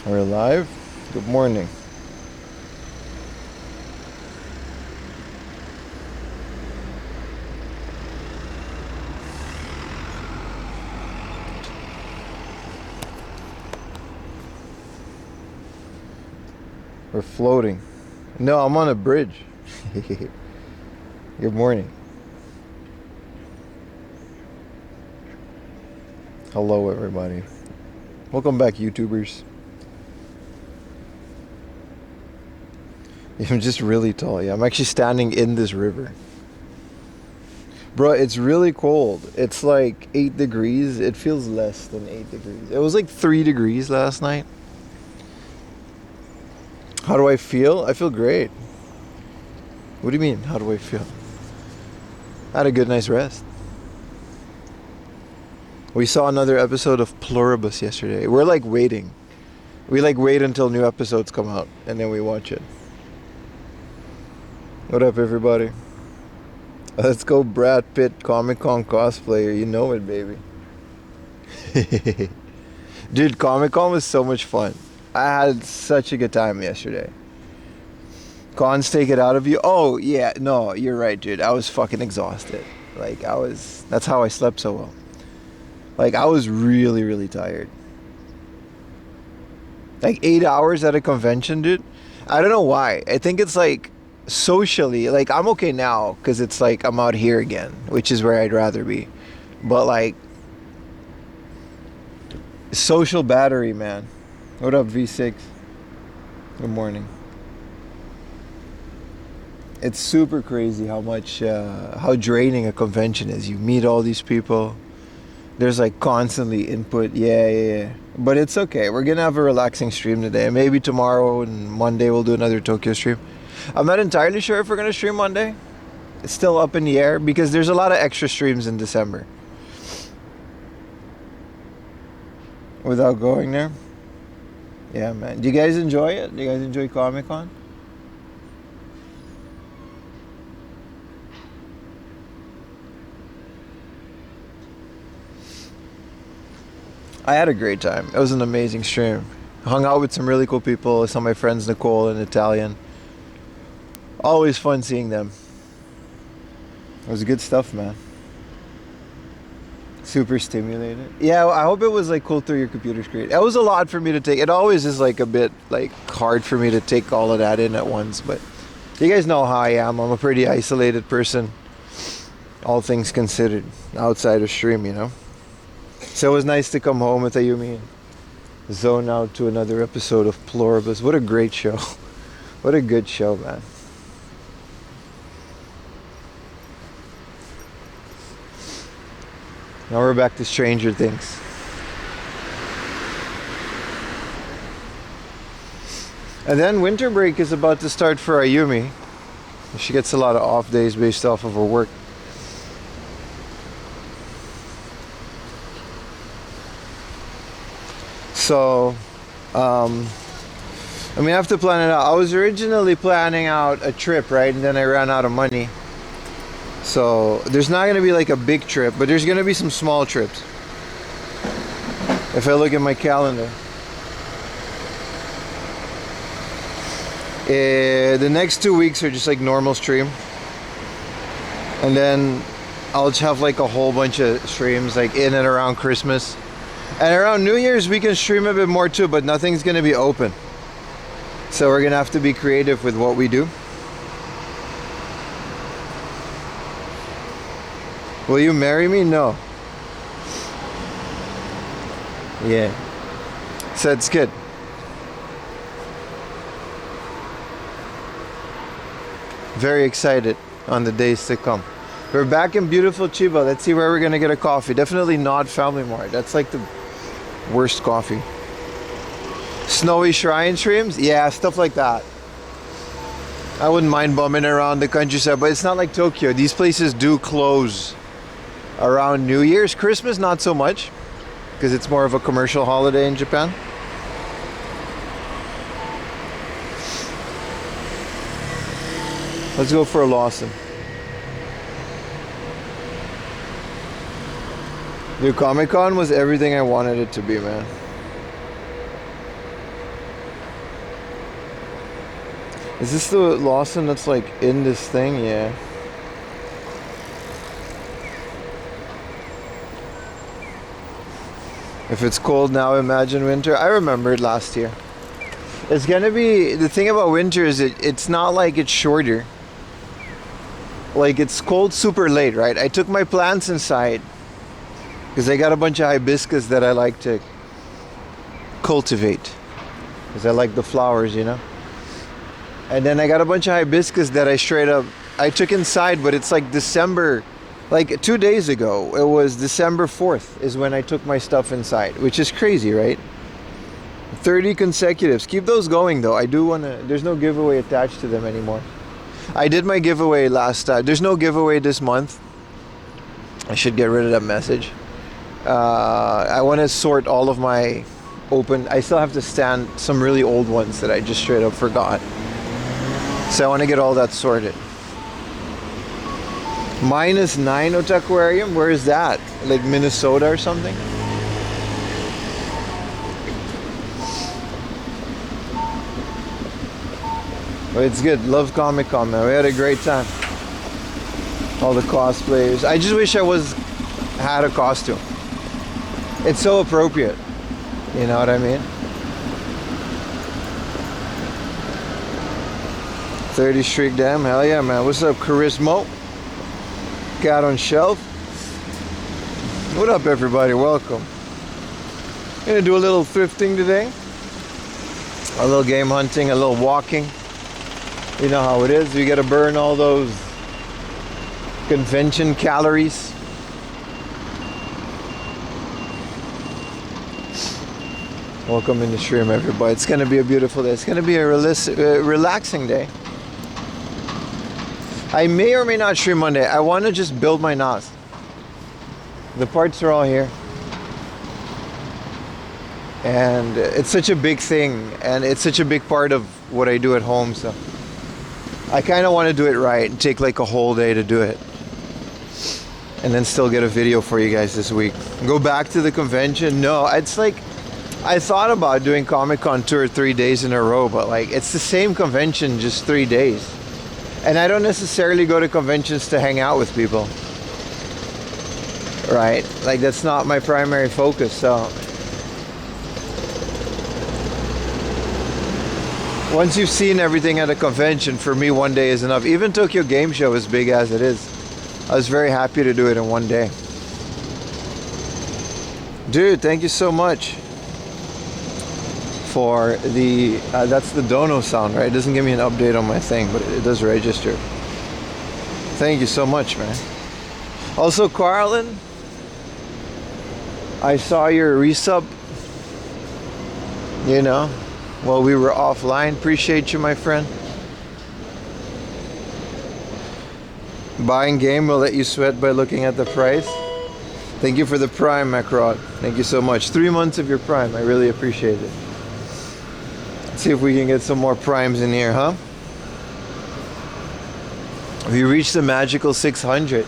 We're live. Good morning. We're floating. No, I'm on a bridge. Good morning. Hello, everybody. Welcome back, YouTubers. I'm just really tall. Yeah, I'm actually standing in this river. Bro, it's really cold. It's like 8 degrees. It feels less than 8 degrees. It was like 3 degrees last night. How do I feel? I feel great. What do you mean, how do I feel? I had a good night's rest. We saw another episode of Pluribus yesterday. We're like waiting. We like wait until new episodes come out and then we watch it. What up, everybody? Let's go, Brad Pitt, Comic-Con cosplayer. You know it, baby. Dude, Comic-Con was so much fun. I had such a good time yesterday. Cons take it out of you? Oh, yeah. No, you're right, dude. I was fucking exhausted. Like, that's how I slept so well. Like, I was really, really tired. Like, 8 hours at a convention, dude. I don't know why. I think it's like, socially, like, I'm okay now because it's like I'm out here again, which is where I'd rather be. But like, social battery, man. What up, V6? Good morning. It's super crazy how much how draining a convention is. You meet all these people, there's like constantly input. Yeah. But it's okay. We're gonna have a relaxing stream today. Maybe tomorrow and Monday we'll do another Tokyo stream. I'm not entirely sure if we're going to stream Monday. It's still up in the air because there's a lot of extra streams in December. Without going there? Yeah, man. Do you guys enjoy it? Do you guys enjoy Comic-Con? I had a great time. It was an amazing stream. Hung out with some really cool people. Some of my friends, Nicole and Italian. Always fun seeing them. It was good stuff, man. Super stimulated. Yeah, I hope it was like cool through your computer screen. It was a lot for me to take. It always is like a bit like hard for me to take all of that in at once. But you guys know how I am. I'm a pretty isolated person. All things considered. Outside of stream, you know. So it was nice to come home with Ayumi and zone out to another episode of Pluribus. What a great show. What a good show, man. Now we're back to Stranger Things. And then winter break is about to start for Ayumi. She gets a lot of off days based off of her work. So, I have to plan it out. I was originally planning out a trip, right? And then I ran out of money. So there's not going to be like a big trip, but there's going to be some small trips. If I look at my calendar. The next 2 weeks are just like normal stream. And then I'll just have like a whole bunch of streams like in and around Christmas. And around New Year's we can stream a bit more too, but nothing's going to be open. So we're going to have to be creative with what we do. Will you marry me? No. Yeah. So it's good. Very excited on the days to come. We're back in beautiful Chiba. Let's see where we're going to get a coffee. Definitely not Family Mart. That's like the worst coffee. Snowy Shrine streams? Yeah, stuff like that. I wouldn't mind bumming around the countryside, but it's not like Tokyo. These places do close around New Year's. Christmas, not so much, because it's more of a commercial holiday in Japan. Let's go for a Lawson. Dude, Comic-Con was everything I wanted it to be, man. Is this the Lawson that's like in this thing? Yeah. If it's cold now, imagine winter. I remember it last year. It's gonna be, the thing about winter is it's not like it's shorter. Like it's cold super late, right? I took my plants inside because I got a bunch of hibiscus that I like to cultivate because I like the flowers, you know. And then I got a bunch of hibiscus that I took inside, but it's like December, like 2 days ago, it was December 4th is when I took my stuff inside, which is crazy, right? 30 consecutives. Keep those going though. I do want to, there's no giveaway attached to them anymore. I did my giveaway last time. There's no giveaway this month. I should get rid of that message. I want to sort all of my I still have to stand some really old ones that I just straight up forgot. So I want to get all that sorted. -9 Otaquarium? Where is that? Like Minnesota or something? But it's good. Love Comic Con, man. We had a great time. All the cosplayers. I just wish I had a costume. It's so appropriate. You know what I mean? 30 Streak Dam. Hell yeah, man. What's up, Charismo? Cat on Shelf. What up, everybody? Welcome. Gonna do a little thrifting today. A little game hunting, a little walking. You know how it is. You gotta burn all those convention calories. Welcome in the stream, everybody. It's gonna be a beautiful day. It's gonna be a relaxing day. I may or may not stream Monday. I want to just build my NAS. The parts are all here. And it's such a big thing. And it's such a big part of what I do at home. So I kind of want to do it right and take like a whole day to do it. And then still get a video for you guys this week. Go back to the convention. No, it's like, I thought about doing Comic-Con 2 or 3 days in a row. But like, it's the same convention, just 3 days. And I don't necessarily go to conventions to hang out with people, right? Like that's not my primary focus. So once you've seen everything at a convention, for me 1 day is enough. Even Tokyo Game Show, as big as it is, I was very happy to do it in 1 day. Dude, thank you so much for the that's the dono sound, right? It doesn't give me an update on my thing, but it does register. Thank you so much, man. Also, Carlin, I saw your resub, you know, while we were offline. Appreciate you, my friend. Buying game will let you sweat by looking at the price. Thank you for the Prime, Macrod. Thank you so much. 3 months of your Prime. I really appreciate it. See if we can get some more primes in here, huh? We reached the magical 600.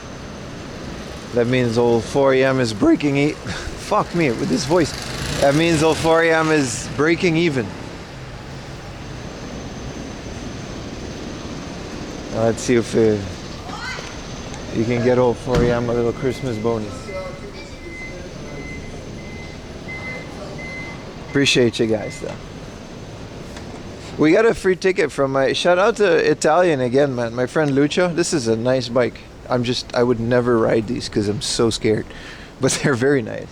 That means old 4am is breaking fuck me with this voice. That means old 4am is breaking even. Let's see if you can get old 4am a little Christmas bonus. Appreciate you guys though. We got a free ticket from my, shout out to Italian again, man. My friend Lucio. This is a nice bike. I would never ride these because I'm so scared. But they're very nice.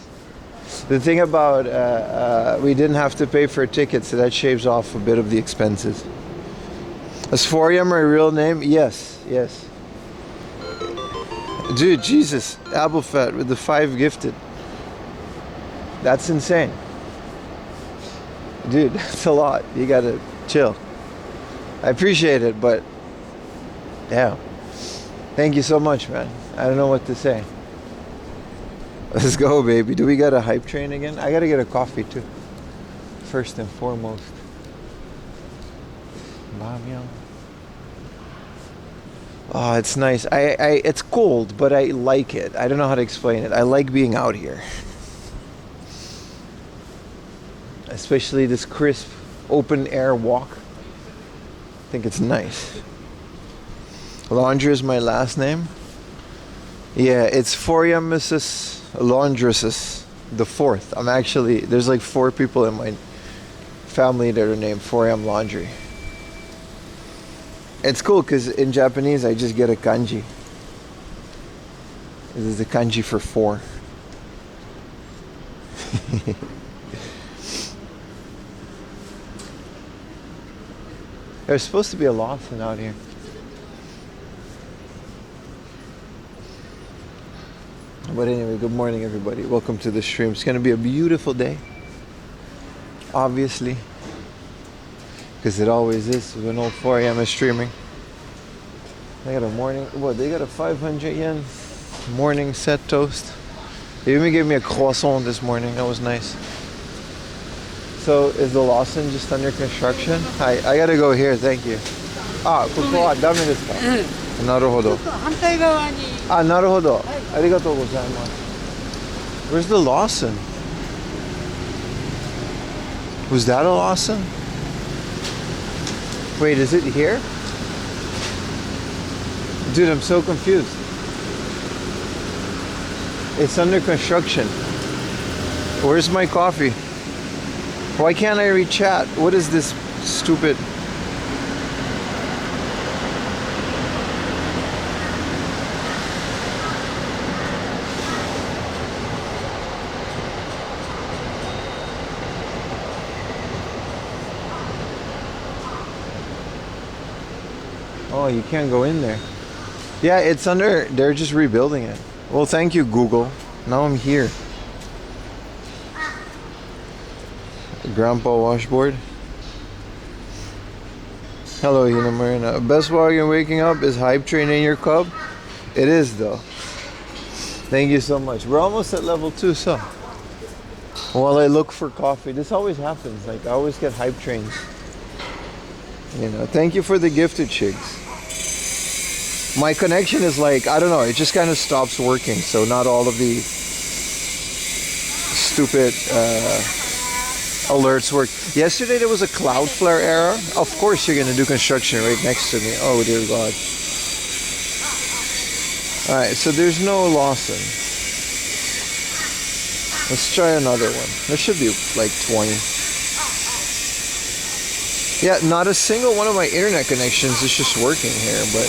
The thing about, we didn't have to pay for a ticket, so that shaves off a bit of the expenses. Is 4am my real name? Yes, yes. Dude, Jesus. Abelfat with the 5 gifted. That's insane. Dude, that's a lot. You gotta chill. I appreciate it, but yeah. Thank you so much, man. I don't know what to say. Let's go, baby. Do we got a hype train again? I gotta get a coffee too. First and foremost. Oh, it's nice. It's cold, but I like it. I don't know how to explain it. I like being out here. Especially this crisp, open air walk. think it's nice. Laundry is my last name. Yeah, it's Mrs. Laundresses, the fourth. I'm actually, there's like 4 people in my family that are named 4M Laundry. It's cool because in Japanese I just get a kanji. This is the kanji for 4. There's supposed to be a Lawson out here. But anyway, good morning everybody. Welcome to the stream. It's gonna be a beautiful day. Obviously. Because it always is when all 4 a.m. is streaming. They got a morning, they got a 500 yen morning set toast. They even gave me a croissant this morning. That was nice. So is the Lawson just under construction? Hi, I gotta go here, thank you. Ah, ここはダメですか? なるほど。反対側に。あ、なるほど。ありがとうございます。Where's the Lawson? Was that a Lawson? Wait, is it here? Dude, I'm so confused. It's under construction. Where's my coffee? Why can't I read chat? What is this stupid... Oh, you can't go in there. Yeah, it's under, they're just rebuilding it. Well, thank you, Google. Now I'm here. Grandpa washboard. Hello, Hina Marina. Best while you're waking up is hype train in your cup? It is, though. Thank you so much. We're almost at level 2, so. While I look for coffee, this always happens. Like, I always get hype trains. You know, thank you for the gifted chicks. My connection is like, I don't know, it just kind of stops working. So not all of the stupid alerts work. Yesterday there was a Cloudflare error. Of course you're going to do construction right next to me. Oh dear God. Alright, so there's no Lawson. Let's try another one. There should be like 20. Yeah, not a single one of my internet connections is just working here, but...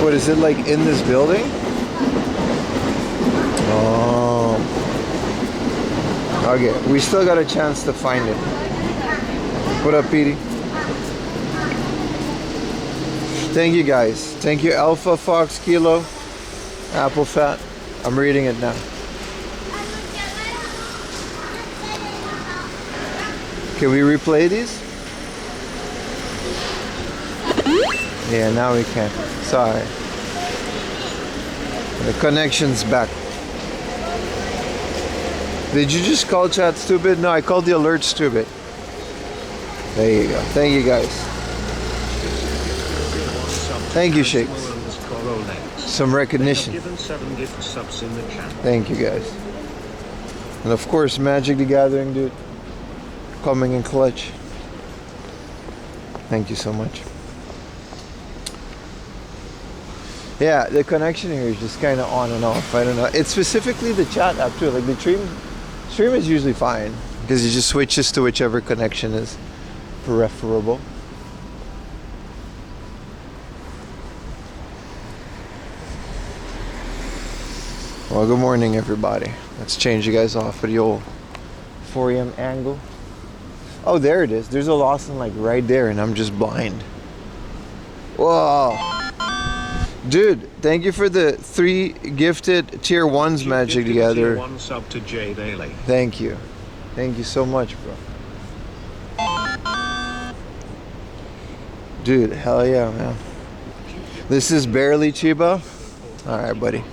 What, is it like in this building? Oh. Okay, we still got a chance to find it. What up, Petey? Thank you guys. Thank you, Alpha Fox Kilo, Apple Fat. I'm reading it now. Can we replay these? Yeah, now we can. Sorry. The connection's back. Did you just call chat stupid? No, I called the alert stupid. There you go. Thank you guys. Thank you, Shakes. Some recognition. Thank you guys. And of course, Magic the Gathering, dude. Coming in clutch. Thank you so much. Yeah, the connection here is just kind of on and off. I don't know. It's specifically the chat app too. Like the stream is usually fine because it just switches to whichever connection is preferable. Well, good morning, everybody. Let's change you guys off with the old 4 a.m. angle. Oh, there it is. There's a Lawson like right there, and I'm just blind. Whoa. Dude, thank you for the 3 gifted tier 1s, Magic together. Tier 1 sub to J Daily. Thank you. Thank you so much, bro. Dude, hell yeah, man. This is barely CHIBA. Alright, buddy.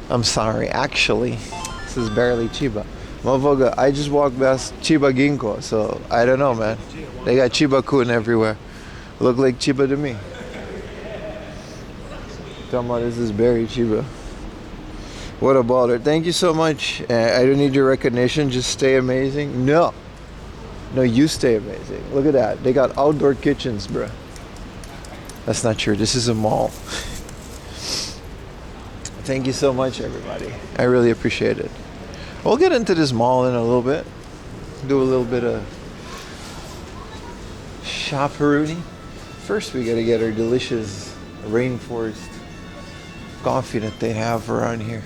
I'm sorry, actually. This is barely CHIBA. Motherfucker, I just walked past CHIBA Ginko, so I don't know, man. They got CHIBA-kun everywhere. Look like CHIBA to me. Talking about this is Barry CHIBA. What a baller. Thank you so much. I don't need your recognition. Just stay amazing. No. No, you stay amazing. Look at that. They got outdoor kitchens, bruh. That's not true. This is a mall. Thank you so much, everybody. I really appreciate it. We'll get into this mall in a little bit. Do a little bit of shopperoonie. First, we gotta get our delicious rainforest coffee that they have around here.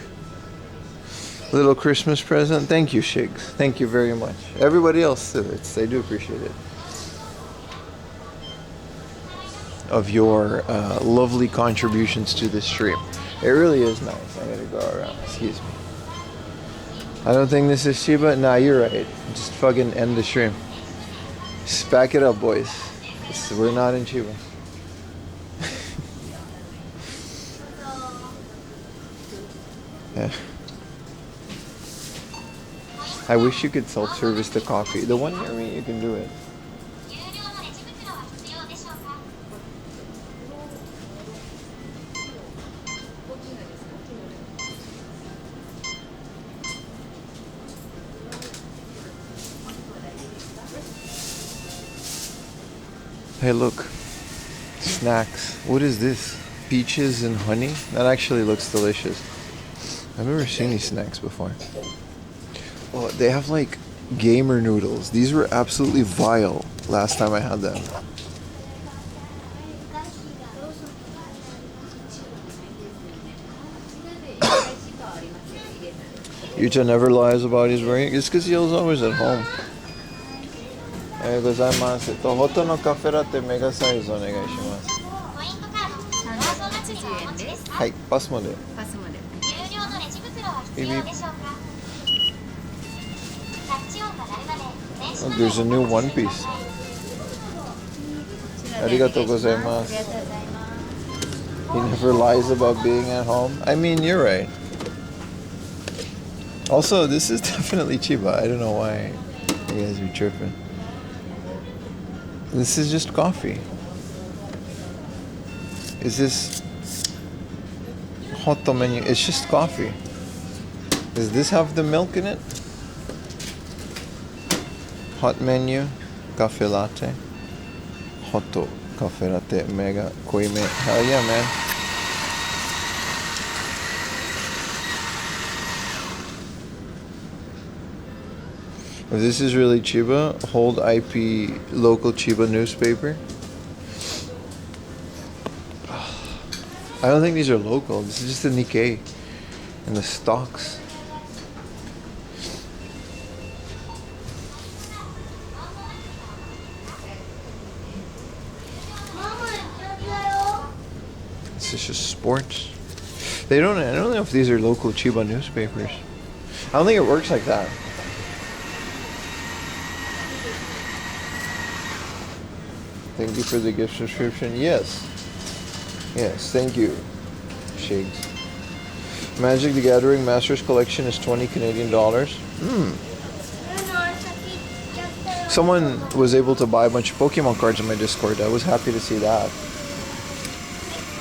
Little Christmas present. Thank you, Shigs. Thank you very much. Everybody else, I do appreciate it. Of your lovely contributions to this stream. It really is nice. I gotta go around. Excuse me. I don't think this is CHIBA. Nah, you're right. Just fucking end the stream. Just back it up, boys. We're not in CHIBA. Yeah. I wish you could self-service the coffee. The one near me, you can do it. Hey, look. Snacks. What is this? Peaches and honey? That actually looks delicious. I've never seen these snacks before. Oh, they have like gamer noodles. These were absolutely vile last time I had them. Yucha never lies about his work. It's because he was always at home. Hoto no cafe latte mega size onegai shimasu. Hai, pass mo de. Oh, there's a new One Piece. Arigatou gozaimasu. He never lies about being at home. I mean, you're right. Also, this is definitely CHIBA. I don't know why you guys are tripping. This is just coffee. Is this Hoto menu? It's just coffee. Does this have the milk in it? Hot menu, cafe latte, Hoto cafe latte, mega koime. Hell yeah, man. If this is really CHIBA, hold IP local CHIBA newspaper. I don't think these are local. This is just the Nikkei and the stocks. This is just sports. I don't know if these are local CHIBA newspapers. I don't think it works like that. Thank you for the gift subscription. Yes. Yes, thank you, Shiggs. Magic the Gathering Masters Collection is 20 Canadian dollars. Someone was able to buy a bunch of Pokemon cards on my Discord. I was happy to see that.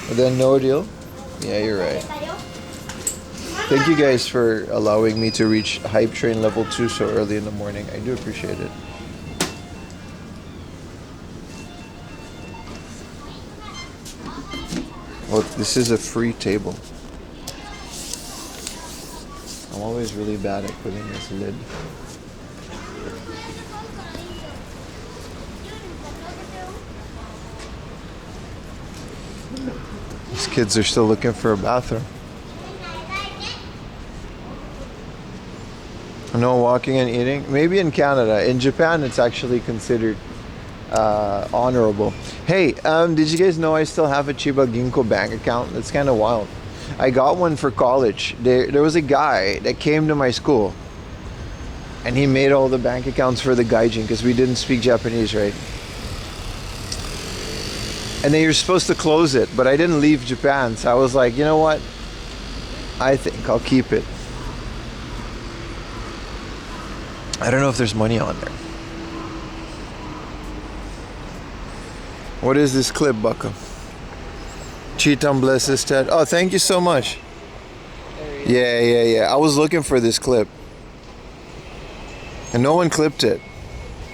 And then no deal? Yeah, you're right. Thank you guys for allowing me to reach Hype Train level 2 so early in the morning. I do appreciate it. Well, this is a free table. I'm always really bad at putting this lid. These kids are still looking for a bathroom. No walking and eating? Maybe in Canada. In Japan, it's actually considered honorable. Hey, did you guys know I still have a Chiba Ginko bank account? That's kind of wild. I got one for college. There was a guy that came to my school and he made all the bank accounts for the gaijin because we didn't speak Japanese, right? And then you're supposed to close it, but I didn't leave Japan, so I was like, you know what? I think I'll keep it. I don't know if there's money on there. What is this clip, Bucka? Cheetum blesses Ted. Oh, thank you so much. Yeah. I was looking for this clip. And no one clipped it.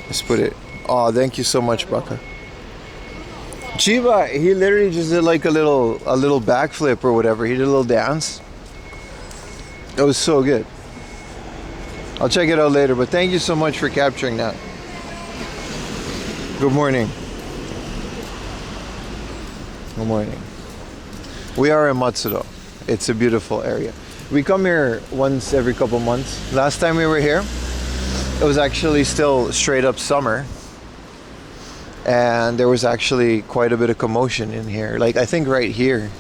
Let's put it. Oh, thank you so much, Baka. CHIBA, he literally just did like a little backflip or whatever. He did a little dance. It was so good. I'll check it out later, but thank you so much for capturing that. Good morning. Good morning. We are in Matsudo. It's a beautiful area. We come here once every couple months. Last time we were here, it was actually still straight up summer. And there was actually quite a bit of commotion in here. Like, I think right here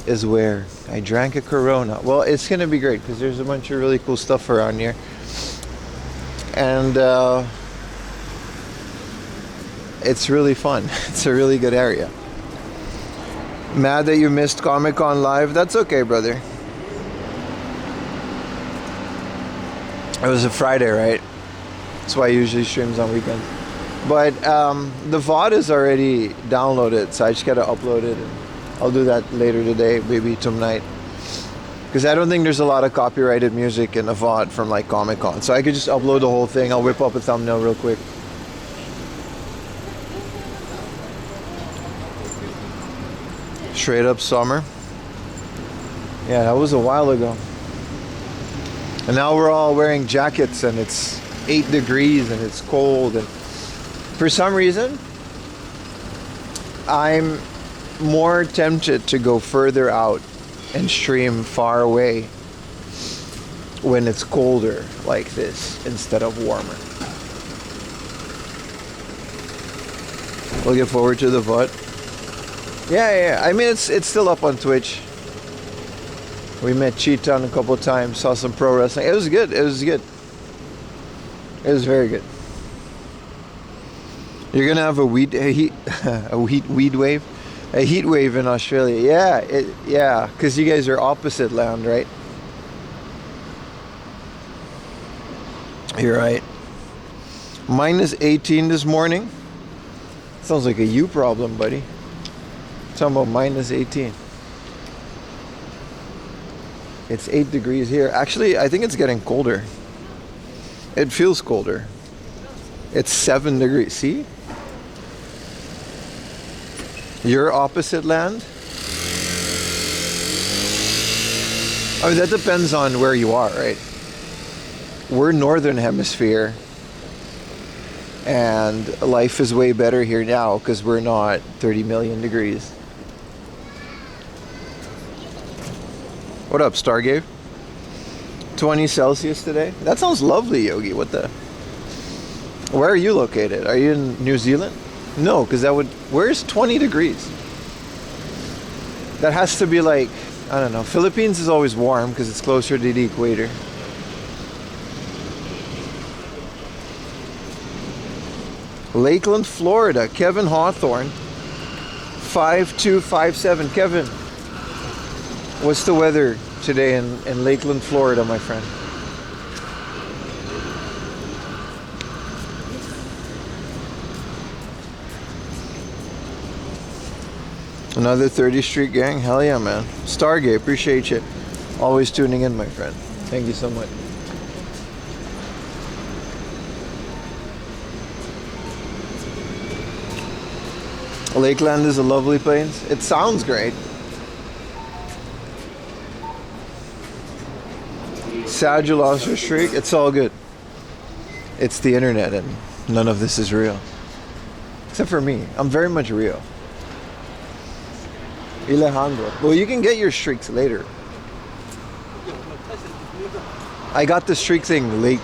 is where I drank a Corona. Well, it's gonna be great because there's a bunch of really cool stuff around here. And it's really fun. It's a really good area. Mad that you missed Comic-Con Live? That's okay, brother. It was a Friday, right? That's why I usually streams on weekends. But the VOD is already downloaded, so I just gotta upload it. And I'll do that later today, maybe tonight. Because I don't think there's a lot of copyrighted music in the VOD from like Comic-Con. So I could just upload the whole thing. I'll whip up a thumbnail real quick. Straight up summer. Yeah, that was a while ago. And now we're all wearing jackets and it's 8 degrees and it's cold. And for some reason, I'm more tempted to go further out and stream far away when it's colder like this instead of warmer. Looking forward to the VOD. Yeah. I mean, it's still up on Twitch. We met Cheetah a couple times, saw some pro wrestling. It was good. It was very good. You're gonna have a heat wave in Australia. Yeah, because you guys are opposite land, right? You're right. Minus 18 this morning. Sounds like a you problem, buddy. Talking about minus 18. It's 8 degrees here. Actually, I think it's getting colder. It feels colder. It's 7 degrees. See? Your opposite land? I mean, that depends on where you are, right? We're northern hemisphere. And life is way better here now because we're not 30 million degrees. What up, Stargate? 20 Celsius today? That sounds lovely, Yogi. What the? Where are you located? Are you in New Zealand? No, because that would... Where's 20 degrees? That has to be like... I don't know. Philippines is always warm because it's closer to the equator. Lakeland, Florida. Kevin Hawthorne. 5257. Kevin, what's the weather today in Lakeland, Florida, my friend? Another 30th Street gang? Hell yeah, man. Stargate, appreciate you. Always tuning in, my friend. Thank you so much. Lakeland is a lovely place. It sounds great. Sad you lost your streak. It's all good. It's the internet and none of this is real. Except for me. I'm very much real. Alejandro. Well, you can get your streaks later. I got the streak thing late,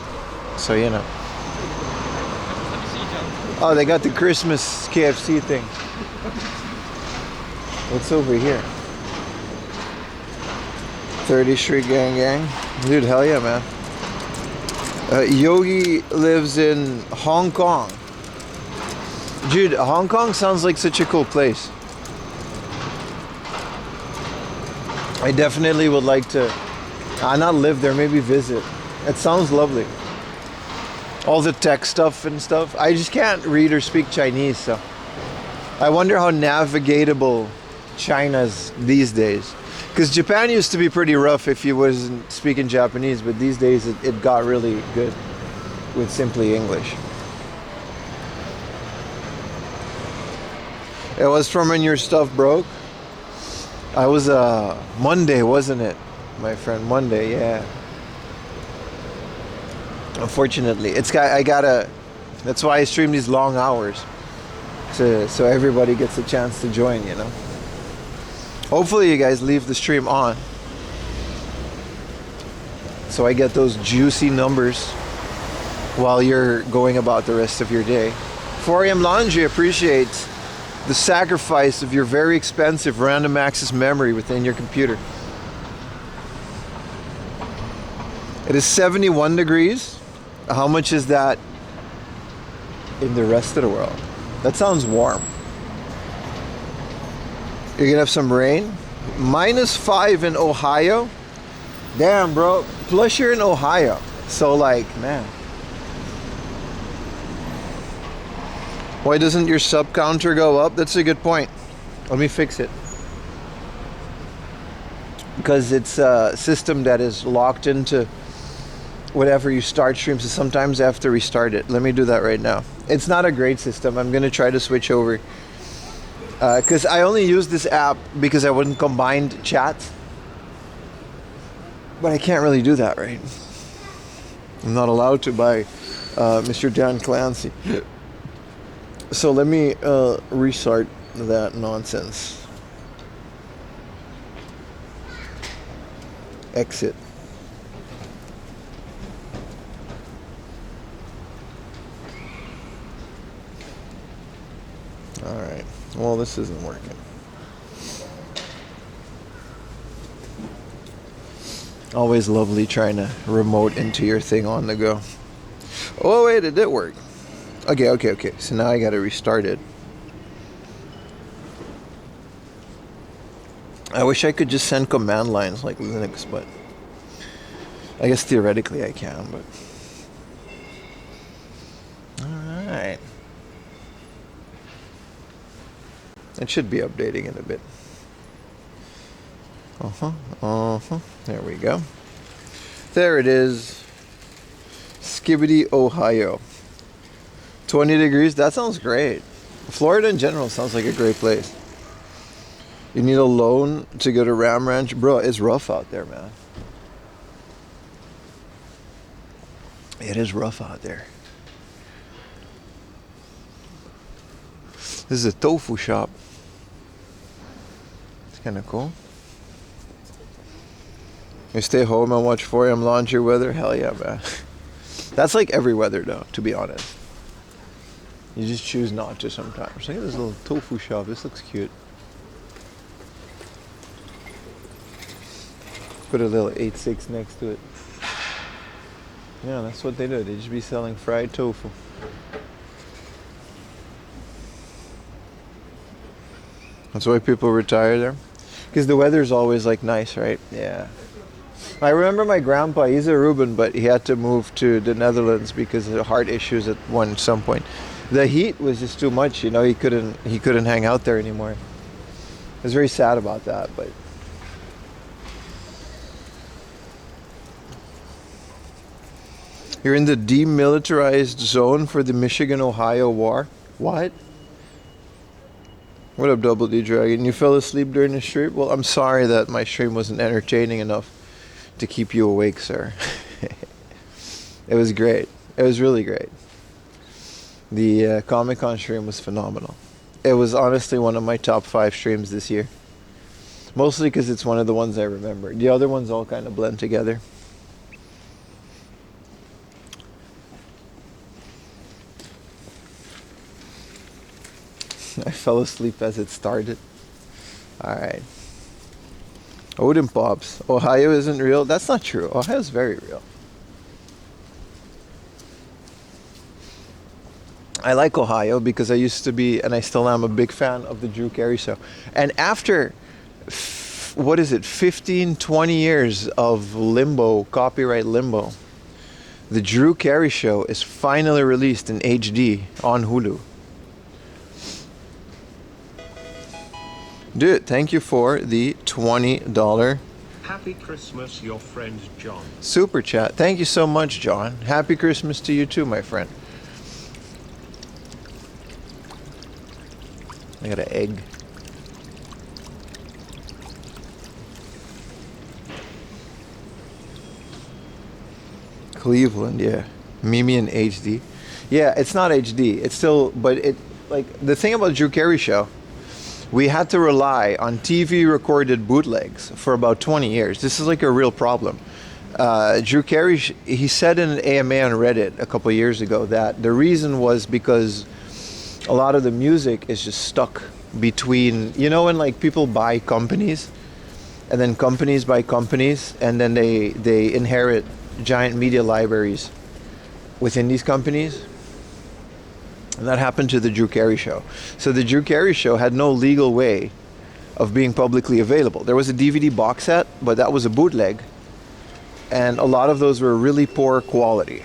so you know. Oh, they got the Christmas KFC thing. What's over here? 30th Street gang. Dude, hell yeah, man. Yogi lives in Hong Kong. Dude, Hong Kong sounds like such a cool place. I definitely would like to not live there, maybe visit. It sounds lovely. All the tech stuff and stuff. I just can't read or speak Chinese, so I wonder how navigatable China's these days. Because Japan used to be pretty rough if you wasn't speaking Japanese, but these days it got really good with simply English. It was from when your stuff broke. I was Monday, wasn't it, my friend? Monday, yeah. Unfortunately, that's why I stream these long hours, so everybody gets a chance to join, you know. Hopefully you guys leave the stream on, so I get those juicy numbers while you're going about the rest of your day. 4am Laundry appreciates the sacrifice of your very expensive random access memory within your computer. It is 71 degrees. How much is that in the rest of the world? That sounds warm. You're gonna have some rain. -5 in Ohio. Damn, bro. Plus you're in Ohio. So like, man. Why doesn't your sub counter go up? That's a good point. Let me fix it. Because it's a system that is locked into whatever you start streams, so sometimes I have to restart it. Let me do that right now. It's not a great system. I'm gonna try to switch over. Because I only use this app because I wouldn't combine chats. But I can't really do that, right? I'm not allowed to by Mr. Dan Clancy. So let me restart that nonsense. Exit. Alright. Well, this isn't working. Always lovely trying to remote into your thing on the go. Oh, wait, it did work. Okay. So now I gotta restart it. I wish I could just send command lines like Linux, but I guess theoretically I can, but... Alright. It should be updating in a bit. There we go. There it is. Skibbity, Ohio. 20 degrees. That sounds great. Florida in general sounds like a great place. You need a loan to go to Ram Ranch. Bro, it's rough out there, man. It is rough out there. This is a tofu shop. It's kind of cool. You stay home and watch 4am Laundry weather? Hell yeah, man. That's like every weather, though, to be honest. You just choose not to sometimes. Look at this little tofu shop. This looks cute. Put a little 8.6 next to it. Yeah, that's what they do. They just be selling fried tofu. That's why people retire there. Because the weather's always like nice, right? Yeah. I remember my grandpa, he's a Reuben, but he had to move to the Netherlands because of heart issues at some point. The heat was just too much, you know, he couldn't hang out there anymore. I was very sad about that, but you're in the demilitarized zone for the Michigan-Ohio war. What? What up, Double D Dragon? You fell asleep during the stream? Well, I'm sorry that my stream wasn't entertaining enough to keep you awake, sir. It was great. It was really great. The Comic-Con stream was phenomenal. It was honestly one of my top 5 streams this year. Mostly because it's one of the ones I remember. The other ones all kind of blend together. I fell asleep as it started. Alright. Odin Pops. Ohio isn't real? That's not true. Ohio's very real. I like Ohio because I used to be, and I still am, a big fan of the Drew Carey show. And after, 15, 20 years of limbo, copyright limbo, the Drew Carey show is finally released in HD on Hulu. Dude, thank you for the $20 Happy Christmas, your friend John. super chat. Thank you so much, John. Happy Christmas to you too, my friend. I got an egg. Cleveland, yeah. Mimi in HD. Yeah, it's not HD. It's still, but it, like, the thing about Drew Carey show, we had to rely on TV recorded bootlegs for about 20 years. This is like a real problem. Drew Carey, he said in an AMA on Reddit a couple years ago that the reason was because a lot of the music is just stuck between, you know, when like people buy companies and then companies buy companies and then they inherit giant media libraries within these companies. And that happened to the Drew Carey show. So the Drew Carey show had no legal way of being publicly available. There was a DVD box set, but that was a bootleg. And a lot of those were really poor quality.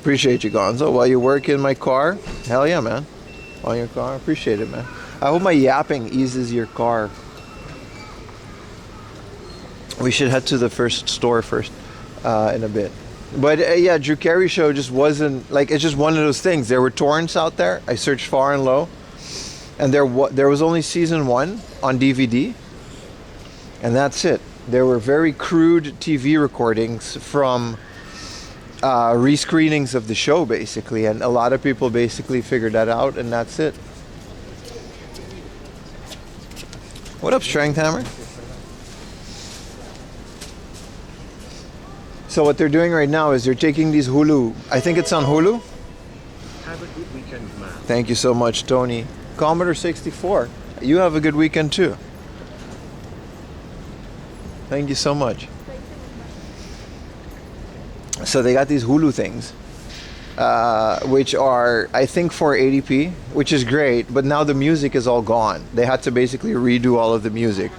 Appreciate you, Gonzo. While you work in my car, hell yeah, man. On your car, appreciate it, man. I hope my yapping eases your car. We should head to the first store first in a bit. But yeah, Drew Carey show just wasn't, like, it's just one of those things. There were torrents out there. I searched far and low. And there was only season 1 on DVD. And that's it. There were very crude TV recordings from rescreenings of the show, basically. And a lot of people basically figured that out, and that's it. What up, Strength Hammer? So what they're doing right now is they're taking these Hulu. I think it's on Hulu. Have a good weekend, man. Thank you so much, Tony. Commodore 64. You have a good weekend too. Thank you so much. So they got these Hulu things, which are, I think, 480p, which is great. But now the music is all gone. They had to basically redo all of the music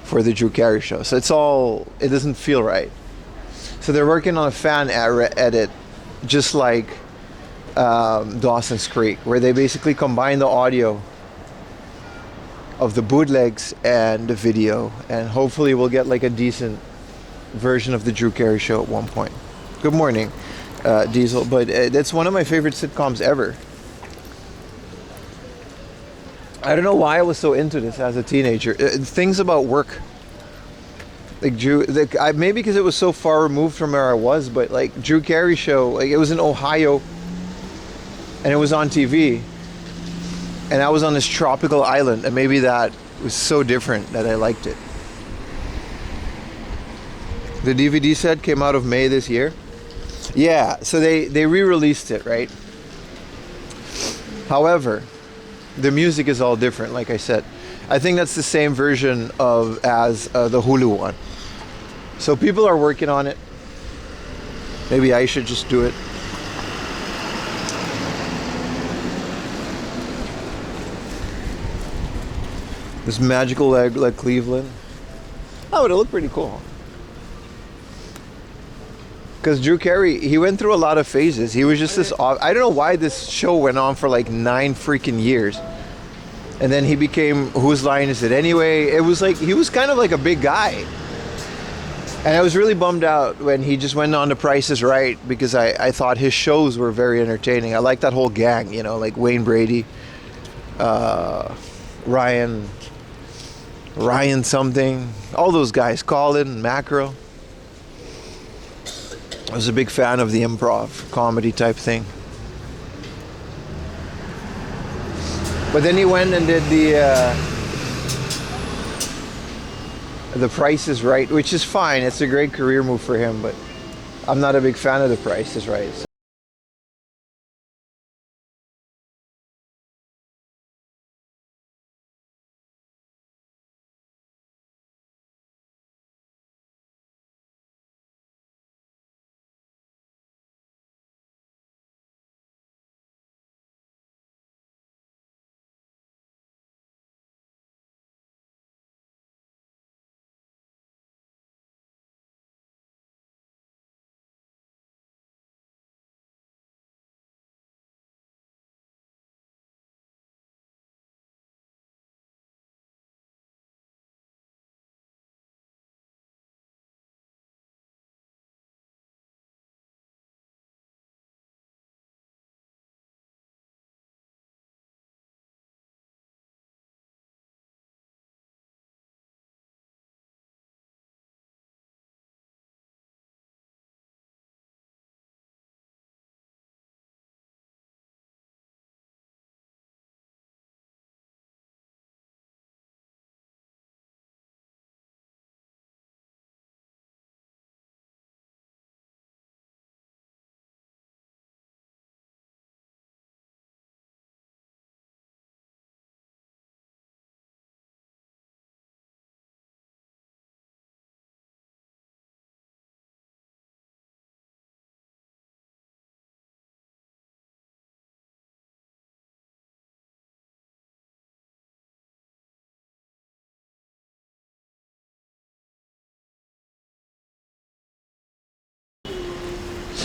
for the Drew Carey show. So it doesn't feel right. So they're working on a fan edit, just like Dawson's Creek, where they basically combine the audio of the bootlegs and the video, and hopefully we'll get like a decent version of the Drew Carey show at one point. Good morning, Diesel. But that's one of my favorite sitcoms ever. I don't know why I was so into this as a teenager. Things about work. Like maybe because it was so far removed from where I was, but like Drew Carey show, like it was in Ohio, and it was on TV, and I was on this tropical island, and maybe that was so different that I liked it. The DVD set came out of May this year. Yeah, so they re-released it, right? However, the music is all different, like I said. I think that's the same version as the Hulu one. So people are working on it. Maybe I should just do it. This magical egg like Cleveland. Oh, it'll look pretty cool. Because Drew Carey, he went through a lot of phases. He was just this I don't know why this show went on for like 9 freaking years. And then he became, whose line is it anyway? It was like, he was kind of like a big guy. And I was really bummed out when he just went on to Price is Right, because I thought his shows were very entertaining. I like that whole gang, you know, like Wayne Brady, Ryan something, all those guys, Colin, Macro. I was a big fan of the improv comedy type thing. But then he went and did the Price is Right, which is fine. It's a great career move for him, but I'm not a big fan of the Price is Right. So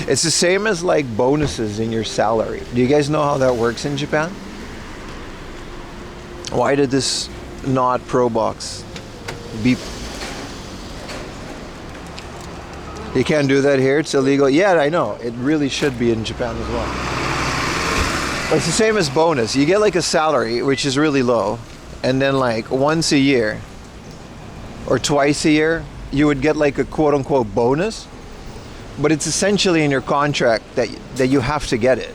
It's the same as like bonuses in your salary. Do you guys know how that works in Japan? Why did this not pro box beep? You can't do that here. It's illegal. Yeah, I know. It really should be in Japan as well. But it's the same as bonus. You get like a salary, which is really low, and then like once a year or twice a year, you would get like a quote unquote bonus. But it's essentially in your contract that you have to get it.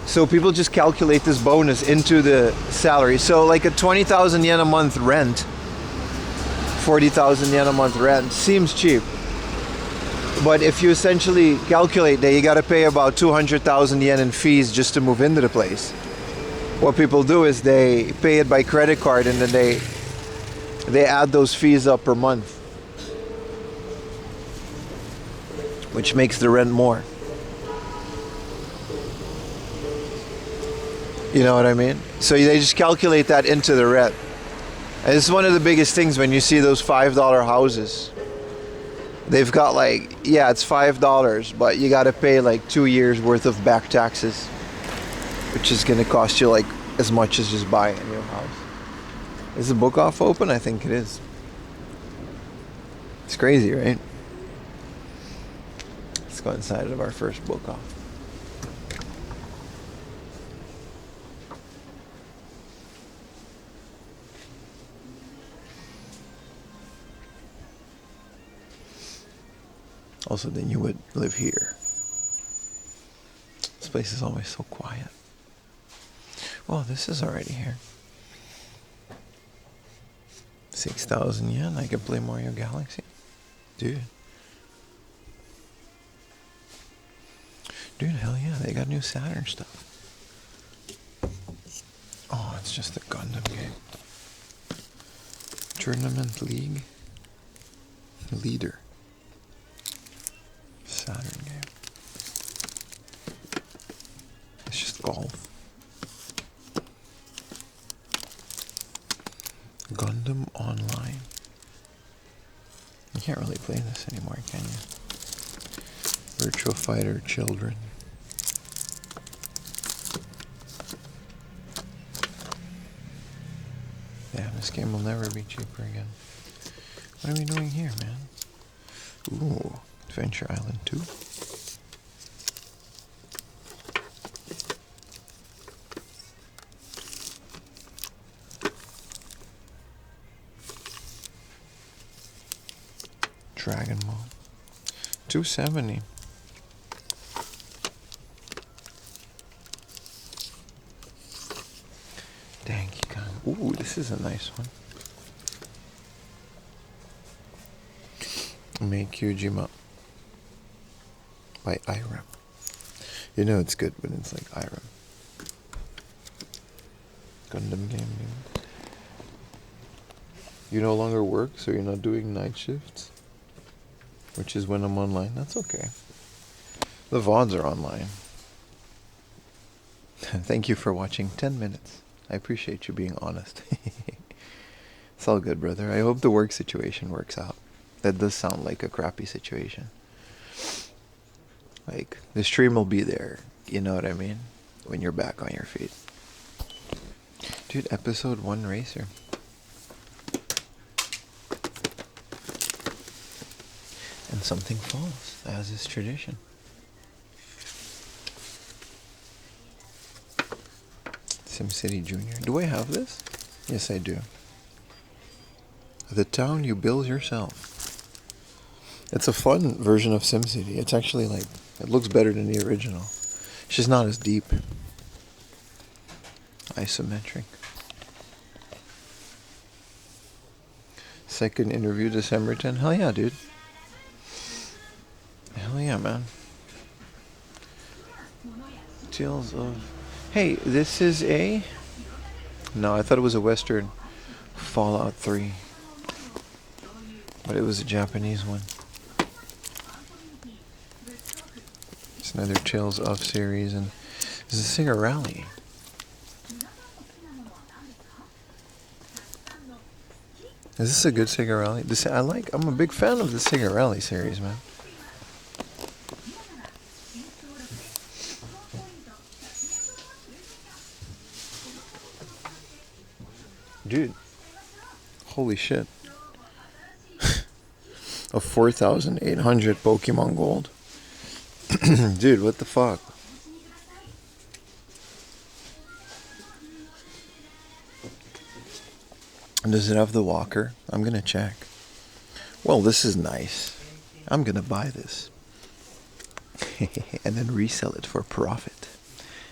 So people just calculate this bonus into the salary. So like a 20,000 yen a month rent, 40,000 yen a month rent seems cheap. But if you essentially calculate that you got to pay about 200,000 yen in fees just to move into the place, what people do is they pay it by credit card and then they add those fees up per month, which makes the rent more. You know what I mean? So they just calculate that into the rent. And this is one of the biggest things when you see those $5 houses. They've got like, yeah, it's $5, but you got to pay like 2 years worth of back taxes, which is going to cost you like as much as just buying a new house. Is the book off open? I think it is. It's crazy, right? Let's go inside of our first book off. Also, then you would live here. This place is always so quiet. Well, this is already here. 6,000 yen. I can play Mario Galaxy. Dude, hell yeah. They got new Saturn stuff. Oh, it's just a Gundam game. Tournament League. Leader. Saturn game. It's just golf. Gundam Online. You can't really play this anymore, can you? Virtua Fighter Children. Yeah, this game will never be cheaper again. What are we doing here, man? Ooh. Adventure Island 2. Dragon Ball. 270. Danky Kong. Ooh, this is a nice one. Make Kyujima. By IRL. You know it's good when it's like IRL. Gundam game. You no longer work, so you're not doing night shifts? Which is when I'm online. That's okay. The VODs are online. Thank you for watching 10 minutes. I appreciate you being honest. It's all good, brother. I hope the work situation works out. That does sound like a crappy situation. Like, the stream will be there, you know what I mean? When you're back on your feet. Dude, episode 1 racer. And something falls, as is tradition. SimCity Junior. Do I have this? Yes, I do. The town you build yourself. It's a fun version of SimCity. It's actually like, it looks better than the original. It's just not as deep. Isometric. Second interview, December 10. Hell yeah, dude. Hell yeah, man. Tales of... Hey, this is a... No, I thought it was a Western. Fallout 3. But it was a Japanese one. It's another Tales of series, and this is a Sega Rally. Is this a good Sega Rally? I'm a big fan of the Sega Rally series, man. Dude. Holy shit. Of 4,800 Pokemon Gold. Dude, what the fuck? Does it have the walker? I'm gonna check. Well, this is nice. I'm gonna buy this. And then resell it for profit.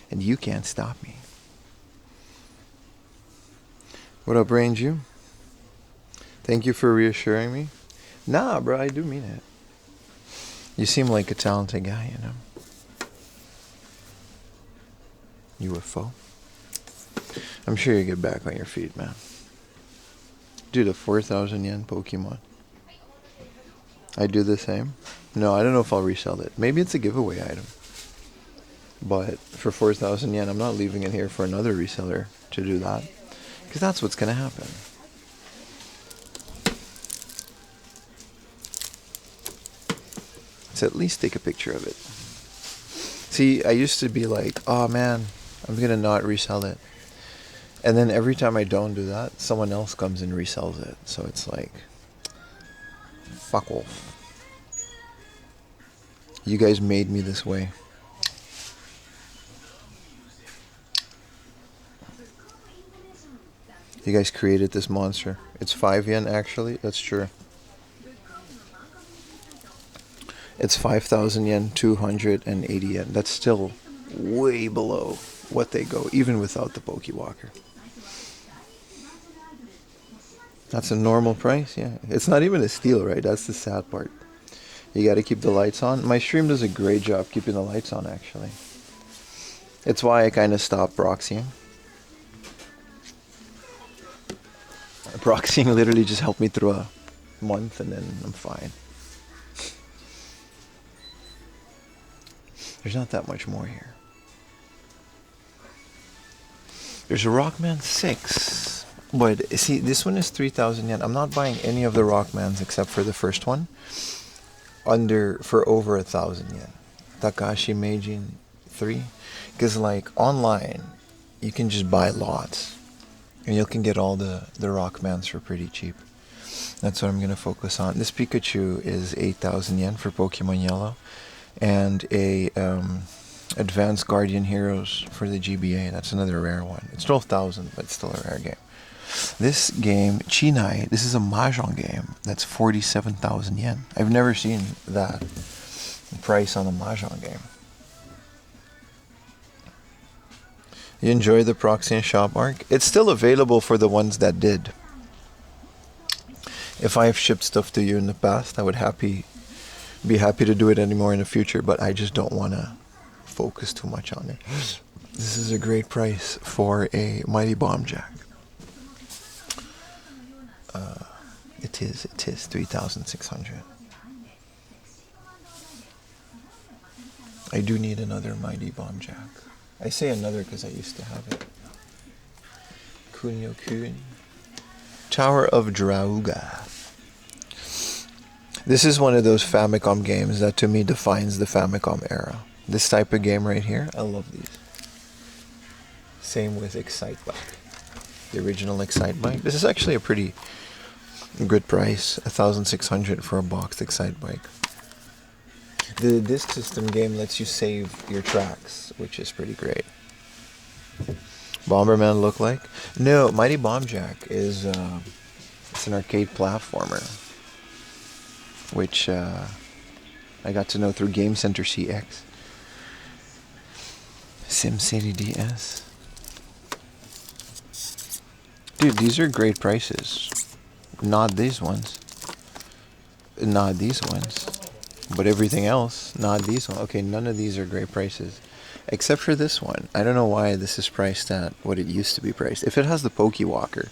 And you can't stop me. What up, Range? Thank you for reassuring me. Nah, bro, I do mean it. You seem like a talented guy, you know. UFO. I'm sure you get back on your feet, man. Dude, a 4,000 yen Pokemon. I do the same. No, I don't know if I'll resell it. Maybe it's a giveaway item. But for 4,000 yen, I'm not leaving it here for another reseller to do that. Because that's what's going to happen. So at least take a picture of it. See, I used to be like, oh man, I'm going to not resell it. And then every time I don't do that, someone else comes and resells it. So it's like, fuck off. You guys made me this way. You guys created this monster. It's 5 yen actually. That's true. It's 5,000 yen, 280 yen. That's still way below what they go, even without the Pokewalker. That's a normal price, yeah. It's not even a steal, right? That's the sad part. You got to keep the lights on. My stream does a great job keeping the lights on, actually. It's why I kind of stopped proxying. Proxying literally just helped me through a month, and then I'm fine. There's not that much more here. There's a Rockman 6. But see, this one is 3,000 yen. I'm not buying any of the Rockmans except for the first one. For over 1,000 yen. Takashi Meijin 3. Because like online, you can just buy lots. And you can get all the Rockmans for pretty cheap. That's what I'm going to focus on. This Pikachu is 8,000 yen for Pokemon Yellow. And a Advanced Guardian Heroes for the GBA. That's another rare one. It's 12,000, but it's still a rare game. This game, Chinai, this is a Mahjong game. That's 47,000 yen. I've never seen that price on a Mahjong game. You enjoy the proxy and shop arc? It's still available for the ones that did. If I've shipped stuff to you in the past, I would be happy to do it anymore in the future, but I just don't want to focus too much on it. This is a great price for a Mighty Bomb Jack. It is 3,600. I do need another Mighty Bomb Jack. I say another because I used to have it. Kunio-kun. Tower of Drauga. This is one of those Famicom games that to me defines the Famicom era. This type of game right here, I love these. Same with Excite Bike. The original Excite Bike. This is actually a pretty good price. 1,600 for a boxed Excite Bike. The disc system game lets you save your tracks, which is pretty great. Bomberman look like? No, Mighty Bomb Jack is it's an arcade platformer, which I got to know through Game Center CX. SimCity DS. Dude, these are great prices. Not these ones. Not these ones. But everything else, not these ones. Okay, none of these are great prices. Except for this one. I don't know why this is priced at what it used to be priced. If it has the Pokewalker,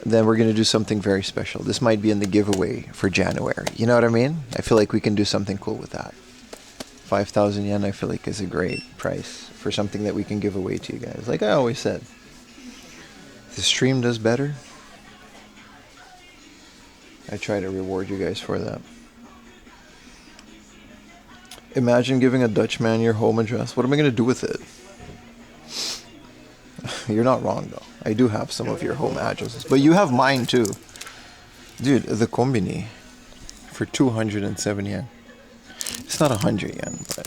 then we're going to do something very special. This might be in the giveaway for January. You know what I mean? I feel like we can do something cool with that. 5,000 yen I feel like is a great price for something that we can give away to you guys. Like I always said. The stream does better. I try to reward you guys for that. Imagine giving a Dutchman your home address. What am I going to do with it? You're not wrong though. I do have some of your home addresses, but you have mine too. Dude, the kombini for 207 yen. It's not 100 yen, but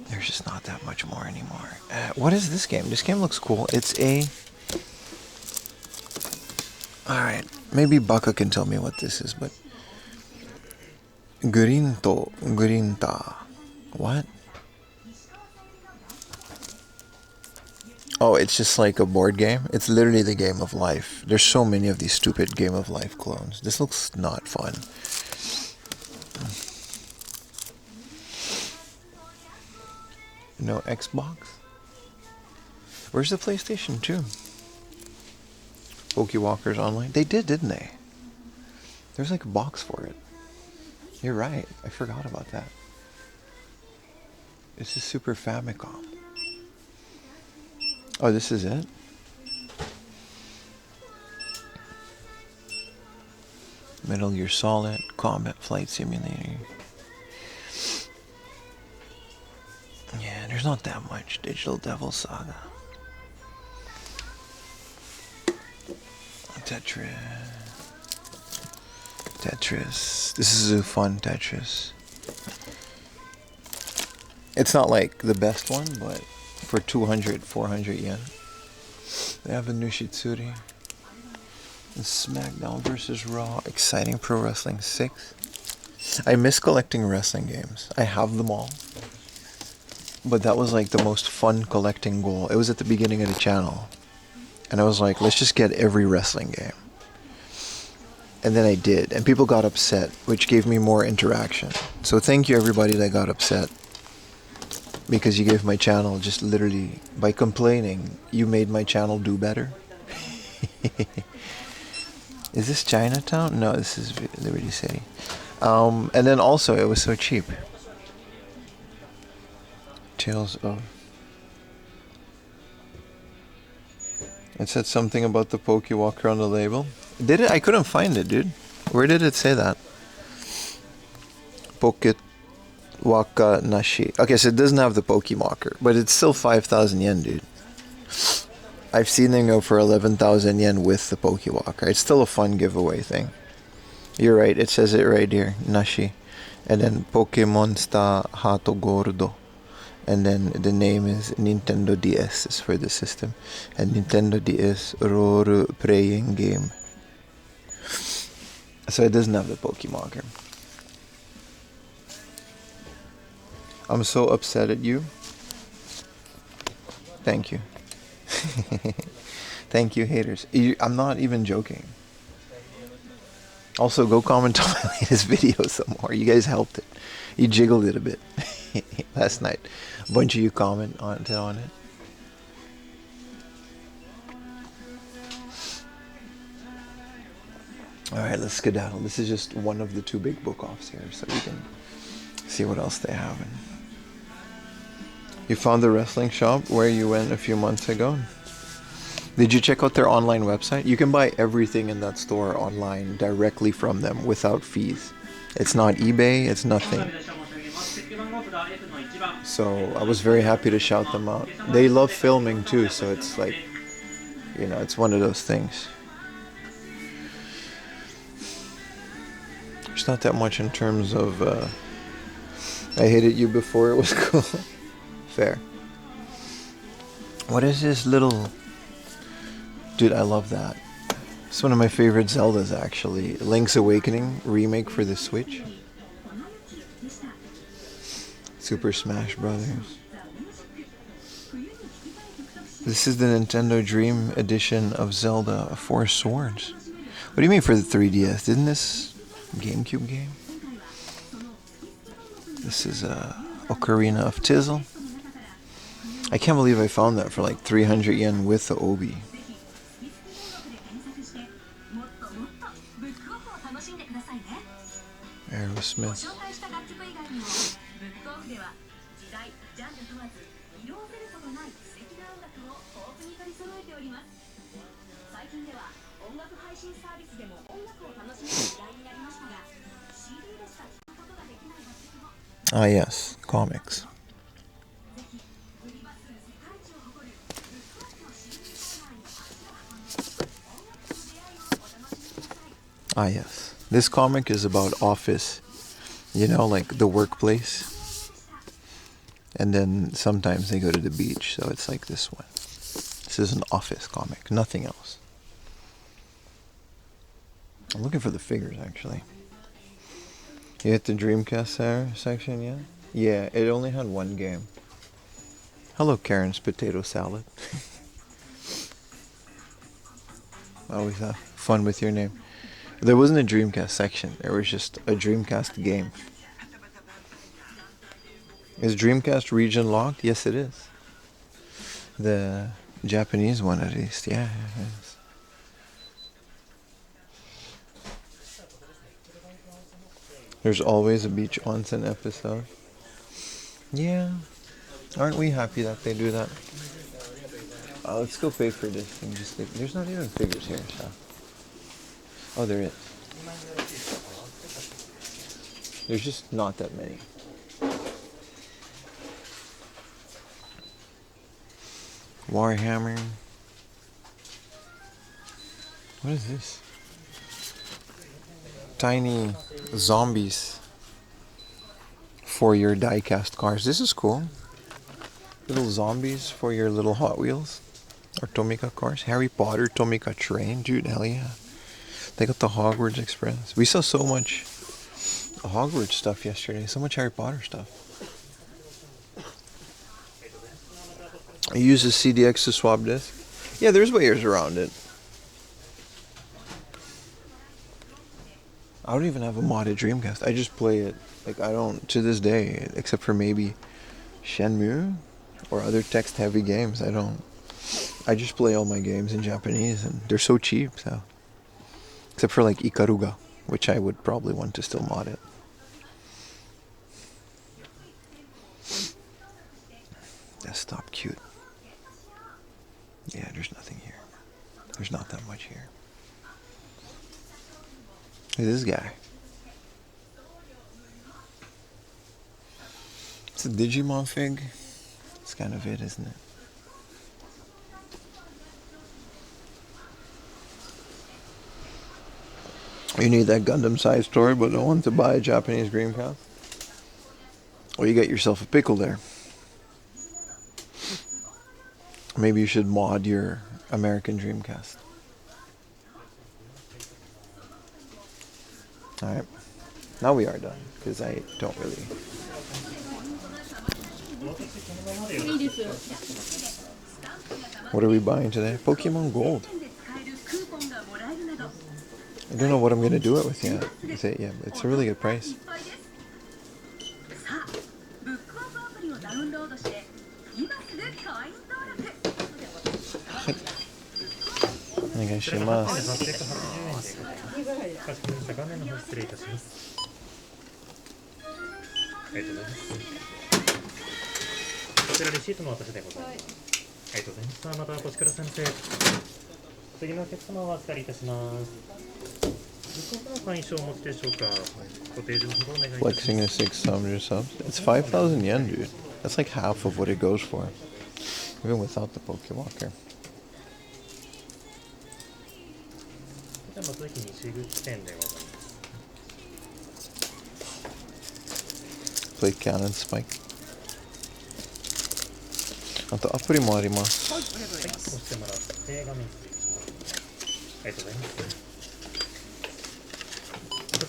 there's just not that much more anymore. What is this game? This game looks cool. It's a... Alright, maybe Baka can tell me what this is, but... Grinta. What? Oh, it's just like a board game? It's literally the Game of Life. There's so many of these stupid Game of Life clones. This looks not fun. No Xbox? Where's the PlayStation 2? Pokewalkers Online? They did, didn't they? There's like a box for it. You're right. I forgot about that. This is Super Famicom. Oh, this is it? Metal Gear Solid, Combat Flight Simulator. Yeah, there's not that much. Digital Devil Saga. Tetris. This is a fun Tetris. It's not like the best one, but for 200, 400 yen. They have a Nushitsuri. And SmackDown vs. Raw. Exciting Pro Wrestling 6. I miss collecting wrestling games. I have them all. But that was like the most fun collecting goal. It was at the beginning of the channel. And I was like, let's just get every wrestling game. And then I did. And people got upset, which gave me more interaction. So thank you everybody that got upset. Because you gave my channel just literally, by complaining, you made my channel do better. Is this Chinatown? No, this is Liberty City. And then also, it was so cheap. Tales of... It said something about the Pokewalker on the label. Did it? I couldn't find it, dude. Where did it say that? Pokewaka Nashi. Okay, so it doesn't have the Pokewalker, but it's still 5,000 yen, dude. I've seen them go for 11,000 yen with the Pokewalker. It's still a fun giveaway thing. You're right, it says it right here. Nashi. And then Pokemonster Hato Gordo. And then the name is Nintendo DS is for the system. And Nintendo DS role playing game. So it doesn't have the Pokewalker. I'm so upset at you. Thank you. Thank you, haters. I'm not even joking. Also, go comment on my latest video some more. You guys helped it. You jiggled it a bit last night. A bunch of you comment on it. Alright, let's skedaddle. This is just one of the two big book offs here, so we can see what else they have. You found the wrestling shop where you went a few months ago? Did you check out their online website? You can buy everything in that store online directly from them without fees. It's not eBay, it's nothing. So I was very happy to shout them out. They love filming too, so it's like, you know, it's one of those things. There's not that much in terms of, I hated you before it was cool. Fair. What is this little... Dude, I love that. It's one of my favorite Zeldas, actually. Link's Awakening remake for the Switch. Super Smash Brothers. This is the Nintendo Dream Edition of Zelda Four Swords. What do you mean for the 3DS? Didn't this GameCube game? This is Ocarina of Tizzle. I can't believe I found that for like 300 yen with the Obi. Aerosmith. Ah yes, comics. Ah, yes. This comic is about office, you know, like the workplace. And then sometimes they go to the beach, so it's like this one. This is an office comic, nothing else. I'm looking for the figures, actually. You hit the Dreamcast section, yeah? Yeah, it only had one game. Hello, Karen's potato salad. I always have fun with your name. There wasn't a Dreamcast section. There was just a Dreamcast game. Is Dreamcast region locked? Yes, it is. The Japanese one, at least. Yeah, it is. There's always a beach onsen episode. Yeah. Aren't we happy that they do that? Let's go pay for this and just there's not even figures here, so. Oh, there is. There's just not that many. Warhammer. What is this? Tiny zombies for your die-cast cars. This is cool. Little zombies for your little Hot Wheels or Tomica cars. Harry Potter Tomica train. Dude, hell yeah. They got the Hogwarts Express. We saw so much Hogwarts stuff yesterday. So much Harry Potter stuff. I use a CDX to swap disc. Yeah, there's ways around it. I don't even have a modded Dreamcast. I just play it. Like, I don't, to this day, except for maybe Shenmue or other text-heavy games, I just play all my games in Japanese, and they're so cheap, so. Except for, like, Ikaruga, which I would probably want to still mod it. Desktop cute. Yeah, there's nothing here. There's not that much here. Who's this guy? It's a Digimon fig. It's kind of it, isn't it? You need that Gundam side story, but don't want to buy a Japanese Dreamcast? Well, you get yourself a pickle there. Maybe you should mod your American Dreamcast. Alright. Now we are done, because I don't really... What are we buying today? Pokemon Gold. I don't know what I'm going to do it with yet. Yeah, it's a really good price. Flexing a 600 subs. It's 5,000 yen, dude. That's like half of what it goes for. Even without the Pokewalker. Plate cannon spike. あとアプリもあります。こち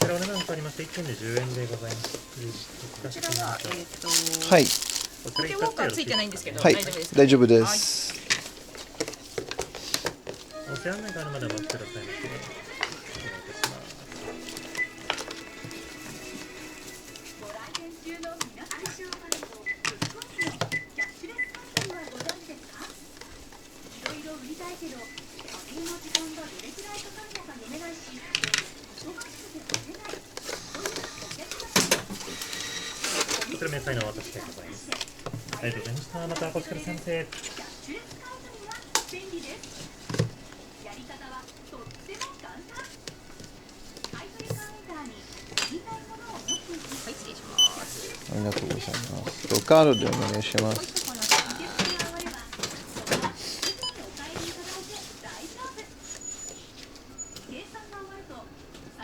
らお値段とありまして1点で10円でございます。はい。ポケモンカーついてないんですけど、はい、大丈夫です。お世話になるまでお待ちくださいませ。明細のお渡しでございます。ありがとうございました。またお越しくださいませ。ありがとうございます。カードでお願いします。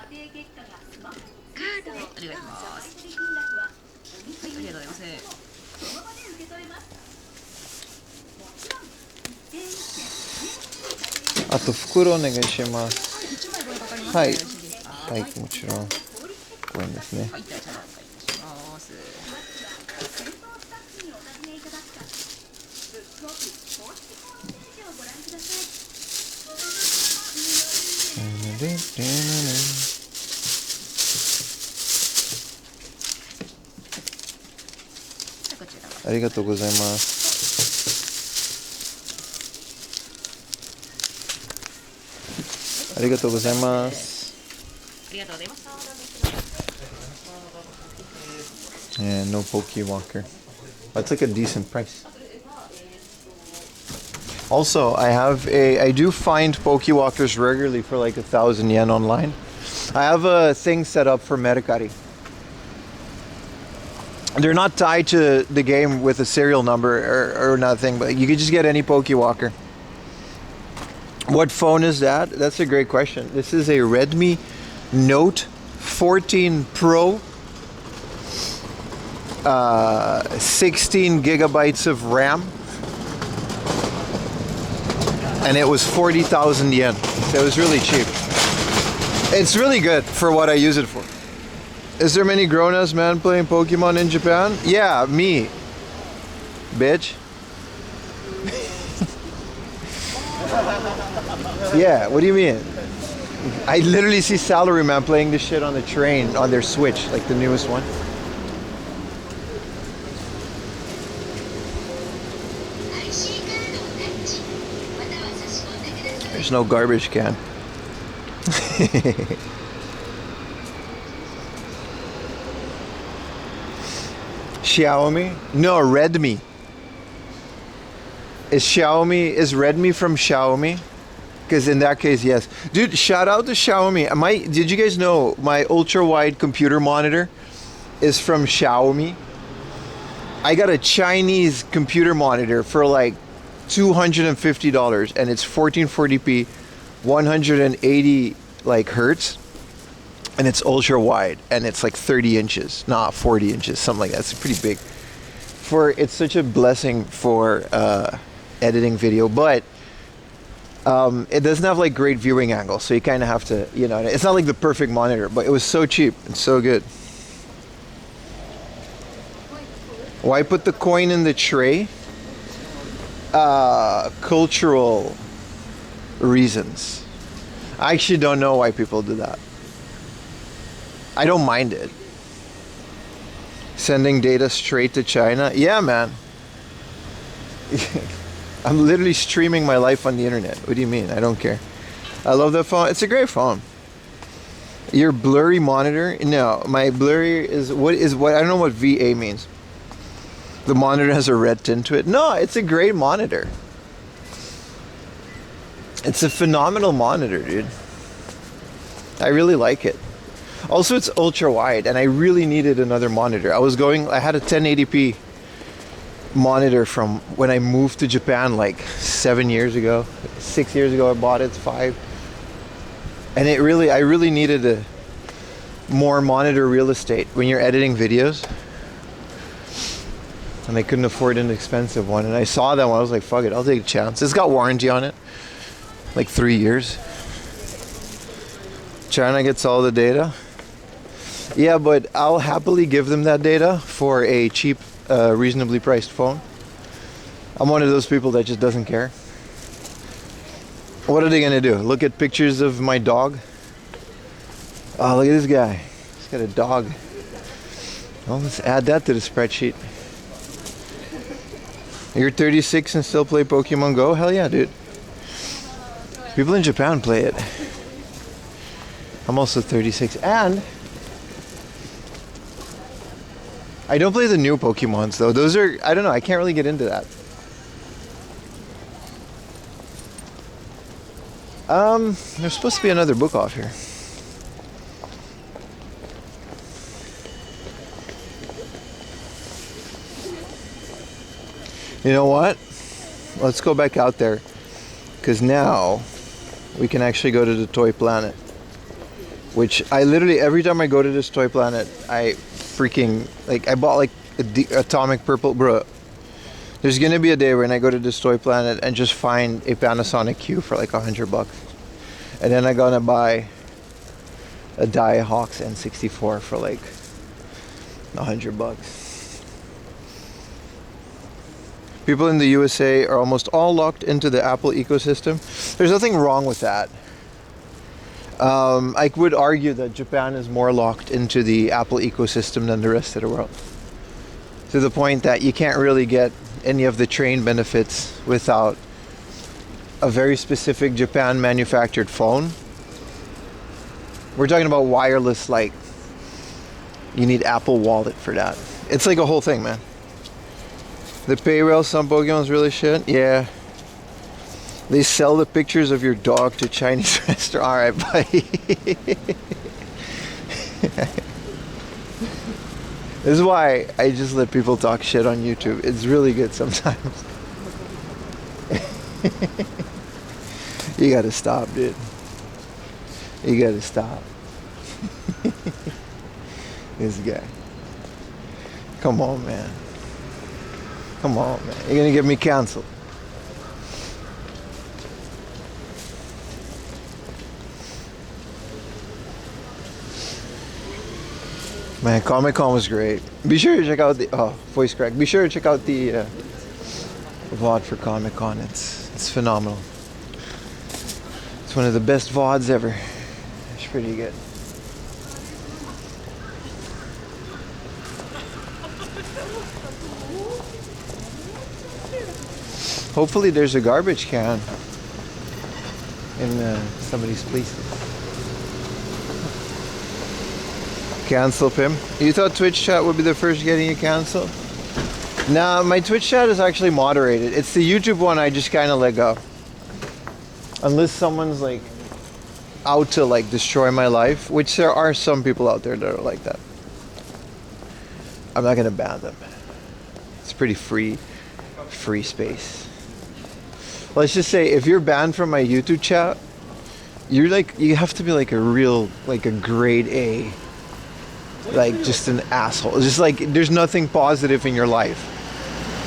ありがとうございます。はい、ありがとうございます。あと袋お願いします。1枚ご用意かかります。はいよろしいですか。はい、もちろん。ごめんですね。はい、じゃあお願いします。こちらがありがとうございます。ありがとうございます。ありがとうございました。And no Poke Walker. That's like a decent price. Also, I do find Poke Walkers regularly for like 1,000 yen online. I have a thing set up for Mercari. They're not tied to the game with a serial number or nothing, but you could just get any Poke Walker. What phone is that? That's a great question. This is a Redmi Note 14 Pro. 16 gigabytes of RAM. And it was 40,000 yen. So it was really cheap. It's really good for what I use it for. Is there many grown-ass men playing Pokemon in Japan? Yeah, me. Bitch. Yeah, what do you mean? I literally see salaryman playing this shit on the train on their Switch, like the newest one. There's no garbage can. Xiaomi? No, Redmi. Is Redmi from Xiaomi? Because in that case, yes. Dude, shout out to Xiaomi. Did you guys know my ultra-wide computer monitor is from Xiaomi? I got a Chinese computer monitor for like $250 and it's 1440p, 180 like hertz, and it's ultra-wide and it's like 30 inches, not 40 inches, something like that. It's pretty big. It's such a blessing for editing video, but it doesn't have like great viewing angle, so you kind of have to, it's not like the perfect monitor, but it was so cheap and so good. Why put the coin in the tray? Cultural reasons. I actually don't know why people do that. I don't mind it. Sending data straight to China? Yeah, man. I'm literally streaming my life on the internet. What do you mean? I don't care. I love that phone. It's a great phone. Your blurry monitor? No, my blurry is what I don't know what VA means. The monitor has a red tint to it. No, it's a great monitor. It's a phenomenal monitor, dude. I really like it. Also, it's ultra wide, and I really needed another monitor. I had a 1080p monitor from when I moved to Japan like 7 years ago. 6 years ago I bought it, it's 5. And I really needed a more monitor real estate when you're editing videos. And I couldn't afford an expensive one. And I saw that one, I was like, fuck it, I'll take a chance. It's got warranty on it. Like 3 years. China gets all the data. Yeah, but I'll happily give them that data for a cheap, reasonably priced phone. I'm one of those people that just doesn't care. What are they gonna do? Look at pictures of my dog? Oh, look at this guy. He's got a dog. Well, let's add that to the spreadsheet. You're 36 and still play Pokemon Go? Hell yeah, dude. People in Japan play it. I'm also 36 and I don't play the new Pokemons though. Those are, I don't know, I can't really get into that. There's supposed to be another book off here. You know what? Let's go back out there, because now we can actually go to the Toy Planet, which I literally, every time I go to this Toy Planet, I freaking, like, I bought like atomic purple, bro. There's gonna be a day when I go to this Toy Planet and just find a Panasonic Q for like $100, and then I'm gonna buy a Diahawks N64 for like $100. People in the USA are almost all locked into the Apple ecosystem. There's nothing wrong with that. I would argue that Japan is more locked into the Apple ecosystem than the rest of the world, to the point that you can't really get any of the train benefits without a very specific Japan manufactured phone. We're talking about wireless, like you need Apple Wallet for that. It's like a whole thing, man. The payrail, some Pokemon really shit. Yeah. They sell the pictures of your dog to Chinese restaurant. Alright, buddy. This is why I just let people talk shit on YouTube. It's really good sometimes. You gotta stop, dude. You gotta stop. This guy. Come on, man. Come on, man. You're gonna get me canceled. Man, Comic-Con was great. Be sure to check out the voice crack. Be sure to check out the VOD for Comic-Con. It's phenomenal. It's one of the best VODs ever. It's pretty good. Hopefully there's a garbage can in somebody's place. Cancel him. You thought Twitch chat would be the first getting you canceled? Nah, my Twitch chat is actually moderated. It's the YouTube one I just kind of let go. Unless someone's like out to like destroy my life, which there are some people out there that are like that. I'm not gonna ban them. It's pretty free space. Let's just say if you're banned from my YouTube chat, you're like, you have to be like a real, like a grade A, like just an asshole. It's just like there's nothing positive in your life.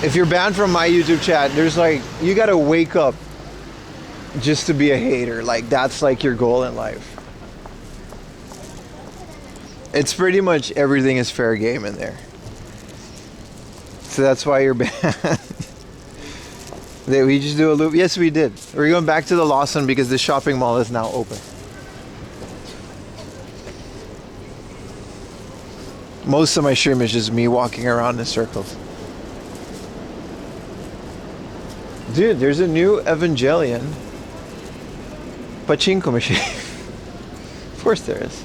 If you're banned from my YouTube chat, there's like, you gotta wake up just to be a hater. Like that's like your goal in life. It's pretty much everything is fair game in there. So that's why you're banned. Did we just do a loop? Yes, we did. We're going back to the Lawson because the shopping mall is now open. Most of my stream is just me walking around in circles. Dude, there's a new Evangelion pachinko machine. Of course there is.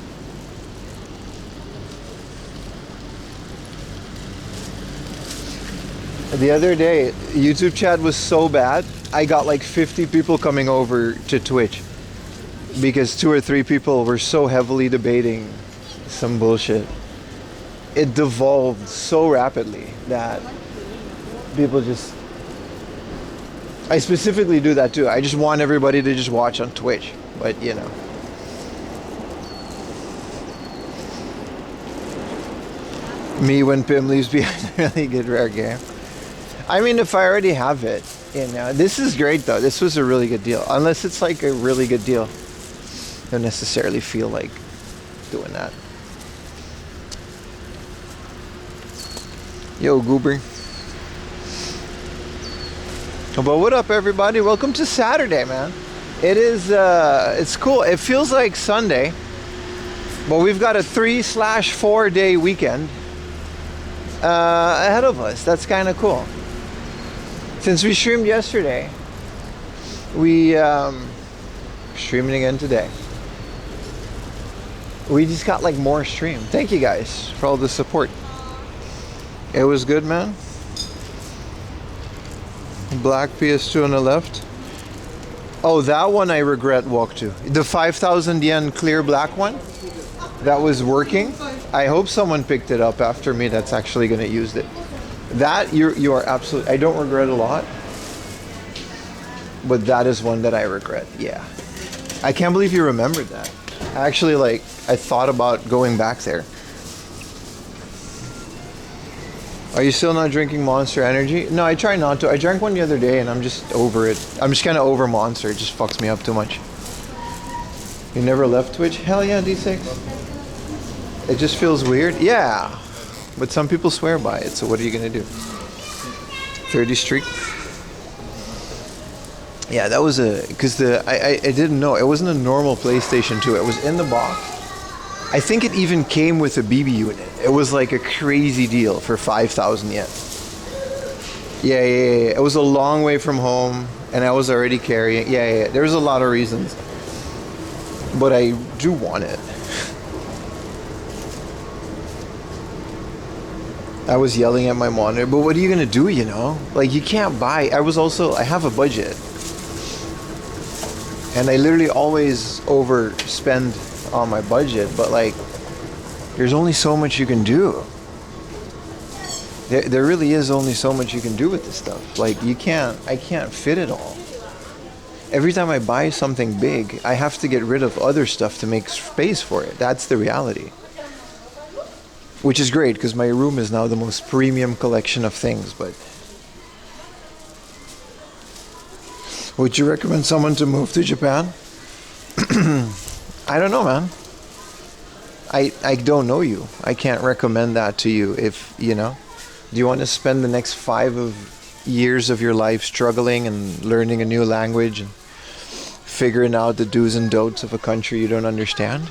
The other day, YouTube chat was so bad, I got like 50 people coming over to Twitch because 2 or 3 people were so heavily debating some bullshit. It devolved so rapidly that people just... I specifically do that too. I just want everybody to just watch on Twitch, but you know. Me when Pim leaves behind a really good rare game. I mean, if I already have it, you know, this is great though. This was a really good deal. Unless it's like a really good deal, I don't necessarily feel like doing that. Yo, Goober. But what up, everybody? Welcome to Saturday, man. It is, it's cool. It feels like Sunday, but we've got a 3/4 day weekend ahead of us. That's kind of cool. Since we streamed yesterday, we streaming again today. We just got like more stream. Thank you guys for all the support. It was good, man. Black PS2 on the left. Oh, that one I regret walk to. The 5,000 yen clear black one that was working. I hope someone picked it up after me that's actually going to use it. That you are absolutely, I don't regret a lot, but that is one that I regret. Yeah, I can't believe you remembered that. Actually, like, I thought about going back there. Are you still not drinking Monster Energy? No, I try not to. I drank one the other day and I'm just over it. I'm just kind of over Monster. It just fucks me up too much. You never left Twitch? Hell yeah, D6. It just feels weird. Yeah. But some people swear by it, so what are you going to do? 30 streak? Yeah, that was a... Because I didn't know. It wasn't a normal PlayStation 2. It was in the box. I think it even came with a BB unit. It was like a crazy deal for 5,000 yen. Yeah. It was a long way from home, and I was already carrying... Yeah. There's a lot of reasons. But I do want it. I was yelling at my monitor, but what are you gonna do, you know? Like, you can't buy... I have a budget. And I literally always overspend on my budget, but like, there's only so much you can do. There really is only so much you can do with this stuff. Like, I can't fit it all. Every time I buy something big, I have to get rid of other stuff to make space for it. That's the reality. Which is great, because my room is now the most premium collection of things, but... Would you recommend someone to move to Japan? I don't know, man. I don't know you. I can't recommend that to you if, you know. Do you want to spend the next 5 years of your life struggling and learning a new language and figuring out the do's and don'ts of a country you don't understand?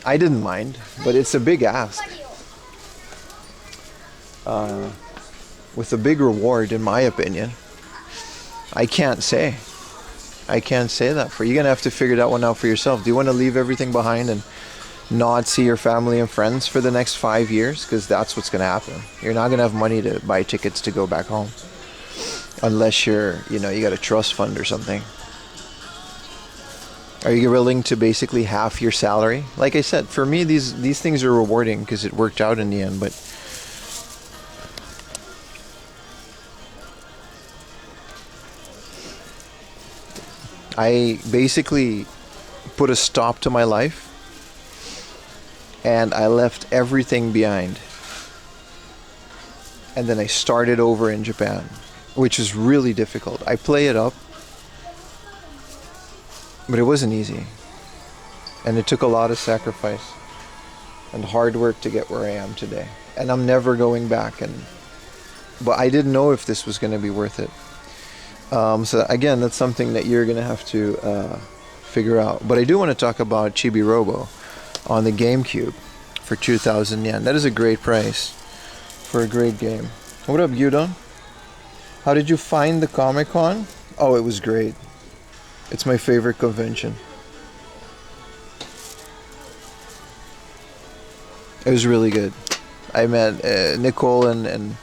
I didn't mind, but it's a big ask. With a big reward, in my opinion. I can't say that for you. You're gonna have to figure that one out for yourself. Do you want to leave everything behind and not see your family and friends for the next 5 years? Because that's what's gonna happen. You're not gonna have money to buy tickets to go back home, unless you got a trust fund or something. Are you willing to basically half your salary? Like I said, for me, these things are rewarding because it worked out in the end. But I basically put a stop to my life and I left everything behind. And then I started over in Japan, which is really difficult. I play it up, but it wasn't easy. And it took a lot of sacrifice and hard work to get where I am today. And I'm never going back. But I didn't know if this was going to be worth it. So again, that's something that you're going to have to figure out. But I do want to talk about Chibi Robo on the GameCube for 2,000 yen. That is a great price for a great game. What up, Gyudon? How did you find the Comic-Con? Oh, it was great. It's my favorite convention. It was really good. I met Nicole and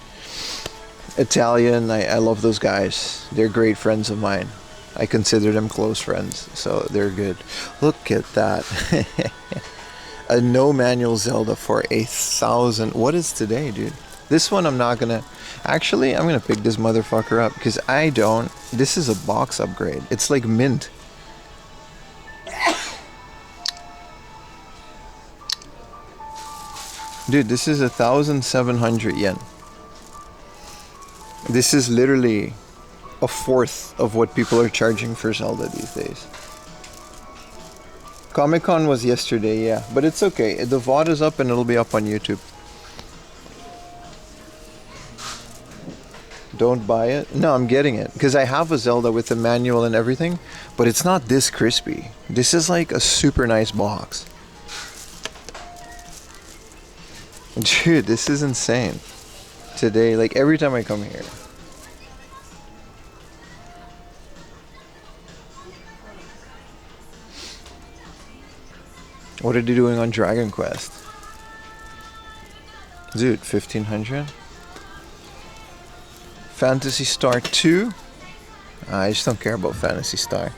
Italian. I love those guys. They're great friends of mine. I consider them close friends, so they're good. Look at that. A no manual Zelda for 1,000. What is today, dude? This one I'm not gonna... Actually, I'm gonna pick this motherfucker up because I don't... This is a box upgrade. It's like mint. Dude, this is 1,700 yen. This is literally a fourth of what people are charging for Zelda these days. Comic-Con was yesterday, yeah. But it's okay. The VOD is up and it'll be up on YouTube. Don't buy it? No, I'm getting it. Because I have a Zelda with the manual and everything. But it's not this crispy. This is like a super nice box. Dude, this is insane. Today, like every time I come here. What are they doing on Dragon Quest? Dude, 1,500? Phantasy Star 2? I just don't care about Phantasy Star.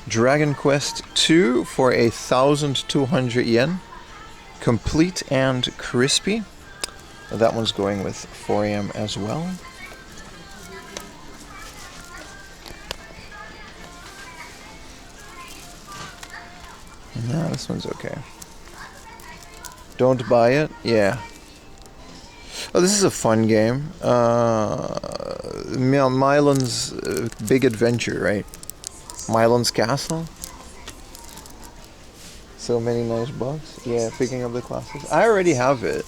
Dragon Quest 2 for 1,200 yen. Complete and crispy. That one's going with 4 AM as well. No, this one's okay. Don't buy it? Yeah. Oh, this is a fun game. Mylan's Big Adventure, right? Mylan's Castle. So many nice bucks. Yeah, picking up the classics. I already have it.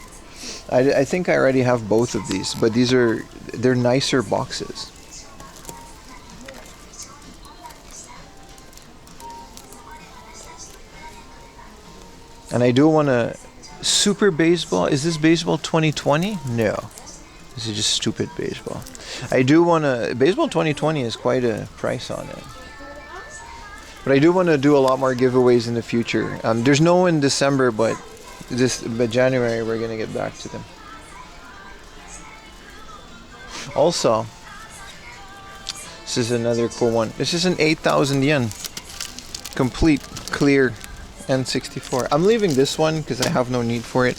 I think I already have both of these, but they're nicer boxes. And I do want to Super Baseball. Is this Baseball 2020? No. This is just stupid baseball. I do want to... Baseball 2020 is quite a price on it. But I do want to do a lot more giveaways in the future. There's no in December, but January we're going to get back to them. Also, this is another cool one. This is an 8,000 yen. Complete, clear N64. I'm leaving this one because I have no need for it.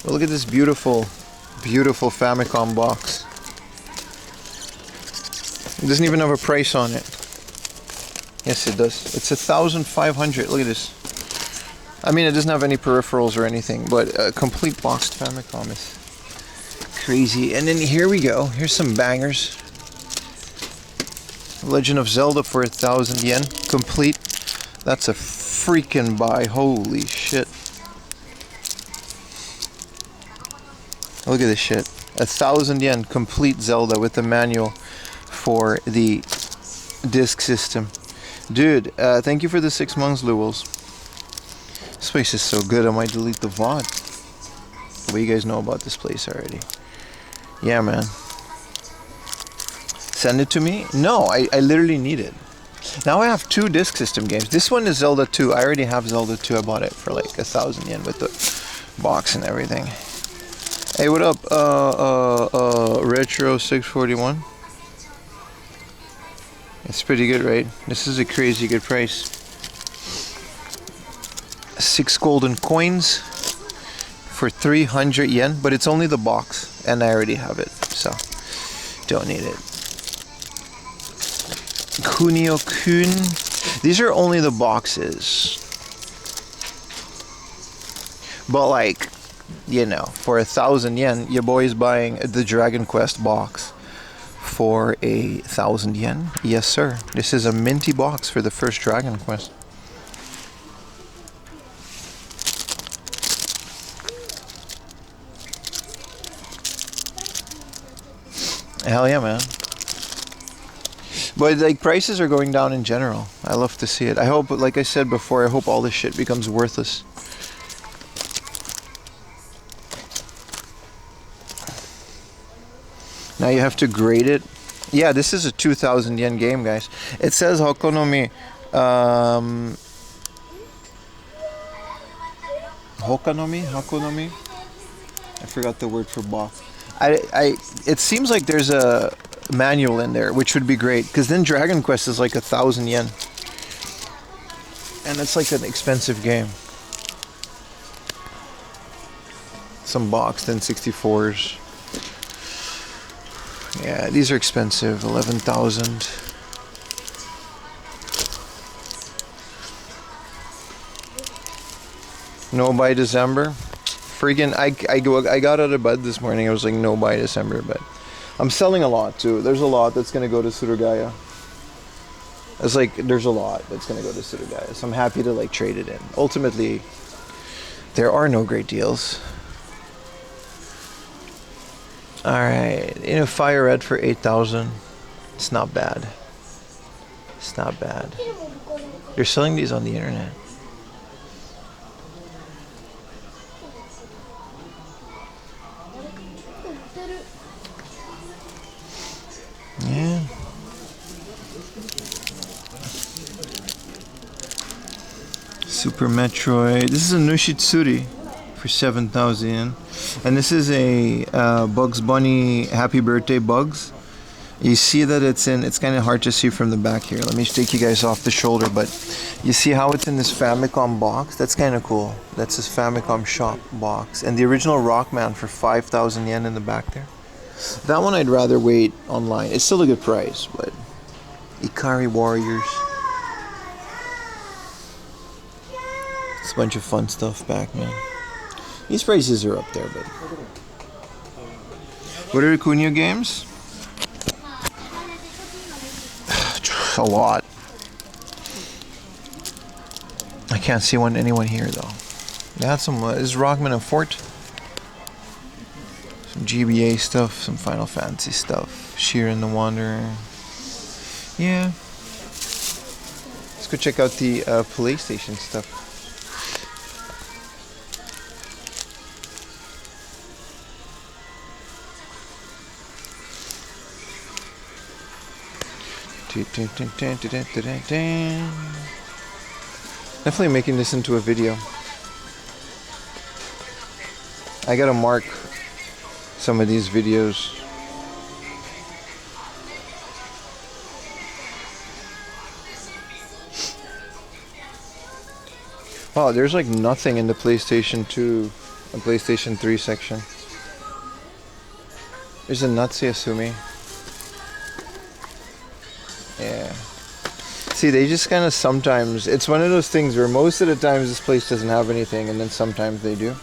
But look at this beautiful, beautiful Famicom box. It doesn't even have a price on it. Yes, it does. It's 1,500. Look at this. I mean, it doesn't have any peripherals or anything, but a complete boxed Famicom is crazy. And then here we go. Here's some bangers. Legend of Zelda for 1,000 yen. Complete. That's a freaking buy. Holy shit. Look at this shit. 1,000 yen. Complete Zelda with the manual for the disc system. Dude, thank you for the 6 months, Lewels. This place is so good, I might delete the VOD. But you guys know about this place already. Yeah, man. Send it to me? No, I literally need it. Now I have 2 disc system games. This one is Zelda 2. I already have Zelda 2. I bought it for like 1,000 yen with the box and everything. Hey, what up, Retro 641? It's pretty good, right? This is a crazy good price. 6 golden coins for 300 yen, but it's only the box, and I already have it, so don't need it. Kunio-kun. These are only the boxes. But like, you know, for 1,000 yen, your boy's buying the Dragon Quest box. For 1,000 yen? Yes, sir. This is a minty box for the first Dragon Quest. Hell yeah, man. But like prices are going down in general. I love to see it. I hope, like I said before, I hope all this shit becomes worthless. Now you have to grade it. Yeah, this is a 2,000 yen game, guys. It says Hokonomi. Hakonomi? I forgot the word for box. It seems like there's a manual in there, which would be great, because then Dragon Quest is like 1,000 yen. And it's like an expensive game. Some boxed N64s. Yeah, these are expensive. 11,000. No by December. Freaking, I got out of bed this morning. I was like, no by December, but I'm selling a lot too. There's a lot that's gonna go to Suruga-ya. It's like there's a lot that's gonna go to Suruga-ya, so I'm happy to like trade it in. Ultimately, there are no great deals. Alright, you know, Fire Red for 8,000. It's not bad. It's not bad. They're selling these on the internet. Yeah. Super Metroid. This is a Nushitsuri for 7,000. And this is a Bugs Bunny Happy Birthday Bugs. You see that it's kind of hard to see from the back here. Let me take you guys off the shoulder, but you see how it's in this Famicom box? That's kind of cool. That's this Famicom shop box. And the original Rockman for 5,000 yen in the back there. That one I'd rather wait online. It's still a good price, but Ikari Warriors. It's a bunch of fun stuff back, man. These prices are up there, but what are the Cunha games? A lot. I can't see anyone here though. They had some. Is Rockman and Fort? Some GBA stuff, some Final Fantasy stuff. Sheeran the Wanderer. Yeah. Let's go check out the PlayStation stuff. Definitely making this into a video. I gotta mark some of these videos. Oh, there's like nothing in the PlayStation 2 and PlayStation 3 section. There's a Natsuya Asumi. Yeah. See, they just kind of sometimes... It's one of those things where most of the times this place doesn't have anything, and then sometimes they do.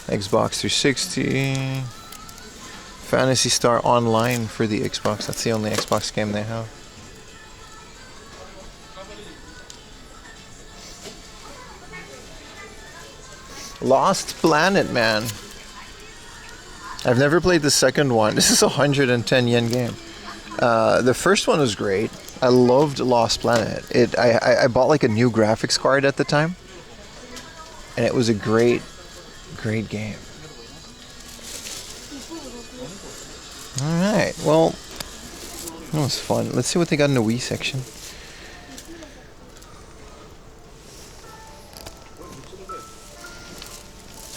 Xbox 360. Phantasy Star Online for the Xbox. That's the only Xbox game they have. Lost Planet, man. I've never played the second one. This is a 110 yen game. The first one was great. I loved Lost Planet. I bought like a new graphics card at the time, and it was a great game. Alright, well, that was fun. Let's see what they got in the Wii section.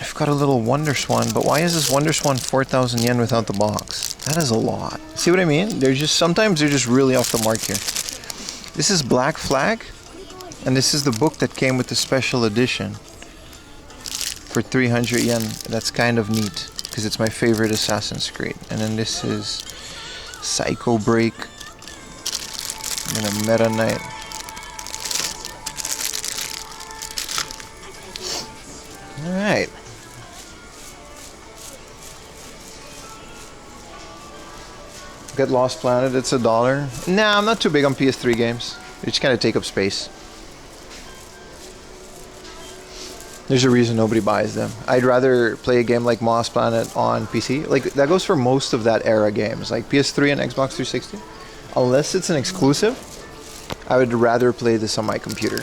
I've got a little Wonder Swan, but why is this Wonder Swan 4,000 yen without the box? That is a lot. See what I mean? Sometimes they're just really off the mark here. This is Black Flag, and this is the book that came with the special edition for 300 yen. That's kind of neat, because it's my favorite Assassin's Creed. And then this is Psycho Break, and a Meta Knight. Alright. Get Lost Planet, it's $1. Nah, I'm not too big on PS3 games. They just kind of take up space. There's a reason nobody buys them. I'd rather play a game like Lost Planet on PC. Like, that goes for most of that era games, like PS3 and Xbox 360. Unless it's an exclusive, I would rather play this on my computer.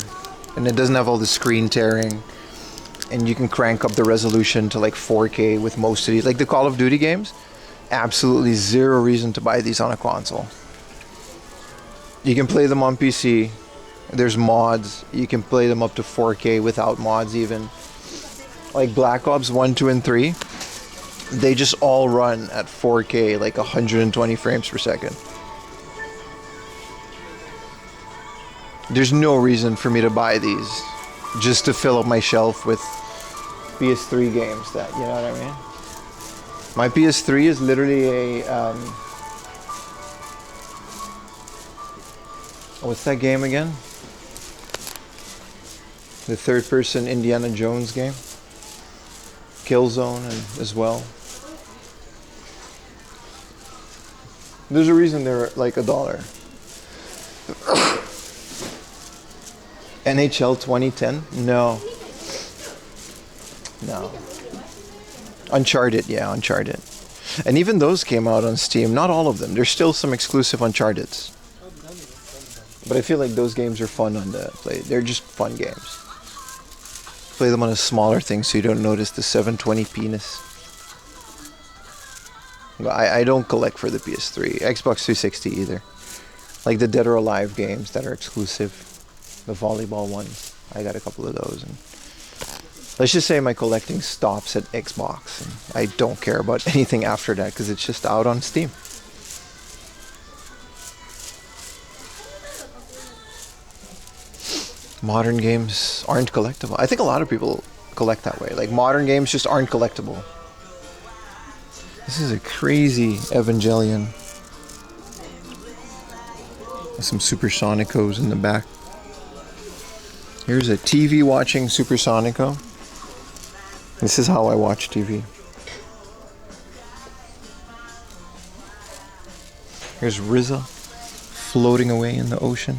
And it doesn't have all the screen tearing. And you can crank up the resolution to like 4K with most of these. Like the Call of Duty games, absolutely zero reason to buy these on a console. You can play them on PC. There's mods. You can play them up to 4K without mods even. Like Black Ops 1, 2, and 3. They just all run at 4K, like 120 frames per second. There's no reason for me to buy these just to fill up my shelf with PS3 games that, you know what I mean? My PS3 is literally a, what's that game again? The third-person Indiana Jones game. Killzone as well. There's a reason they're like $1. NHL 2010? No. Uncharted, yeah, Uncharted. And even those came out on Steam. Not all of them. There's still some exclusive Uncharteds. But I feel like those games are fun on the play. They're just fun games. Play them on a smaller thing so you don't notice the 720 penis. I don't collect for the PS3. Xbox 360 either. Like the Dead or Alive games that are exclusive. The volleyball ones. I got a couple of those. And let's just say my collecting stops at Xbox. And I don't care about anything after that because it's just out on Steam. Modern games aren't collectible. I think a lot of people collect that way. Like modern games just aren't collectible. This is a crazy Evangelion. Some Supersonicos in the back. Here's a TV watching Supersonico. This is how I watch TV. Here's Rizza floating away in the ocean.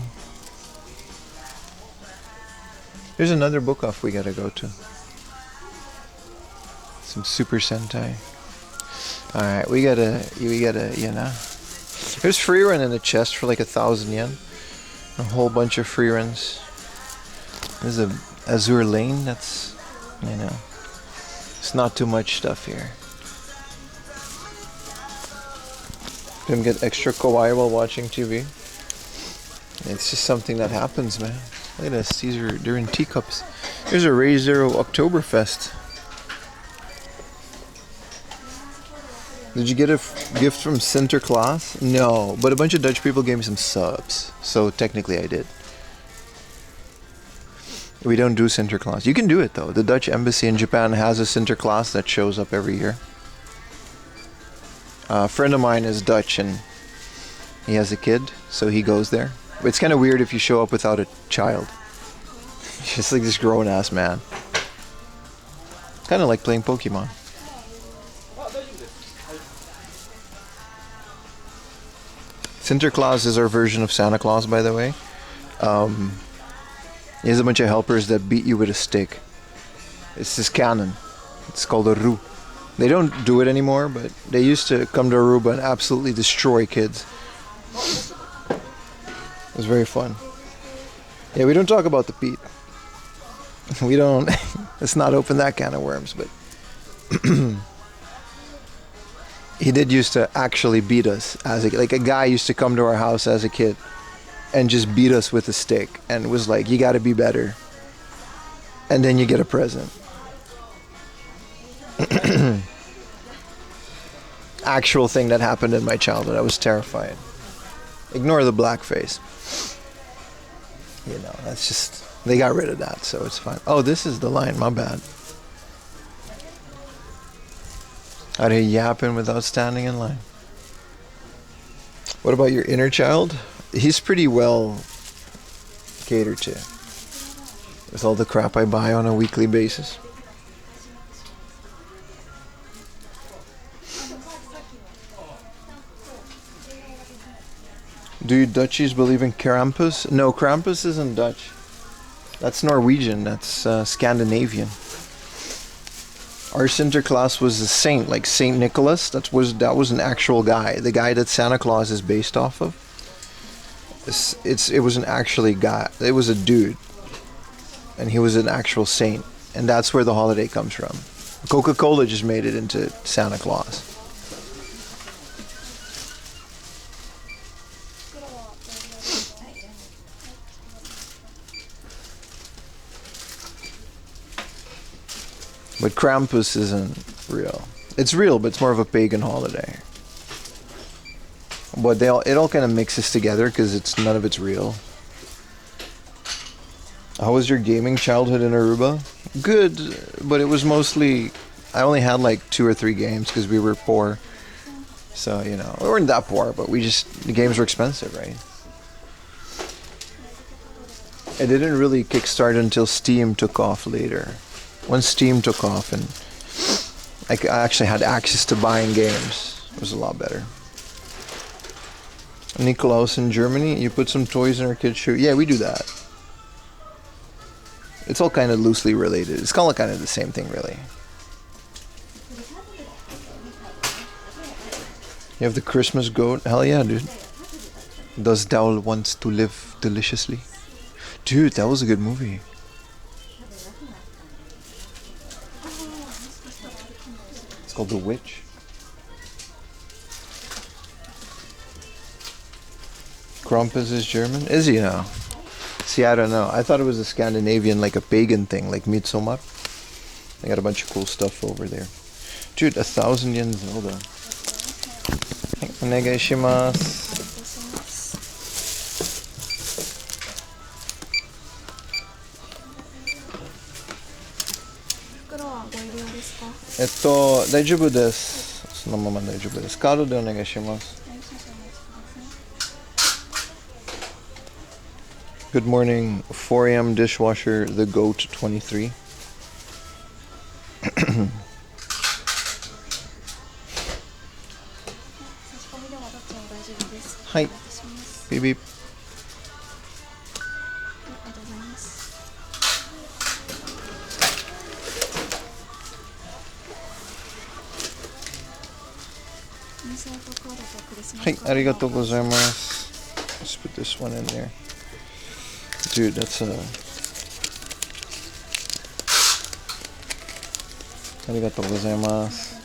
There's another book off we gotta go to. Some Super Sentai. Alright, we gotta, you know. There's free run in the chest for like 1,000 yen. A whole bunch of free runs. There's a Azure Lane, that's, you know. It's not too much stuff here. Can get extra kawaii while watching TV. It's just something that happens, man. Look at this, they're in teacups. Here's a Ray Zero Oktoberfest. Did you get a gift from Sinterklaas? No, but a bunch of Dutch people gave me some subs. So technically I did. We don't do Sinterklaas. You can do it though. The Dutch embassy in Japan has a Sinterklaas that shows up every year. A friend of mine is Dutch and he has a kid, so he goes there. It's kind of weird if you show up without a child. It's just like this grown-ass man. It's kind of like playing Pokemon. Sinterklaas is our version of Santa Claus, by the way. He has a bunch of helpers that beat you with a stick. It's this cannon. It's called a roux. They don't do it anymore, but they used to come to Aruba and absolutely destroy kids. It was very fun. Yeah, we don't talk about the Pete. We don't. Let's not open that can of worms, but he did used to actually beat us as a guy used to come to our house as a kid and just beat us with a stick and was like, you got to be better, and then you get a present. Actual thing that happened in my childhood. I was terrified. Ignore the blackface. You know, that's just, they got rid of that, so it's fine. Oh, this is the line, my bad. Out here yapping without standing in line. What about your inner child? He's pretty well catered to with all the crap I buy on a weekly basis. Do you Dutchies believe in Krampus? No, Krampus isn't Dutch. That's Norwegian. That's Scandinavian. Our Sinterklaas was a saint, like Saint Nicholas. That was an actual guy. The guy that Santa Claus is based off of. It was an actually guy. It was a dude, and he was an actual saint, and that's where the holiday comes from. Coca-Cola just made it into Santa Claus. But Krampus isn't real. It's real, but it's more of a pagan holiday. But it all kind of mixes together because none of it's real. How was your gaming childhood in Aruba? Good, but it was mostly, I only had like 2 or 3 games because we were poor. So, you know, we weren't that poor, but the games were expensive, right? It didn't really kickstart until Steam took off later. When Steam took off and I actually had access to buying games, it was a lot better. Nikolaus in Germany, you put some toys in our kids' shoe. Yeah, we do that. It's all kind of loosely related. It's kind of the same thing, really. You have the Christmas goat? Hell yeah, dude. Does Dowell wants to live deliciously? Dude, that was a good movie. It's called The Witch. Krampus is German? Is he now? See, I don't know. I thought it was a Scandinavian, like a pagan thing, like Midsommar. They got a bunch of cool stuff over there. Dude, 1,000 yen Zelda. Onegaishimasu. そのまま大丈夫です。カードでお願いします。Good morning, 4am dishwasher, the GOAT 23. はい。ビビ。はい、ありがとうございます。Let's put this one in there. Dude, that's a... ありがとうございます。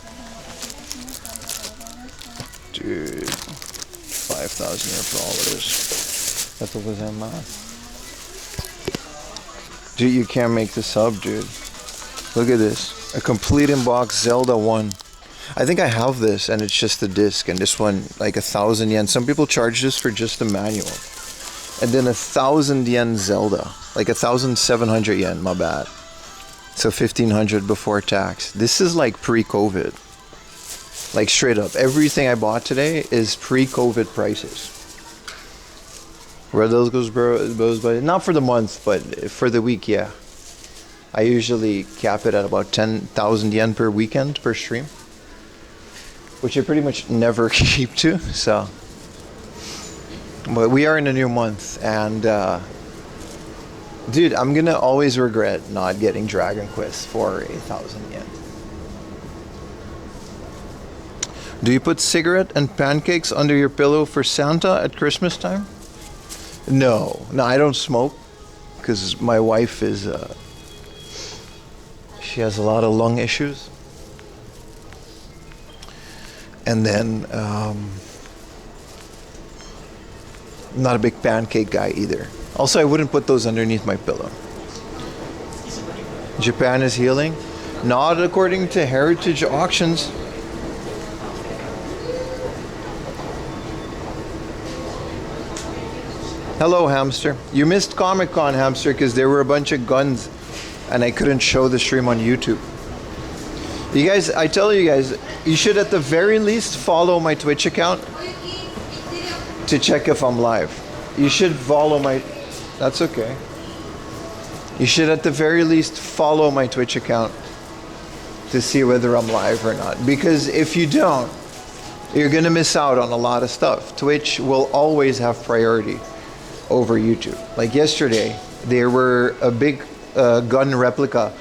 Dude, 5,000 here for all of this. ありがとうございます。Dude, you can't make this up, dude. Look at this. A complete in-box Zelda 1. I think I have this, and it's just the disc, and this one, like 1,000 yen. Some people charge this for just the manual. And then 1,000 yen Zelda. Like 1,700 yen, my bad. So 1,500 before tax. This is like pre-COVID. Like straight up. Everything I bought today is pre-COVID prices. Where those goes, bro? Not for the month, but for the week, yeah. I usually cap it at about 10,000 yen per weekend per stream, which I pretty much never keep to. So, but we are in a new month, and dude, I'm gonna always regret not getting Dragon Quest for 1,000 yen. Do you put cigarette and pancakes under your pillow for Santa at Christmas time? No, I don't smoke because my wife is she has a lot of lung issues. And then not a big pancake guy either. Also, I wouldn't put those underneath my pillow. Japan is healing? Not according to heritage auctions. Hello, Hamster. You missed Comic-Con, Hamster, because there were a bunch of guns and I couldn't show the stream on YouTube. You guys, I tell you guys, you should at the very least follow my Twitch account to check if I'm live. You should follow my... That's okay. You should at the very least follow my Twitch account to see whether I'm live or not. Because if you don't, you're going to miss out on a lot of stuff. Twitch will always have priority over YouTube. Like yesterday, there were a big gun replica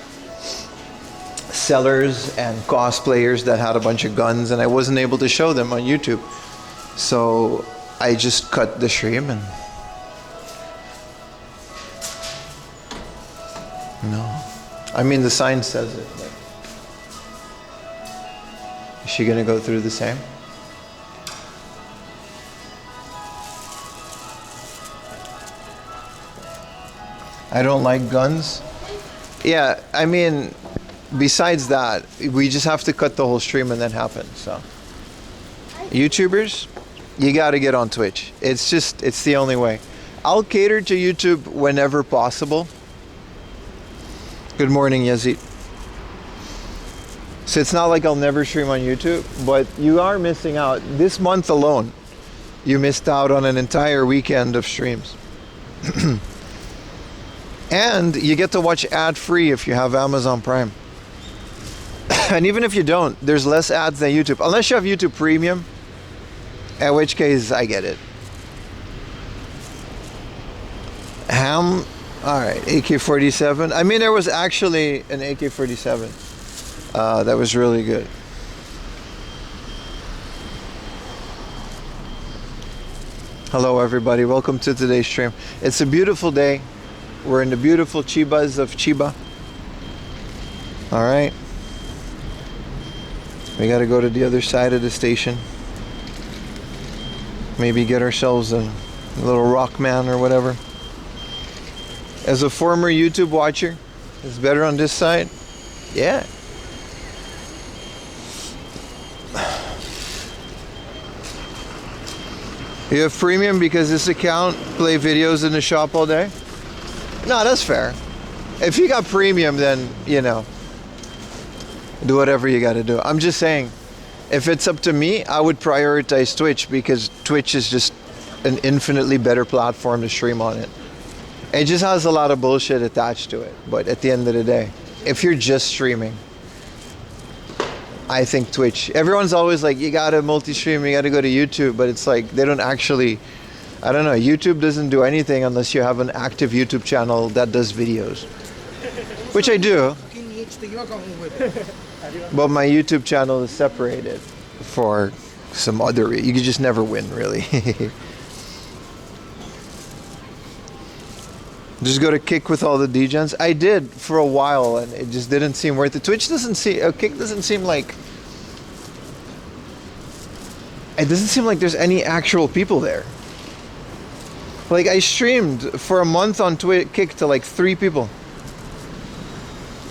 sellers and cosplayers that had a bunch of guns, and I wasn't able to show them on YouTube. So I just cut the stream and... No. I mean, the sign says it. But... Is she gonna go through the same? I don't like guns. Yeah, I mean, besides that, we just have to cut the whole stream and then happen. So, YouTubers, you got to get on Twitch. It's the only way. I'll cater to YouTube whenever possible. Good morning, Yazid. So it's not like I'll never stream on YouTube, but you are missing out. This month alone, you missed out on an entire weekend of streams. And you get to watch ad-free if you have Amazon Prime. And even if you don't, there's less ads than YouTube. Unless you have YouTube Premium, in which case I get it. Ham, alright, AK-47. I mean, there was actually an AK-47 that was really good. Hello everybody, welcome to today's stream. It's a beautiful day. We're in the beautiful Chibas of Chiba. Alright. We gotta go to the other side of the station. Maybe get ourselves a little Rockman or whatever. As a former YouTube watcher, it's better on this side. Yeah. You have premium because this account play videos in the shop all day? No, that's fair. If you got premium, then, you know, do whatever you got to do. I'm just saying, If it's up to me, I would prioritize Twitch because Twitch is just an infinitely better platform to stream on it. It just has a lot of bullshit attached to it. But at the end of the day, if you're just streaming, I think Twitch. Everyone's always like, you gotta multi-stream, you gotta go to YouTube, but it's like they don't actually. I don't know. YouTube doesn't do anything unless you have an active YouTube channel that does videos, which I do. But my YouTube channel is separated for some other reason. You could just never win, really. Just go to Kick with all the degens. I did for a while, and it just didn't seem worth it. Twitch doesn't seem, Kick doesn't seem like. It doesn't seem like there's any actual people there. Like I streamed for a month on Kick to like 3 people,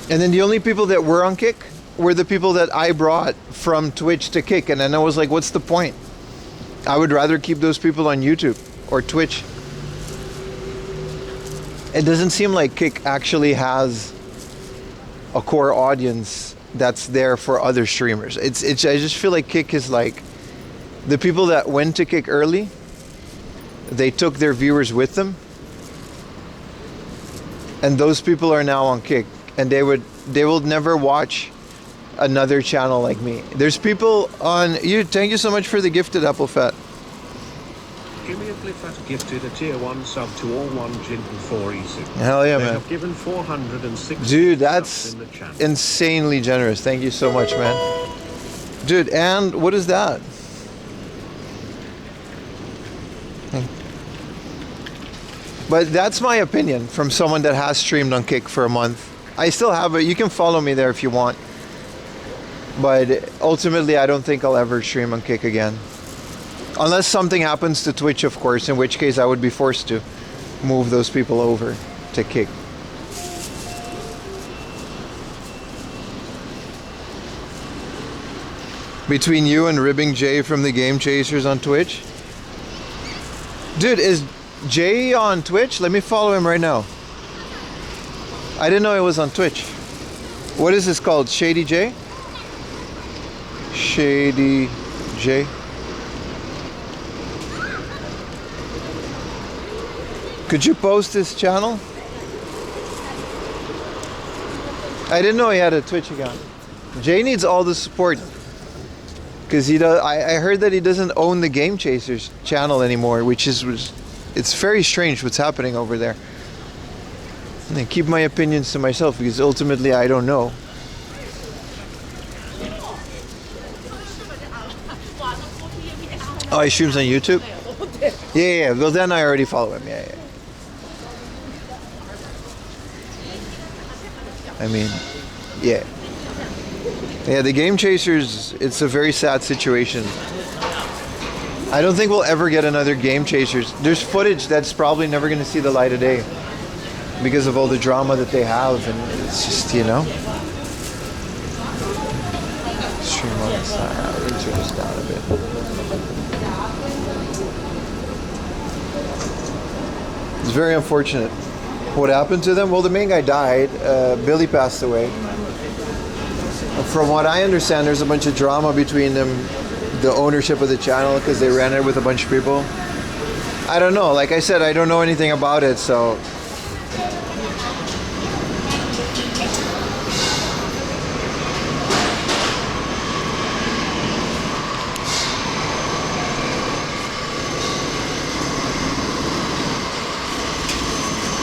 and then the only people that were on Kick were the people that I brought from Twitch to Kick, and then I was like, what's the point? I would rather keep those people on YouTube or Twitch. It doesn't seem like Kick actually has a core audience that's there for other streamers. It's I just feel like Kick is like the people that went to Kick early. They took their viewers with them, and those people are now on Kick, and they will never watch another channel like me. There's people on you. Thank you so much for the gifted apple fat. Gimme a Glyphat gifted a tier 1 sub to all 1 gin and 4 easy. Hell yeah, They man. have given 406 Dude, subs that's in the channel. insanely generous. Thank you so much, man. Dude, and what is that? But that's my opinion from someone that has streamed on Kick for a month. I still have it. You can follow me there if you want. But ultimately, I don't think I'll ever stream on Kick again. Unless something happens to Twitch, of course, in which case I would be forced to move those people over to Kick. Between you and ribbing Jay from the Game Chasers on Twitch? Dude, is Jay on Twitch? Let me follow him right now. I didn't know it was on Twitch. What is this called? Shady J? Shady J. Could you post his channel? I didn't know he had a Twitch account. Jay needs all the support. Because he does. I heard that he doesn't own the Game Chasers channel anymore, which is it's very strange what's happening over there. And I keep my opinions to myself because ultimately I don't know. Oh, he streams on YouTube? Yeah. Well, then I already follow him. Yeah. I mean, yeah. Yeah, the Game Chasers, it's a very sad situation. I don't think we'll ever get another Game Chasers. There's footage that's probably never going to see the light of day because of all the drama that they have, and it's just, you know. Stream on the side. Let me turn this down a bit. It's very unfortunate. What happened to them? Well, the main guy died. Billy passed away. From what I understand, there's a bunch of drama between them, the ownership of the channel, because they ran it with a bunch of people. I don't know. Like I said, I don't know anything about it, so.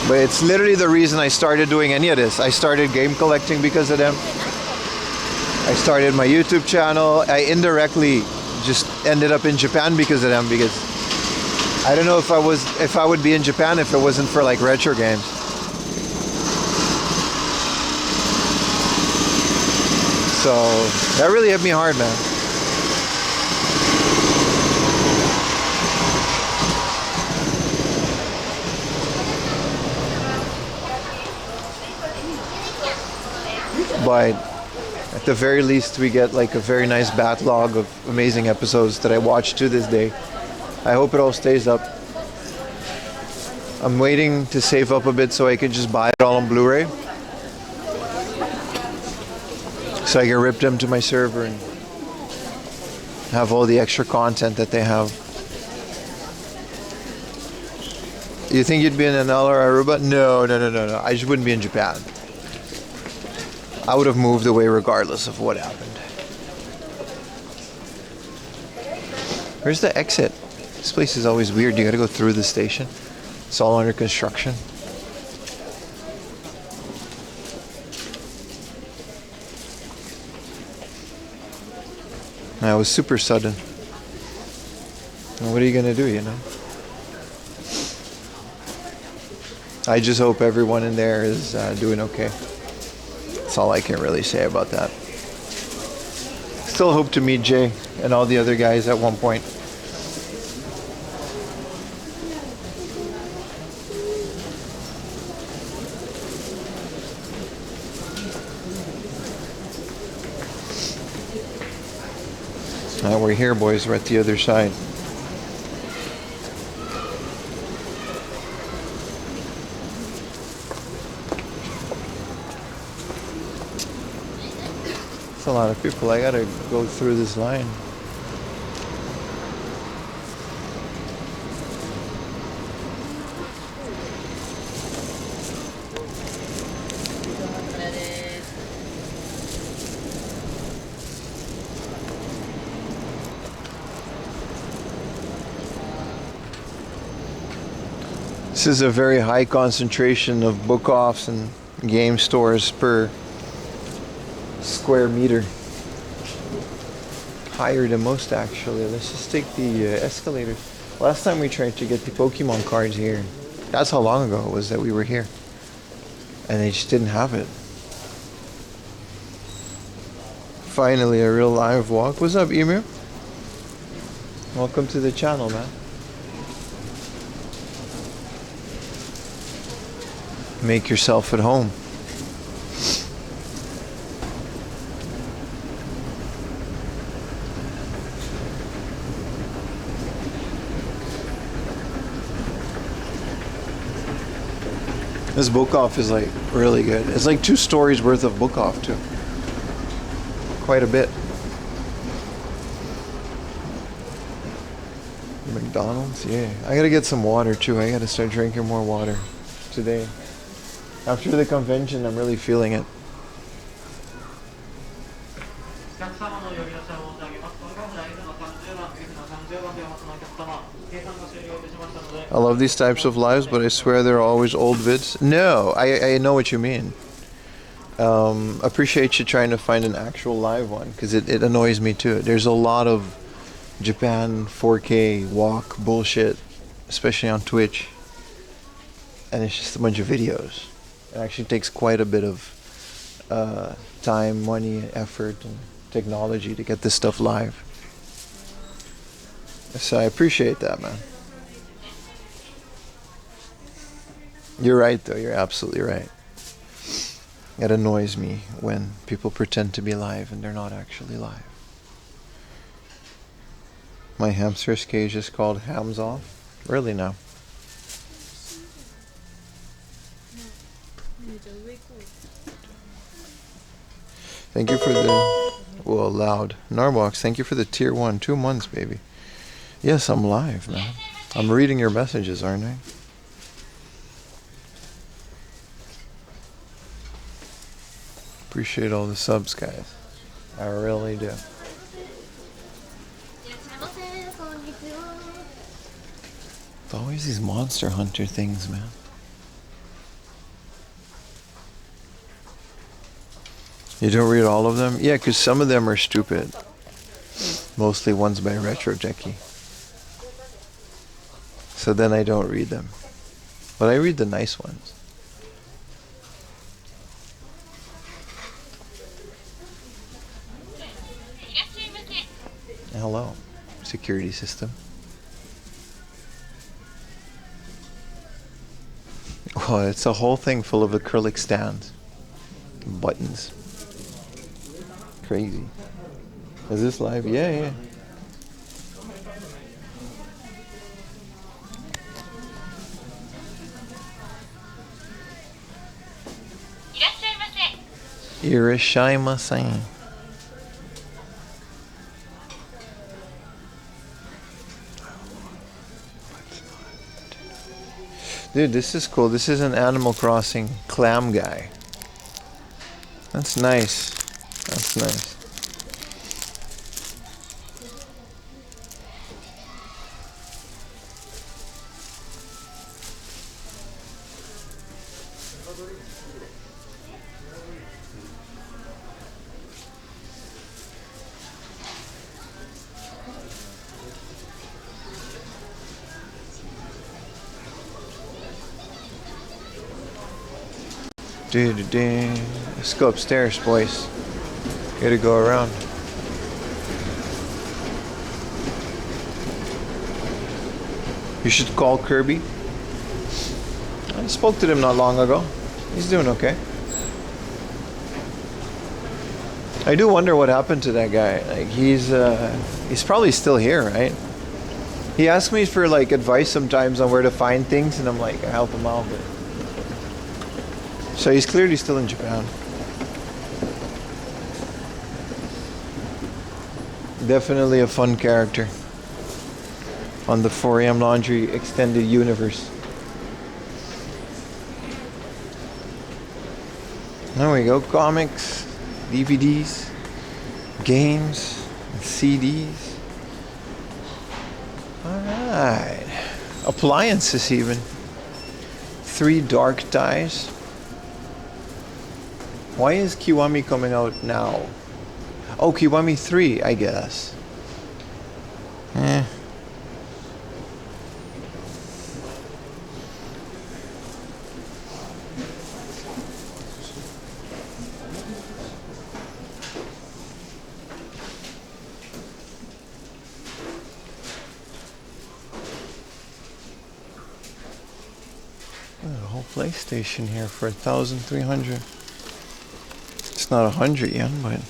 But it's literally the reason I started doing any of this. I started game collecting because of them. I started my YouTube channel. I indirectly just ended up in Japan because of them, because I don't know if I would be in Japan if it wasn't for like retro games. So that really hit me hard, man. But at the very least, we get like a very nice backlog of amazing episodes that I watch to this day. I hope it all stays up. I'm waiting to save up a bit so I can just buy it all on Blu-ray, so I can rip them to my server and have all the extra content that they have. You think you'd be in NL or Aruba? No. I just wouldn't be in Japan. I would have moved away regardless of what happened. Where's the exit? This place is always weird. You gotta go through the station. It's all under construction. That was super sudden. What are you gonna do, you know? I just hope everyone in there is doing okay. That's all I can really say about that. Still hope to meet Jay and all the other guys at one point. We're here, boys. We're at the other side. It's a lot of people. I gotta go through this line. This is a very high concentration of book offs and game stores per square meter. Higher than most, actually. Let's just take the escalators. Last time we tried to get the Pokemon cards here, that's how long ago it was that we were here. And they just didn't have it. Finally, a real live walk. What's up, Emir? Welcome to the channel, man. Make yourself at home. This book off is like really good. It's like 2 stories worth of book off too. Quite a bit. McDonald's, yeah. I gotta get some water too. I gotta start drinking more water today. After the convention, I'm really feeling it. I love these types of lives, but I swear they're always old vids. No, I know what you mean. Appreciate you trying to find an actual live one, because it annoys me too. There's a lot of Japan 4K walk bullshit, especially on Twitch. And it's just a bunch of videos. It actually takes quite a bit of time, money, effort, and technology to get this stuff live. So I appreciate that, man. You're right, though. You're absolutely right. It annoys me when people pretend to be live and they're not actually live. My hamster's cage is called Hams Off. Really now. Thank you for the... Well, loud. Narbox, thank you for the tier 1. 2 months, baby. Yes, I'm live, man. I'm reading your messages, aren't I? Appreciate all the subs, guys. I really do. It's always these Monster Hunter things, man. You don't read all of them? Yeah, because some of them are stupid. Mostly ones by Retro Techie. So then I don't read them. But I read the nice ones. Hello, security system. Well, it's a whole thing full of acrylic stands. Buttons. Crazy. Is this live? Yeah. Irashimasen. Dude, this is cool. This is an Animal Crossing clam guy. That's nice. That's nice. Let's go upstairs, boys. Gotta go around. You should call Kirby. I spoke to him not long ago. He's doing okay. I do wonder what happened to that guy. Like he's probably still here, right? He asks me for like advice sometimes on where to find things, and I'm like, I help him out, but so he's clearly still in Japan. Definitely a fun character on the 4AM Laundry extended universe. There we go. Comics, DVDs, games, CDs. Alright. Appliances even. 3 dark dyes. Why is Kiwami coming out now? Oh, Kiwami 3, I guess. A whole PlayStation here for 1,300. It's not 100 yen, but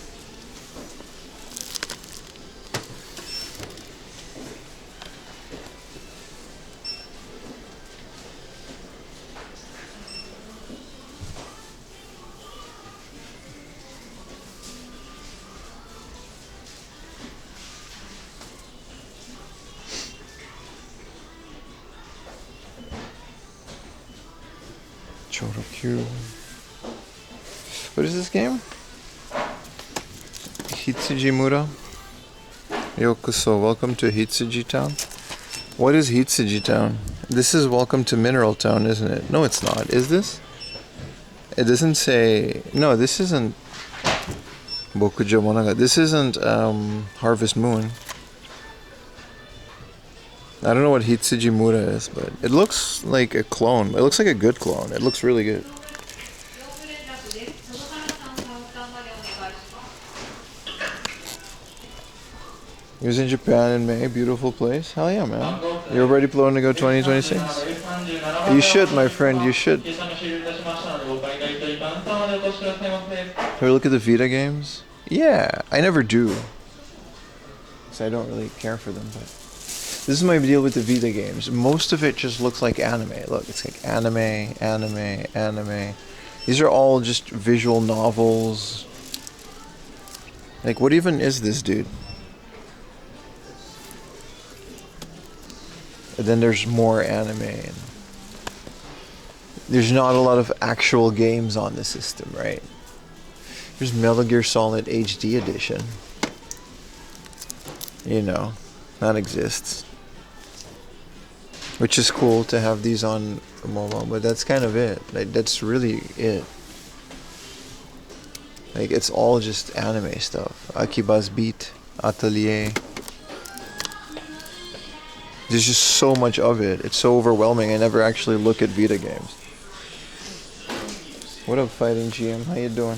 Chorokyu. What is this game? Hitsujimura. Yokoso, welcome to Hitsuji Town. What is Hitsuji Town? This is welcome to Mineral Town, isn't it? No, it's not. Is this? It doesn't say. No, this isn't Bokujo Monaga. This isn't Harvest Moon. I don't know what Hitsujimura is, but it looks like a clone. It looks like a good clone. It looks really good. He was in Japan in May. Beautiful place. Hell yeah, man. You're already planning to go 2026? You should, my friend. You should. Have you look at the Vita games? Yeah, I never do. So I don't really care for them, but this is my deal with the Vita games. Most of it just looks like anime. Look, it's like anime, anime, anime. These are all just visual novels. Like, what even is this, dude? And then there's more anime. And there's not a lot of actual games on the system, right? There's Metal Gear Solid HD Edition. You know, that exists. Which is cool to have these on mobile, but that's kind of it. Like, that's really it. Like, it's all just anime stuff. Akiba's Beat, Atelier. There's just so much of it. It's so overwhelming. I never actually look at Vita games. What up, Fighting GM? How you doing?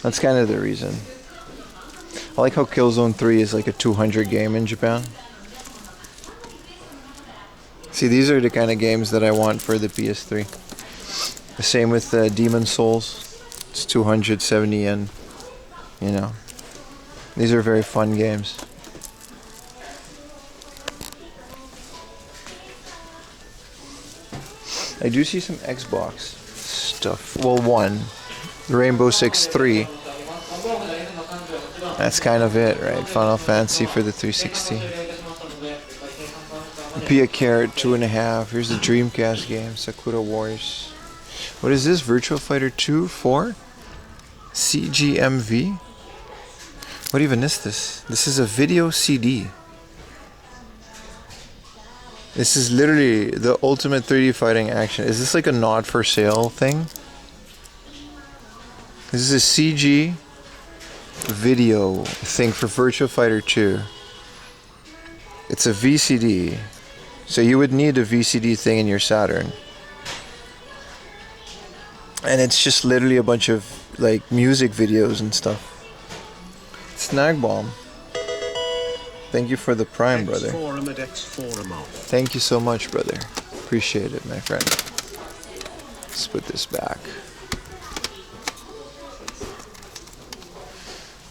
That's kind of the reason. I like how Killzone 3 is like a 200 game in Japan. See, these are the kind of games that I want for the PS3. The same with Demon Souls. It's 270 yen. You know. These are very fun games. I do see some Xbox stuff. Well, one. Rainbow Six 3. That's kind of it, right? Final Fantasy for the 360. Pia Carrot 2.5. Here's the Dreamcast game, Sakura Wars. What is this? Virtual Fighter 2 4? CGMV? What even is this? This is a video CD. This is literally the ultimate 3D fighting action. Is this like a not for sale thing? This is a CG video thing for Virtua Fighter 2. It's a VCD. So you would need a VCD thing in your Saturn. And it's just literally a bunch of like music videos and stuff. Snag Bomb. Thank you for the Prime, brother. Thank you so much, brother. Appreciate it, my friend. Let's put this back.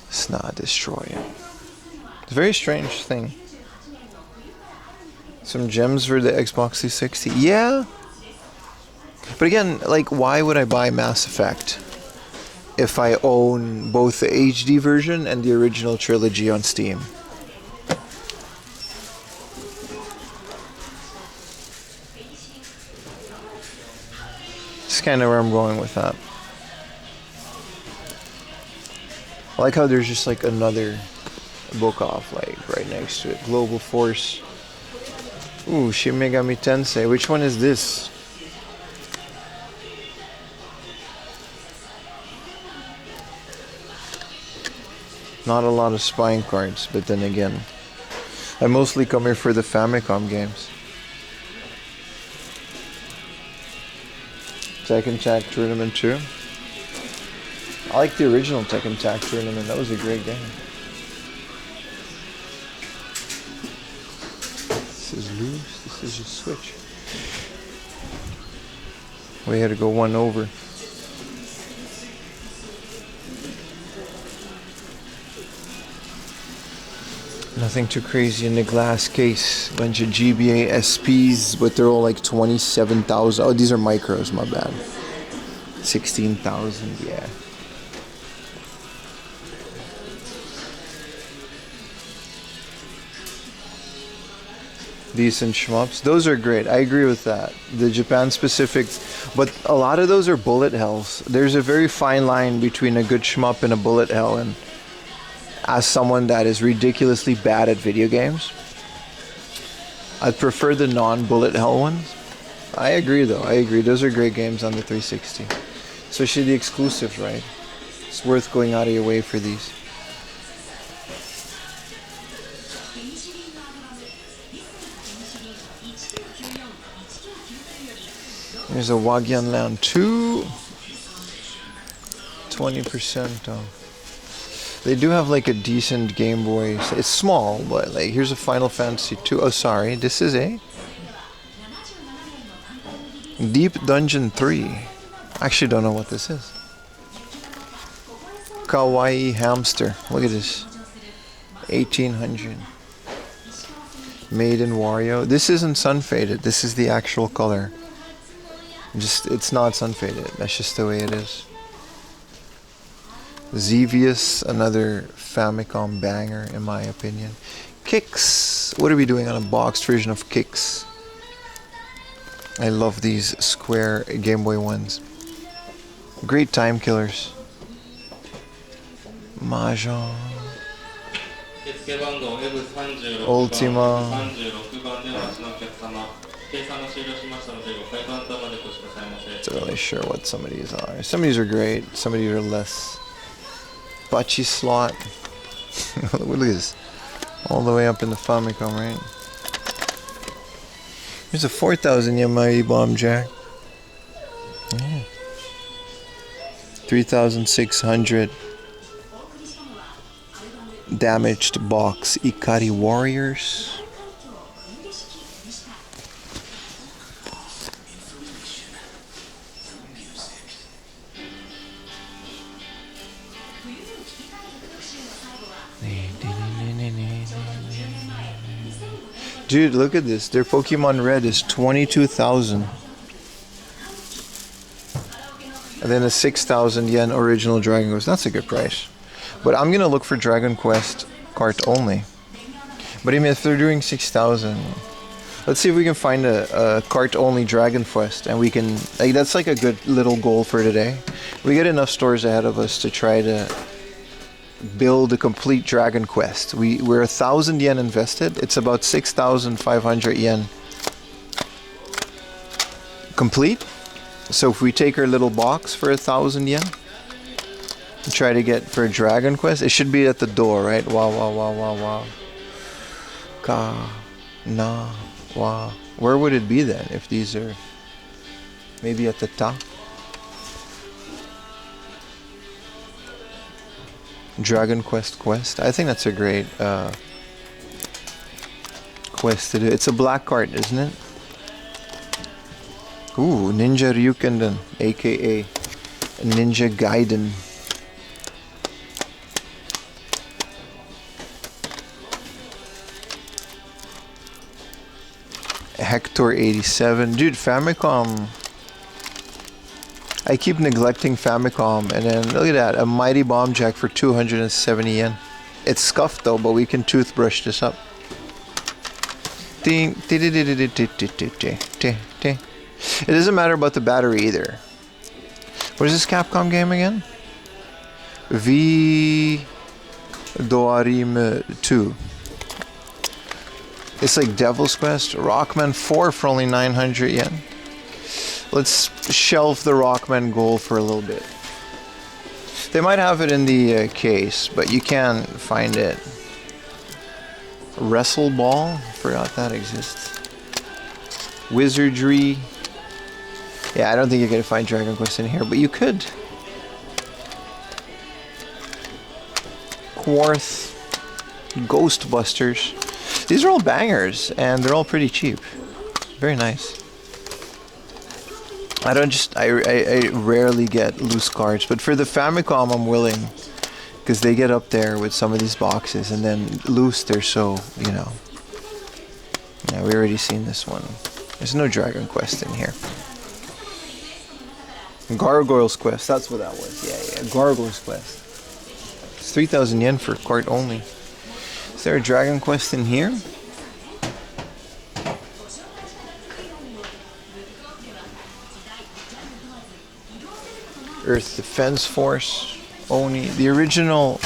Let's not destroy it. It's a very strange thing. Some gems for the Xbox 360. Yeah. But again, like, why would I buy Mass Effect if I own both the HD version and the original trilogy on Steam? That's kind of where I'm going with that. I like how there's just like another book off, like right next to it. Global Force. Ooh, Shin Megami Tensei. Which one is this? Not a lot of spine cards, but then again, I mostly come here for the Famicom games. Tekken Tag Tournament 2. I like the original Tekken Tag Tournament. That was a great game. This is loose. This is just switch. We had to go one over. Nothing too crazy in the glass case. Bunch of GBA SPs, but they're all like 27,000. Oh, these are micros, my bad. 16,000, yeah. Decent shmups. Those are great. I agree with that. The Japan specific, but a lot of those are bullet hells. There's a very fine line between a good shmup and a bullet hell, and as someone that is ridiculously bad at video games, I'd prefer the non-bullet hell ones. I agree though. I agree. Those are great games on the 360. Especially the exclusives, right? It's worth going out of your way for these. There's a Wagyan Land 2. 20% off. They do have like a decent Game Boy. It's small, but like here's a Final Fantasy 2. Oh, sorry. This is a Deep Dungeon 3. I actually don't know what this is. Kawaii Hamster. Look at this. 1800. Made in Wario. This isn't sun faded. This is the actual color. It's not sun faded. That's just the way it is. Xevious, another Famicom banger in my opinion. Kicks. What are we doing on a boxed version of Kicks? I love these square Game Boy ones. Great time killers. Mahjong. Ultima. Not really sure what some of these are. Some of these are great, some of these are less. Bocce slot. Look at this. All the way up in the Famicom, right? There's a 4,000 Yamai bomb jack. Yeah. 3,600 damaged box Ikari Warriors. Dude, look at this. Their Pokemon Red is 22,000. And then a 6,000 yen original Dragon Quest. That's a good price. But I'm gonna look for Dragon Quest cart only. But I mean, if they're doing 6,000, Let's see if we can find a cart-only Dragon Quest, and we can. Like, that's like a good little goal for today. We get enough stores ahead of us to try to build a complete Dragon Quest. We're 1,000 yen invested. It's about 6,500 yen complete. So if we take our little box for 1,000 yen, and try to get for a Dragon Quest, it should be at the door, right? Wow, wow, wow, wow, wow. Ka, na, wa. Where would it be then if these are maybe at the top? Dragon Quest. I think that's a great quest to do. It's a black card, isn't it? Ooh, Ninja Ryukenden, aka Ninja Gaiden. Hector 87. Dude, Famicom. I keep neglecting Famicom, and then look at that, a Mighty Bomb Jack for 270 yen. It's scuffed though, but we can toothbrush this up. Ding. It doesn't matter about the battery either. What is this Capcom game again? V Doarim 2. It's like Devil's Quest. Rockman 4 for only 900 yen. Let's shelve the Rockman goal for a little bit. They might have it in the case, but you can find it. Wrestle Ball? Forgot that exists. Wizardry. Yeah, I don't think you're going to find Dragon Quest in here, but you could. Quarth. Ghostbusters. These are all bangers, and they're all pretty cheap. Very nice. I rarely get loose cards, but for the Famicom I'm willing, because they get up there with some of these boxes, and then loose they're so, you know. Yeah, we already seen this one. There's no Dragon Quest in here. Gargoyle's Quest, that's what that was. Yeah, Gargoyle's Quest. It's 3,000 yen for cart only. Is there a Dragon Quest in here? Earth Defense Force, Oni, the original.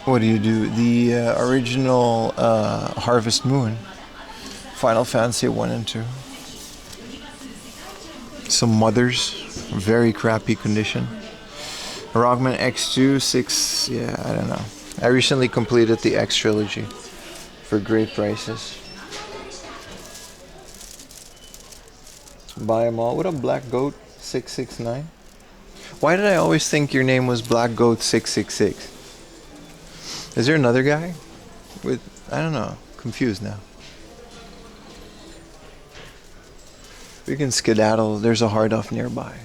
What do you do? The original Harvest Moon, Final Fantasy 1 and 2. Some mothers, very crappy condition. Rockman X2, 6, yeah, I don't know. I recently completed the X trilogy for great prices. Buy them all. What up, Black Goat 669? Why did I always think your name was Black Goat 666? Is there another guy? With, I don't know. Confused now. We can skedaddle. There's a hard off nearby.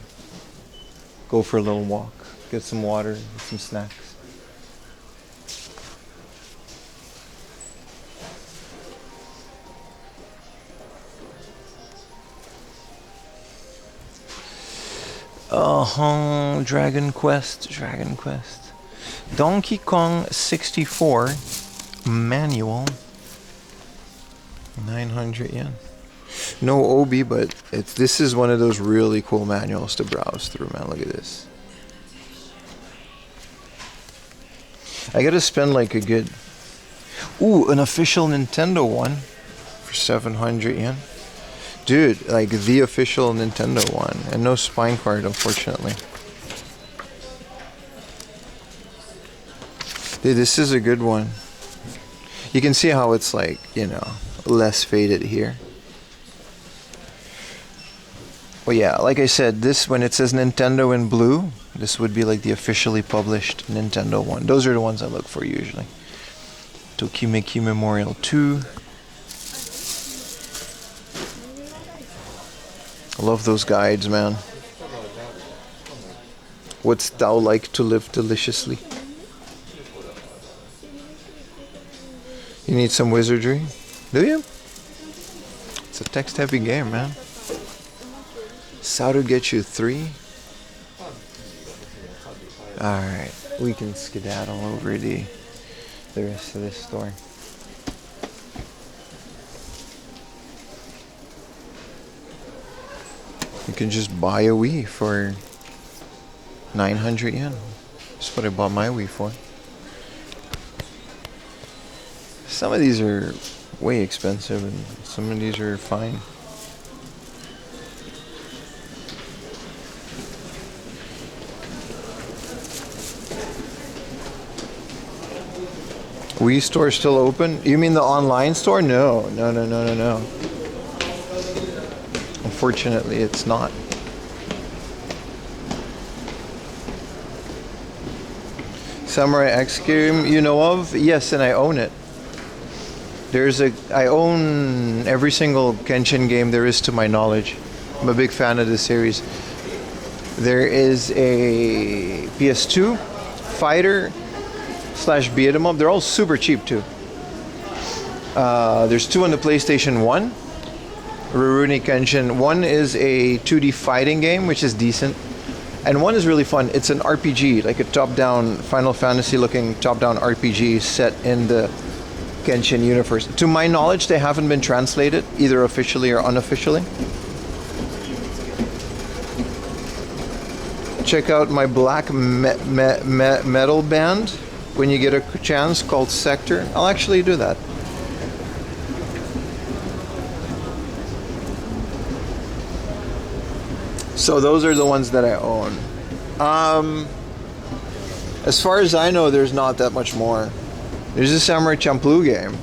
Go for a little walk. Get some water, some snacks. Dragon Quest. Donkey Kong 64 manual. 900 yen. No Obi, but this is one of those really cool manuals to browse through, man. Look at this. I gotta spend like a good... Ooh, an official Nintendo one for 700 yen. Dude, like the official Nintendo one. And no spine card, unfortunately. Dude, this is a good one. You can see how it's like, you know, less faded here. Well, yeah, like I said, this, when it says Nintendo in blue, this would be like the officially published Nintendo one. Those are the ones I look for usually. Tokimeki Memorial 2. I love those guides, man. Wouldst thou like to live deliciously? You need some wizardry? Do you? It's a text-heavy game, man. Saru get you 3. Alright, we can skedaddle over the rest of this store. You can just buy a Wii for 900 yen. That's what I bought my Wii for. Some of these are way expensive and some of these are fine. Wii store still open? You mean the online store? No. Unfortunately, it's not. Samurai X game you know of? Yes, and I own it. I own every single Genshin game there is to my knowledge. I'm a big fan of the series. There is a PS2 fighter / beat 'em up. They're all super cheap too. There's 2 on the PlayStation 1. Rurouni Kenshin. 1 is a 2D fighting game, which is decent. And 1 is really fun. It's an RPG, like a top-down, Final Fantasy looking top-down RPG set in the Genshin universe. To my knowledge, they haven't been translated, either officially or unofficially. Check out my black metal band when you get a chance, called Sector. I'll actually do that. So those are the ones that I own. As far as I know, there's not that much more. There's a Samurai Champloo game.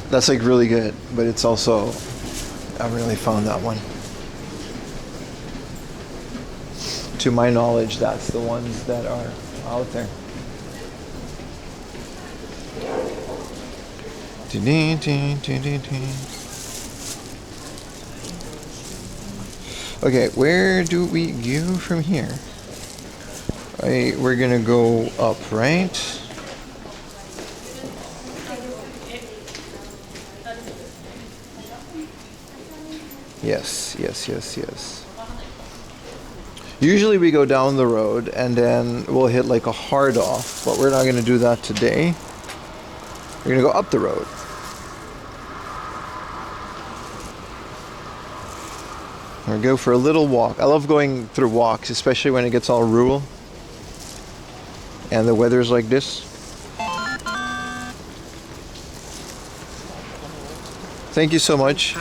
That's like really good, but it's also, I haven't really found that one. To my knowledge, that's the ones that are out there. Okay, where do we go from here? We're gonna go up, right? Yes. Usually we go down the road and then we'll hit like a hard off, but we're not gonna do that today. We're gonna go up the road. We're gonna go for a little walk. I love going through walks, especially when it gets all rural and the weather's like this. Thank you so much.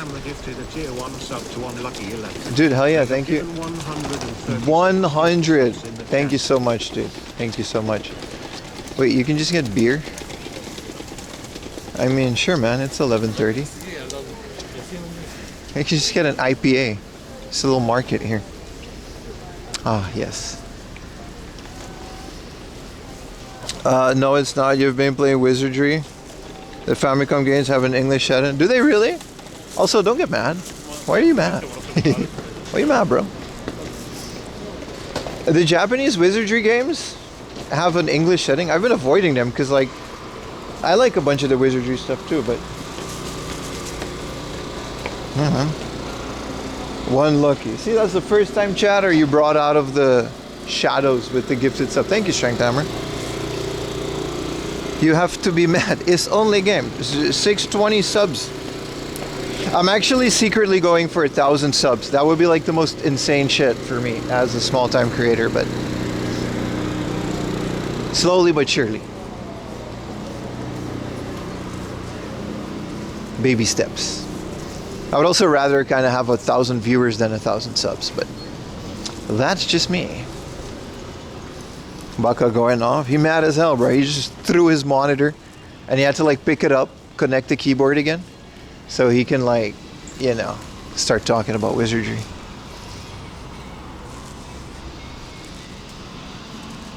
Dude, hell yeah, thank you. 100. Thank you so much, dude. Thank you so much. Wait, you can just get beer? I mean, sure, man. It's 11:30. You can just get an IPA. It's a little market here. Ah, yes. No, it's not. You've been playing Wizardry. The Famicom games have an English setting. Do they really? Also, don't get mad. Why are you mad? Why are you mad, bro? The Japanese Wizardry games have an English setting. I've been avoiding them because, like, I like a bunch of the Wizardry stuff too, but... One lucky. See, that's the first time chatter you brought out of the shadows with the gifted sub. Thank you, Strength Hammer. You have to be mad. It's only game. 620 subs. I'm actually secretly going for 1,000 subs. That would be like the most insane shit for me as a small-time creator, but slowly but surely. Baby steps. I would also rather kind of have 1,000 viewers than 1,000 subs, but that's just me. Baka going off. He mad as hell, bro. He just threw his monitor and he had to like pick it up, connect the keyboard again so he can like, you know, start talking about Wizardry.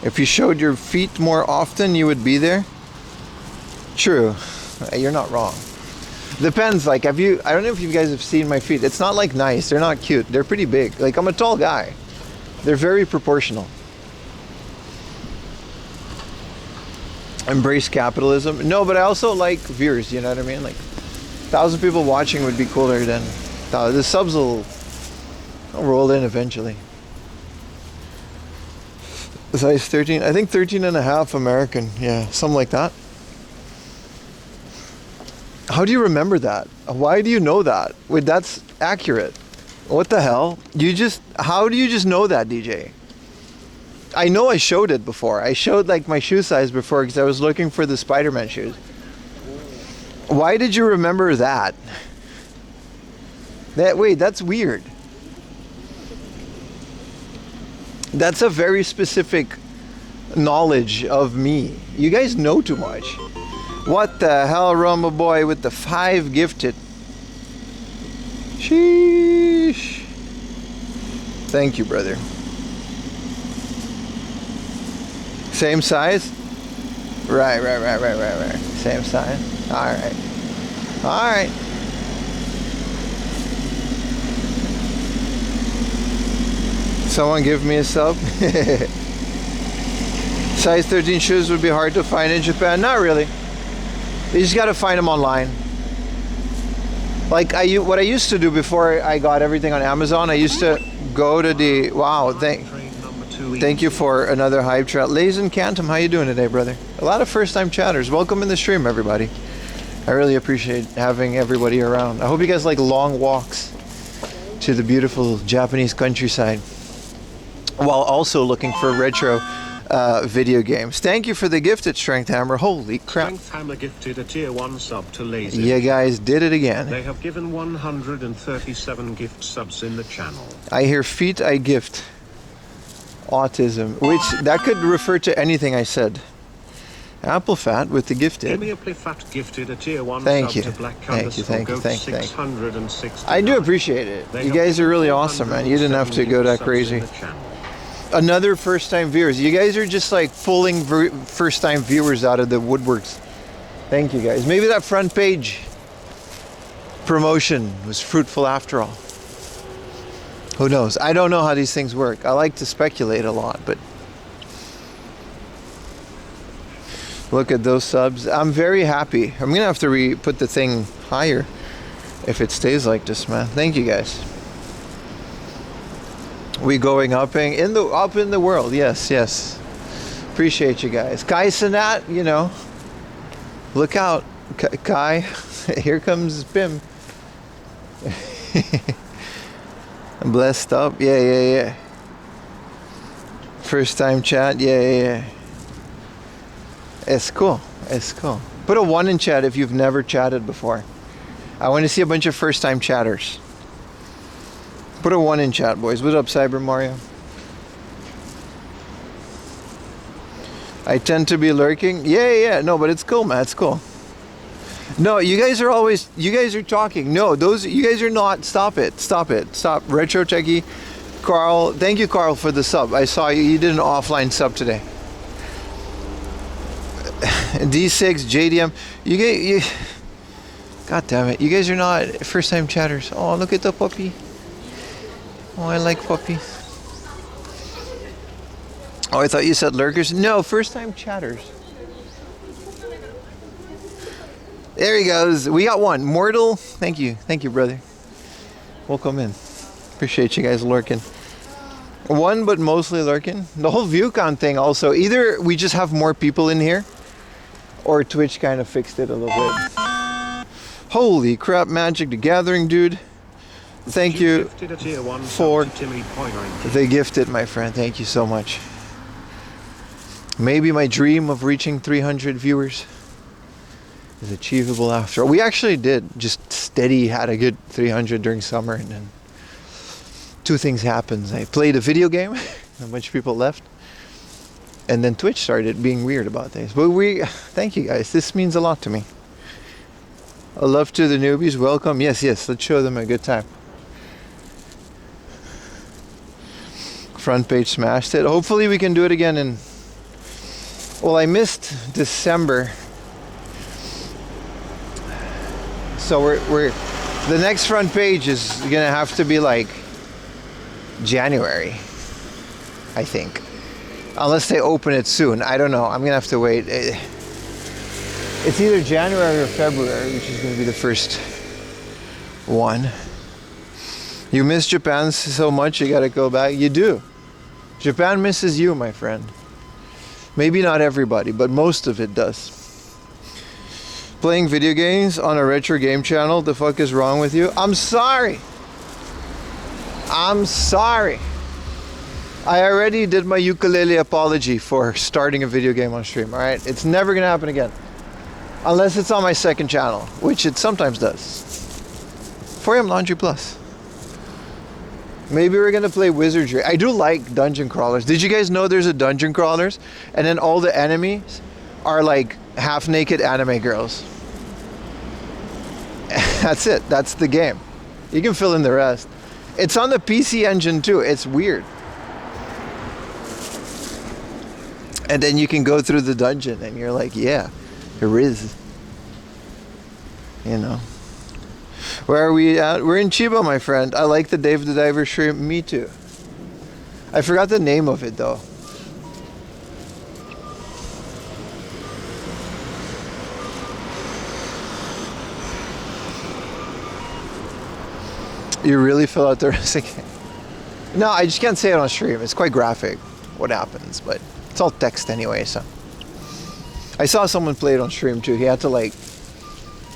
If you showed your feet more often, you would be there. True. You're not wrong. Depends, like, I don't know if you guys have seen my feet. It's not like nice. They're not cute. They're pretty big. Like, I'm a tall guy. They're very proportional. Embrace capitalism. No, but I also like viewers, you know what I mean? Like 1,000 people watching would be cooler than the subs will roll in eventually. Size 13, I think 13 and a half American. Yeah, something like that. How do you remember that? Why do you know that? Wait, that's accurate. What the hell? How do you just know that, DJ? I know I showed it before. I showed like my shoe size before because I was looking for the Spider-Man shoes. Why did you remember that? Wait, that's weird. That's a very specific knowledge of me. You guys know too much. What the hell, Rumble Boy with the 5 gifted. Sheesh. Thank you, brother. Same size? Right. Same size. Alright. Someone give me a sub. Size 13 shoes would be hard to find in Japan. Not really. You just gotta find them online. Like what I used to do before I got everything on Amazon, I used to go to the thank you for another hype trail. Lawson Cantum, how you doing today, brother? A lot of first-time chatters. Welcome in the stream, everybody. I really appreciate having everybody around. I hope you guys like long walks to the beautiful Japanese countryside while also looking for retro video games. Thank you for the gifted Strength Hammer. Holy crap. Strength Hammer gifted a tier 1 sub to Lazy. You guys did it again. They have given 137 gift subs in the channel. I hear feet, I gift. Autism, which that could refer to anything I said. Apple Fat with the gifted. Fat gifted a tier 1 thank sub you. to Black Thank you. _669. I do appreciate it. You guys are really awesome, man. You didn't have to go that crazy. Another first-time viewers. You guys are just like pulling first-time viewers out of the woodworks. Thank you, guys. Maybe that front page promotion was fruitful after all. Who knows? I don't know how these things work. I like to speculate a lot, but look at those subs. I'm very happy. I'm gonna have to put the thing higher if it stays like this, man. Thank you, guys. We going up in the world. Yes. Appreciate you guys. Kai Sanat, you know. Look out, Kai. Here comes Bim. Blessed up. Yeah. First time chat. Yeah. It's cool. Put a 1 in chat if you've never chatted before. I want to see a bunch of first time chatters. Put a 1 in chat, boys. What up, Cyber Mario? I tend to be lurking. Yeah. No, but it's cool, man. It's cool. No, you guys are talking. No, you guys are not. Stop it. Stop. Retro Techie. Carl, thank you, Carl, for the sub. I saw you did an offline sub today. D6, JDM. You God damn it. You guys are not first time chatters. Oh, look at the puppy. Oh, I like puppies. Oh, I thought you said lurkers. No, first time chatters. There he goes. We got one. Mortal. Thank you, brother. Welcome in. Appreciate you guys lurking. One, but mostly lurking. The whole view count thing also. Either we just have more people in here, or Twitch kind of fixed it a little bit. Holy crap, Magic the Gathering, dude. Thank you for the gifted, my friend. Thank you so much. Maybe my dream of reaching 300 viewers is achievable after all. We actually did just steady, had a good 300 during summer, and then 2 things happened. I played a video game, a bunch of people left, and then Twitch started being weird about things. But thank you guys. This means a lot to me. A love to the newbies. Welcome. Yes. Let's show them a good time. Front page smashed it. Hopefully we can do it again well, I missed December. So we're the next front page is gonna have to be like January, I think. Unless they open it soon. I don't know. I'm gonna have to wait. It's either January or February, which is gonna be the first one. You miss Japan so much, you gotta go back. You do. Japan misses you, my friend. Maybe not everybody, but most of it does. Playing video games on a retro game channel, the fuck is wrong with you? I'm sorry. I'm sorry. I already did my ukulele apology for starting a video game on stream, alright? It's never gonna happen again. Unless it's on my second channel, which it sometimes does. 4am Laundry Plus. Maybe we're gonna play Wizardry. I do like dungeon crawlers. Did you guys know there's a dungeon crawlers? And then all the enemies are like half-naked anime girls. That's it. That's the game. You can fill in the rest. It's on the PC Engine too. It's weird. And then you can go through the dungeon and you're like, yeah, here is. You know. Where are we at? We're in Chiba, my friend. I like the Dave the Diver stream. Me too. I forgot the name of it though. You really fill out the rest again? No, I just can't say it on stream. It's quite graphic what happens, but it's all text anyway, so. I saw someone play it on stream too. He had to like,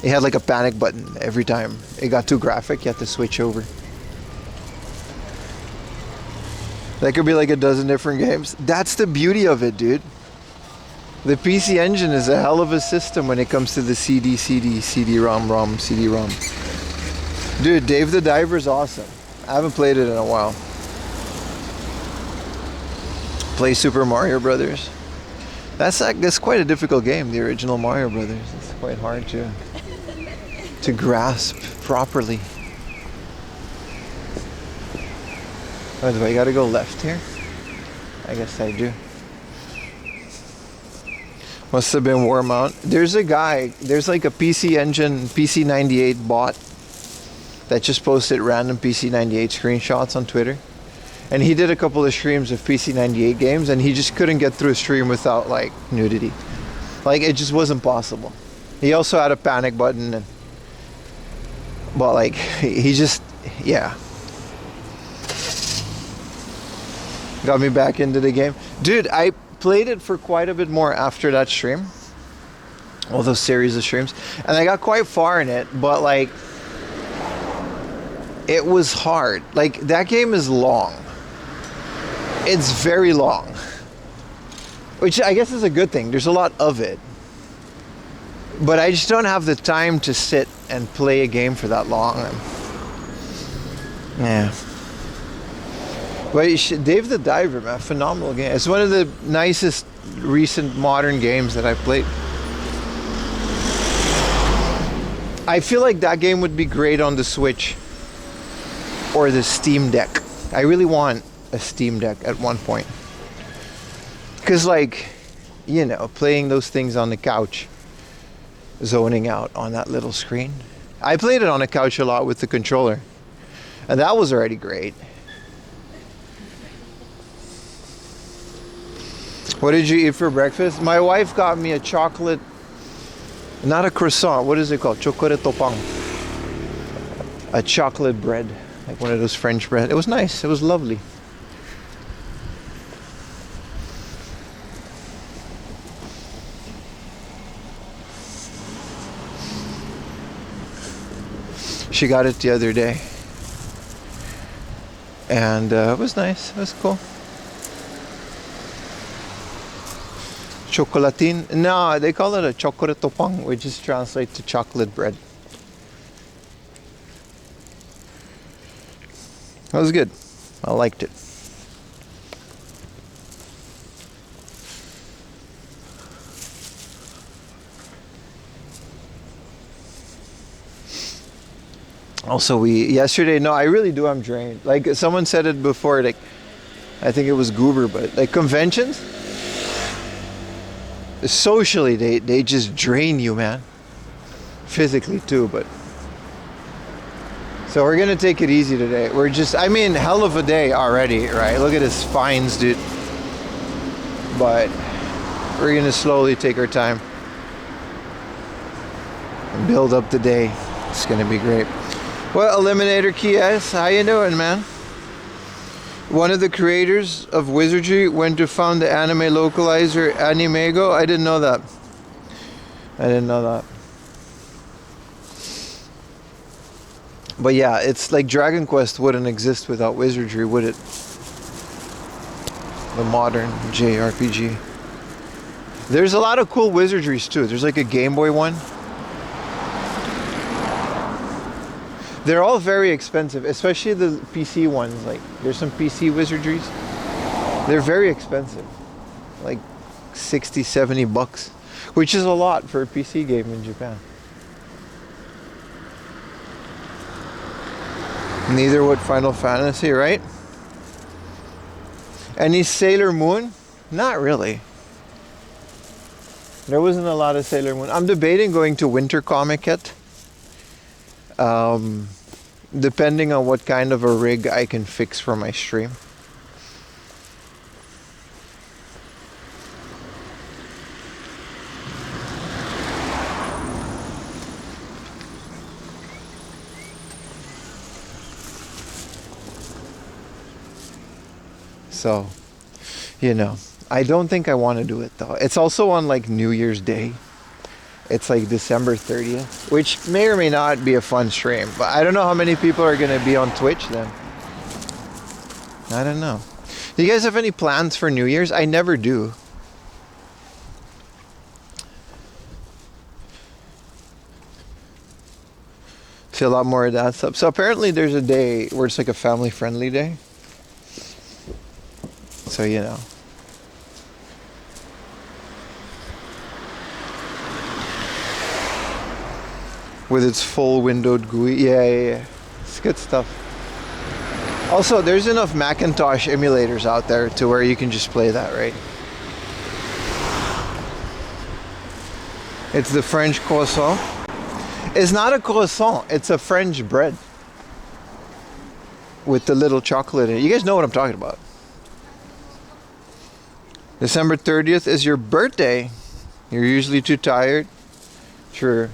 he had like a panic button every time it got too graphic. You had to switch over. That could be like a dozen different games. That's the beauty of it, dude. The PC Engine is a hell of a system when it comes to the CD-ROM. Dude, Dave the Diver is awesome. I haven't played it in a while. Play Super Mario Brothers. That's quite a difficult game, the original Mario Brothers. It's quite hard to grasp properly. Oh, do I gotta go left here? I guess I do. Must have been War Mount. There's a guy, there's like a PC Engine, PC98 bot that just posted random PC98 screenshots on Twitter. And he did a couple of streams of PC98 games and he just couldn't get through a stream without like nudity. Like it just wasn't possible. He also had a panic button, but like he just, yeah. Got me back into the game. Dude, I played it for quite a bit more after that stream. All those series of streams. And I got quite far in it, but like, it was hard. Like, that game is long. It's very long. Which I guess is a good thing. There's a lot of it. But I just don't have the time to sit and play a game for that long. Yeah. But Dave the Diver, man, phenomenal game. It's one of the nicest recent modern games that I've played. I feel like that game would be great on the Switch or the Steam Deck. I really want a Steam Deck at one point. Because like, you know, playing those things on the couch, zoning out on that little screen. I played it on the couch a lot with the controller. And that was already great. What did you eat for breakfast? My wife got me a chocolate, not a croissant, what is it called? Chocolate topang. A chocolate bread, like one of those French bread. It was nice, it was lovely. She got it the other day. And it was nice, it was cool. Chocolatin? No, they call it a chocolate topang, which just translates to chocolate bread. That was good. I liked it. Also, yesterday, no, I really do, I'm drained. Like, someone said it before, like, I think it was Goober, but like conventions, socially, they just drain you, man. Physically too, but. So we're gonna take it easy today. We're just, I mean, hell of a day already, right? Look at his fines, dude. But we're gonna slowly take our time and build up the day. It's gonna be great. Well, Eliminator Kies, how you doing, man? One of the creators of Wizardry went to found the anime localizer Animego. I didn't know that. But yeah, it's like Dragon Quest wouldn't exist without wizardry, would it? The modern JRPG. There's a lot of cool wizardries too. There's like a Game Boy one. They're all very expensive, especially the PC ones. Like, there's some PC wizardries. They're very expensive. Like 60, 70 bucks, which is a lot for a PC game in Japan. Neither would Final Fantasy, right? Any Sailor Moon? Not really. There wasn't a lot of Sailor Moon. I'm debating going to Winter Comic Con. Depending on what kind of a rig I can fix for my stream. So, you know, I don't think I want to do it though. It's also on like New Year's Day. It's like December 30th, which may or may not be a fun stream. But I don't know how many people are going to be on Twitch then. I don't know. Do you guys have any plans for New Year's? I never do. See a lot more of that stuff. So apparently there's a day where it's like a family-friendly day. So, you know. With its full windowed GUI. Yeah. It's good stuff. Also, there's enough Macintosh emulators out there to where you can just play that, right? It's the French croissant. It's not a croissant. It's a French bread. With the little chocolate in it. You guys know what I'm talking about. December 30th is your birthday. You're usually too tired. Sure.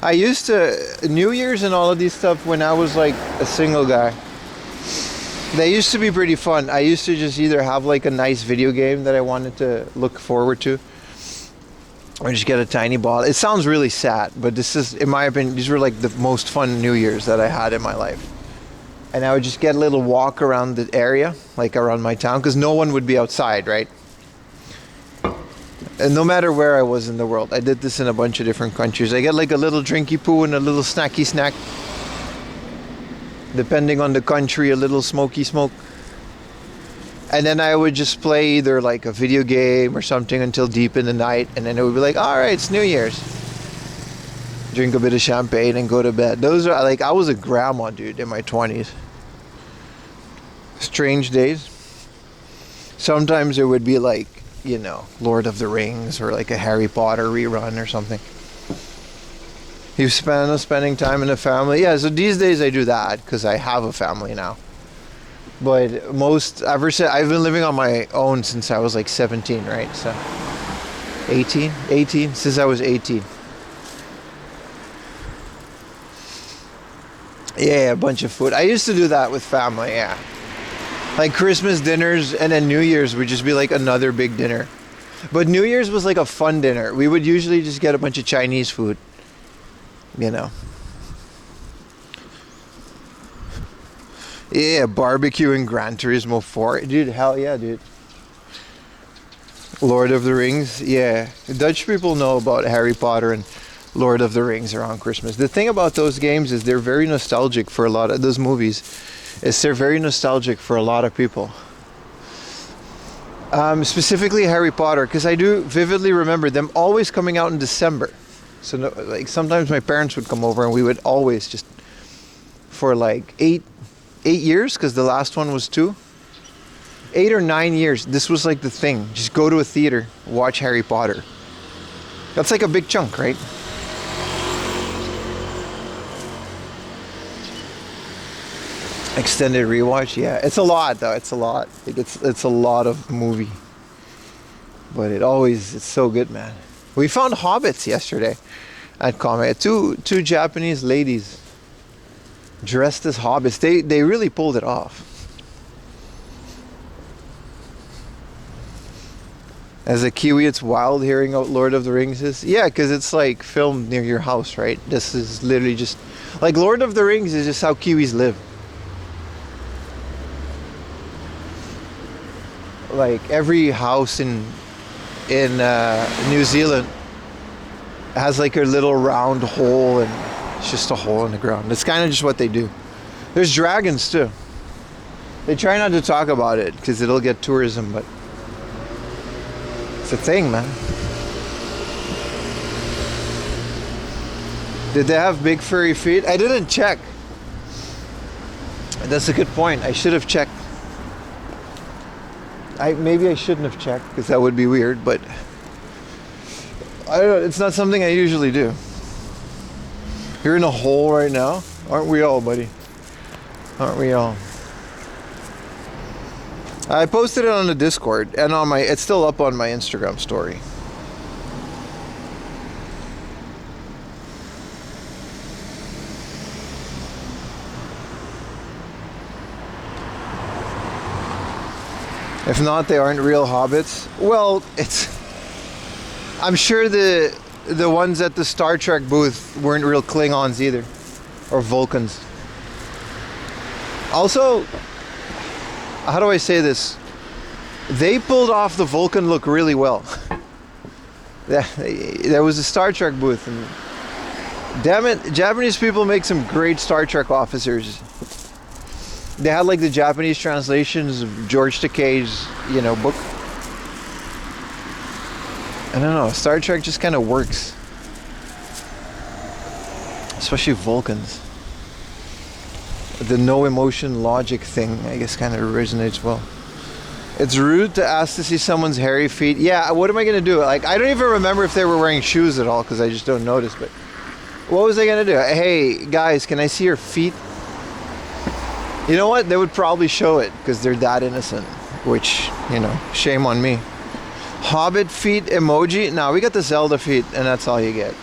I used to, New Year's and all of these stuff when I was like a single guy. They used to be pretty fun. I used to just either have like a nice video game that I wanted to look forward to, or just get a tiny ball. It sounds really sad, but this is, in my opinion, these were like the most fun New Year's that I had in my life. And I would just get a little walk around the area, like around my town, because no one would be outside, right? And no matter where I was in the world, I did this in a bunch of different countries. I get like a little drinky poo and a little snacky snack. Depending on the country, a little smoky smoke. And then I would just play either like a video game or something until deep in the night. And then it would be like, all right, it's New Year's. Drink a bit of champagne and go to bed. Those are like, I was a grandma, dude, in my 20s. Strange days. Sometimes it would be like, you know, Lord of the Rings or like a Harry Potter rerun or something. You spending time in a family. Yeah, so these days I do that because I have a family now. But ever since, I've been living on my own since I was like 17, right? So 18, since I was 18. Yeah, a bunch of food. I used to do that with family, yeah. Like Christmas dinners and then New Year's would just be like another big dinner. But New Year's was like a fun dinner. We would usually just get a bunch of Chinese food. You know. Yeah, barbecue in Gran Turismo 4. Dude, hell yeah, dude. Lord of the Rings, yeah. Dutch people know about Harry Potter and Lord of the Rings around Christmas. The thing about those games is they're very nostalgic for a lot of those movies. They're very nostalgic for a lot of people. Specifically Harry Potter, because I do vividly remember them always coming out in December. So like sometimes my parents would come over and we would always just, for like 8 years, because the last one was 2. 8 or 9 years, this was like the thing. Just go to a theater, watch Harry Potter. That's like a big chunk, right? Extended rewatch, yeah. It's a lot though, it's a lot. Like it's a lot of movie. But it's so good, man. We found hobbits yesterday at Comic. Two Japanese ladies dressed as hobbits. They really pulled it off. As a Kiwi, it's wild hearing out Lord of the Rings is. Yeah, because it's like filmed near your house, right? This is literally just Like Lord of the Rings is just how Kiwis live. Like every house in New Zealand has like a little round hole, and it's just a hole in the ground. It's kind of just what they do. There's dragons too. They try not to talk about it because it'll get tourism, but it's a thing, man. Did they have big furry feet? I didn't check. That's a good point. I should have checked. Maybe I shouldn't have checked because that would be weird, but I don't know, it's not something I usually do. You're in a hole right now? Aren't we all, buddy? Aren't we all? I posted it on the Discord and on it's still up on my Instagram story. If not, they aren't real hobbits. Well, I'm sure the ones at the Star Trek booth weren't real Klingons either, or Vulcans. Also, how do I say this? They pulled off the Vulcan look really well. There was a Star Trek booth, and damn it, Japanese people make some great Star Trek officers. They had like the Japanese translations of George Takei's, book. I don't know, Star Trek just kind of works. Especially Vulcans. The no emotion logic thing, I guess, kind of resonates well. It's rude to ask to see someone's hairy feet. Yeah, what am I going to do? Like, I don't even remember if they were wearing shoes at all because I just don't notice. But what was I going to do? Hey, guys, can I see your feet? You know what? They would probably show it because they're that innocent. Which, shame on me. Hobbit feet emoji? No, we got the Zelda feet and that's all you get.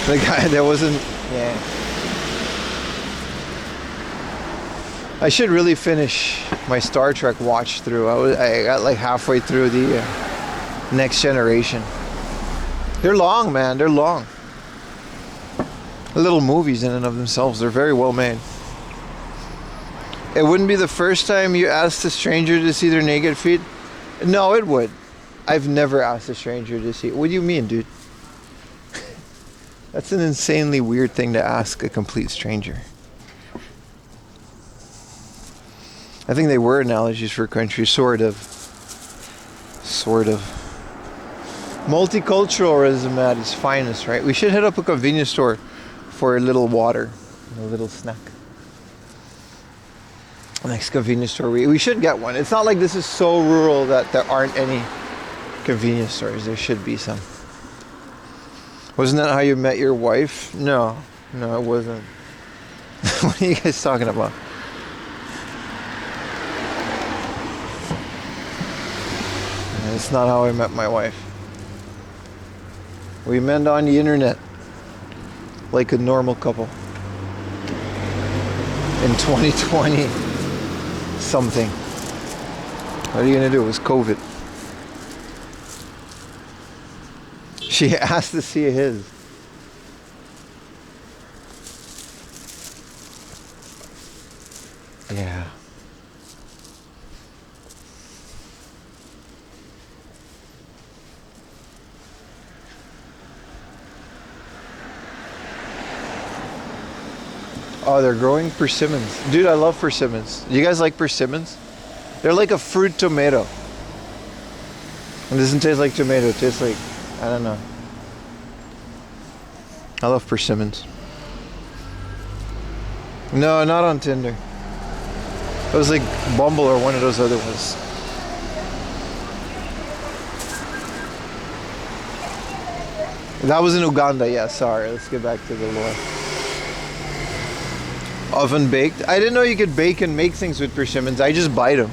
The guy that wasn't... Yeah. I should really finish my Star Trek watch through. I got like halfway through the Next Generation. They're long, man. They're long. Little movies in and of themselves. They're very well made. It wouldn't be the first time you asked a stranger to see their naked feet. No, it would. I've never asked a stranger to see. What do you mean, dude? That's an insanely weird thing to ask a complete stranger. I think they were analogies for countries, sort of. Sort of. Multiculturalism at its finest, right? We should hit up a convenience store for a little water, a little snack. Next convenience store, we should get one. It's not like this is so rural that there aren't any convenience stores. There should be some. Wasn't that how you met your wife? No, it wasn't. What are you guys talking about? It's not how I met my wife. We met on the internet, like a normal couple. In 2020 something. What are you gonna do? It was COVID. She asked to see his. Yeah. Oh, they're growing persimmons. Dude, I love persimmons. You guys like persimmons? They're like a fruit tomato. It doesn't taste like tomato. It tastes like, I don't know. I love persimmons. No, not on Tinder. It was like Bumble or one of those other ones. That was in Uganda, yeah, sorry. Let's get back to the lore. Oven baked. I didn't know you could bake and make things with persimmons. I just bite them.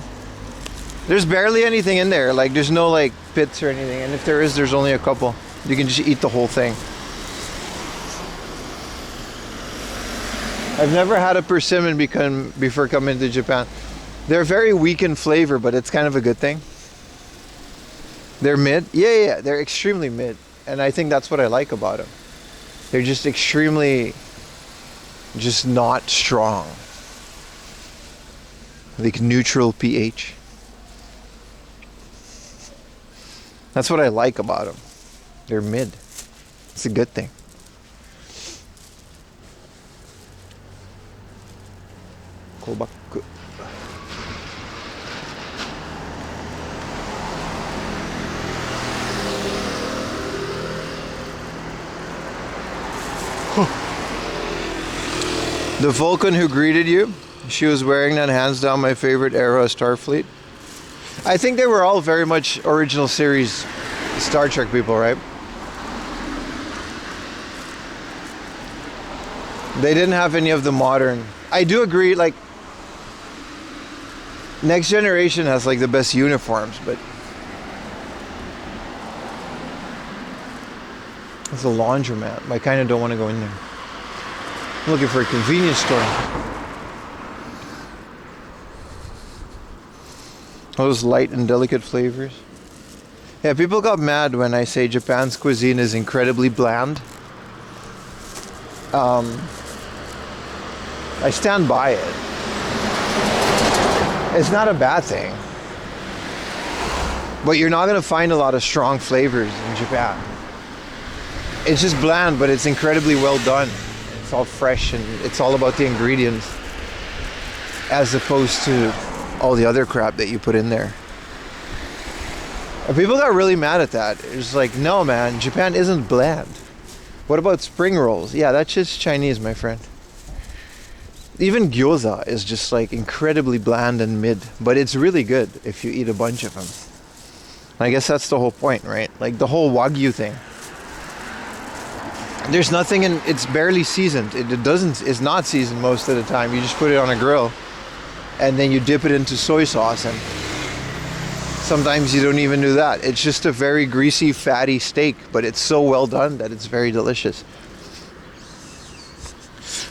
There's barely anything in there. Like, there's no like pits or anything. And if there is, there's only a couple. You can just eat the whole thing. I've never had a persimmon before coming to Japan. They're very weak in flavor, but it's kind of a good thing. They're mid? Yeah, they're extremely mid. And I think that's what I like about them. They're just extremely, just not strong. Like neutral pH. That's what I like about them. They're mid. It's a good thing. Kobaku. The Vulcan who greeted you, she was wearing that, hands down my favorite era of Starfleet. I think they were all very much original series Star Trek people, right? They didn't have any of the modern. I do agree, like, Next Generation has like the best uniforms, but it's a laundromat. I kind of don't want to go in there. I'm looking for a convenience store. Those light and delicate flavors. Yeah, people got mad when I say Japan's cuisine is incredibly bland. I stand by it. It's not a bad thing. But you're not going to find a lot of strong flavors in Japan. It's just bland, but it's incredibly well done. It's all fresh and it's all about the ingredients as opposed to all the other crap that you put in there. And people got really mad at that. It's like, no man, Japan isn't bland. What about spring rolls? Yeah, that's just Chinese, my friend. Even gyoza is just like incredibly bland and mid, but it's really good if you eat a bunch of them. I guess that's the whole point, right? Like the whole Wagyu thing. There's nothing in, it's barely seasoned. It's not seasoned most of the time. You just put it on a grill and then you dip it into soy sauce, and sometimes you don't even do that. It's just a very greasy, fatty steak, but it's so well done that it's very delicious.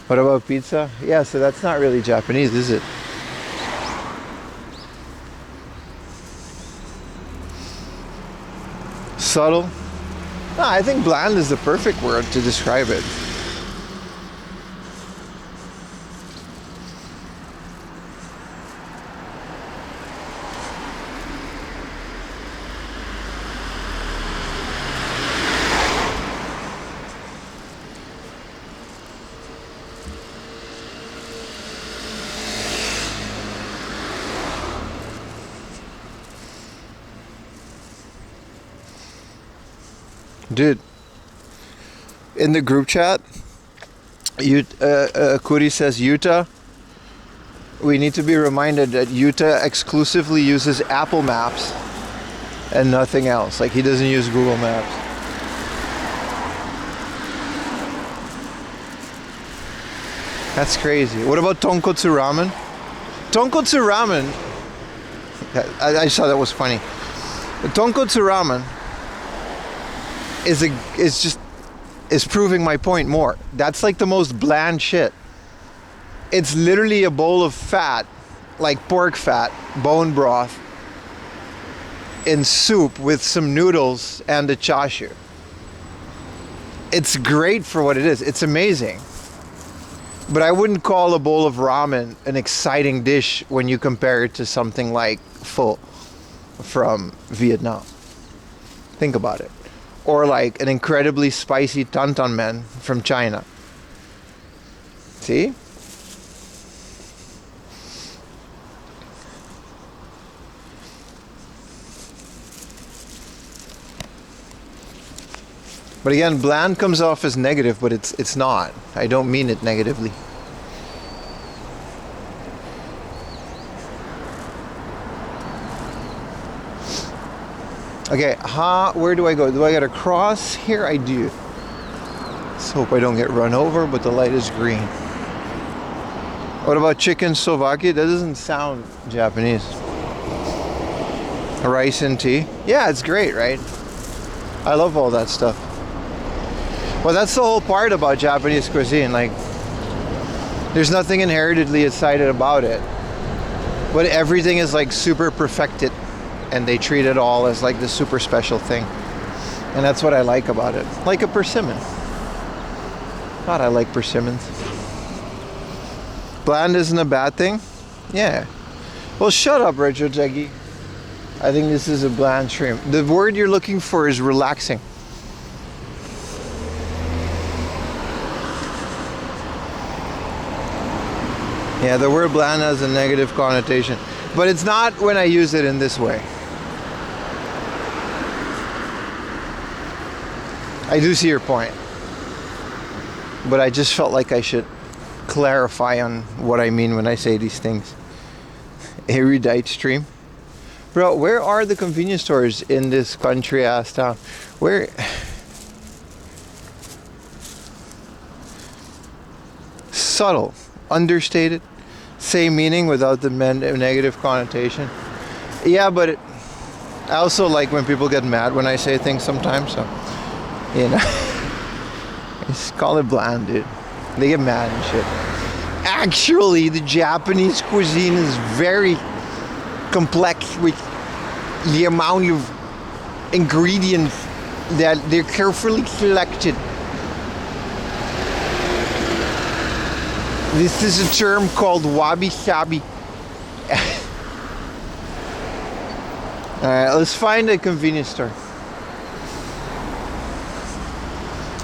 What about pizza? Yeah, so that's not really Japanese, is it? Subtle? No, I think bland is the perfect word to describe it. Dude, in the group chat, Kuri says, Utah, we need to be reminded that Utah exclusively uses Apple Maps and nothing else. Like, he doesn't use Google Maps. That's crazy. What about tonkotsu ramen? Tonkotsu ramen, I just thought that was funny. The tonkotsu ramen is proving my point more. That's like the most bland shit. It's literally a bowl of fat, like pork fat, bone broth, in soup with some noodles and a chashu. It's great for what it is. It's amazing. But I wouldn't call a bowl of ramen an exciting dish when you compare it to something like pho from Vietnam. Think about it. Or like an incredibly spicy tantan men from China. See? But again, bland comes off as negative, but it's not. I don't mean it negatively. Okay, where do I go? Do I gotta cross? Here I do. Let's hope I don't get run over, but the light is green. What about chicken souvlaki? That doesn't sound Japanese. Rice and tea. Yeah, it's great, right? I love all that stuff. Well, that's the whole part about Japanese cuisine. Like, there's nothing inherently excited about it, but everything is like super perfected. And they treat it all as like the super special thing. And that's what I like about it. Like a persimmon. God, I like persimmons. Bland isn't a bad thing? Yeah. Well, shut up, Retro Jaggy. I think this is a bland shrimp. The word you're looking for is relaxing. Yeah, the word bland has a negative connotation. But it's not when I use it in this way. I do see your point. But I just felt like I should clarify on what I mean when I say these things. Erudite stream. Bro, where are the convenience stores in this country ass town? Where? Subtle, understated, same meaning without the negative connotation. Yeah, but I also like when people get mad when I say things sometimes, so, you know. Just call it bland, dude. They get mad and shit. Actually, the Japanese cuisine is very complex with the amount of ingredients that they're carefully selected. This is a term called wabi-sabi. Alright, let's find a convenience store.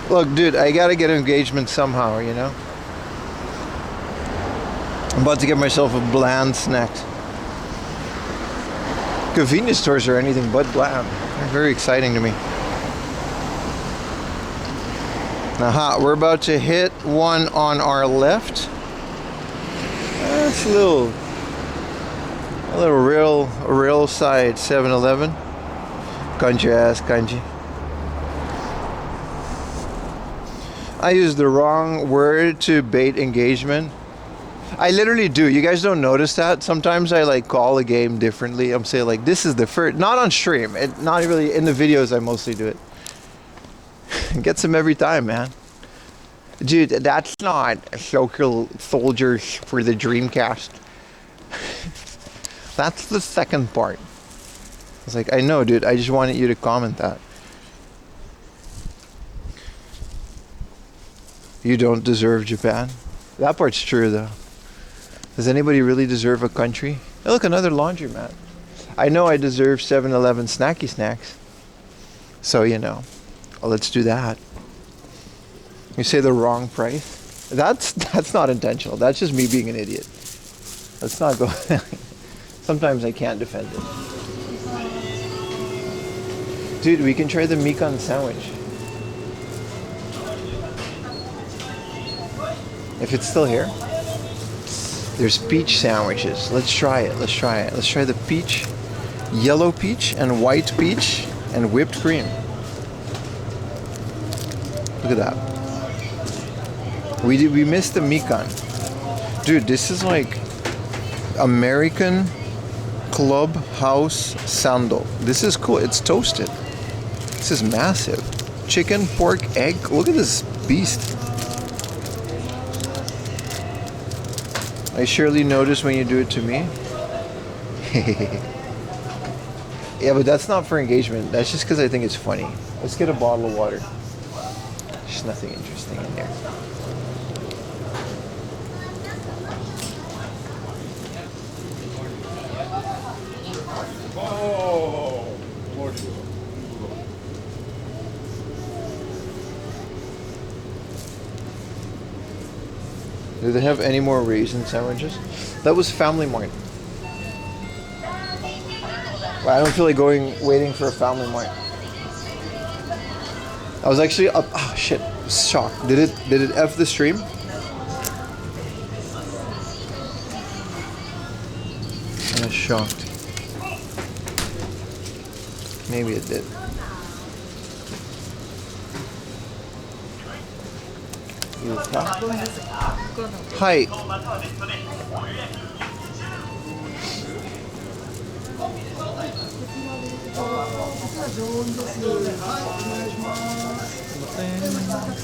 Look, dude, I gotta get engagement somehow, you know? I'm about to get myself a bland snack. Convenience stores are anything but bland. They're very exciting to me. Aha, we're about to hit one on our left. That's a little real side 7-Eleven. Country ass kanji. I used the wrong word to bait engagement. I literally do. You guys don't notice that? Sometimes I like call a game differently. I'm saying like, this is the first, not on stream. Not really in the videos. I mostly do it. Gets them every time, man. Dude, that's not Shocker Soldiers for the Dreamcast. That's the second part. It's like, I know, dude. I just wanted you to comment that. You don't deserve Japan. That part's true, though. Does anybody really deserve a country? Hey, look, another laundromat. I know I deserve 7-Eleven snacky snacks. So, you know, well, let's do that. You say the wrong price? That's not intentional. That's just me being an idiot. Let's not go. Sometimes I can't defend it. Dude, we can try the Mikan sandwich. If it's still here. There's peach sandwiches. Let's try it. Let's try it. Let's try the peach, yellow peach and white peach and whipped cream. Look at that. We missed the Mikan. Dude, this is like American clubhouse sandal. This is cool. It's toasted. This is massive. Chicken, pork, egg. Look at this beast. I surely notice when you do it to me. Yeah, but that's not for engagement. That's just because I think it's funny. Let's get a bottle of water. There's nothing interesting in there. Oh, Lord. Do they have any more raisin sandwiches? That was Family Mart. Well, I don't feel like waiting for a Family Mart. I was actually up. Oh shit! I was shocked. Did it F the stream? I was shocked. Maybe it did. Hi.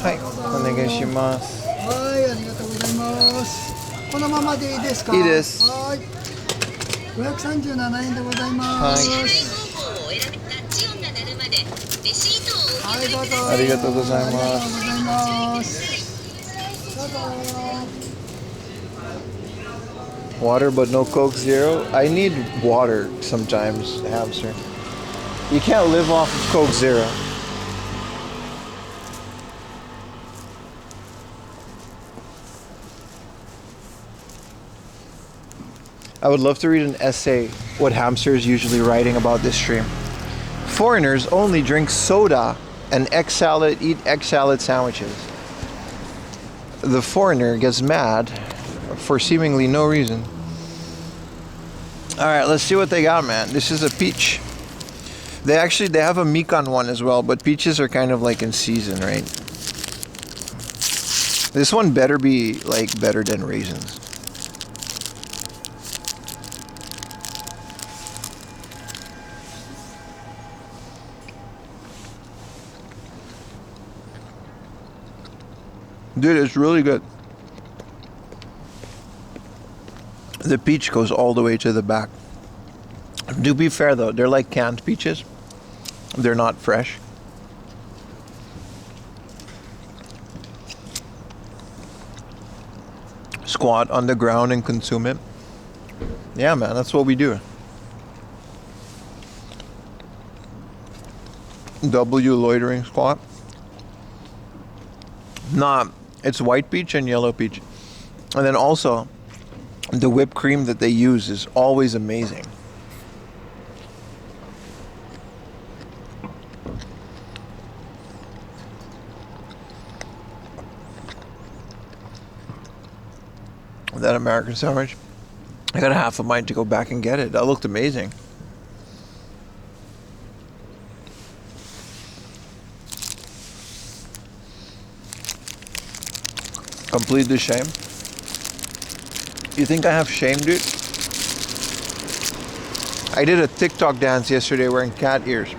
Hi. お願いします。はい、ありがとうございます。このままでいいですか？いいです。はい。537円でございます。はい。はい、どうぞ。ありがとうございありがとうます。ございます。どうぞ。 Water but no Coke Zero. I need water sometimes, hamster. You can't live off of Coke Zero. I would love to read an essay what hamster is usually writing about this stream. Foreigners only drink soda and egg salad, eat egg salad sandwiches. The foreigner gets mad for seemingly no reason. All right, let's see what they got, man. This is a peach. They have a Mikan one as well, but peaches are kind of like in season, right? This one better be like better than raisins. Dude, it's really good. The peach goes all the way to the back. To be fair though, they're like canned peaches. They're not fresh. Squat on the ground and consume it. Yeah, man, that's what we do. W loitering squat. Nah, it's white peach and yellow peach. And then also, the whipped cream that they use is always amazing. That American sandwich, I got a half of mine to go back and get it. That looked amazing. Complete the shame. You think I have shame, dude? I did a TikTok dance yesterday wearing cat ears.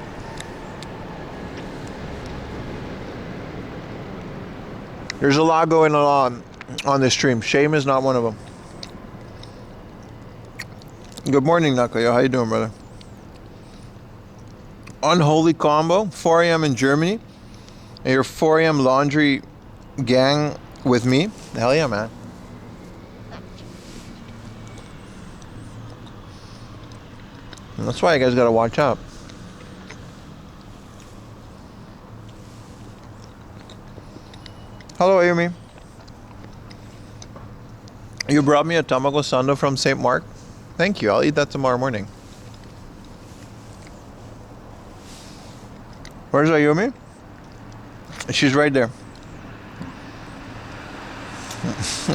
There's a lot going on this stream. Shame is not one of them. Good morning, Nakayo. How you doing, brother? Unholy combo, 4 a.m. in Germany. And your 4 a.m. laundry gang with me. Hell yeah, man. And that's why you guys gotta watch out. Hello, Amy. You brought me a tamago sando from St. Mark. Thank you. I'll eat that tomorrow morning. Where's Ayumi? She's right there.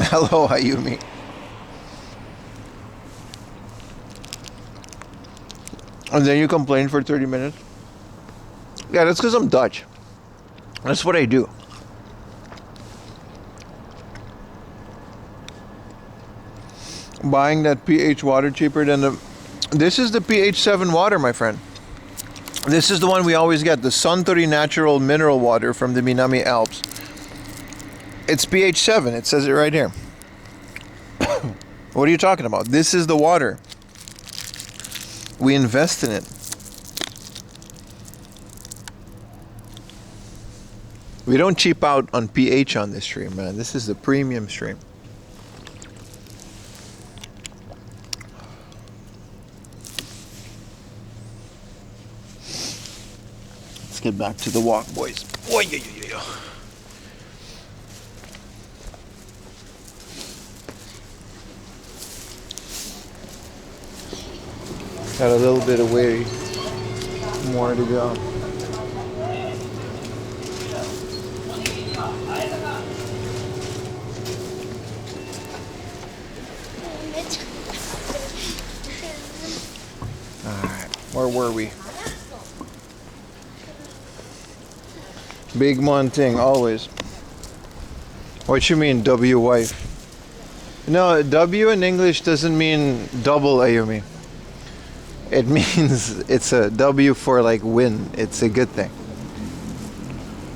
Hello, Ayumi. And then you complain for 30 minutes? Yeah, that's because I'm Dutch. That's what I do. Buying that pH water cheaper than the... This is the pH 7 water, my friend. This is the one we always get. The Suntory Natural Mineral Water from the Minami Alps. It's pH 7. It says it right here. What are you talking about? This is the water. We invest in it. We don't cheap out on pH on this stream, man. This is the premium stream. Let's get back to the walk, boys. Oh, yeah, yeah, yeah. Got a little bit of way more to go. Alright, where were we? Big Monting, always. What you mean, W wife? No, W in English doesn't mean double, Ayumi. It means it's a W for like win. It's a good thing.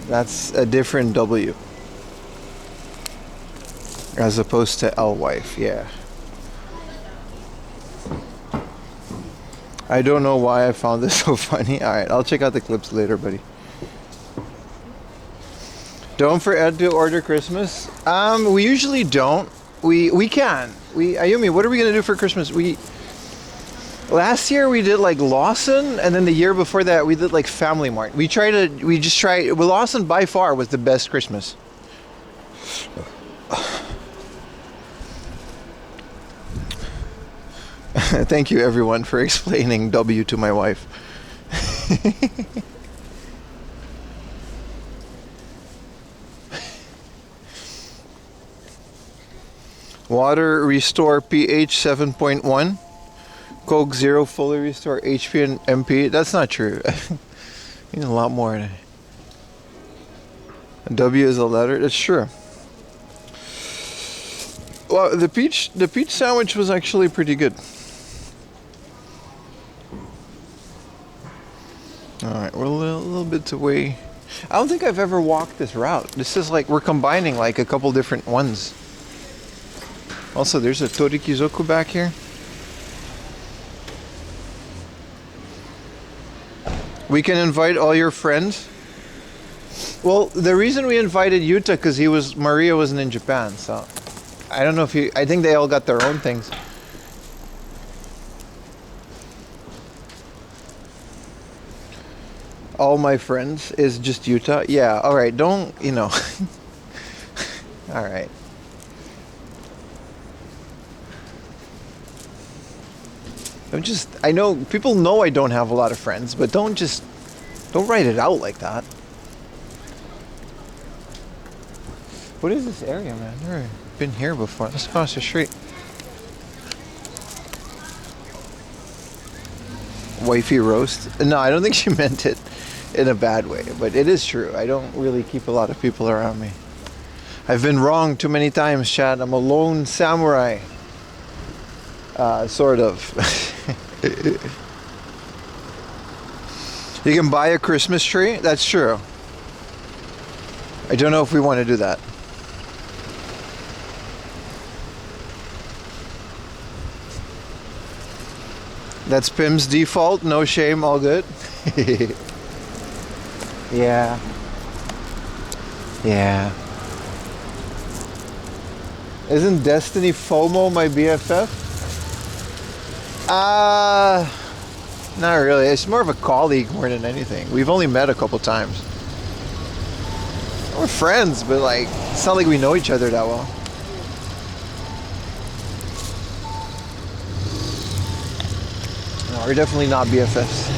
That's a different W. As opposed to L wife, yeah. I don't know why I found this so funny. Alright, I'll check out the clips later, buddy. Don't forget to order Christmas. We usually don't. We can. Ayumi, what are we gonna do for Christmas? Last year we did like Lawson, and then the year before that we did like Family Mart. We just tried. Well, Lawson by far was the best Christmas. Thank you everyone for explaining W to my wife. Water restore pH 7.1. Coke Zero fully restore HP and MP. That's not true. You need a lot more. W is a letter. That's true. Well, the peach sandwich was actually pretty good. Alright, we're a little bit away. I don't think I've ever walked this route. This is like, we're combining like a couple different ones. Also, there's a Torikizoku back here. We can invite all your friends. Well, the reason we invited Yuta because Maria wasn't in Japan, so I don't know if I think they all got their own things. All my friends is just Yuta. Yeah, all right. Don't, all right. I know people know I don't have a lot of friends, but don't write it out like that. What is this area, man? I've never been here before. Let's cross the street. Wifey roast? No, I don't think she meant it in a bad way, but it is true. I don't really keep a lot of people around me. I've been wrong too many times, Chad. I'm a lone samurai. Sort of. You can buy a Christmas tree? That's true. I don't know if we want to do that. That's Pim's default. No shame, all good. Yeah. Yeah. Isn't Destiny FOMO my BFF? Not really. It's more of a colleague more than anything. We've only met a couple times. We're friends, but like, it's not like we know each other that well. No, we're definitely not BFFs.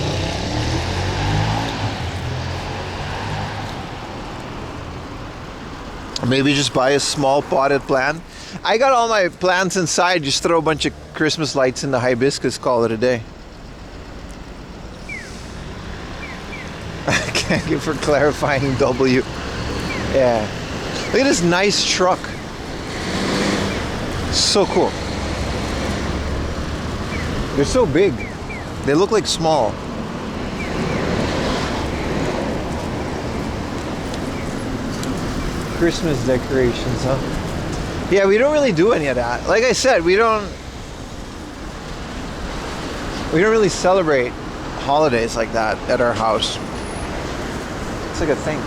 Or maybe just buy a small potted plant. I got all my plants inside. Just throw a bunch of Christmas lights in the hibiscus, call it a day. Thank you for clarifying W. Yeah. Look at this nice truck. So cool. They're so big. They look like small. Christmas decorations, huh? Yeah, we don't really do any of that. Like I said, we don't really celebrate holidays like that at our house. It's like a thing.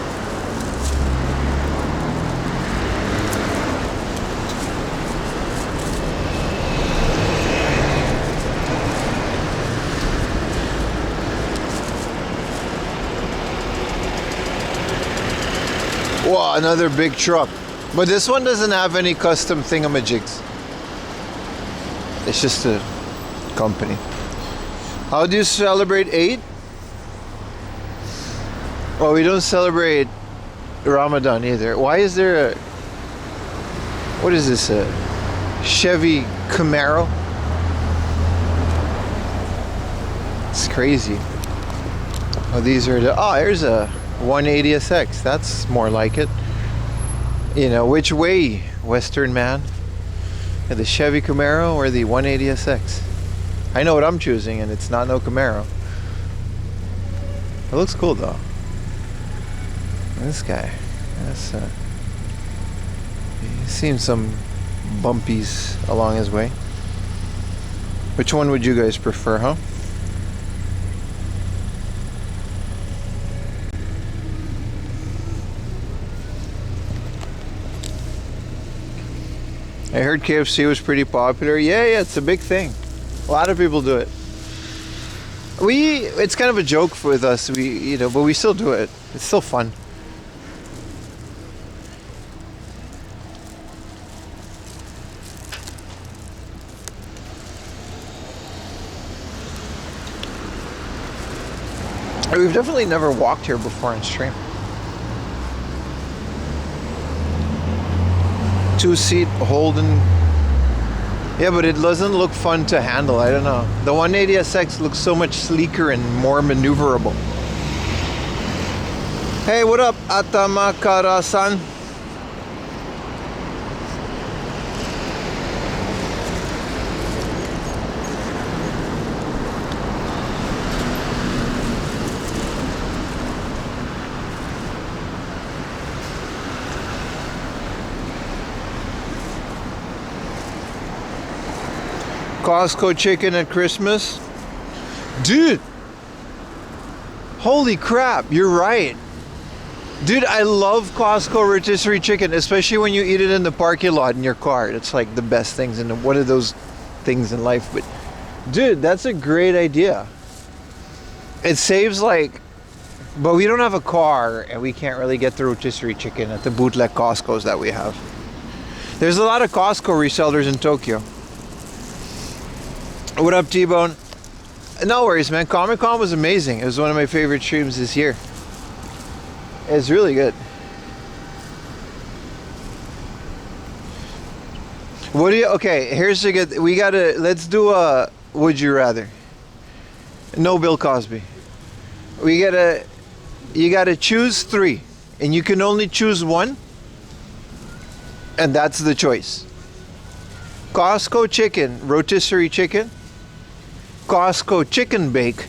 Wow, another big truck. But this one doesn't have any custom thingamajigs. It's just a company. How do you celebrate Eid? Well, we don't celebrate Ramadan either. Why is there what is this, a Chevy Camaro? It's crazy. Oh, these are there's a 180SX. That's more like it. Which way, Western man? The Chevy Camaro or the 180SX? I know what I'm choosing, and it's not no Camaro. It looks cool though. This guy, he's seen some bumpies along his way. Which one would you guys prefer, huh? I heard KFC was pretty popular. Yeah, it's a big thing. A lot of people do it. It's kind of a joke with us, but we still do it. It's still fun. We've definitely never walked here before on stream. 2-seat Holden. Yeah, but it doesn't look fun to handle. I don't know. The 180SX looks so much sleeker and more maneuverable. Hey, what up, Atamakara-san? Costco chicken at Christmas. Dude, holy crap, you're right. Dude, I love Costco rotisserie chicken, especially when you eat it in the parking lot in your car. It's like the best things in one of those things in life. But dude, that's a great idea. It saves but we don't have a car and we can't really get the rotisserie chicken at the bootleg Costco's that we have. There's a lot of Costco resellers in Tokyo. What up, T-Bone? No worries, man. Comic-Con was amazing. It was one of my favorite streams this year. It's really good. Okay, here's the good, let's do a would you rather. No Bill Cosby. You gotta choose 3, and you can only choose 1, and that's the choice. Costco chicken, rotisserie chicken, Costco chicken bake,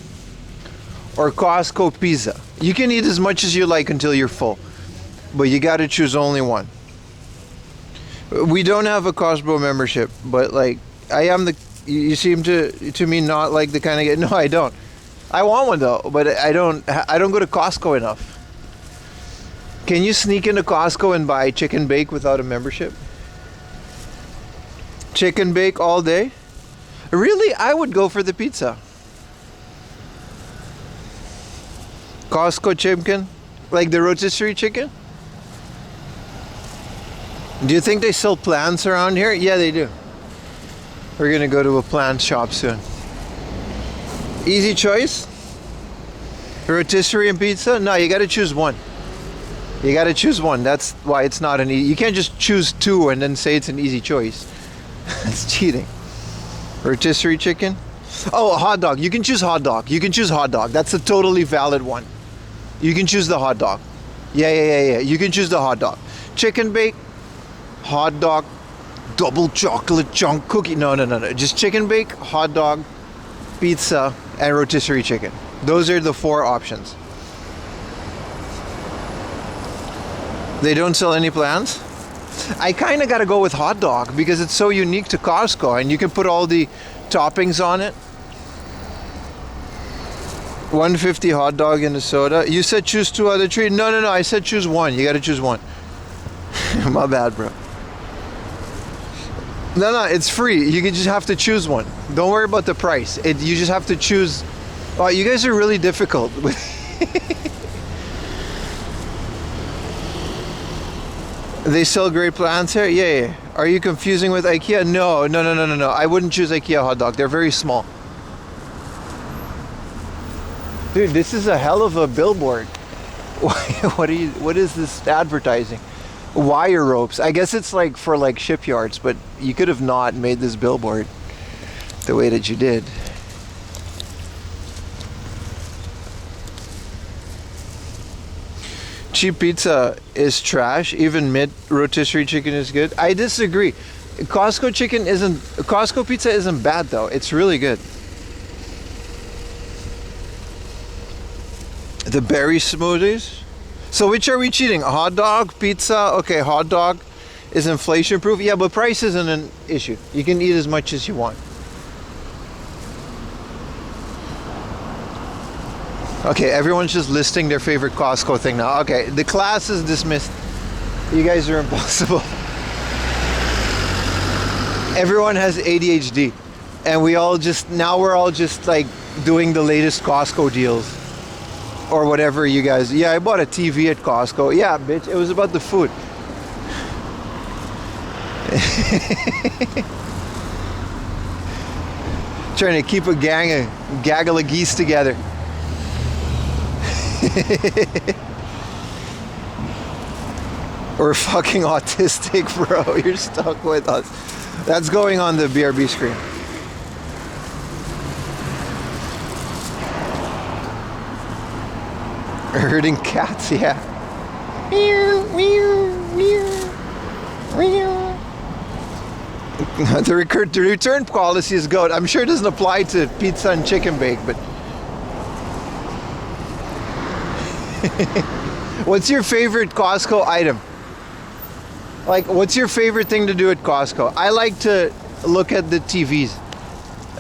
or Costco pizza. You can eat as much as you like until you're full, but you got to choose only one. We don't have a Costco membership, but you seem to me not like the kind of no, I don't. I want one though, but I don't go to Costco enough. Can you sneak into Costco and buy chicken bake without a membership? Chicken bake all day? Really? I would go for the pizza. Costco chicken? Like the rotisserie chicken? Do you think they sell plants around here? Yeah, they do. We're gonna go to a plant shop soon. Easy choice? Rotisserie and pizza? No, you gotta choose one. You gotta choose one. That's why it's not an easy. You can't just choose 2 and then say it's an easy choice. That's cheating. Rotisserie chicken? Oh, a hot dog. You can choose hot dog. You can choose hot dog. That's a totally valid one. You can choose the hot dog. Yeah. You can choose the hot dog. Chicken bake, hot dog, double chocolate chunk cookie. No. Just chicken bake, hot dog, pizza, and rotisserie chicken. Those are the 4 options. They don't sell any plans? I kind of got to go with hot dog because it's so unique to Costco and you can put all the toppings on it. 150 hot dog and a soda. You said choose 2 out of 3. No. I said choose 1. You got to choose 1. My bad, bro. No, it's free. You can just have to choose one. Don't worry about the price. You just have to choose. Oh, you guys are really difficult. They sell great plants here? Yeah. Are you confusing with IKEA? No. I wouldn't choose IKEA hot dog. They're very small. Dude, this is a hell of a billboard. What is this advertising? Wire ropes. I guess it's for shipyards, but you could have not made this billboard the way that you did. Cheap pizza is trash. Even mid rotisserie chicken is good. I disagree. Costco pizza isn't bad though. It's really good. The berry smoothies. So which are we cheating? A hot dog, pizza? Okay, hot dog is inflation proof. Yeah, but price isn't an issue. You can eat as much as you want. Okay, everyone's just listing their favorite Costco thing now. Okay, the class is dismissed. You guys are impossible. Everyone has ADHD, and we're all just like doing the latest Costco deals or whatever you guys. Yeah, I bought a TV at Costco. Yeah, bitch, it was about the food. Trying to keep a gaggle of geese together. We're fucking autistic, bro. You're stuck with us. That's going on the BRB screen. Herding cats, yeah. The return policy is good. I'm sure it doesn't apply to pizza and chicken bake, but what's your favorite Costco item? Like, what's your favorite thing to do at Costco? I like to look at the TVs.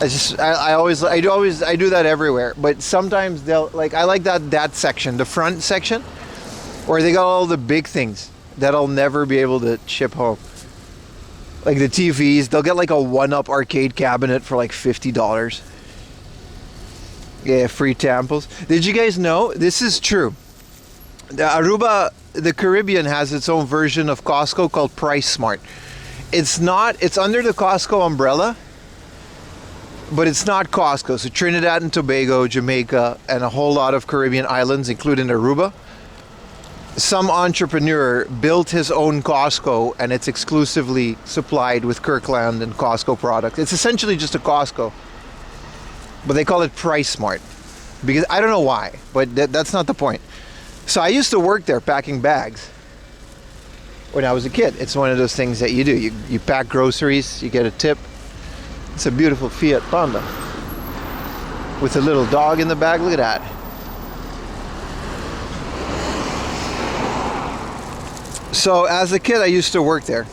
I do that everywhere. But sometimes I like that section, the front section, where they got all the big things that I'll never be able to ship home. Like the TVs, they'll get like a 1-up arcade cabinet for like $50. Yeah, free tampons. Did you guys know? This is true. The Aruba, the Caribbean, has its own version of Costco called Price Smart. It's under the Costco umbrella, but it's not Costco. So Trinidad and Tobago, Jamaica, and a whole lot of Caribbean islands, including Aruba, some entrepreneur built his own Costco, and it's exclusively supplied with Kirkland and Costco products. It's essentially just a Costco, but they call it Price Smart because I don't know why, but that's not the point. So I used to work there packing bags when I was a kid. It's one of those things that you do. You pack groceries, you get a tip. It's a beautiful Fiat Panda with a little dog in the back. Look at that. So as a kid, I used to work there,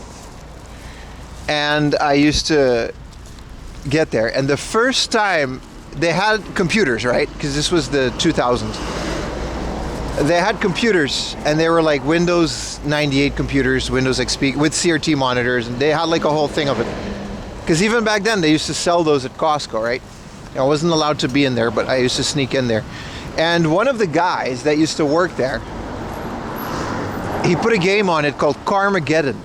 and I used to get there. And the first time they had computers, right? Because this was the 2000s. They had computers, and they were like Windows 98 computers, Windows XP with CRT monitors, and they had like a whole thing of it. Because even back then, they used to sell those at Costco, right? I wasn't allowed to be in there, but I used to sneak in there. And one of the guys that used to work there, he put a game on it called Carmageddon.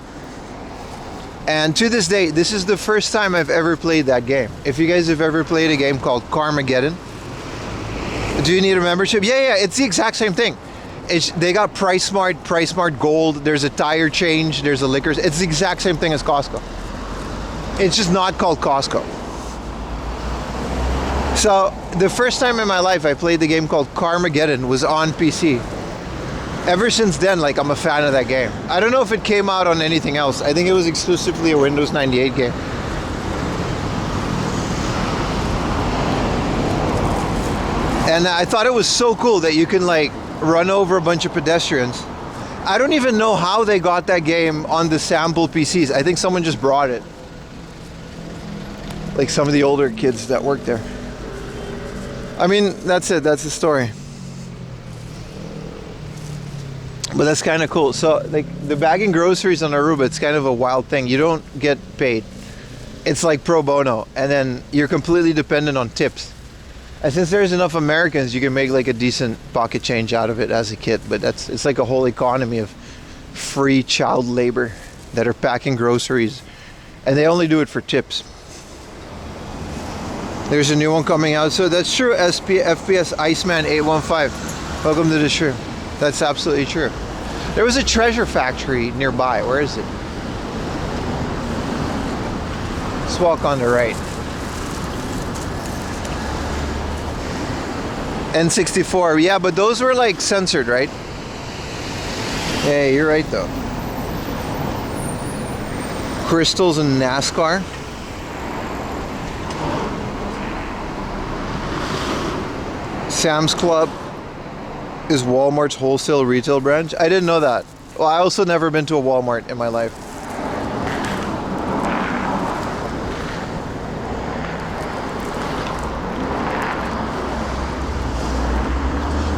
And to this day, this is the first time I've ever played that game. If you guys have ever played a game called Carmageddon, do you need a membership? Yeah, it's the exact same thing. They got Price Smart Gold, there's a tire change, there's a liquor. It's the exact same thing as Costco. It's just not called Costco. So the first time in my life I played the game called Carmageddon was on PC. Ever since then, like, I'm a fan of that game. I don't know if it came out on anything else. I think it was exclusively a Windows 98 game. And I thought it was so cool that you can like run over a bunch of pedestrians. I don't even know how they got that game on the sample PCs. I think someone just brought it. Like some of the older kids that work there. I mean, that's it. That's the story. But that's kind of cool. So like the bagging groceries on Aruba, it's kind of a wild thing. You don't get paid. It's like pro bono. And then you're completely dependent on tips. And since there's enough Americans, you can make like a decent pocket change out of it as a kid. But it's like a whole economy of free child labor that are packing groceries. And they only do it for tips. There's a new one coming out. So that's true. FPS Iceman 815. Welcome to the show. That's absolutely true. There was a treasure factory nearby. Where is it? Let's walk on the right. N64. Yeah, but those were like censored, right? Yeah, you're right though. Crystals and NASCAR. Sam's Club is Walmart's wholesale retail branch. I didn't know that. Well, I also never been to a Walmart in my life.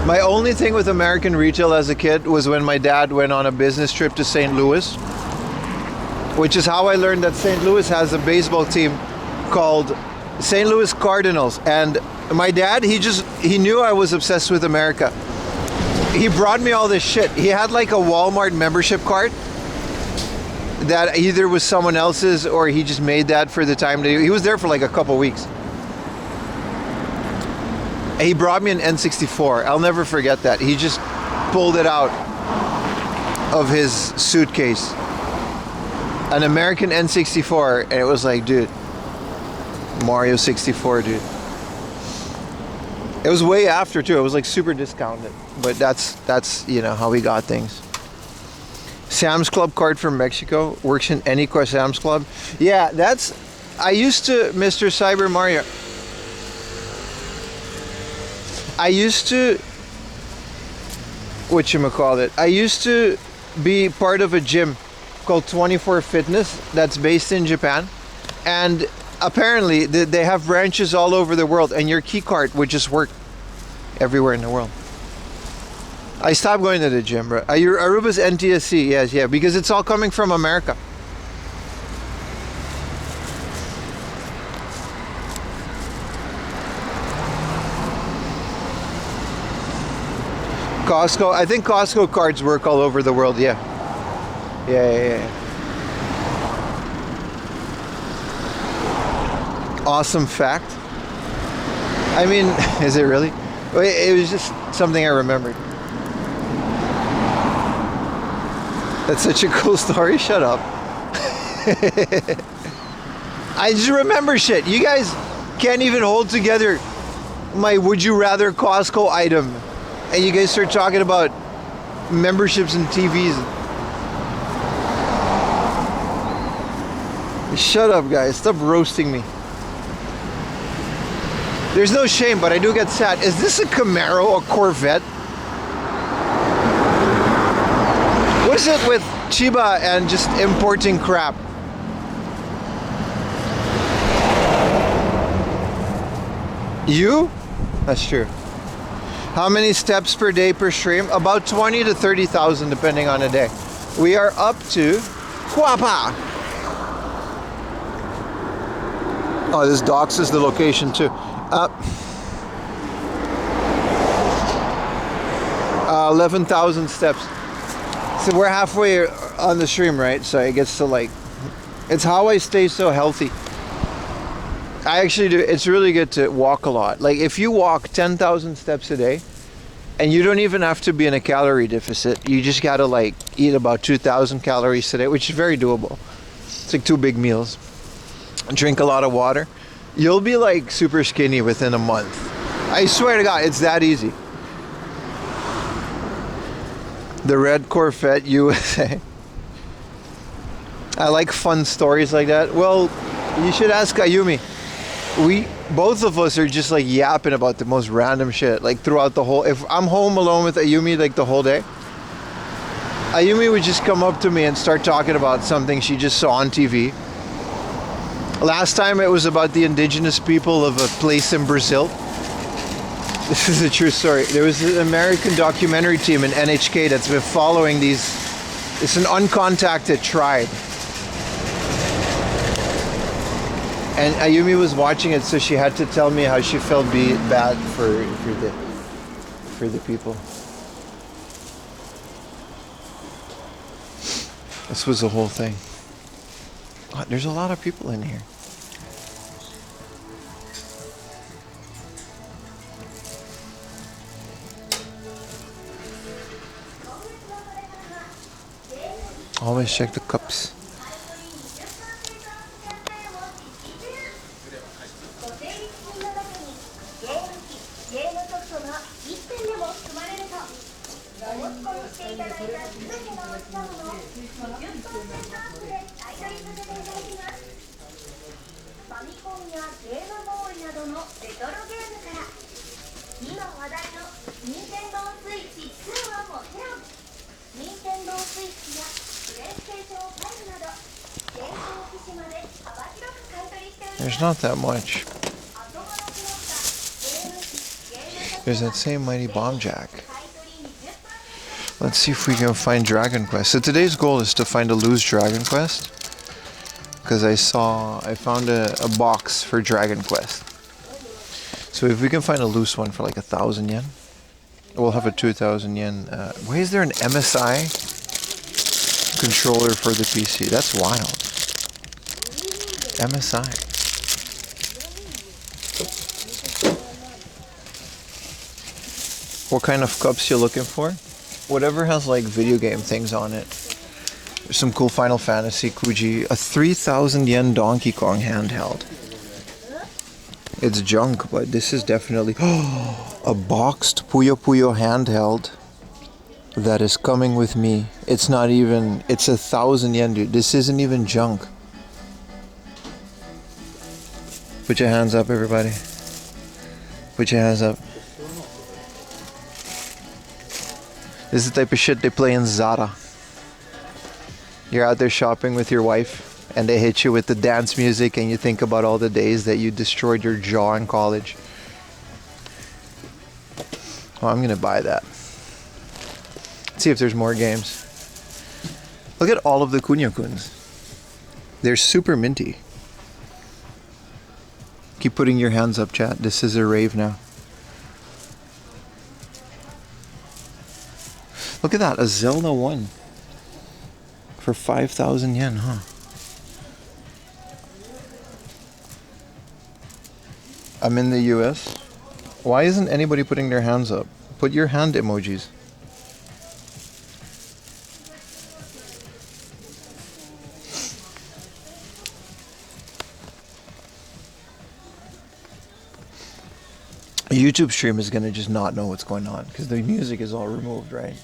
My only thing with American retail as a kid was when my dad went on a business trip to St. Louis. which is how I learned that St. Louis has a baseball team called St. Louis Cardinals. And my dad, he knew I was obsessed with America. He brought me all this shit. He had like a Walmart membership card that either was someone else's or he just made that for the time. He was there for like a couple weeks. He brought me an N64. I'll never forget that. He just pulled it out of his suitcase. An American N64, and it was like, dude, Mario 64, dude. It was way after too. It was like super discounted, but that's you know how we got things. Sam's Club card from Mexico works in any Sam's Club. Yeah, I used to, Mr. Cyber Mario. I used to, whatchamacallit, I used to be part of a gym called 24 Fitness that's based in Japan, and apparently they have branches all over the world, and your key card would just work everywhere in the world. I stopped going to the gym, bro. Aruba's NTSC, yes, yeah, because it's all coming from America. Costco, I think Costco cards work all over the world, yeah. Yeah. Awesome fact. I mean, is it really? It was just something I remembered. That's such a cool story. Shut up. I just remember shit. You guys can't even hold together my would you rather Costco item. And you guys start talking about memberships and TVs. Shut up, guys. Stop roasting me. There's no shame, but I do get sad. Is this a Camaro, a Corvette? What is it with CHIBA and just importing crap? You? That's true. How many steps per day per stream? About 20 to 30,000 depending on the day. We are up to Kuapa. Oh, this docks is the location too. 11,000 steps. So we're halfway on the stream, right? So it gets to like, it's how I stay so healthy. I actually do. It's really good to walk a lot. Like if you walk 10,000 steps a day, and you don't even have to be in a calorie deficit. You just gotta like eat about 2,000 calories a day, which is very doable. It's like 2 big meals. Drink a lot of water. You'll be like super skinny within a month. I swear to God, it's that easy. The red Corvette USA. I like fun stories like that. Well, you should ask Ayumi. Both of us are just like yapping about the most random shit like throughout the whole. If I'm home alone with Ayumi like the whole day, Ayumi would just come up to me and start talking about something she just saw on TV. Last time it was about the indigenous people of a place in Brazil. This is a true story. There was an American documentary team in NHK that's been following these. It's an uncontacted tribe. And Ayumi was watching it, so she had to tell me how she felt bad for the people. This was the whole thing. God, there's a lot of people in here. Always check the cups. There's not that much. There's that same mighty bomb jack. Let's see if we can find Dragon Quest. So today's goal is to find a loose Dragon Quest. because I found a box for Dragon Quest. So if we can find a loose one for like 1,000 yen, we'll have a 2,000 yen. Why is there an MSI controller for the PC? That's wild. MSI. What kind of cups you looking for? Whatever has like video game things on it. There's some cool Final Fantasy Kuji. A 3,000 yen Donkey Kong handheld. It's junk, but this is definitely a boxed Puyo Puyo handheld that is coming with me. It's not even, it's 1,000 yen, dude. This isn't even junk. Put your hands up, everybody. Put your hands up. This is the type of shit they play in Zara. You're out there shopping with your wife and they hit you with the dance music and you think about all the days that you destroyed your jaw in college. Well, I'm gonna buy that. Let's see if there's more games. Look at all of the Kunio-kuns. They're super minty. Keep putting your hands up, chat. This is a rave now. Look at that, a Zelda 1 for 5,000 yen, huh? I'm in the US. Why isn't anybody putting their hands up? Put your hand emojis. A YouTube stream is gonna just not know what's going on because the music is all removed, right?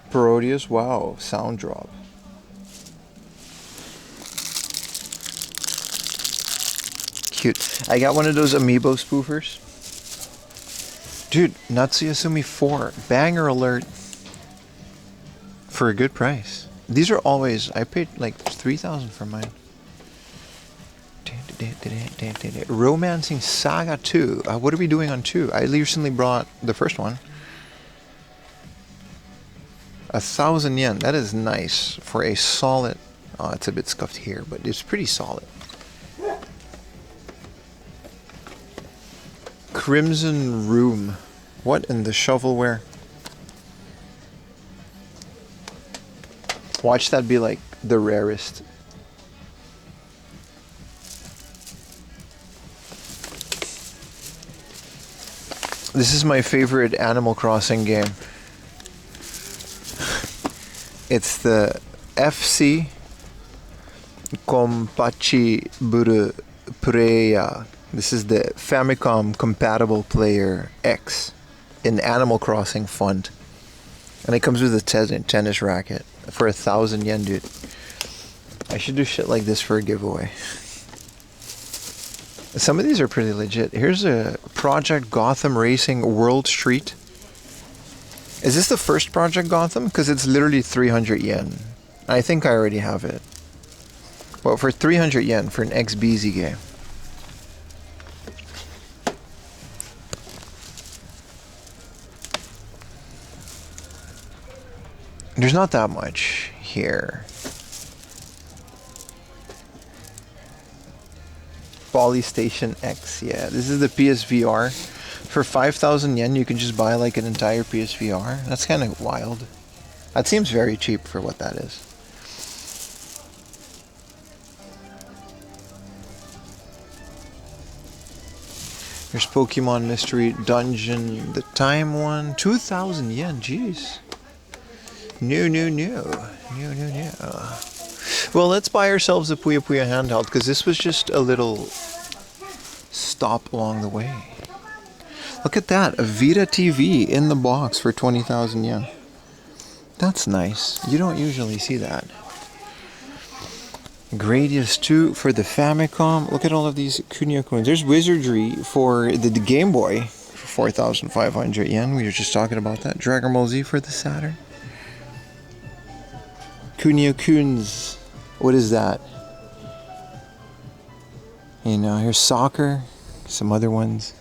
Parodius, wow, sound drop. Cute. I got one of those amiibo spoofers. Dude, Natsuya Sumi 4, banger alert. For a good price. These are always, I paid like 3,000 for mine. Romancing Saga 2. What are we doing on 2? I recently brought the first one. 1,000 yen. That is nice for a solid. Oh, it's a bit scuffed here, but it's pretty solid. Crimson Room. What in the shovelware? Watch that be like the rarest. This is my favorite Animal Crossing game. It's the FC Compatibile Player. This is the Famicom Compatible Player X in Animal Crossing Fund. And it comes with a tennis racket for 1,000 yen, dude. I should do shit like this for a giveaway. Some of these are pretty legit. Here's a Project Gotham Racing World Street. Is this the first Project Gotham? Because it's literally 300 yen. I think I already have it. Well, for 300 yen for an XBZ game. There's not that much here. Polystation X, yeah. This is the PSVR. For 5,000 yen, you can just buy like an entire PSVR. That's kind of wild. That seems very cheap for what that is. There's Pokemon Mystery Dungeon, the time one, 2,000 yen, jeez. No. Well, let's buy ourselves a Puyo Puyo handheld, because this was just a little stop along the way. Look at that, a Vita TV in the box for 20,000 yen. That's nice. You don't usually see that. Gradius 2 for the Famicom. Look at all of these Kunio-kuns. There's Wizardry for the Game Boy for 4,500 yen. We were just talking about that. Dragon Ball Z for the Saturn. Kunio-kuns. What is that? You know, here's soccer. Some other ones.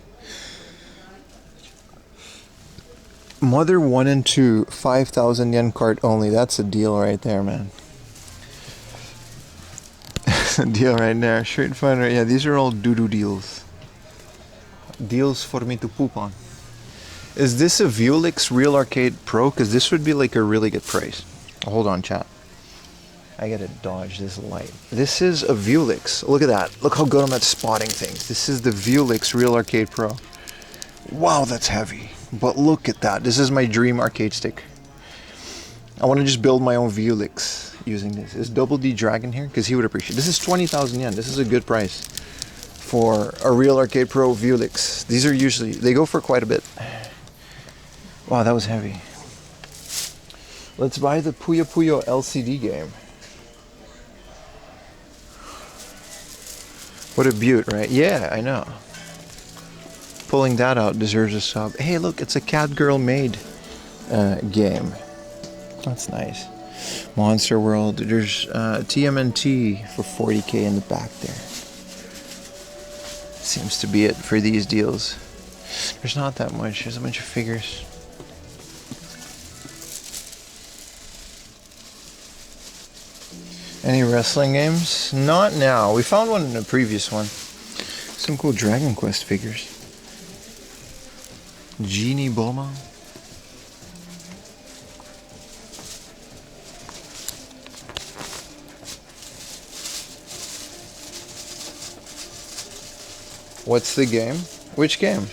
Mother 1 and 2, 5,000 yen cart only. That's a deal right there, man. Deal right there. Street Fighter. Yeah, these are all doo-doo deals. Deals for me to poop on. Is this a Vuelix Real Arcade Pro? Because this would be like a really good price. Hold on, chat. I gotta dodge this light. This is a Vuelix. Look at that. Look how good I'm at spotting things. This is the Vuelix Real Arcade Pro. Wow, that's heavy. But look at that. This is my dream arcade stick. I want to just build my own Vuelix using this. Is Double D Dragon here? Because he would appreciate. This is 20,000 yen. This is a good price for a Real Arcade Pro Vuelix. These are usually, they go for quite a bit. Wow, that was heavy. Let's buy the Puyo Puyo LCD game. What a beaut, right? Yeah, I know. Pulling that out deserves a sub. Hey, look, it's a Cat Girl made game. That's nice. Monster World. There's TMNT for 40k in the back there. Seems to be it for these deals. There's not that much. There's a bunch of figures. Any wrestling games? Not now. We found one in the previous one. Some cool Dragon Quest figures. Genie Bulma. What's the game? Which game?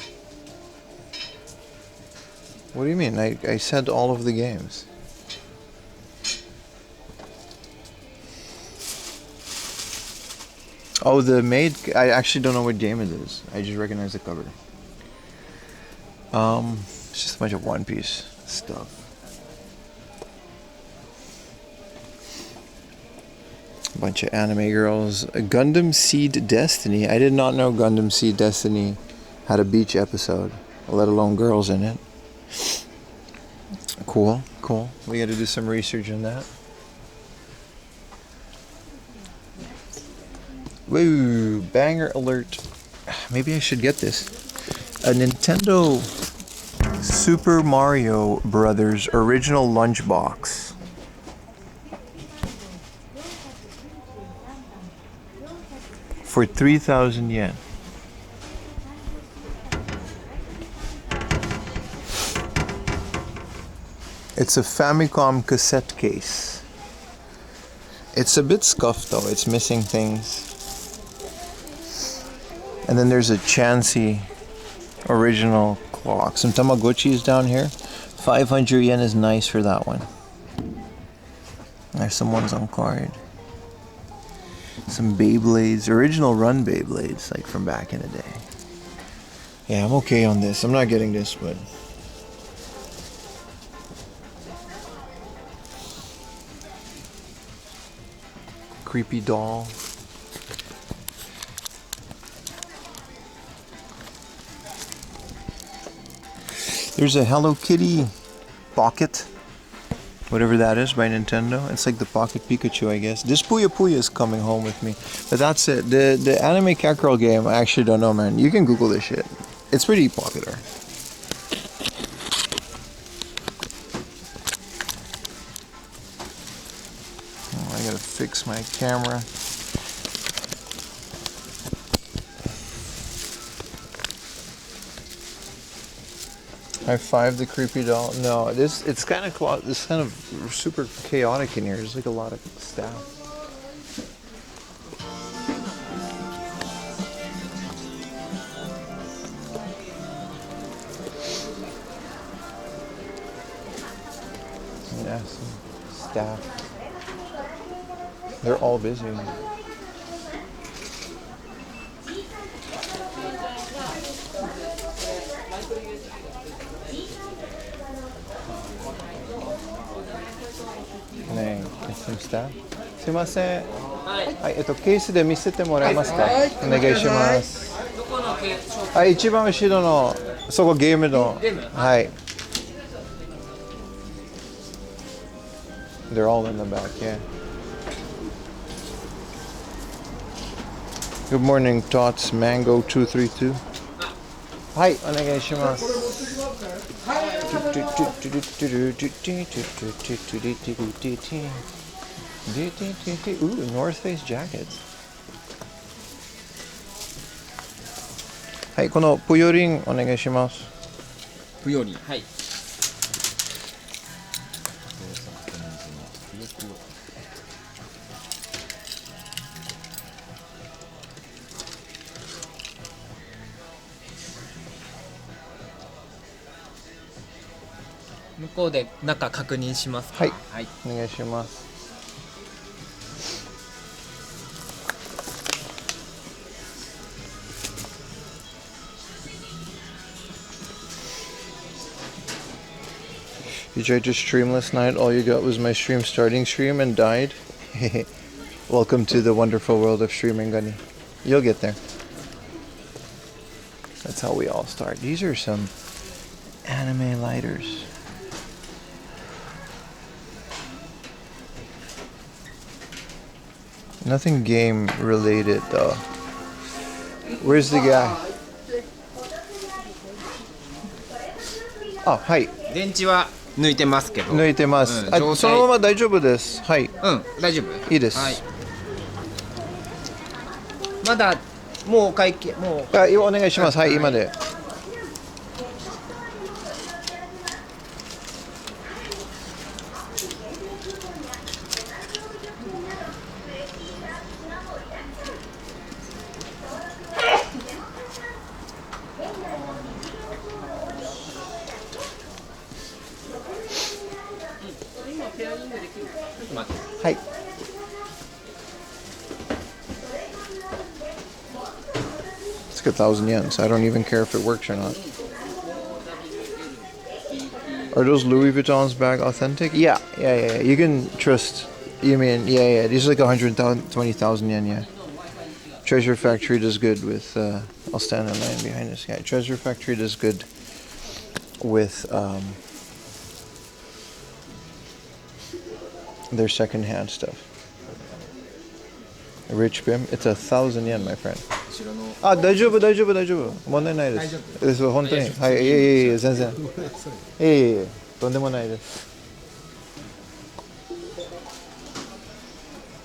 What do you mean? I said all of the games. Oh, the maid. I actually don't know what game it is. I just recognize the cover. It's just a bunch of One Piece stuff. A bunch of anime girls. Gundam Seed Destiny. I did not know Gundam Seed Destiny had a beach episode, let alone girls in it. Cool, cool. We got to do some research on that. Woo, banger alert. Maybe I should get this. A Nintendo Super Mario Brothers original lunchbox. For 3,000 yen. It's a Famicom cassette case. It's a bit scuffed though, it's missing things. And then there's a Chansey original clock. Some Tamagotchis down here. 500 yen is nice for that one. There's some ones on card. Some Beyblades, original run Beyblades, like from back in the day. Yeah, I'm okay on this. I'm not getting this, but... Creepy doll. There's a Hello Kitty Pocket, whatever that is, by Nintendo. It's like the Pocket Pikachu, I guess. This Puyo Puyo is coming home with me. But that's it. The anime cat girl game, I actually don't know, man. You can Google this shit. It's pretty popular. Oh, I gotta fix my camera. High five the creepy doll. No, it's kind of super chaotic in here. There's like a lot of stuff. Yeah, some staff. They're all busy. Some staff. すいません。はい、ケースで見せてもらえますか。お願いします。はい、一番後ろのそこゲームの。はい。They're all in the back, yeah. Good morning, Tots Mango 232. はい、お願いします。Ooh, North Face jackets. はい、このぷよりんお願いします。ぷよりん、はい。向こうで中確認しますか。はい、はい。お願いします。You tried to stream last night, all you got was my stream starting stream and died. Welcome to the wonderful world of streaming, Gunny. You'll get there. That's how we all start. These are some anime lighters. Nothing game related though. Where's the guy? Oh, hi. 電池は抜いてますけど。抜いてます。状態そのまま大丈夫です。はい。大丈夫。いいです。はい。まだもうお会計もう。お願いします。はい、今で。はい。It's like 1,000 yen, so I don't even care if it works or not. Are those Louis Vuitton's bag authentic? Yeah. You can trust. You mean, yeah. These are like 120,000 yen, yeah. Treasure Factory does good with, I'll stand in line behind this guy. Treasure Factory does good with, their secondhand stuff. Rich Bim, it's 1,000 yen, my friend. 大丈夫。問題ないです。です、本当に。はい、全然。とんでもないです。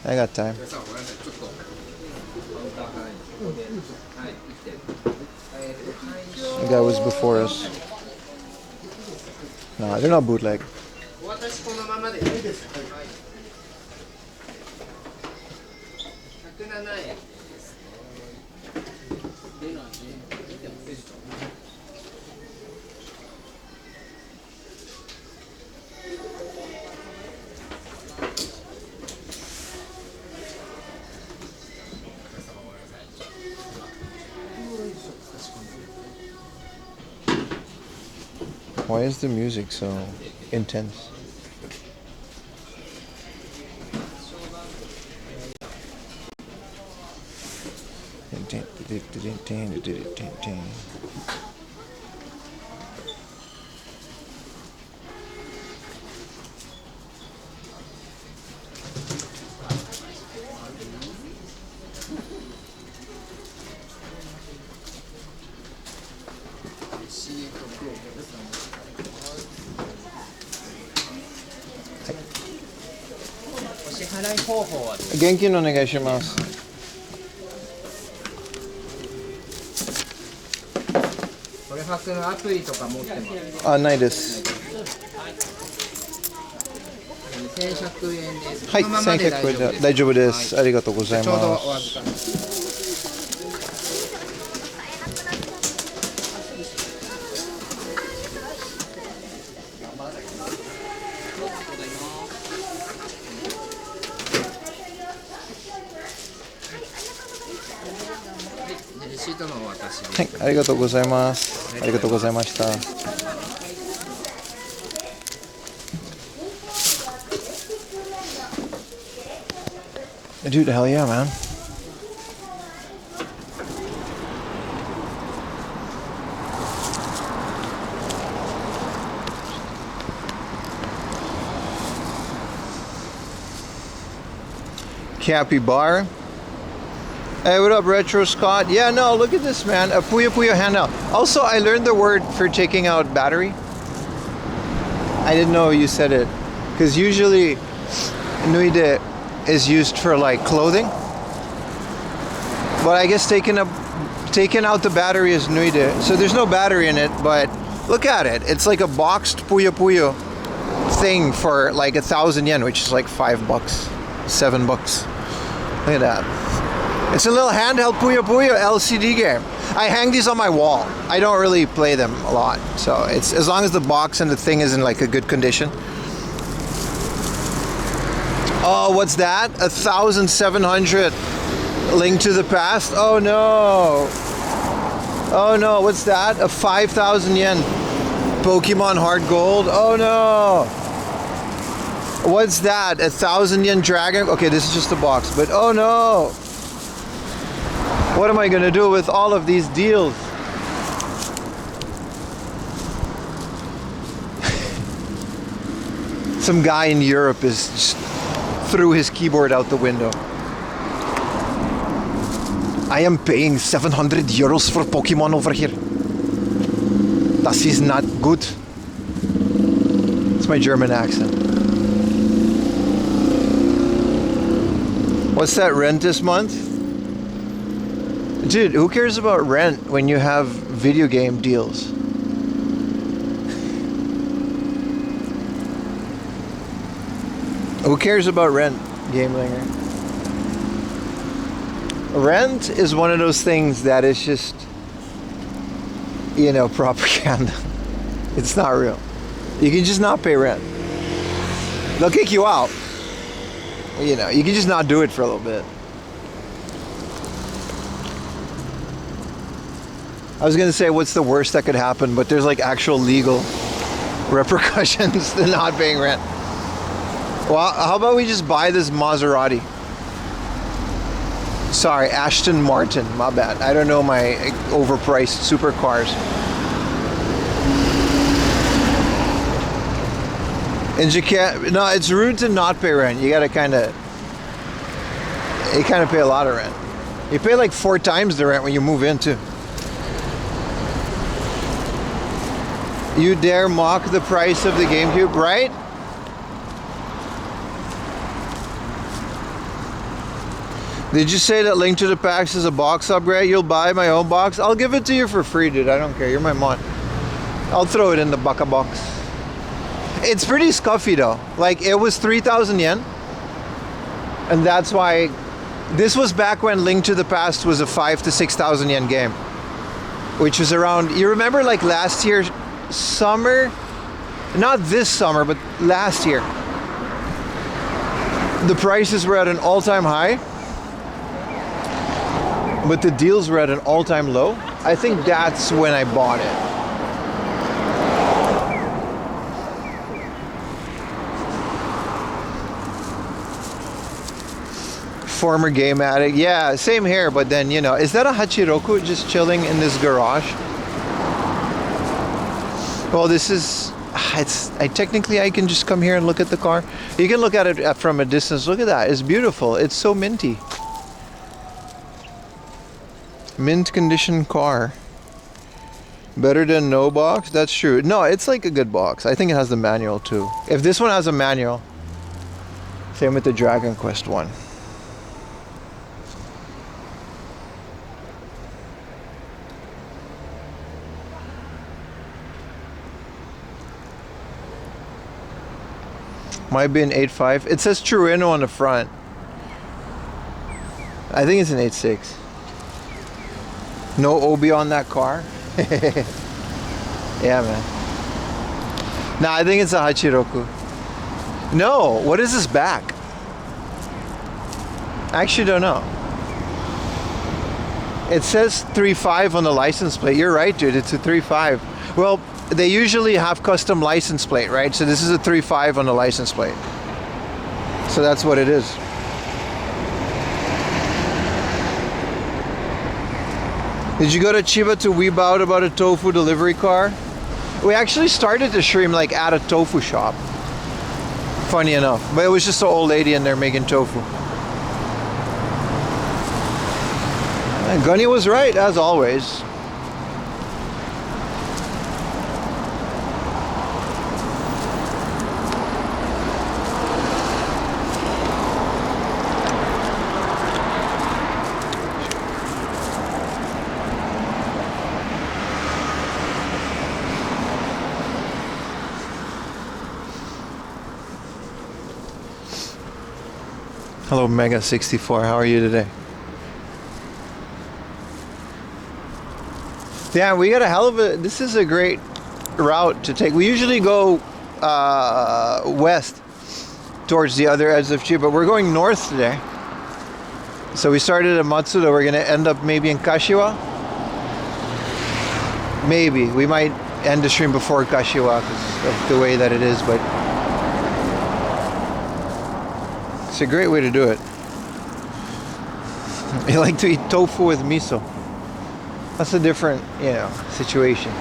I got time. The guy was before us. No, they're not bootleg. 私このままでいいです。107円。Why is the music so intense? Genki no onegaishimasu. これ履くアプリとか持ってます。あ、ないです。1100円です。はい、1100円で大丈夫です。ありがとうございます。ちょうどお預かり。はい、ありがとうございます。ありがとうございました。Dude, hell yeah, man. Capybara. Hey, what up, Retro Scott? Yeah, no, look at this, man. A Puyo Puyo handheld. Also, I learned the word for taking out battery. I didn't know you said it. Because usually, nuide is used for like clothing. But I guess taking taken out the battery is nuide. So there's no battery in it, but look at it. It's like a boxed Puyo Puyo thing for like 1,000 yen, which is like $5, $7. Look at that. It's a little handheld Puyo Puyo LCD game. I hang these on my wall. I don't really play them a lot, so it's as long as the box and the thing is in like a good condition. Oh, what's that? 1,700 Link to the Past. Oh no. Oh no, what's that? A 5,000 yen Pokemon Heart Gold. Oh no. What's that? 1,000 yen Dragon. Okay, this is just a box, but oh no. What am I gonna do with all of these deals? Some guy in Europe is just threw his keyboard out the window. I am paying 700 euros for Pokemon over here. Das is not good. It's my German accent. What's that rent this month? Dude, who cares about rent when you have video game deals? Who cares about rent, Gamelinger? Rent is one of those things that is just, you know, propaganda. It's not real. You can just not pay rent. They'll kick you out. You know, you can just not do it for a little bit. I was gonna say what's the worst that could happen, but there's like actual legal repercussions to not paying rent. Well, how about we just buy this Maserati? Sorry, Aston Martin, my bad. I don't know my overpriced supercars. And you can't, no, it's rude to not pay rent. You gotta you kind of pay a lot of rent. You pay like 4 times the rent when you move in too. You dare mock the price of the GameCube, right? Did you say that Link to the Past is a box upgrade? You'll buy my own box? I'll give it to you for free, dude. I don't care. You're my mod. I'll throw it in the Baka box. It's pretty scuffy though. Like, it was 3,000 yen. And that's why... This was back when Link to the Past was a 5,000 to 6,000 yen game. Which was around... You remember like last year... Summer, not this summer, but last year, the prices were at an all-time high, but the deals were at an all-time low. I think that's when I bought it. Former game addict. Yeah, same here, but then, you know, is that a Hachiroku just chilling in this garage? Well, this is, technically I can just come here and look at the car. You can look at it from a distance. Look at that, it's beautiful. It's so minty. Mint condition car. Better than no box? That's true. No, it's like a good box. I think it has the manual too. If this one has a manual, same with the Dragon Quest one. Might be an 8.5. It says Trueno on the front. I think it's an 8.6. No Obi on that car. Yeah, man. Nah, I think it's a Hachiroku. No, what is this back? I actually don't know. It says 3.5 on the license plate. You're right, dude. It's a 3.5. Well, they usually have custom license plate, right? So this is a 3.5 on the license plate. So that's what it is. Did you go to Chiba to weeb out about a tofu delivery car? We actually started the stream like at a tofu shop. Funny enough. But it was just an old lady in there making tofu. And Gunny was right, as always. Hello, Mega64. How are you today? Yeah, we got a hell of a... This is a great route to take. We usually go west towards the other edge of Chiba. We're going north today. So we started at Matsuda. We're going to end up maybe in Kashiwa. Maybe. We might end the stream before Kashiwa because of the way that it is, but it's a great way to do it. I like to eat tofu with miso. That's a different, situation.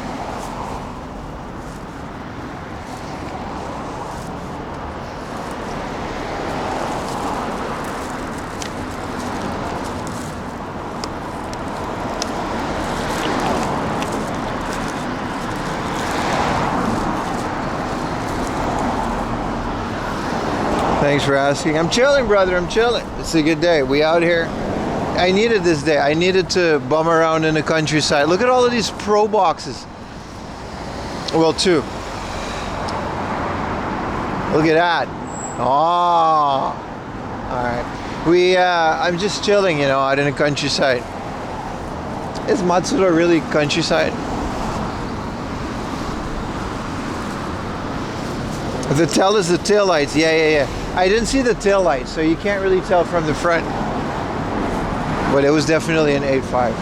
Thanks for asking. I'm chilling, brother. I'm chilling. It's a good day. We out here. I needed this day. I needed to bum around in the countryside. Look at all of these pro boxes. Well, two. Look at that. Oh. All right. I'm just chilling, out in the countryside. Is Matsuda really countryside? The tail is the tail lights. Yeah. I didn't see the tail lights, so you can't really tell from the front. But it was definitely an 8.5.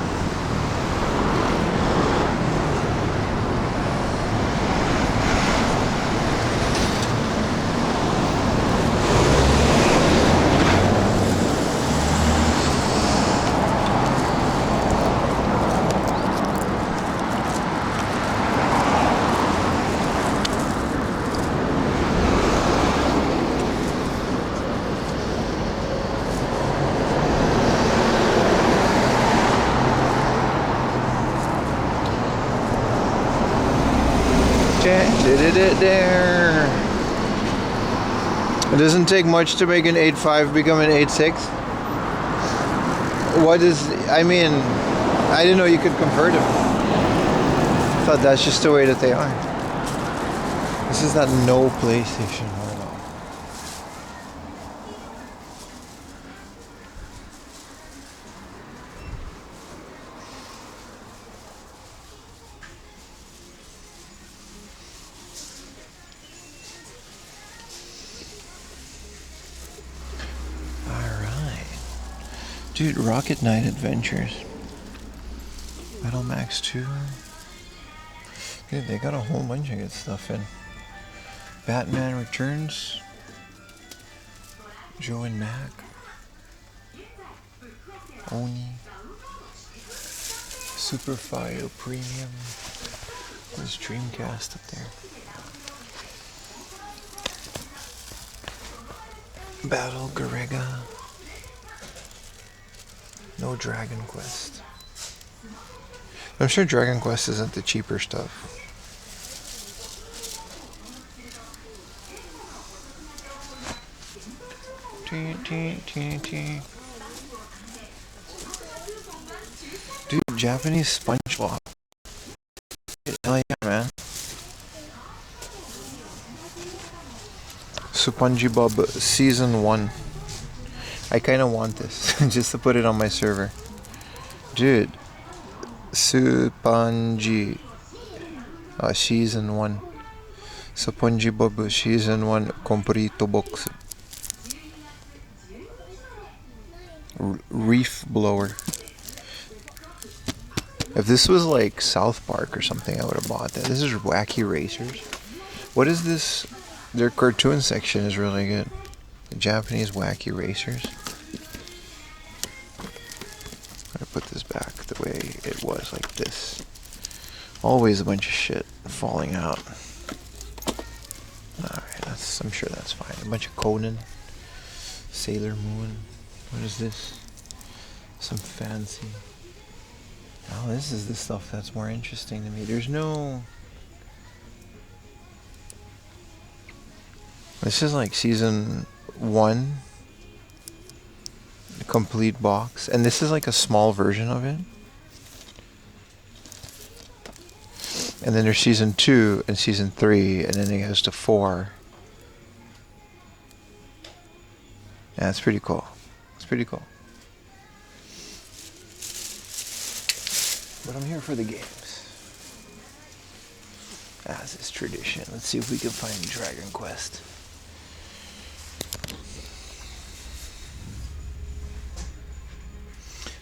There. It doesn't take much to make an 8.5 become an 8.6. I didn't know you could convert them. I thought that's just the way that they are. This is not no PlayStation. Hold on. Dude, Rocket Knight Adventures. Battle Max 2. Dude, they got a whole bunch of good stuff in. Batman Returns. Joe and Mac. Oni. Super Fire Premium. There's Dreamcast up there. Battle Garega. No Dragon Quest. I'm sure Dragon Quest isn't the cheaper stuff. Dude, Japanese SpongeBob. Hell yeah, man. SpongeBob Season 1. I kind of want this just to put it on my server. Dude. Spongy. Season 1. SpongeBob Season 1 Comprito Box. Reef Blower. If this was like South Park or something, I would have bought that. This is Wacky Racers. What is this? Their cartoon section is really good. The Japanese Wacky Racers. I'm gonna put this back the way it was, like this. Always a bunch of shit falling out. Alright, I'm sure that's fine. A bunch of Conan. Sailor Moon. What is this? Some fancy. Oh, this is the stuff that's more interesting to me. There's no... This is like season 1. The complete box. And this is like a small version of it. And then there's season 2 and season 3. And then it goes to 4. Yeah, it's pretty cool. It's pretty cool. But I'm here for the games. As is tradition. Let's see if we can find Dragon Quest.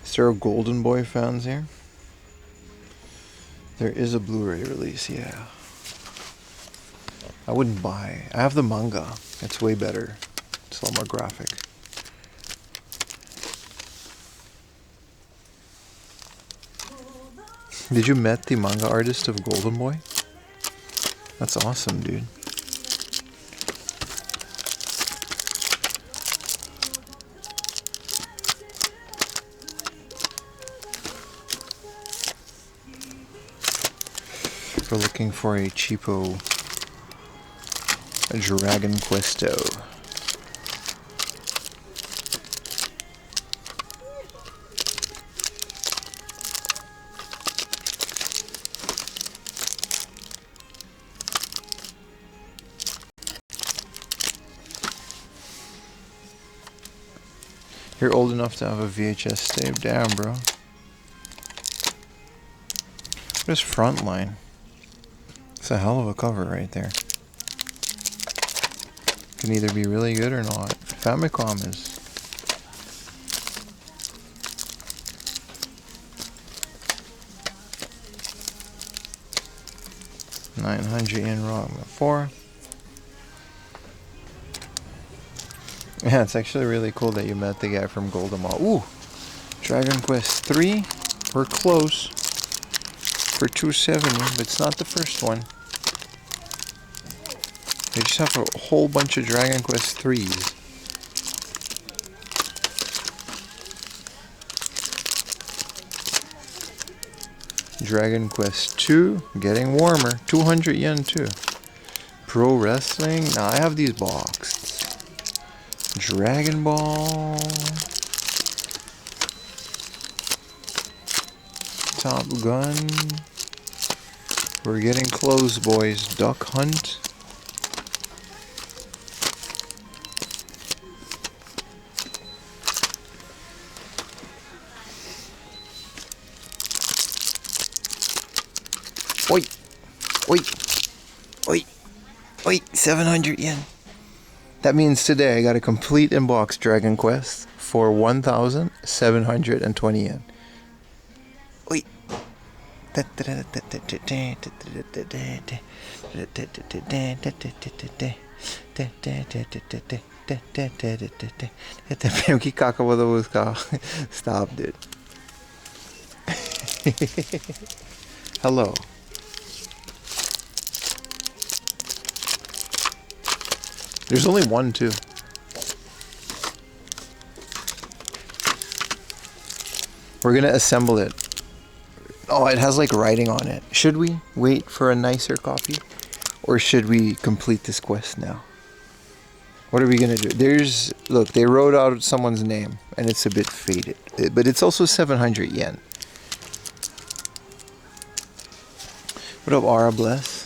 Is there a Golden Boy fans here? There is a Blu-ray release, yeah. I wouldn't buy. I have the manga. It's way better. It's a lot more graphic. Did you met the manga artist of Golden Boy? That's awesome, dude. We're looking for a cheapo Dragon Questo. You're old enough to have a VHS tape? Damn, bro. What is Frontline? It's a hell of a cover right there. Can either be really good or not. Famicom is. $900 ROM 4. Yeah, it's actually really cool that you met the guy from Golden Mall. Ooh! Dragon Quest 3. We're close. For $270, but it's not the first one. They just have a whole bunch of Dragon Quest 3s. Dragon Quest 2, getting warmer. 200 yen too. Pro Wrestling. Now I have these boxed. Dragon Ball. Top Gun. We're getting close, boys. Duck Hunt. Oi! Oi! Oi! Oi! 700 yen. That means today I got a complete inbox Dragon Quest for 1,720 yen. Oi! Stop, dude. Hello. There's only one, too. We're gonna assemble it. Oh, it has like writing on it. Should we wait for a nicer copy? Or should we complete this quest now? What are we gonna do? Look, they wrote out someone's name and it's a bit faded. But it's also 700 yen. What up, Aura Bless?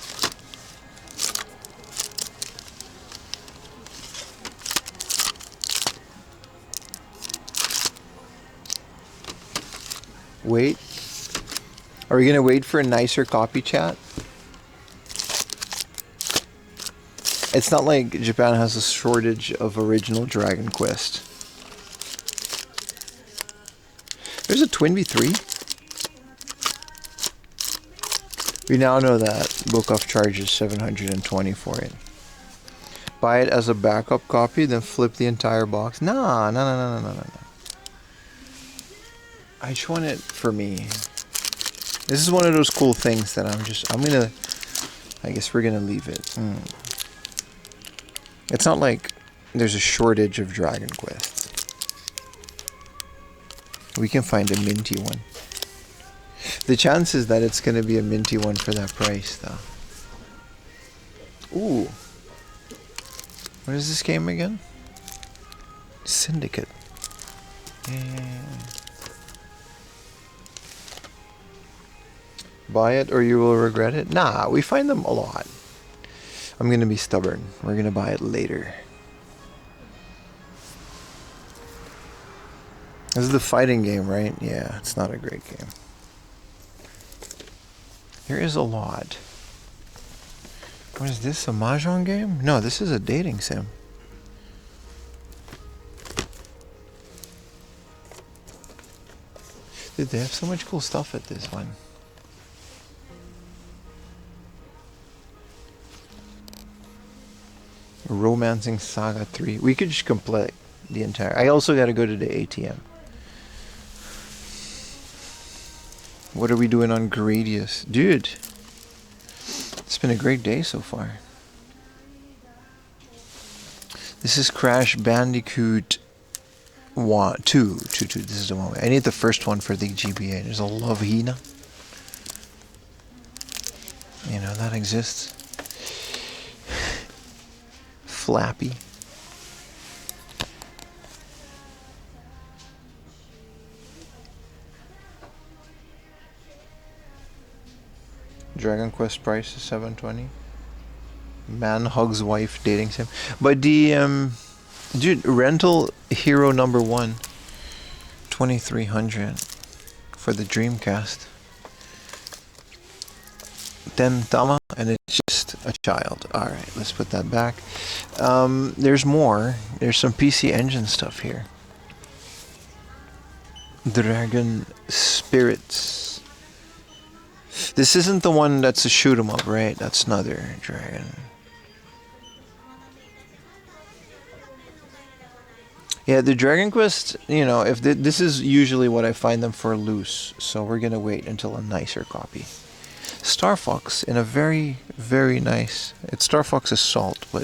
Wait. Are we gonna wait for a nicer copy, chat? It's not like Japan has a shortage of original Dragon Quest. There's a Twinbee 3. We now know that Book Off charges 720 for it. Buy it as a backup copy, then flip the entire box. Nah. I just want it for me. This is one of those cool things that I guess we're gonna leave it. It's not like there's a shortage of Dragon Quests. We can find a minty one. The chances that it's gonna be a minty one for that price, though. Ooh. What is this game again? Syndicate. Yeah. Buy it or you will regret it? Nah, we find them a lot. I'm gonna be stubborn. We're gonna buy it later. This is the fighting game, right? Yeah, it's not a great game. There is a lot. What is this, a mahjong game? No, this is a dating sim. Dude, they have so much cool stuff at this one. Romancing Saga 3. We could just complete the entire... I also gotta go to the ATM. What are we doing on Gradius? Dude, it's been a great day so far. This is Crash Bandicoot 2. This is the one. I need the first one for the GBA. There's a Love Hina. You know, that exists. Flappy. Dragon Quest price is $720. Man hugs wife dating sim. But the dude, rental hero number 1, 2,300 for the Dreamcast. Then Tama, and it's just a child. Alright, let's put that back. There's more. There's some PC Engine stuff here. Dragon Spirits. This isn't the one that's a shoot 'em up, right? That's another dragon. Yeah, the Dragon Quest, you know, if this is usually what I find them for loose, so we're gonna wait until a nicer copy. Star Fox in a very, very nice... It's Star Fox Assault, but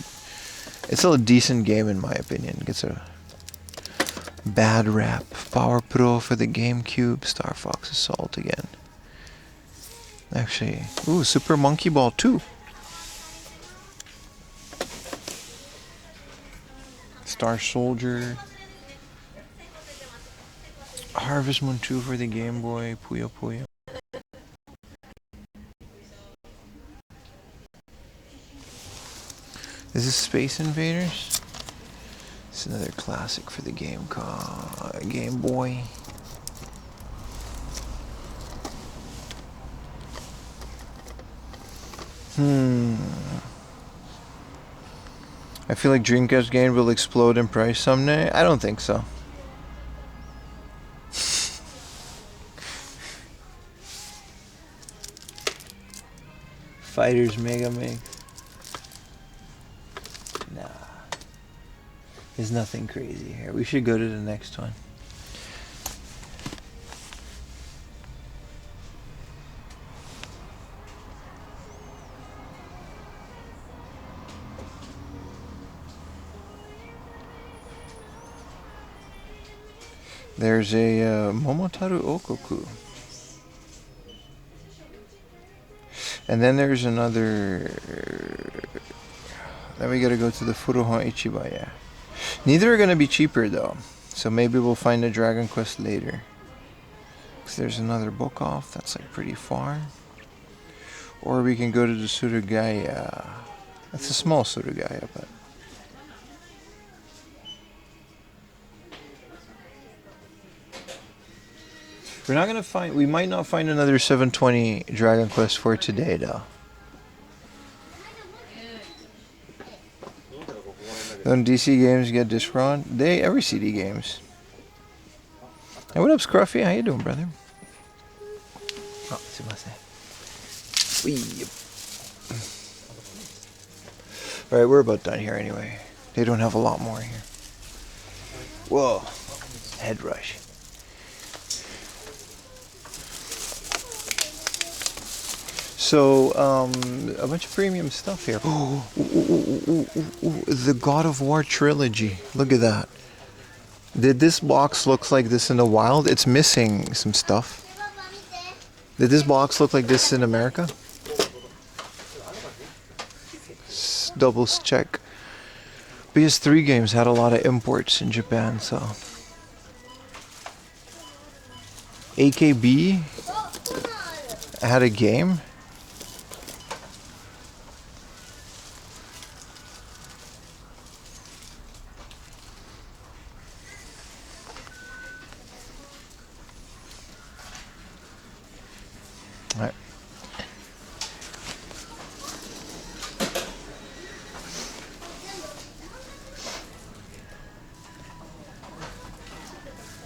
it's still a decent game in my opinion. It gets a bad rap. Power Pro for the GameCube. Star Fox Assault again. Actually, ooh, Super Monkey Ball 2. Star Soldier. Harvest Moon 2 for the Game Boy. Puyo Puyo. Is this Space Invaders? It's another classic for the Game Boy. I feel like Dreamcast game will explode in price someday. I don't think so. Fighters Mega Mix. Nah. There's nothing crazy here. We should go to the next one. There's a Momotaro Oukoku. And then there's another... Then we gotta go to the Furuha CHIBA. Neither are gonna be cheaper though. So maybe we'll find a Dragon Quest later. Because there's another book off that's like pretty far. Or we can go to the Suruga-ya. That's a small Suruga-ya, but... We're not gonna find... We might not find another 720 Dragon Quest for today, though. Don't DC games get discron? They... Every CD games. Hey, what up, Scruffy? How you doing, brother? Oh, sumimasen. Alright, we're about done here anyway. They don't have a lot more here. Whoa. Head rush. So, a bunch of premium stuff here. The God of War trilogy. Look at that. Did this box look like this in the wild? It's missing some stuff. Did this box look like this in America? Double check. PS3 games had a lot of imports in Japan, so. AKB had a game.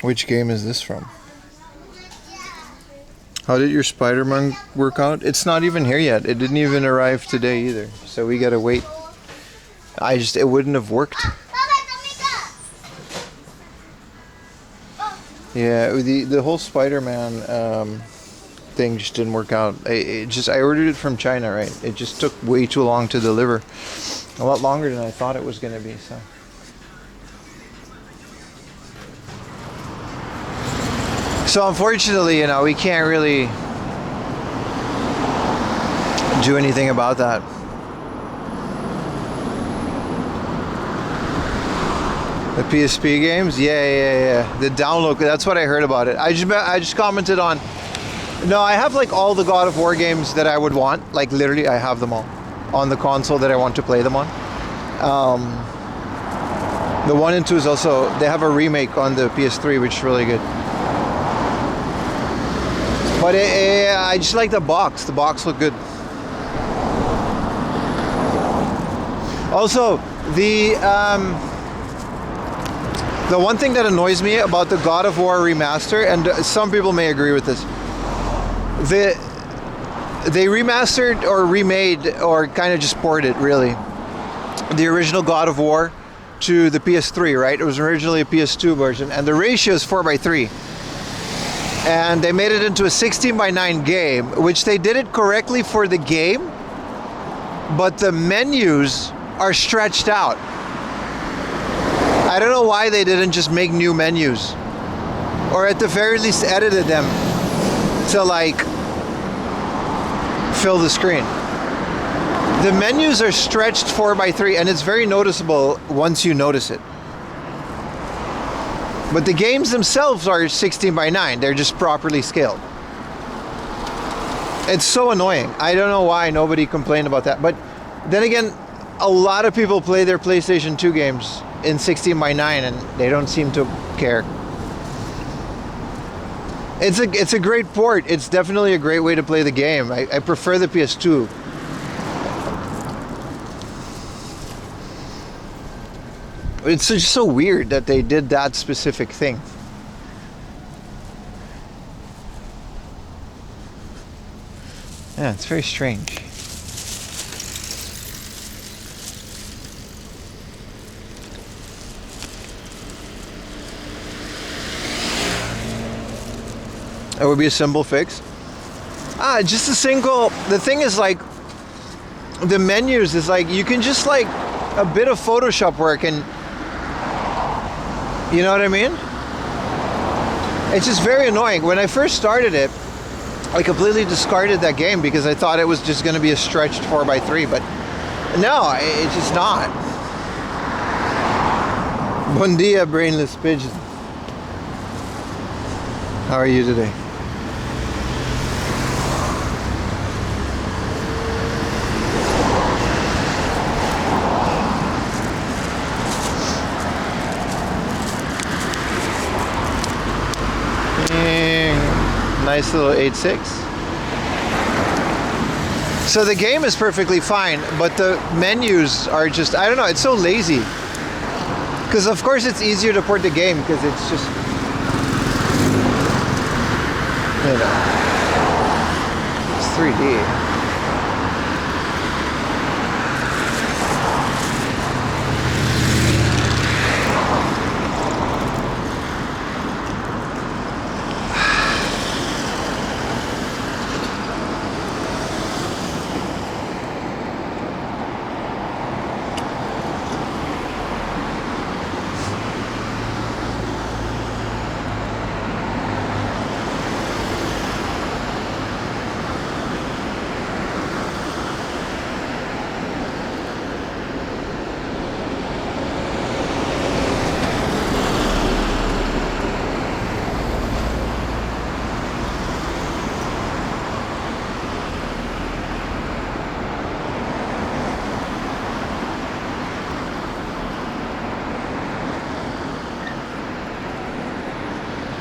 Which game is this from? How did your Spider-Man work out? It's not even here yet. It didn't even arrive today either. So we gotta wait. It wouldn't have worked. Yeah, the whole Spider-Man thing just didn't work out. I ordered it from China, right? It just took way too long to deliver. A lot longer than I thought it was gonna be, so. So unfortunately, we can't really do anything about that. The PSP games? Yeah. The download, that's what I heard about it. I just commented on, no, I have like all the God of War games that I would want. Like literally, I have them all on the console that I want to play them on. The 1 and 2 is also, they have a remake on the PS3, which is really good. But I just like the box. The box looked good. Also, the one thing that annoys me about the God of War remaster, and some people may agree with this, they remastered or remade or kind of just ported, really, the original God of War to the PS3, right? It was originally a PS2 version, and the ratio is 4:3. And they made it into a 16:9 game, which they did it correctly for the game, but the menus are stretched out. I don't know why they didn't just make new menus, or at the very least edited them to like fill the screen. The menus are stretched 4:3, and it's very noticeable once you notice it. But the games themselves are 16:9. They're just properly scaled. It's so annoying. I don't know why nobody complained about that. But then again, a lot of people play their PlayStation 2 games in 16:9 and they don't seem to care. It's a great port. It's definitely a great way to play the game. I prefer the PS2. It's just so weird that they did that specific thing. Yeah, it's very strange. It would be a simple fix. Just a single. The thing is, like, the menus is like, you can just like a bit of Photoshop work and, you know what I mean? It's just very annoying. When I first started it, I completely discarded that game because I thought it was just going to be a stretched 4:3, but no, it's just not. Bon dia, brainless pigeon. How are you today? Nice little 8.6. So the game is perfectly fine, but the menus are just, I don't know, it's so lazy. Because of course it's easier to port the game because it's just, you know, it's 3D.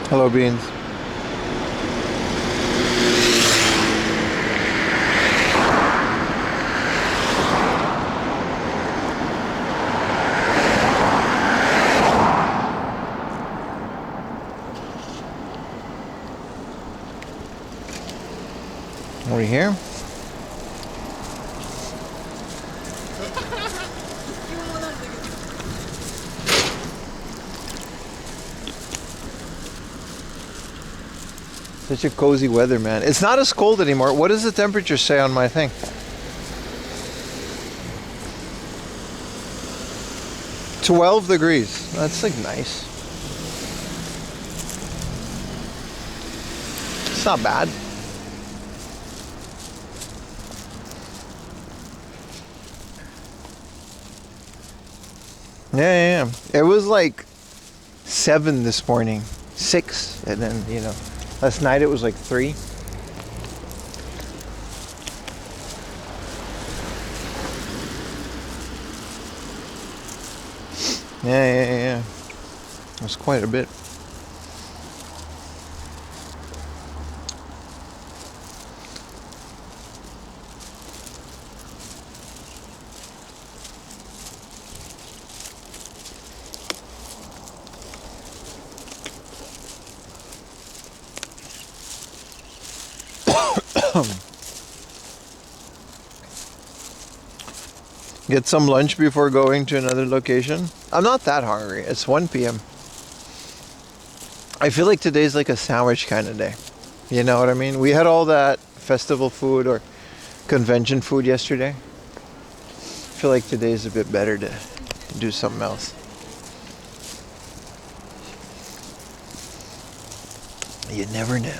Hello, Beans. here. Such a cozy weather, man. It's not as cold anymore. What does the temperature say on my thing? 12 degrees. That's like nice. It's not bad. Yeah. It was like 7 this morning, 6, and then, you know, last night it was like 3. Yeah. It was quite a bit. Get some lunch before going to another location. I'm not that hungry. It's 1 p.m. I feel like today's like a sandwich kind of day. You know what I mean? We had all that festival food or convention food yesterday. I feel like today's a bit better to do something else. You never know.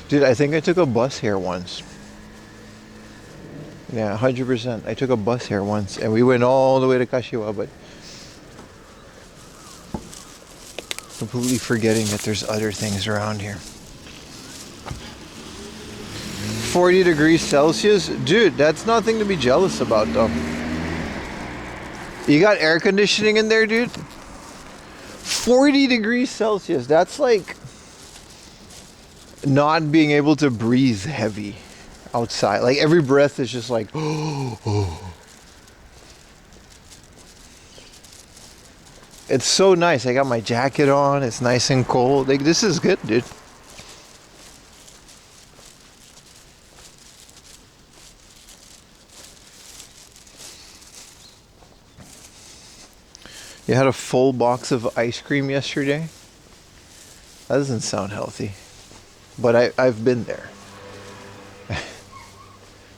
Dude, I think I took a bus here once. Yeah, 100%. I took a bus here once and we went all the way to Kashiwa, but completely forgetting that there's other things around here. 40 degrees Celsius? Dude, that's nothing to be jealous about though. You got air conditioning in there, dude? 40 degrees Celsius. That's like not being able to breathe heavy outside. Like every breath is just like, oh. It's so nice. I got my jacket on. It's nice and cold. Like this is good, dude. You had a full box of ice cream yesterday? That doesn't sound healthy. But I've been there.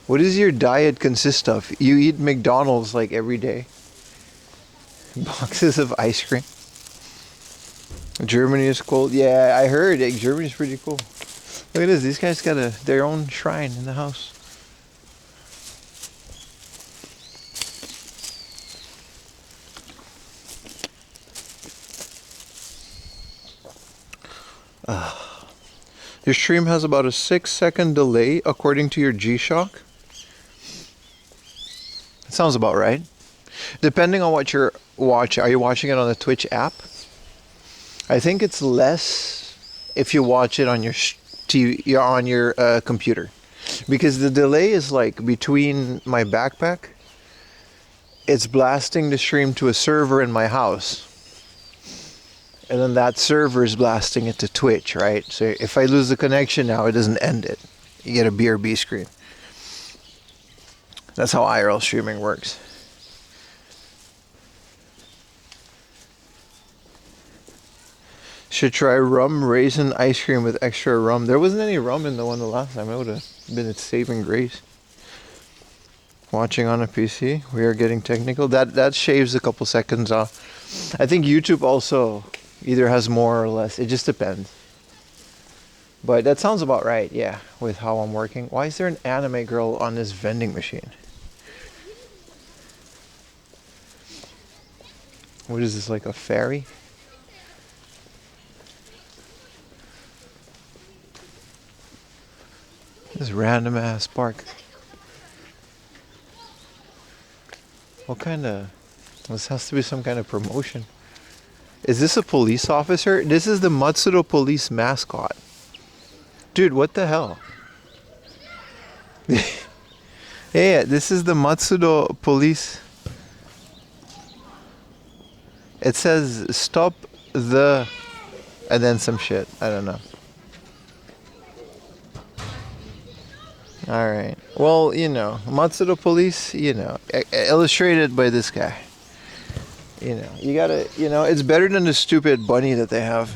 What does your diet consist of? You eat McDonald's like every day. Boxes of ice cream. Germany is cold. Yeah, I heard Germany's pretty cool. Look at this. These guys got their own shrine in the house. Your stream has about a 6-second delay according to your G-Shock. That sounds about right. Depending on what you're watching. Are you watching it on the Twitch app? I think it's less if you watch it on your TV, on your computer. Because the delay is like between my backpack. It's blasting the stream to a server in my house. And then that server is blasting it to Twitch, right? So if I lose the connection now, it doesn't end it. You get a BRB screen. That's how IRL streaming works. Should try rum raisin ice cream with extra rum. There wasn't any rum in the one the last time. It would have been its saving grace. Watching on a PC, we are getting technical. That shaves a couple seconds off. I think YouTube also either has more or less. It just depends. But that sounds about right, yeah, with how I'm working. Why is there an anime girl on this vending machine? What is this, like a ferry? This random ass park. What kind of This has to be some kind of promotion. Is this a police officer? This is the Matsuro police mascot. Dude, what the hell? Yeah, this is the Matsuro police. It says stop the... and then some shit. I don't know. Alright. Well, you know, Matsuro police, you know, illustrated by this guy. You know, you gotta, you know, it's better than the stupid bunny that they have.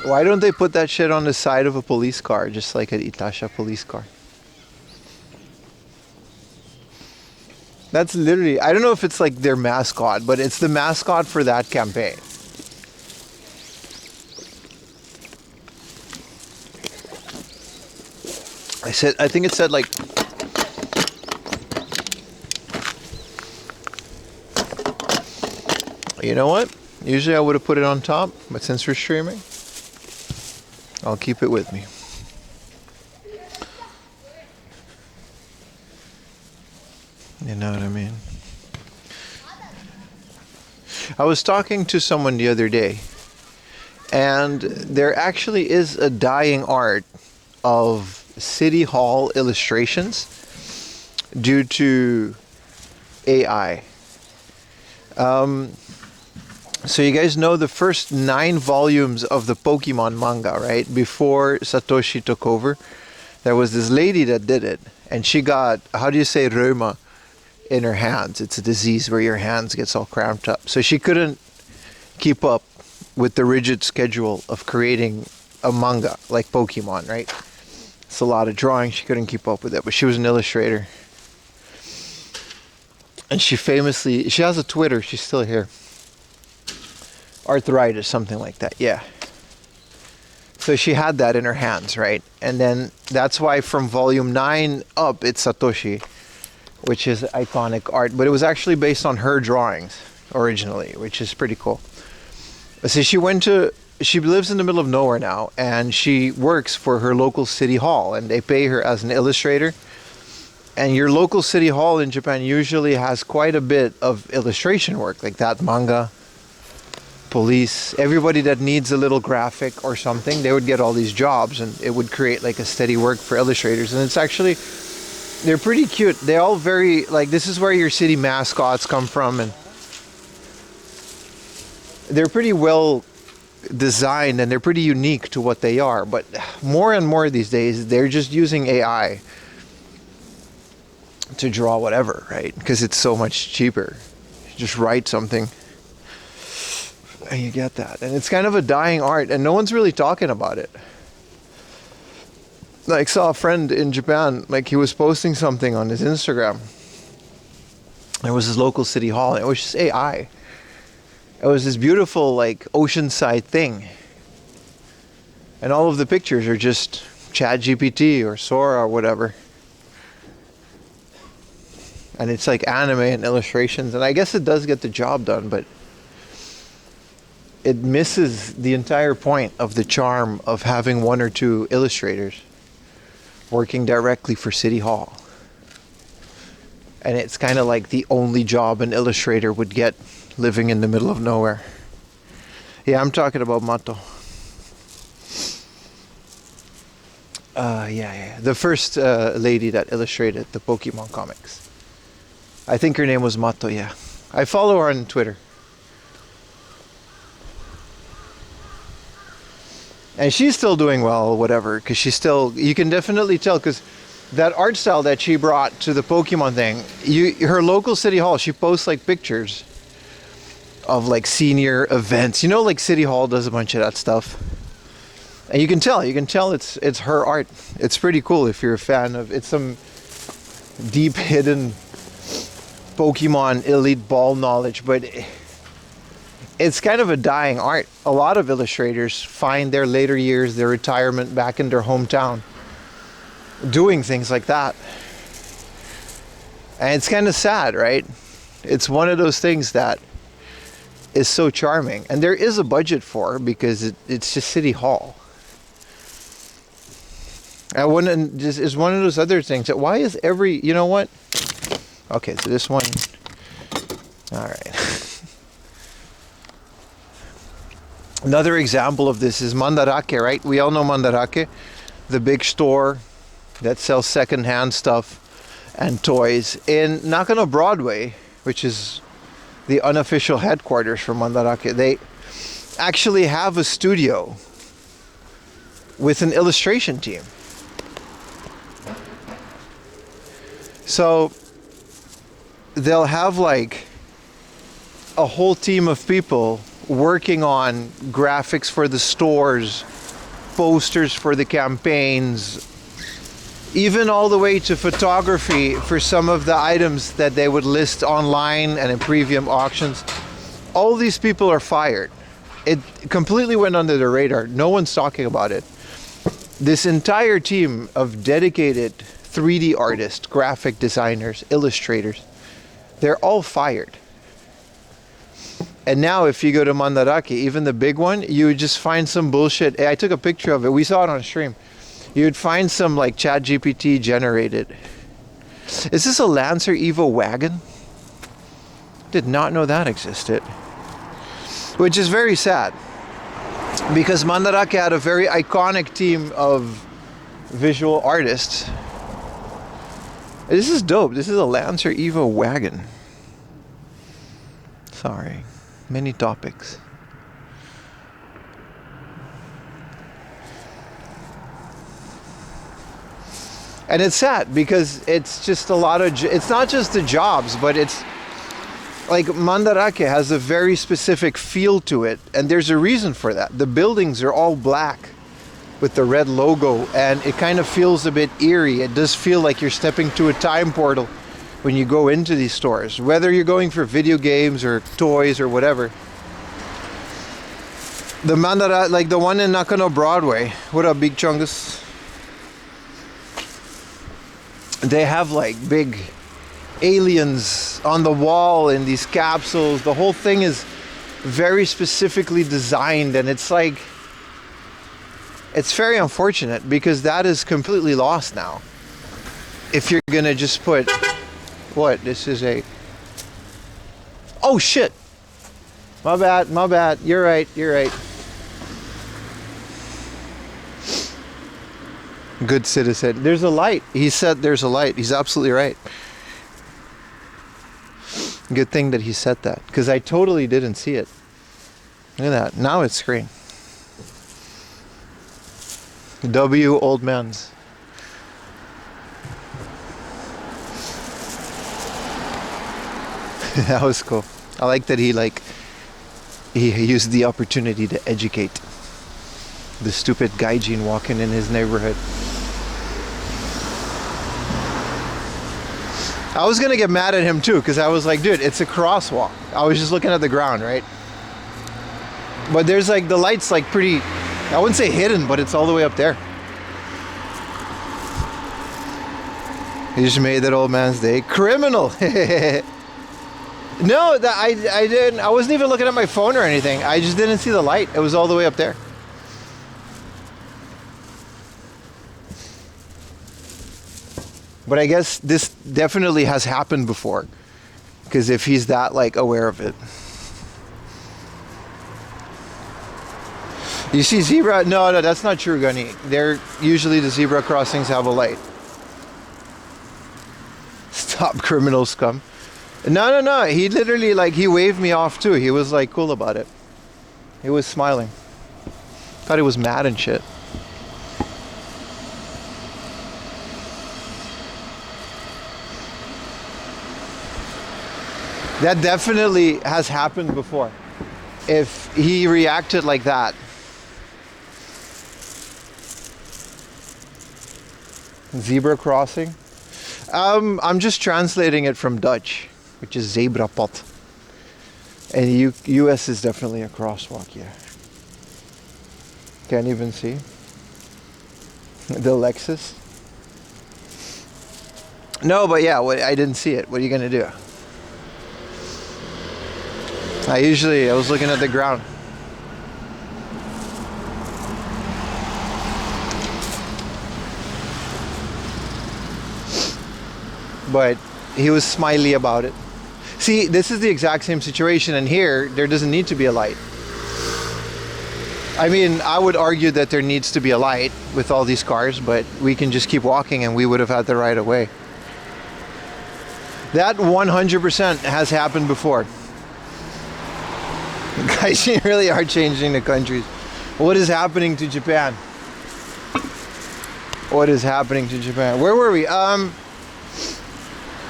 Why don't they put that shit on the side of a police car, just like an Itasha police car? That's literally, I don't know if it's like their mascot, but it's the mascot for that campaign. I think it said like, you know what? Usually I would have put it on top, but since we're streaming, I'll keep it with me. You know what I mean? I was talking to someone the other day, and there actually is a dying art of City Hall illustrations due to AI. So you guys know the first 9 volumes of the Pokemon manga, right? Before Satoshi took over, there was this lady that did it, and she got, how do you say, reuma in her hands. It's a disease where your hands gets all cramped up. So she couldn't keep up with the rigid schedule of creating a manga like Pokemon, right? It's a lot of drawing. She couldn't keep up with it, but she was an illustrator. And she famously, she has a Twitter, she's still here. Arthritis, something like that, yeah. So she had that in her hands, right? And then that's why from volume 9 up, it's Satoshi, which is iconic art. But it was actually based on her drawings originally, which is pretty cool. So she lives in the middle of nowhere now, and she works for her local city hall, and they pay her as an illustrator. And your local city hall in Japan usually has quite a bit of illustration work, like that manga, police, everybody that needs a little graphic or something, they would get all these jobs, and it would create like a steady work for illustrators. And it's actually, they're pretty cute. They all very, like, this is where your city mascots come from, and they're pretty well designed and they're pretty unique to what they are. But more and more these days, they're just using AI to draw whatever, right? Because it's so much cheaper. You just write something and you get that. And it's kind of a dying art, and no one's really talking about it. Like, saw a friend in Japan, like, he was posting something on his Instagram. It was his local city hall, and it was just AI. It was this beautiful, like, oceanside thing. And all of the pictures are just ChatGPT or Sora or whatever. And it's like anime and illustrations, and I guess it does get the job done, but it misses the entire point of the charm of having 1 or 2 illustrators working directly for City Hall. And it's kind of like the only job an illustrator would get living in the middle of nowhere. Yeah, I'm talking about Mato. Yeah. The first lady that illustrated the Pokemon comics. I think her name was Mato, yeah. I follow her on Twitter. And she's still doing well, whatever, because she's still, you can definitely tell, because that art style that she brought to the Pokemon thing, her local city hall, she posts like pictures of like senior events. You know, like City Hall does a bunch of that stuff. And you can tell it's her art. It's pretty cool if you're a fan of, it's some deep hidden Pokemon elite ball knowledge, but it's kind of a dying art. A lot of illustrators find their later years, their retirement back in their hometown, doing things like that. And it's kind of sad, right? It's one of those things that is so charming. And there is a budget for, because it's just City Hall. I wouldn't. This is one of those other things. That why is every? You know what? Okay, so this one. All right. Another example of this is Mandarake, right? We all know Mandarake, the big store that sells secondhand stuff and toys in Nakano Broadway, which is the unofficial headquarters for Mandarake. They actually have a studio with an illustration team. So they'll have like a whole team of people working on graphics for the stores, posters for the campaigns, even all the way to photography for some of the items that they would list online and in premium auctions. All these people are fired. It completely went under the radar. No one's talking about it. This entire team of dedicated 3D artists, graphic designers, illustrators, they're all fired. And now if you go to Mandarake, even the big one, you would just find some bullshit. I took a picture of it. We saw it on stream. You would find some like ChatGPT generated. Is this a Lancer Evo wagon? Did not know that existed. Which is very sad. Because Mandarake had a very iconic team of visual artists. This is dope. This is a Lancer Evo wagon. Sorry. Many topics. And it's sad because it's just a lot of, it's not just the jobs, but it's like Mandarake has a very specific feel to it. And there's a reason for that. The buildings are all black with the red logo, and it kind of feels a bit eerie. It does feel like you're stepping to a time portal when you go into these stores, whether you're going for video games or toys or whatever. The Mandarake, like the one in Nakano Broadway. What up, Big Chungus? They have like big aliens on the wall in these capsules. The whole thing is very specifically designed, and it's like, it's very unfortunate because that is completely lost now. If you're gonna just put, what, this is a, oh shit, my bad, you're right. Good citizen. There's a light. He said there's a light. He's absolutely right. Good thing that he said that, because I totally didn't see it. Look at that. Now it's green. W old man's. That was cool. I like that he used the opportunity to educate the stupid gaijin walking in his neighborhood. I was gonna get mad at him too, because I was like, dude, it's a crosswalk. I was just looking at the ground, right? But there's like, the light's like pretty, I wouldn't say hidden, but it's all the way up there. He just made that old man's day criminal. No, I didn't. I wasn't even looking at my phone or anything. I just didn't see the light. It was all the way up there. But I guess this definitely has happened before, because if he's that like aware of it. You see zebra? No, that's not true, Gunny. They're usually, the zebra crossings have a light. Stop, criminal scum. No. He literally, like, he waved me off too. He was like cool about it. He was smiling. Thought he was mad and shit. That definitely has happened before. If he reacted like that. Zebra crossing. I'm just translating it from Dutch, which is zebrapad. And US is definitely a crosswalk, yeah. Can't even see. The Lexus. No, but yeah, I didn't see it. What are you gonna do? I was looking at the ground. but he was smiley about it. See, this is the exact same situation, and here there doesn't need to be a light. I mean, I would argue that there needs to be a light with all these cars, but we can just keep walking and we would have had the right of way. That 100% has happened before. Guys, you really are changing the countries. What is happening to Japan? What is happening to Japan? Where were we?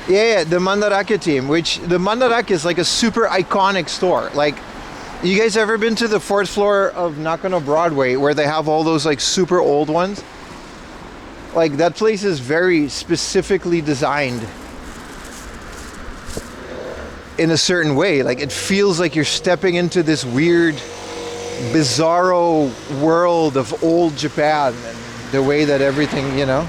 Yeah, the Mandarake team, which the Mandarake is like a super iconic store. Like, you guys ever been to the 4th floor of Nakano Broadway where they have all those like super old ones? Like, that place is very specifically designed in a certain way. Like, it feels like you're stepping into this weird, bizarro world of old Japan and the way that everything, you know.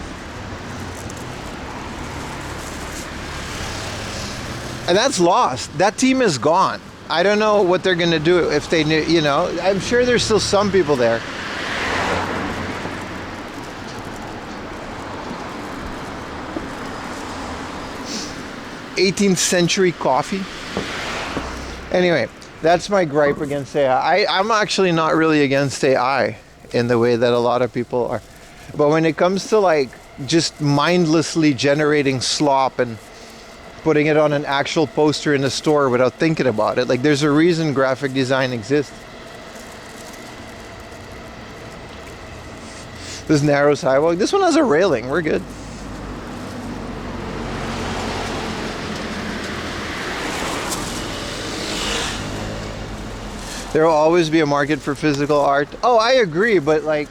And that's lost. That team is gone. I don't know what they're going to do if they knew, you know. I'm sure there's still some people there. '18th century coffee. Anyway, that's my gripe against AI. I'm actually not really against AI in the way that a lot of people are. But when it comes to like just mindlessly generating slop and putting it on an actual poster in a store without thinking about it, like, there's a reason graphic design exists. This narrow sidewalk. This one has a railing. We're good. There will always be a market for physical art. Oh, I agree, but like,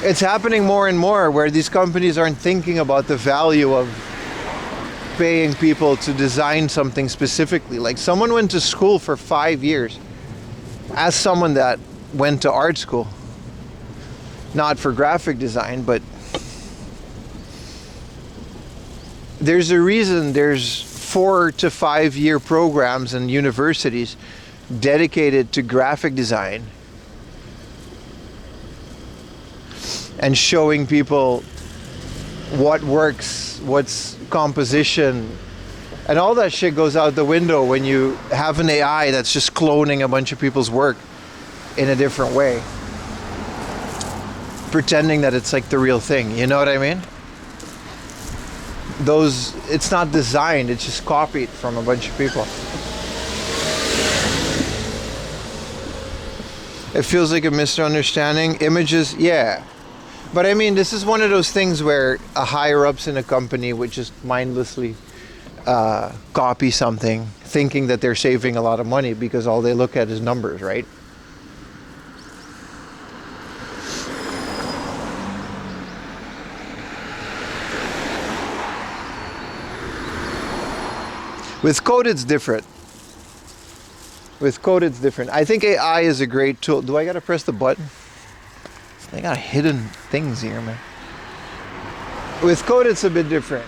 it's happening more and more where these companies aren't thinking about the value of paying people to design something specifically. Like, someone went to school for 5 years. As someone that went to art school, not for graphic design, but there's a reason there's 4 to 5 year programs in universities dedicated to graphic design and showing people what works, what's composition, and all that shit goes out the window when you have an AI that's just cloning a bunch of people's work in a different way, pretending that it's like the real thing. You know what I mean? It's not designed, it's just copied from a bunch of people. It feels like a misunderstanding. Images, yeah. But I mean, this is one of those things where a higher-ups in a company would just mindlessly copy something, thinking that they're saving a lot of money because all they look at is numbers, right? With code, it's different. With code, it's different. I think AI is a great tool. Do I gotta press the button? They got hidden things here, man. With code, it's a bit different.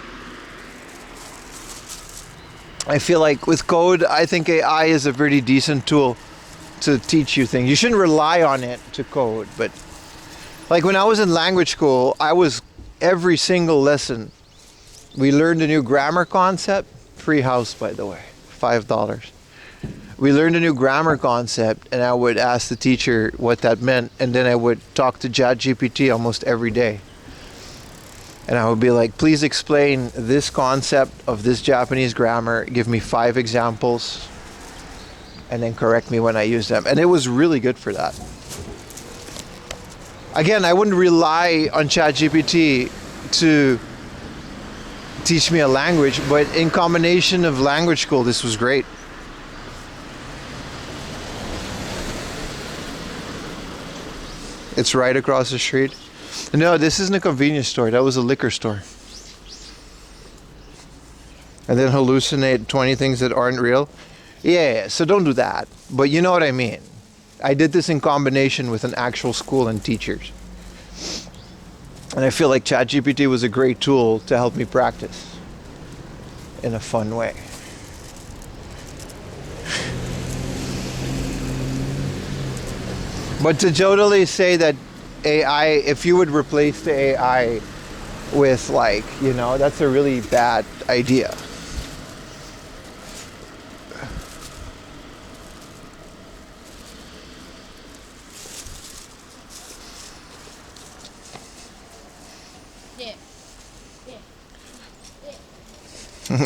I feel like with code, I think AI is a pretty decent tool to teach you things. You shouldn't rely on it to code, but like when I was in language school, every single lesson, we learned a new grammar concept. Free house, by the way, $5. We learned a new grammar concept, and I would ask the teacher what that meant, and then I would talk to ChatGPT almost every day. And I would be like, please explain this concept of this Japanese grammar, give me 5 examples, and then correct me when I use them. And it was really good for that. Again, I wouldn't rely on ChatGPT to teach me a language, but in combination of language school, this was great. It's right across the street. No, this isn't a convenience store. That was a liquor store. And then hallucinate 20 things that aren't real. Yeah, so don't do that. But you know what I mean. I did this in combination with an actual school and teachers. And I feel like ChatGPT was a great tool to help me practice in a fun way. But to totally say that AI, if you would replace the AI with, like, you know, that's a really bad idea.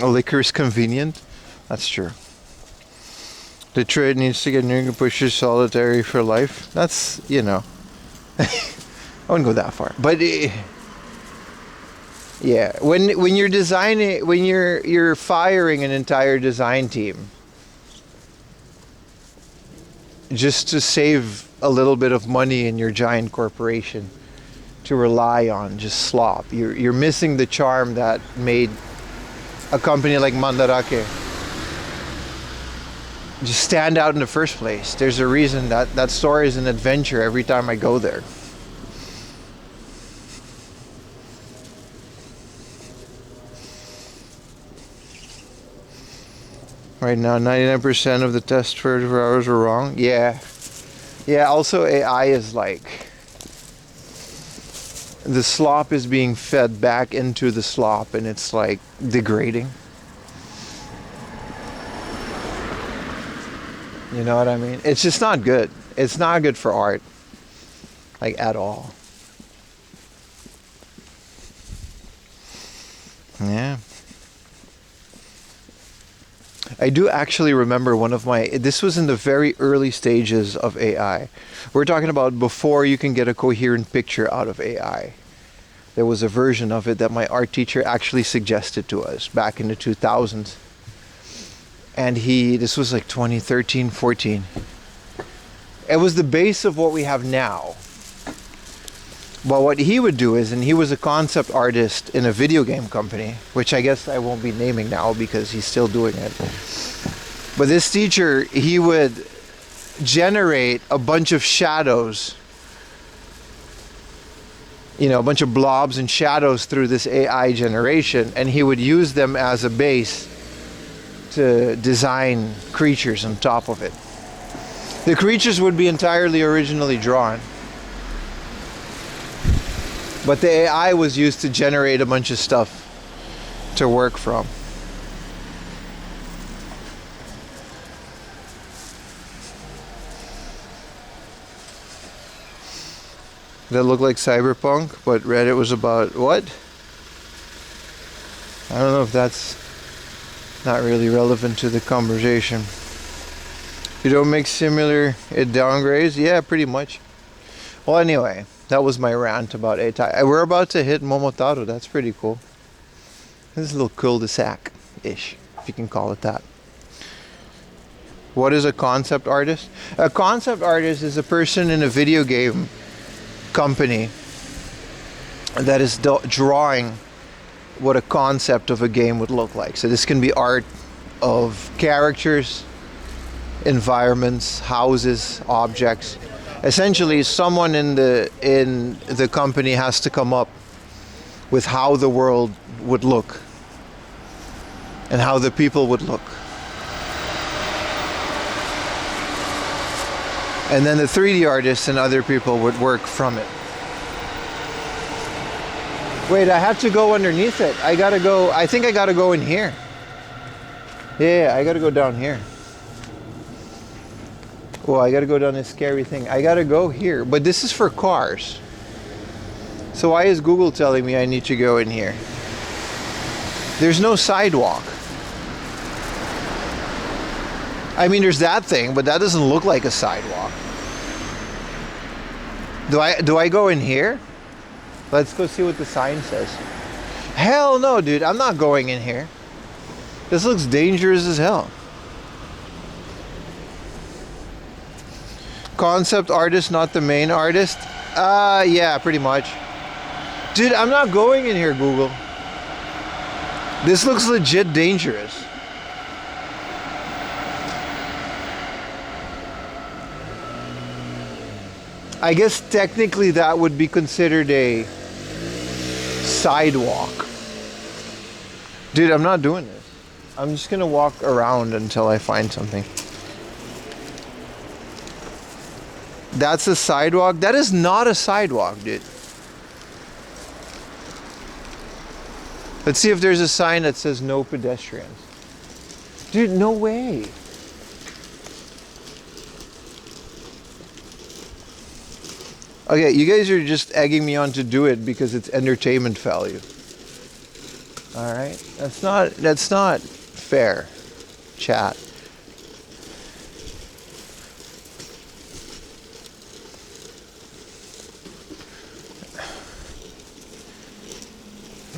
Liquor is convenient. That's true. Detroit needs to get new pushes solitary for life. That's, you know, I wouldn't go that far. But yeah, when you're designing, when you're firing an entire design team just to save a little bit of money in your giant corporation to rely on just slop, you're missing the charm that made a company like Mandarake just stand out in the first place. There's a reason that store is an adventure every time I go there. Right now, 99% of the test for hours were wrong. Yeah. Yeah, also AI is like, the slop is being fed back into the slop and it's like degrading. You know what I mean? It's just not good. It's not good for art. Like, at all. Yeah. I do actually remember one of my, this was in the very early stages of AI. We're talking about before you can get a coherent picture out of AI. There was a version of it that my art teacher actually suggested to us back in the 2000s. And this was like 2013, 14. It was the base of what we have now. But what he would do is, and he was a concept artist in a video game company, which I guess I won't be naming now because he's still doing it. But this teacher, he would generate a bunch of shadows, you know, a bunch of blobs and shadows through this AI generation, and he would use them as a base to design creatures on top of it. The creatures would be entirely originally drawn, but the AI was used to generate a bunch of stuff to work from. That looked like cyberpunk, but Reddit was about what? I don't know if that's not really relevant to the conversation. You don't make similar, it downgrades? Yeah, pretty much. Well, anyway, that was my rant about AI. We're about to hit Momotaro. That's pretty cool. This is a little cul-de-sac-ish, if you can call it that. What is a concept artist? A concept artist is a person in a video game company that is drawing what a concept of a game would look like. So this can be art of characters, environments, houses, objects. Essentially, someone in the company has to come up with how the world would look and how the people would look. And then the 3D artists and other people would work from it. Wait, I have to go underneath it. I think I gotta go in here. Yeah, I gotta go down here. Well, I gotta go down this scary thing. I gotta go here, but this is for cars. So why is Google telling me I need to go in here? There's no sidewalk. I mean, there's that thing, but that doesn't look like a sidewalk. Do I go in here? Let's go see what the sign says. Hell no, dude. I'm not going in here. This looks dangerous as hell. Concept artist, not the main artist? Yeah, pretty much. Dude, I'm not going in here, Google. This looks legit dangerous. I guess technically that would be considered a sidewalk. Dude, I'm not doing this. I'm just gonna walk around until I find something. That's a sidewalk? That is not a sidewalk, dude. Let's see if there's a sign that says no pedestrians. Dude, no way. Okay, you guys are just egging me on to do it because it's entertainment value. All right, that's not fair, chat.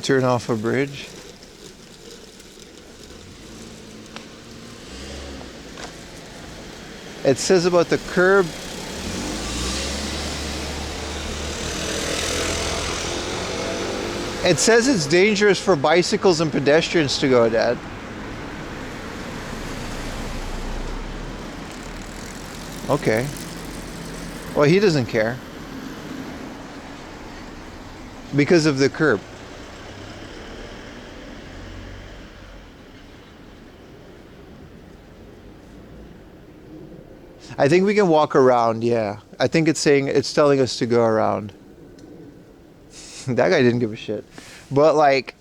Turn off a bridge. It says about the curb. It says it's dangerous for bicycles and pedestrians to go, Dad. Okay. Well, he doesn't care. Because of the curb. I think we can walk around, yeah. I think it's telling us to go around. That guy didn't give a shit. But like,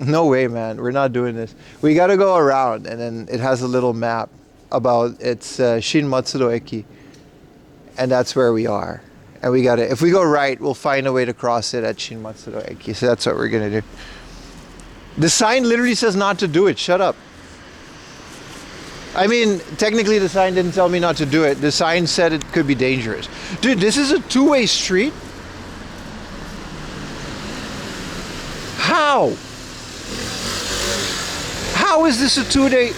no way, man. We're not doing this. We gotta go around, and then it has a little map about it's Shin Matsuro Eki. And that's where we are. And we gotta, if we go right, we'll find a way to cross it at Shin Matsuro Eki. So that's what we're gonna do. The sign literally says not to do it. Shut up. I mean, technically the sign didn't tell me not to do it. The sign said it could be dangerous. Dude, this is a two-way street? How? How is this a two-way?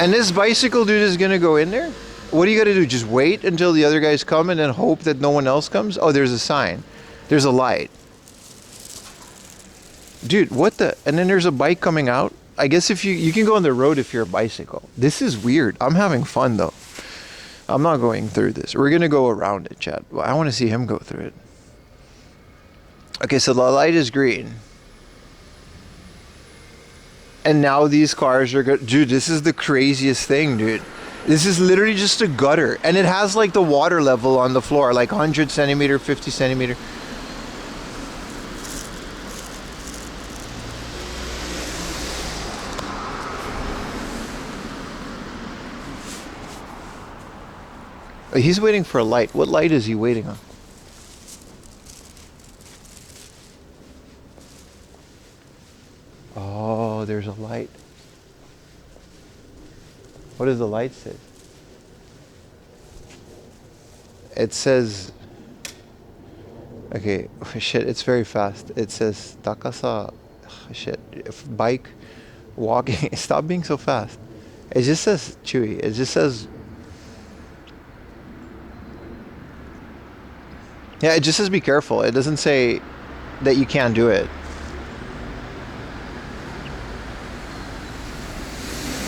And this bicycle dude is gonna go in there? What do you gotta do? Just wait until the other guys come and then hope that no one else comes? Oh, there's a sign. There's a light. Dude, what the? And then there's a bike coming out? I guess if you can go on the road if you're a bicycle. This is weird. I'm having fun though. I'm not going through this. We're gonna go around it, chat. Well, I want to see him go through it. Okay, so the light is green. And now these cars are good. Dude, this is the craziest thing, dude. This is literally just a gutter. And it has like the water level on the floor, like 100 centimeter, 50 centimeter. He's waiting for a light. What light is he waiting on? Oh, there's a light. What does the light say? It says... Okay, shit, it's very fast. It says Takasa... Shit, bike, walking... Stop being so fast. It just says Chewy. It just says... Yeah, it just says be careful. It doesn't say that you can't do it.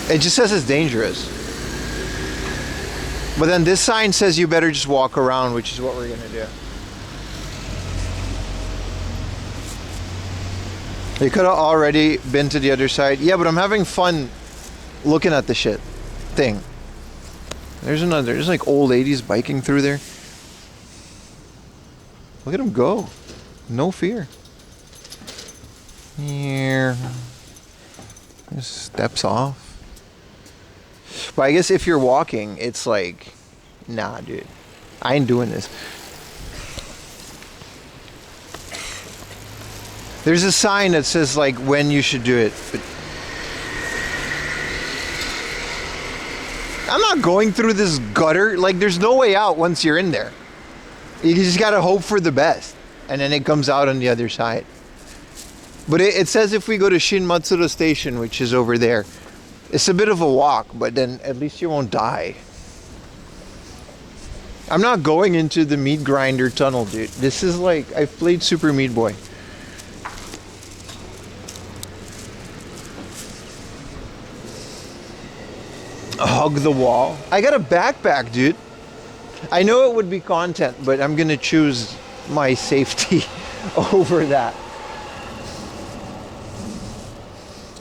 It just says it's dangerous. But then this sign says you better just walk around, which is what we're gonna do. You could have already been to the other side. Yeah, but I'm having fun looking at the shit thing. There's like old ladies biking through there. Look at him go. No fear. Here. Just steps off. But I guess if you're walking, it's like, nah, dude. I ain't doing this. There's a sign that says like when you should do it. But I'm not going through this gutter. Like there's no way out once you're in there. You just gotta hope for the best, and then it comes out on the other side. But it says if we go to Shin Matsuro Station, which is over there, it's a bit of a walk, but then at least you won't die. I'm not going into the meat grinder tunnel, dude. This is like, I've played Super Meat Boy. Hug the wall. I got a backpack, dude. I know it would be content, but I'm gonna choose my safety over that.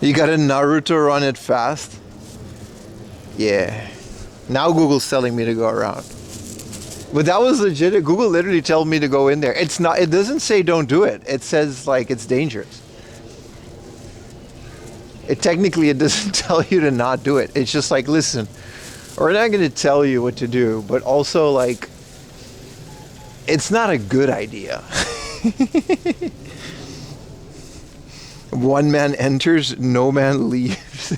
You got a Naruto run it fast? Yeah. Now Google's telling me to go around. But that was legit. Google literally told me to go in there. It's not. It doesn't say don't do it. It says like it's dangerous. Technically it doesn't tell you to not do it. It's just like, listen, we're not going to tell you what to do, but also like, it's not a good idea. One man enters, no man leaves.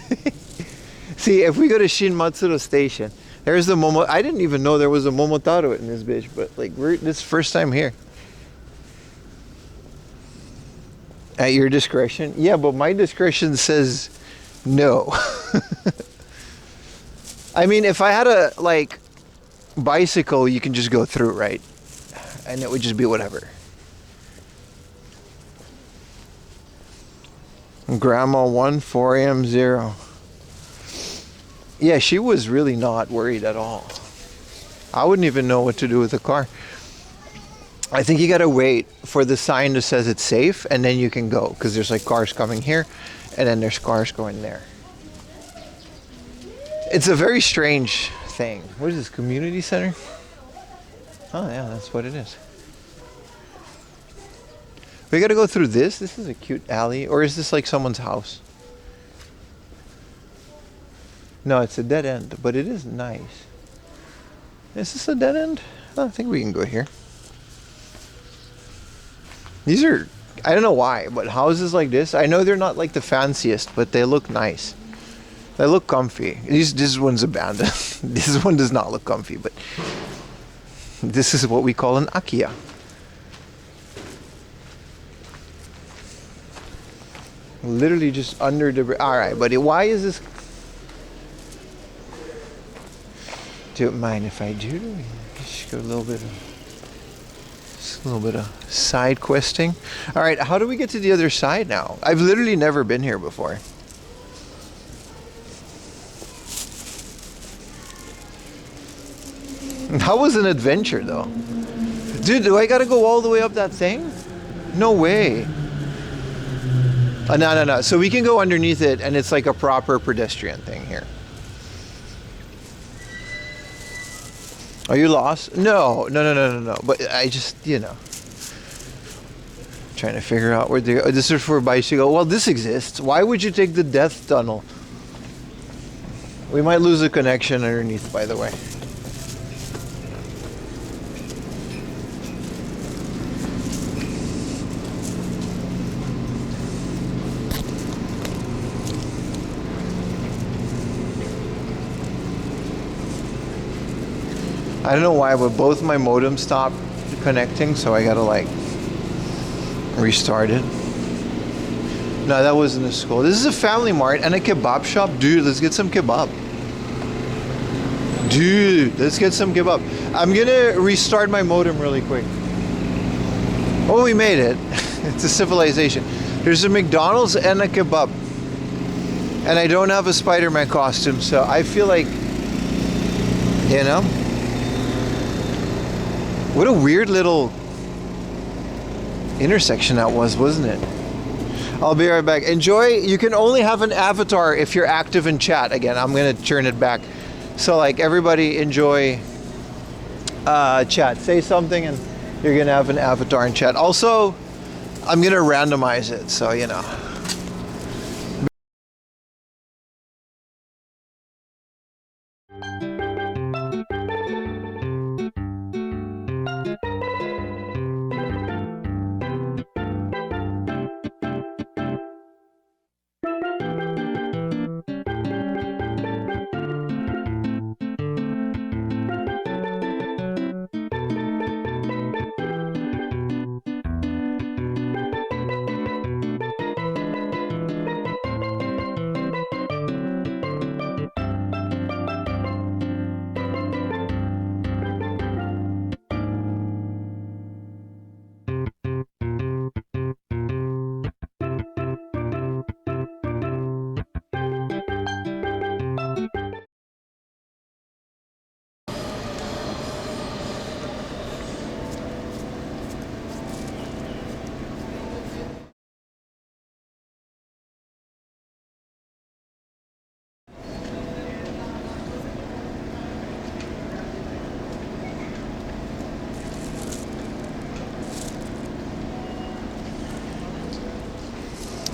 See, if we go to Shinmatsuro Station, there's the Momo. I didn't even know there was a Momotaro in this bitch, but like this first time here. At your discretion? Yeah, but my discretion says no. I mean, if I had a like bicycle, you can just go through, right? And it would just be whatever. Grandma 1 4 AM 0. Yeah, she was really not worried at all. I wouldn't even know what to do with the car. I think you gotta wait for the sign that says it's safe, and then you can go, because there's like cars coming here, and then there's cars going there. It's a very strange thing. What is this, community center? Oh yeah, that's what it is. We gotta go through this. This is a cute alley, or is this like someone's house? No, it's a dead end, but it is nice. Is this a dead end? Oh, I think we can go here. These are, I don't know why, but houses like this, I know they're not like the fanciest, but they look nice. They look comfy. This one's abandoned. This one does not look comfy, but this is what we call an Akiya. Literally just under the... Alright, buddy, why is this... Don't mind if I do. Just go a little bit of side questing. All right, how do we get to the other side now? I've literally never been here before. That was an adventure though. Dude, do I gotta go all the way up that thing? No way. No. So we can go underneath it and it's like a proper pedestrian thing here. Are you lost? No. But I just, you know, trying to figure out where to go. This is for bicycle. Well, this exists. Why would you take the death tunnel? We might lose a connection underneath, by the way. I don't know why, but both my modems stopped connecting, so I gotta like restart it. No, that wasn't a school. This is a family mart and a kebab shop. Dude, let's get some kebab. Dude, let's get some kebab. I'm gonna restart my modem really quick. Oh, we made it. It's a civilization. There's a McDonald's and a kebab. And I don't have a Spider-Man costume, so I feel like, you know, what a weird little intersection that was, wasn't it? I'll be right back. Enjoy. You can only have an avatar if you're active in chat. Again, I'm going to turn it back. So like everybody enjoy chat. Say something and you're going to have an avatar in chat. Also, I'm going to randomize it, so you know.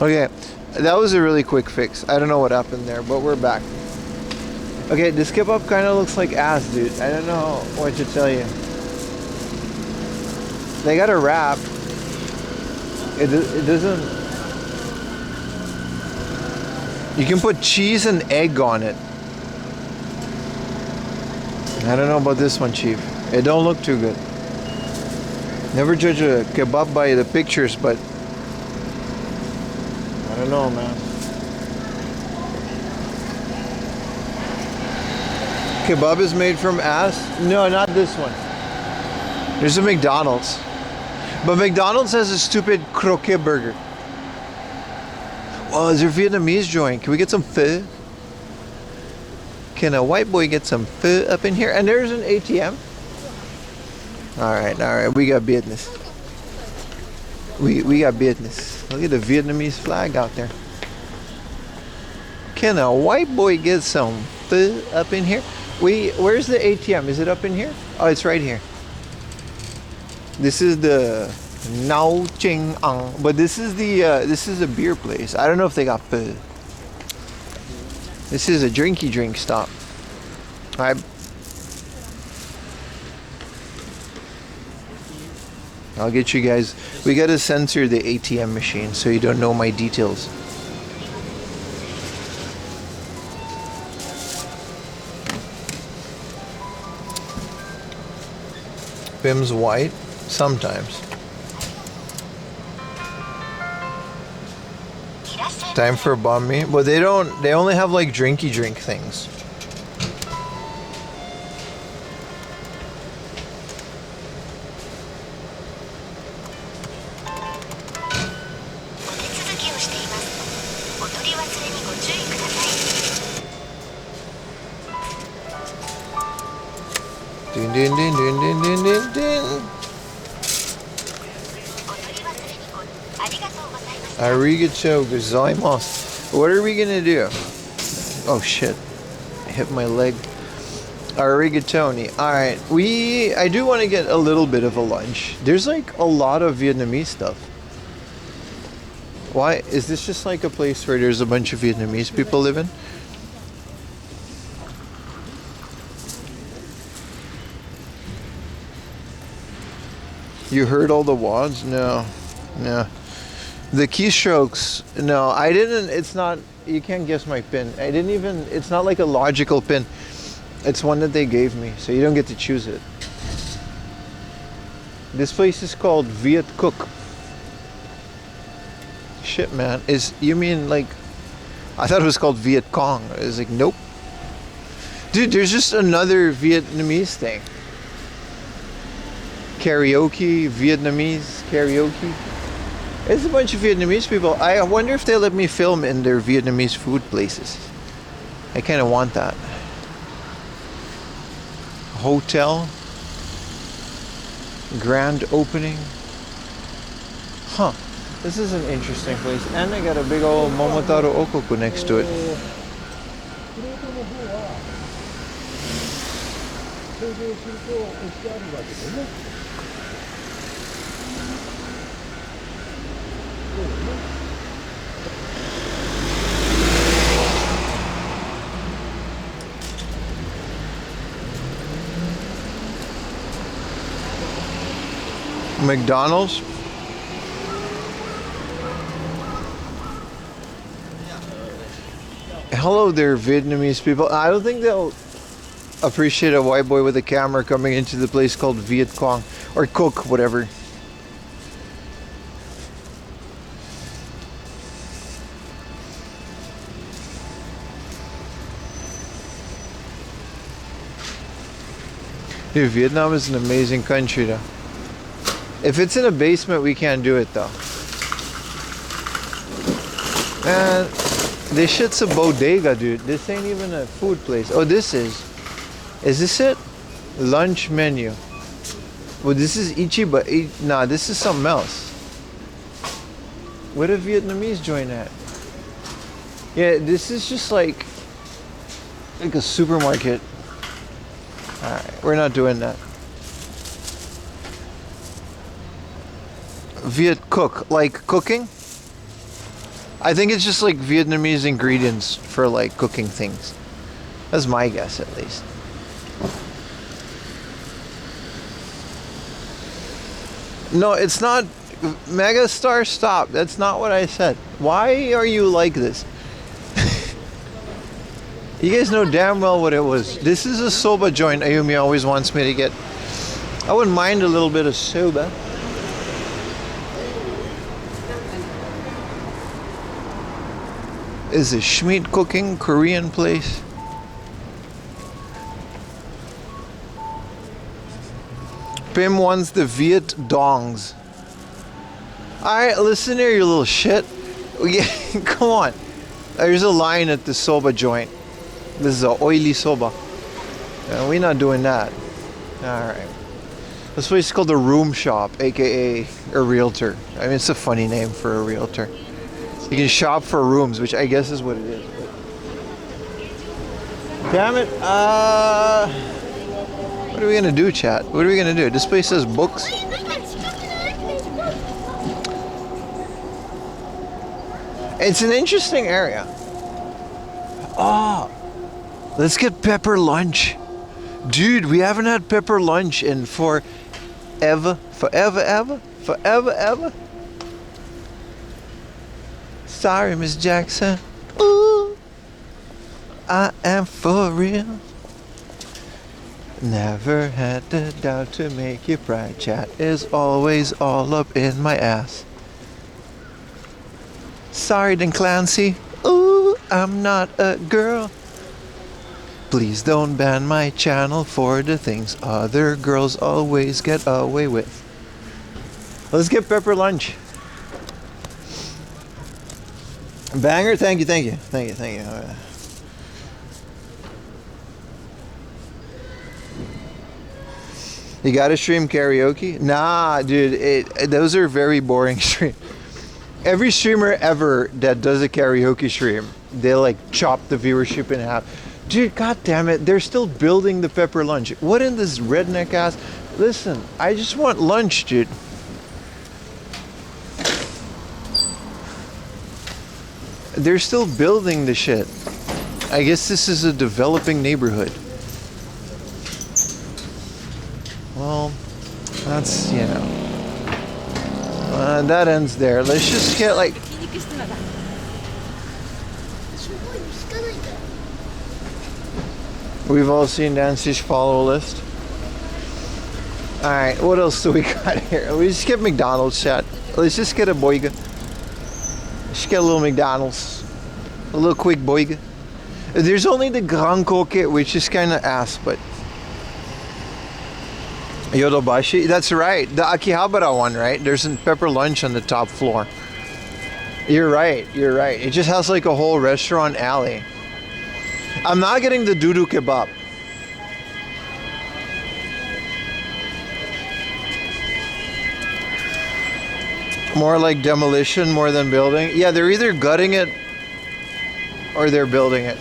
Okay, that was a really quick fix. I don't know what happened there, but we're back. Okay, this kebab kind of looks like ass, dude. I don't know what to tell you. They got a wrap. It doesn't... You can put cheese and egg on it. I don't know about this one, Chief. It don't look too good. Never judge a kebab by the pictures, but I don't know, man. Kebab is made from ass? No, not this one. There's a McDonald's. But McDonald's has a stupid croquet burger. Oh, is there a Vietnamese joint? Can we get some pho? Can a white boy get some pho up in here? And there's an ATM. Alright, we got business. We got business. Look at the Vietnamese flag out there. Can a white boy get some pho up in here? Where's the ATM? Is it up in here? Oh, it's right here. This is the Nao Cheng Ang, but this is a beer place. I don't know if they got pho. This is a drinky drink stop. I'll get you guys. We gotta censor the ATM machine so you don't know my details. Bim's white sometimes. Time for banh mi, but they only have like drinky drink things. Din din din din din din din din. Arigatou gozaimasu. What are we gonna do? Oh shit. I hit my leg. Arigatoni. Alright. I do want to get a little bit of a lunch. There's like a lot of Vietnamese stuff. Why? Is this just like a place where there's a bunch of Vietnamese people living? You heard all the wads? No. The keystrokes, no, I didn't. It's not, you can't guess my pin. I didn't even, it's not like a logical pin. It's one that they gave me, so you don't get to choose it. This place is called Viet Cook. Shit, man. You mean like, I thought it was called Viet Cong. It's like, nope. Dude, there's just another Vietnamese thing. Karaoke, Vietnamese karaoke. It's a bunch of Vietnamese people. I wonder if they let me film in their Vietnamese food places. I kind of want that. Hotel. Grand opening. Huh. This is an interesting place. And they got a big old Momotaro Oukoku next to it. McDonald's. Hello there, Vietnamese people. I don't think they'll appreciate a white boy with a camera coming into the place called Viet Cong or Cook, whatever. Dude, Vietnam is an amazing country though. If it's in a basement, we can't do it though. Man, this shit's a bodega, dude. This ain't even a food place. Oh, this is. Is this it? Lunch menu. Well, this is CHIBA. Nah, this is something else. Where the Vietnamese joint at? Yeah, this is just like a supermarket. Alright, we're not doing that. Viet Cook, like cooking? I think it's just like Vietnamese ingredients for like cooking things. That's my guess, at least. No, it's not. Megastar, stop. That's not what I said. Why are you like this? You guys know damn well what it was. This is a soba joint Ayumi always wants me to get. I wouldn't mind a little bit of soba. Is a Schmidt Cooking Korean place? Pim wants the Viet Dongs. Alright, listen here, you little shit. Yeah, come on. There's a line at the soba joint. This is a oily soba. We're not doing that. Alright. This place is called the Room Shop, aka a realtor. I mean, it's a funny name for a realtor. You can shop for rooms, which I guess is what it is. Damn it. What are we gonna do, chat? What are we gonna do? This place says books. It's an interesting area. Let's get pepper lunch. Dude, we haven't had pepper lunch in forever. Sorry, Miss Jackson. Ooh, I am for real. Never had the doubt to make you proud. Chat is always all up in my ass. Sorry, then Clancy. Ooh, I'm not a girl. Please don't ban my channel for the things other girls always get away with. Let's get pepper lunch. Banger, thank you. You gotta stream karaoke? Nah, dude, those are very boring streams. Every streamer ever that does a karaoke stream, they like chop the viewership in half. Dude, god damn it, they're still building the pepper lunch. What in this redneck ass? Listen, I just want lunch, dude. They're still building the shit. I guess this is a developing neighborhood. Well, that's, you know. That ends there. Let's just get like... We've all seen Nancy's follow list. Alright, what else do we got here? We just get McDonald's, chat. Let's just get a boiga. Let's get a little McDonald's. A little quick boiga. There's only the Grand Coke, which is kind of ass, but... Yodobashi? That's right. The Akihabara one, right? There's a pepper lunch on the top floor. You're right. It just has like a whole restaurant alley. I'm not getting the doo-doo kebab. More like demolition more than building. Yeah, they're either gutting it or they're building it.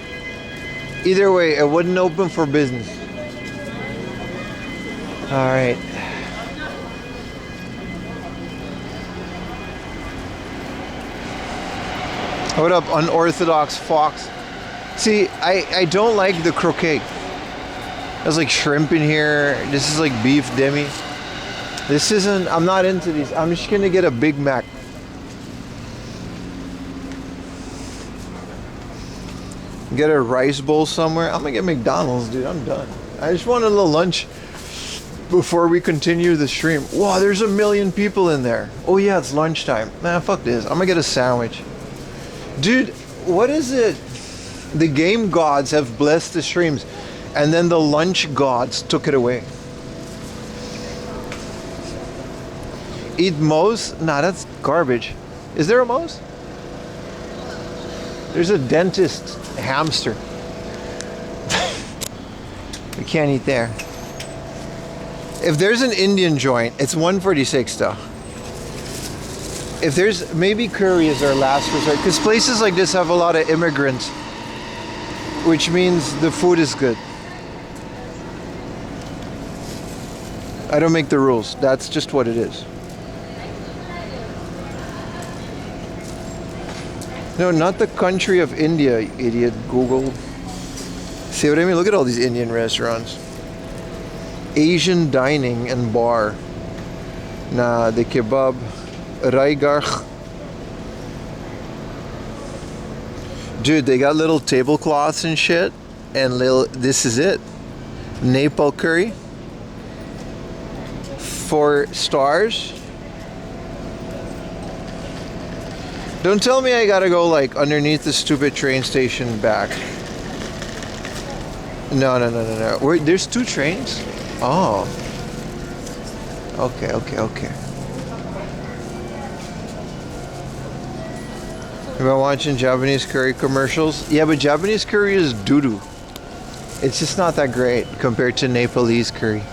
Either way, it wouldn't open for business. Alright. What up, unorthodox fox? See, I don't like the croquet. There's like shrimp in here. This is like beef demi. This isn't, I'm not into these. I'm just gonna get a Big Mac. Get a rice bowl somewhere. I'm gonna get McDonald's, dude. I'm done. I just want a little lunch before we continue the stream. Wow, there's 1 million people in there. Oh yeah, it's lunchtime. Man, fuck this. I'm gonna get a sandwich. Dude, what is it? The game gods have blessed the streams, and then the lunch gods took it away. Eat Moe's? Nah, that's garbage. Is there a Moe's? There's a dentist hamster. We can't eat there. If there's an Indian joint, it's 146 though. If there's, maybe curry is our last resort, because places like this have a lot of immigrants, which means the food is good. I don't make the rules. That's just what it is. No, not the country of India, you idiot. Google. See what I mean? Look at all these Indian restaurants. Asian dining and bar. Nah, the kebab. Raigarh. Dude, they got little tablecloths and shit. And little, this is it. Nepal curry. 4 stars. Don't tell me I gotta go like underneath the stupid train station back. No. There's 2 trains? Oh. Okay. You've been watching Japanese curry commercials? Yeah, but Japanese curry is doo-doo. It's just not that great compared to Nepalese curry.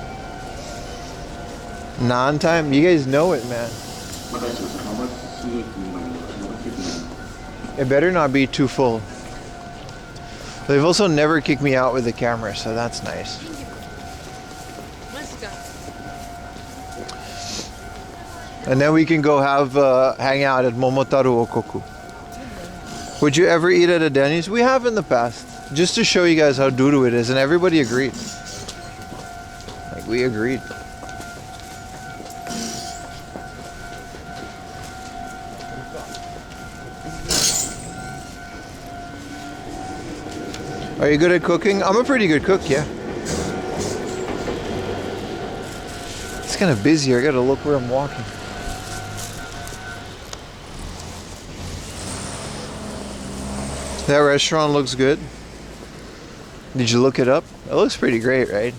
Naan time? You guys know it, man. It better not be too full. They've also never kicked me out with the camera, so that's nice. And then we can go have hang out at Momotaro Oukoku. Would you ever eat at a Denny's? We have in the past, just to show you guys how doo-doo it is, and everybody agreed. Like, we agreed. Are you good at cooking? I'm a pretty good cook, yeah. It's kind of busy. I gotta look where I'm walking. That restaurant looks good. Did you look it up? It looks pretty great, right?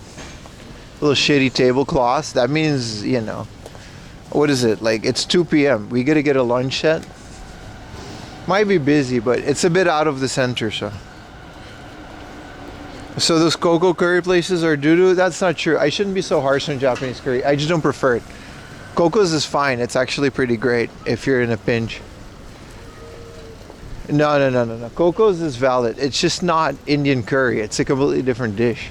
Little shitty tablecloths. That means, you know, what is it? Like, it's 2 p.m. We gotta get a lunch set. Might be busy, but it's a bit out of the center, so. So those cocoa curry places are doo-doo? That's not true. I shouldn't be so harsh on Japanese curry. I just don't prefer it. Coco's is fine. It's actually pretty great if you're in a pinch. No. Coco's is valid. It's just not Indian curry. It's a completely different dish.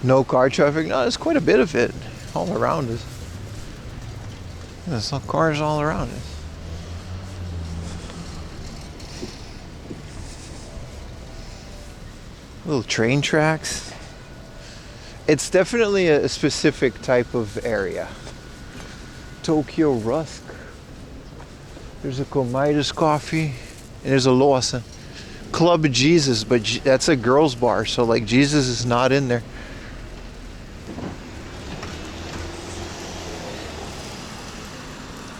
No car traffic? No, there's quite a bit of it all around us. There's some cars all around us. Little train tracks. It's definitely a specific type of area. Tokyo Rusk. There's a Komaida's Coffee. And there's a Lawson. Club Jesus, but that's a girls bar, so like Jesus is not in there.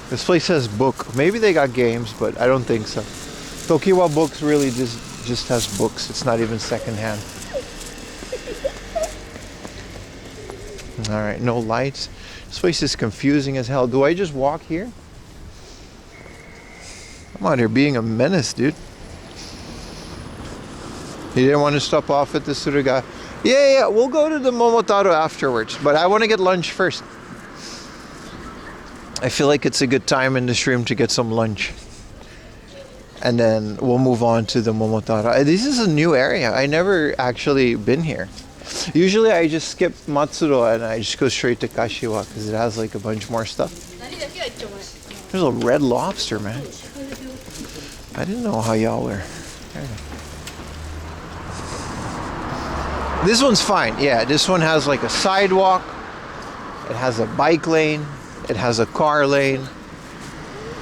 This place has book. Maybe they got games, but I don't think so. Tokiwa Books really just has books. It's not even secondhand. All right, no lights. This place is confusing as hell. Do I just walk here? I'm out here being a menace, dude. You didn't want to stop off at the Suruga-ya? Yeah, we'll go to the Momotaro afterwards, but I want to get lunch first. I feel like it's a good time in the stream to get some lunch. And then we'll move on to the Momotaro. This is a new area. I never actually been here. Usually I just skip Matsuro and I just go straight to Kashiwa because it has like a bunch more stuff. There's a red lobster, man. I didn't know how y'all were. This one's fine. Yeah, this one has like a sidewalk. It has a bike lane. It has a car lane.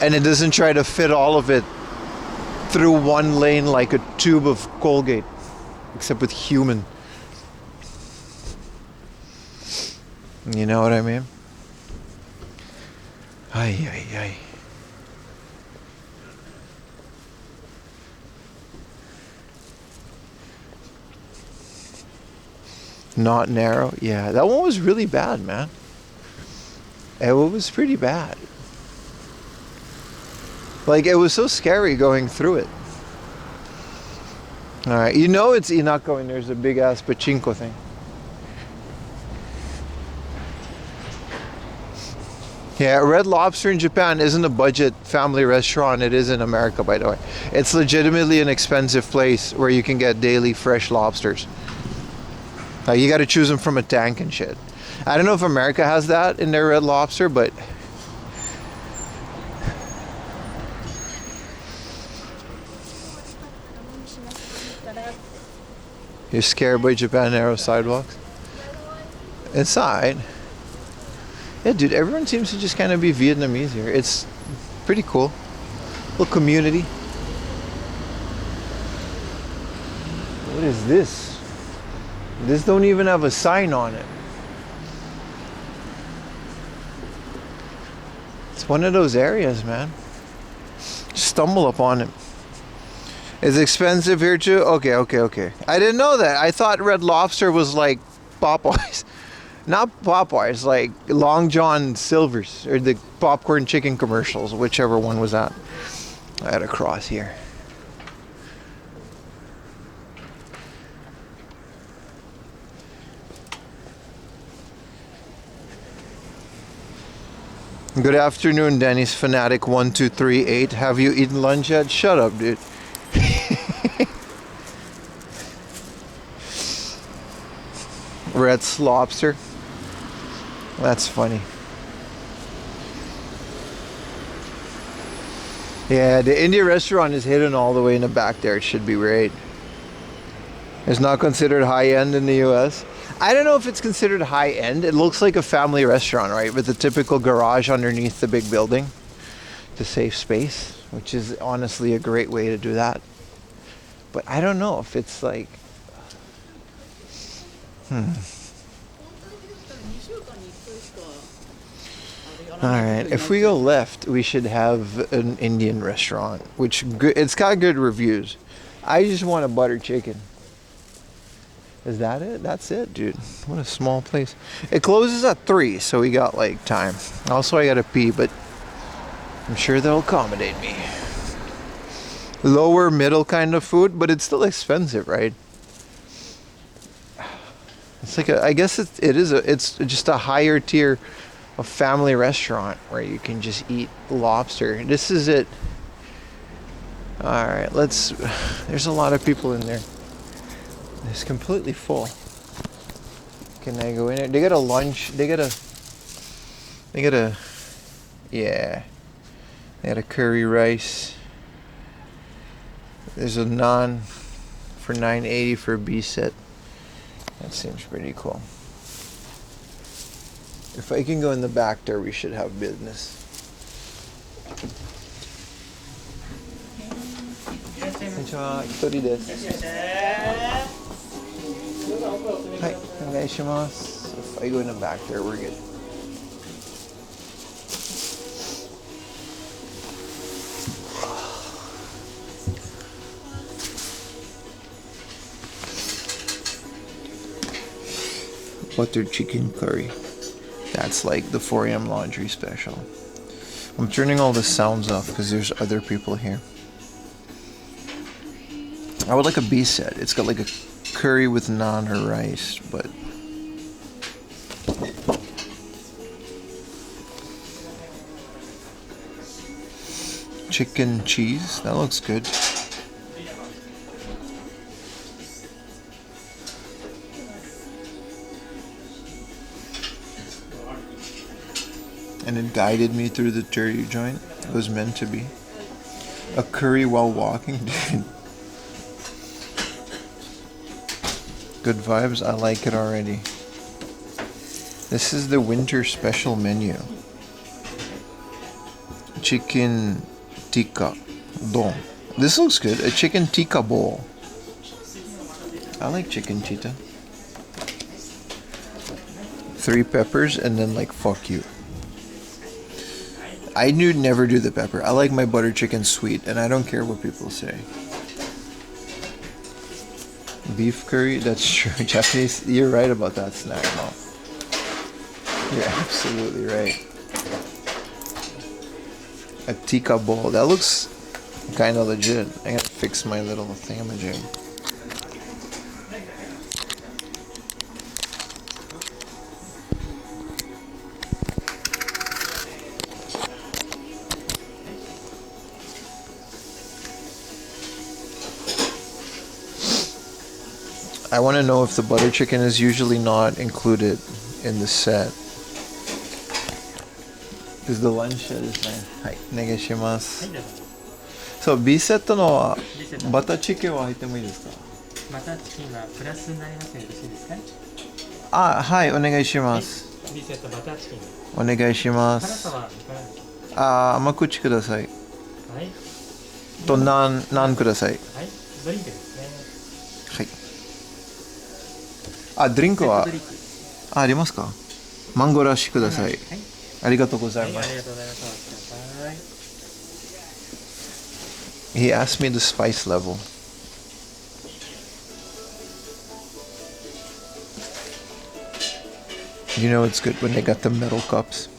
And it doesn't try to fit all of it through one lane like a tube of Colgate. Except with human. You know what I mean? Ay. Not narrow. Yeah, that one was really bad, man. It was pretty bad. Like, it was so scary going through it. Alright, you know it's Inako and there's a big ass pachinko thing. Yeah, Red Lobster in Japan isn't a budget family restaurant. It is in America, by the way. It's legitimately an expensive place where you can get daily fresh lobsters. Like, you got to choose them from a tank and shit. I don't know if America has that in their Red Lobster, but You're scared by Japan narrow sidewalks? Inside. Yeah, dude, everyone seems to just kind of be Vietnamese here. It's pretty cool. Little community. What is this? This don't even have a sign on it. It's one of those areas, man. Stumble upon it. It's expensive here too? Okay. I didn't know that. I thought Red Lobster was like Popeyes. Not Popeyes, like Long John Silver's or the popcorn chicken commercials, whichever one was that. I had to cross here. Good afternoon, Denny's Fanatic 1238. Have you eaten lunch yet? Shut up, dude. Red's Lobster. That's funny. Yeah, the India restaurant is hidden all the way in the back there. It should be right. It's not considered high-end in the US. I don't know if it's considered high-end. It looks like a family restaurant, right? With the typical garage underneath the big building to save space, which is honestly a great way to do that. But I don't know if it's like... Alright, if we go left, we should have an Indian restaurant, which it's got good reviews. I just want a butter chicken. Is that it? That's it, dude. What a small place. It closes at 3, so we got like time. Also, I gotta pee, but I'm sure they'll accommodate me. Lower middle kind of food, but it's still expensive, right? It's like I guess it's just a higher tier of family restaurant where you can just eat lobster. This is it. All right, there's a lot of people in there. It's completely full. Can I go in there? They got a lunch. They got a curry rice. There's a naan for $9.80 for a B set. That seems pretty cool. If I can go in the back there, we should have business. Konnichiwa, 一人です。はい、お願いします。If I go in the back there, we're good. Butter chicken curry. That's like the 4 a.m. laundry special. I'm turning all the sounds off because there's other people here. I would like a B set. It's got like a curry with naan or rice, but chicken cheese. That looks good. And it guided me through the dirty joint. It was meant to be. A curry while walking, dude. Good vibes. I like it already. This is the winter special menu. Chicken tikka don. This looks good. A chicken tikka bowl. I like chicken tikka. 3 peppers and then like fuck you. I never do the pepper. I like my butter chicken sweet, and I don't care what people say. Beef curry, that's true. Japanese, you're right about that snack, Mom. You're absolutely right. A tikka bowl, that looks kind of legit. I gotta fix my little thingamajig. I want to know if the butter chicken is usually not included in the set. Because the lunch set is fine. Hi, onegaishimasu. So, B セットのバターチキンは入ってもいいですか?またチキンはプラスになりますのでよろしいですか？あ、はい、お願いします。 B セットバターチキン。お願いしま辛す。さはいかがでしょあ、甘口ください。うか？はい。と、ナンください。はい。ドリンクですね。はい。あ、ドリンクはドリンク。ありますか？マンゴーラッシュください。はい。ありがとうございはい、あます。りがとうございます。お待ちください。He asked me the spice level. You know it's good when they got the metal cups.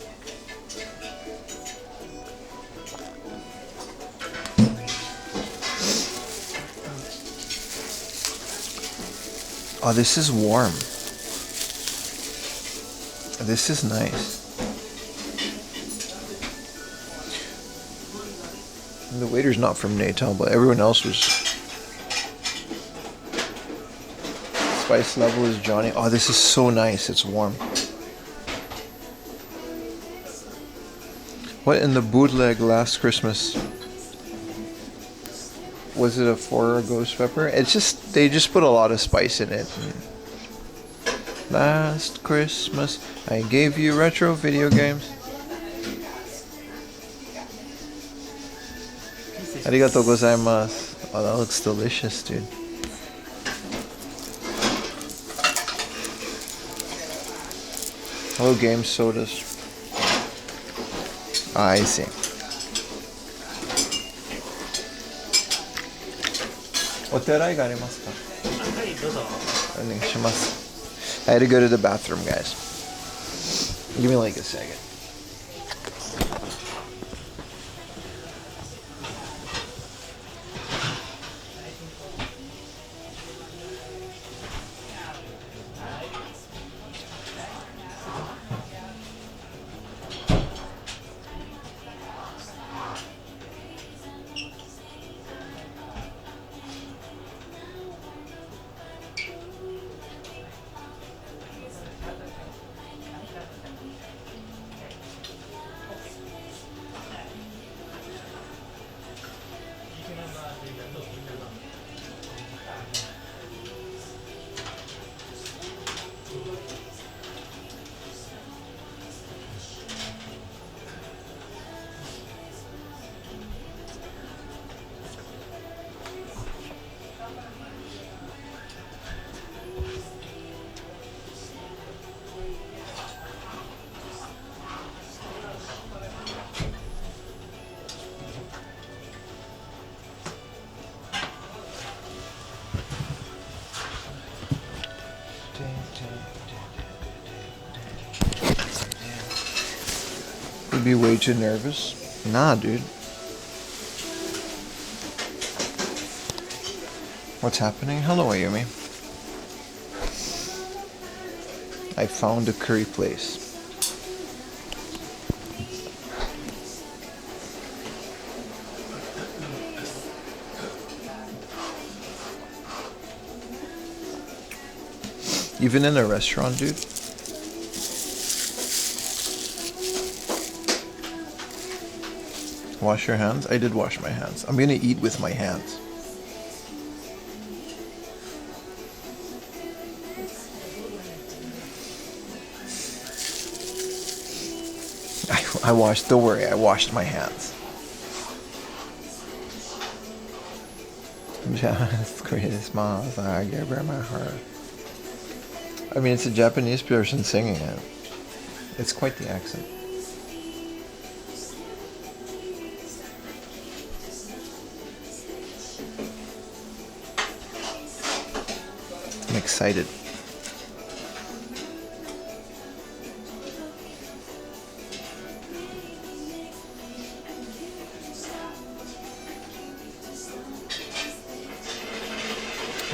Oh, this is warm. This is nice. The waiter's not from Natal, but everyone else was. Spice level is Johnny. Oh, this is so nice. It's warm. What in the bootleg last Christmas? Was it a 4 ghost pepper? It's just, they just put a lot of spice in it. Last Christmas, I gave you retro video games. Arigatou gozaimasu. Oh, that looks delicious, dude. Hello, game sodas. Ah, I see. お手洗いがありますか？はい、どうぞ。お願いします。I had to go to the bathroom, guys. Give me like a second. You'd be way too nervous. Nah, dude. What's happening? Hello, Ayumi. I found a curry place. Even in a restaurant, dude. Wash your hands? I did wash my hands. I'm gonna eat with my hands. I washed, don't worry, I washed my hands. Just Christmas, I give her my heart. I mean, it's a Japanese person singing it. It's quite the accent. I'm excited.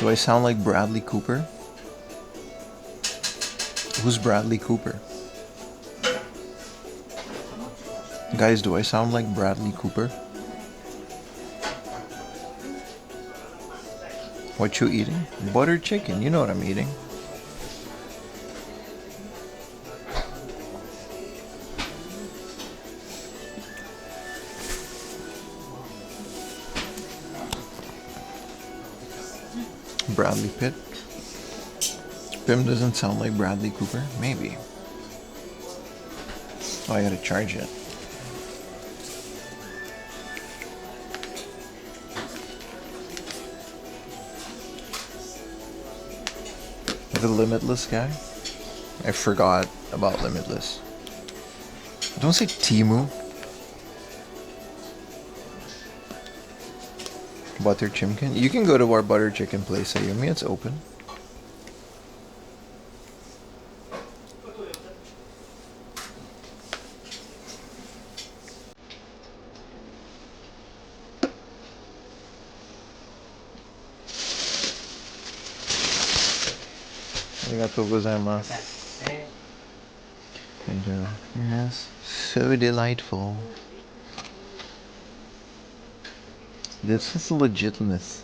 Do I sound like Bradley Cooper? Who's Bradley Cooper? Guys, do I sound like Bradley Cooper? What you eating? Butter chicken, you know what I'm eating. Bradley Pitt. Pim doesn't sound like Bradley Cooper. Maybe. Oh, I gotta charge it. The Limitless guy? I forgot about Limitless. Don't say Timu. Butter Chimkin. You can go to our butter chicken place, Ayumi. It's open. Arigatou gozaimasu. Yes, so delightful. This is legitness.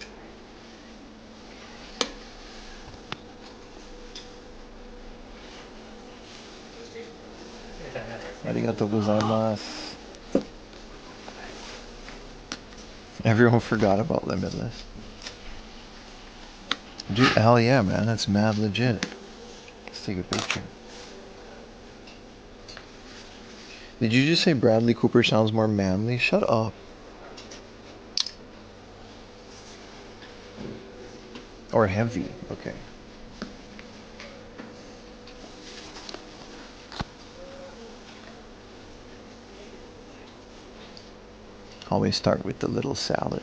Arigatou gozaimasu. Everyone forgot about Limitless. Dude, hell yeah, man. That's mad legit. Let's take a picture. Did you just say Bradley Cooper sounds more manly? Shut up. Or heavy. Okay. Always start with the little salad.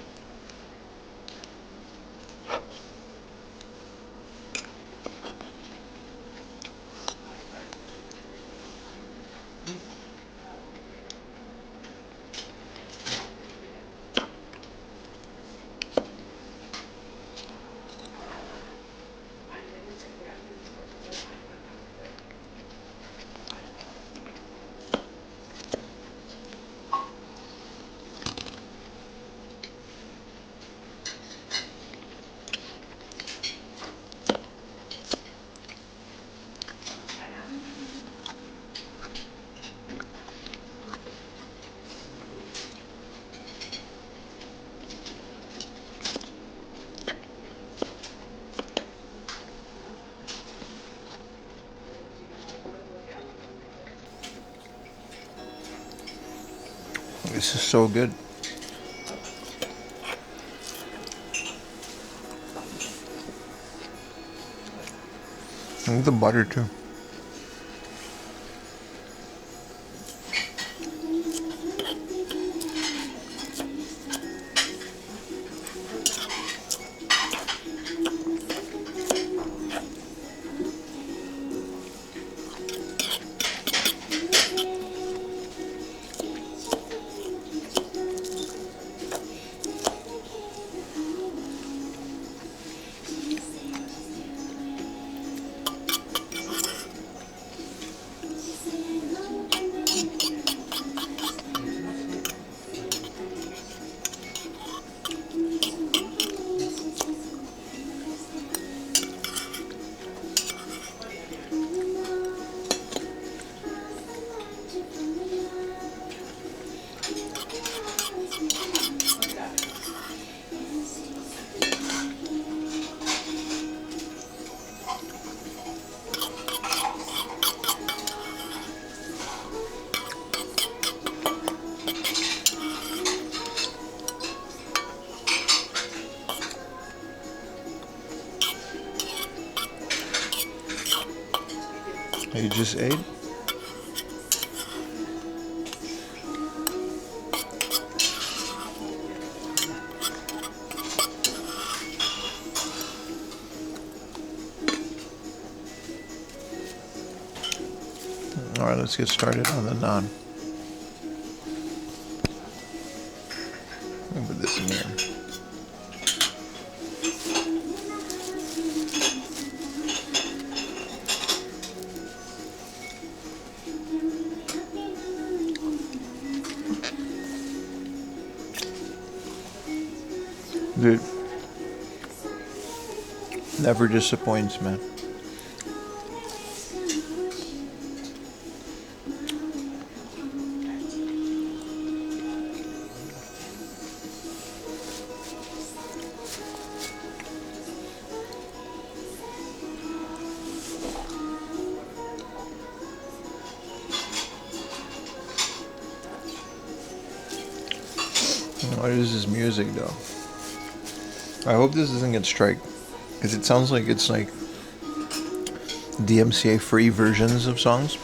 This is so good. I like the butter too. You just ate? Alright, let's get started on the naan. I'll put this in here. Dude, never disappoints, man. What is this music though? I hope this doesn't get strike, because it sounds like it's like DMCA free versions of songs.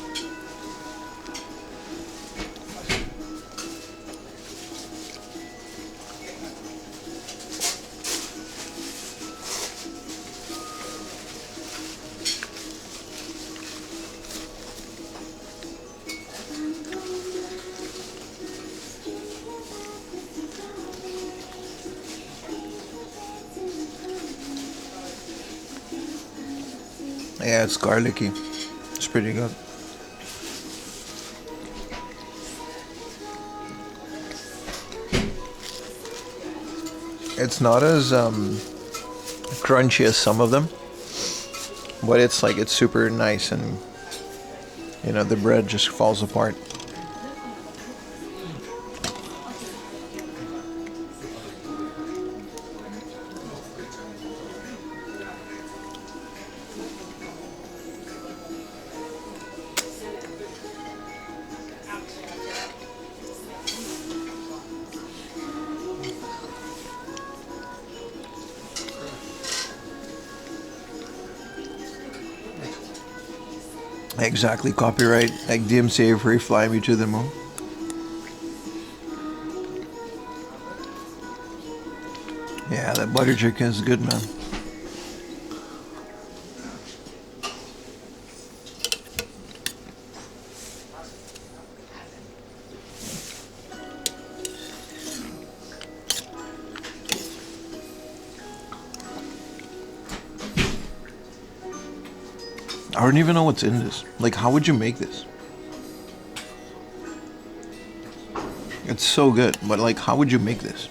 Yeah, it's garlicky. It's pretty good. It's not as crunchy as some of them, but it's like it's super nice, and you know the bread just falls apart. Exactly, copyright, like DMCA free, fly me to the moon. Yeah, that butter chicken is good, man. I don't even know what's in this. Like, how would you make this? It's so good, but like, how would you make this?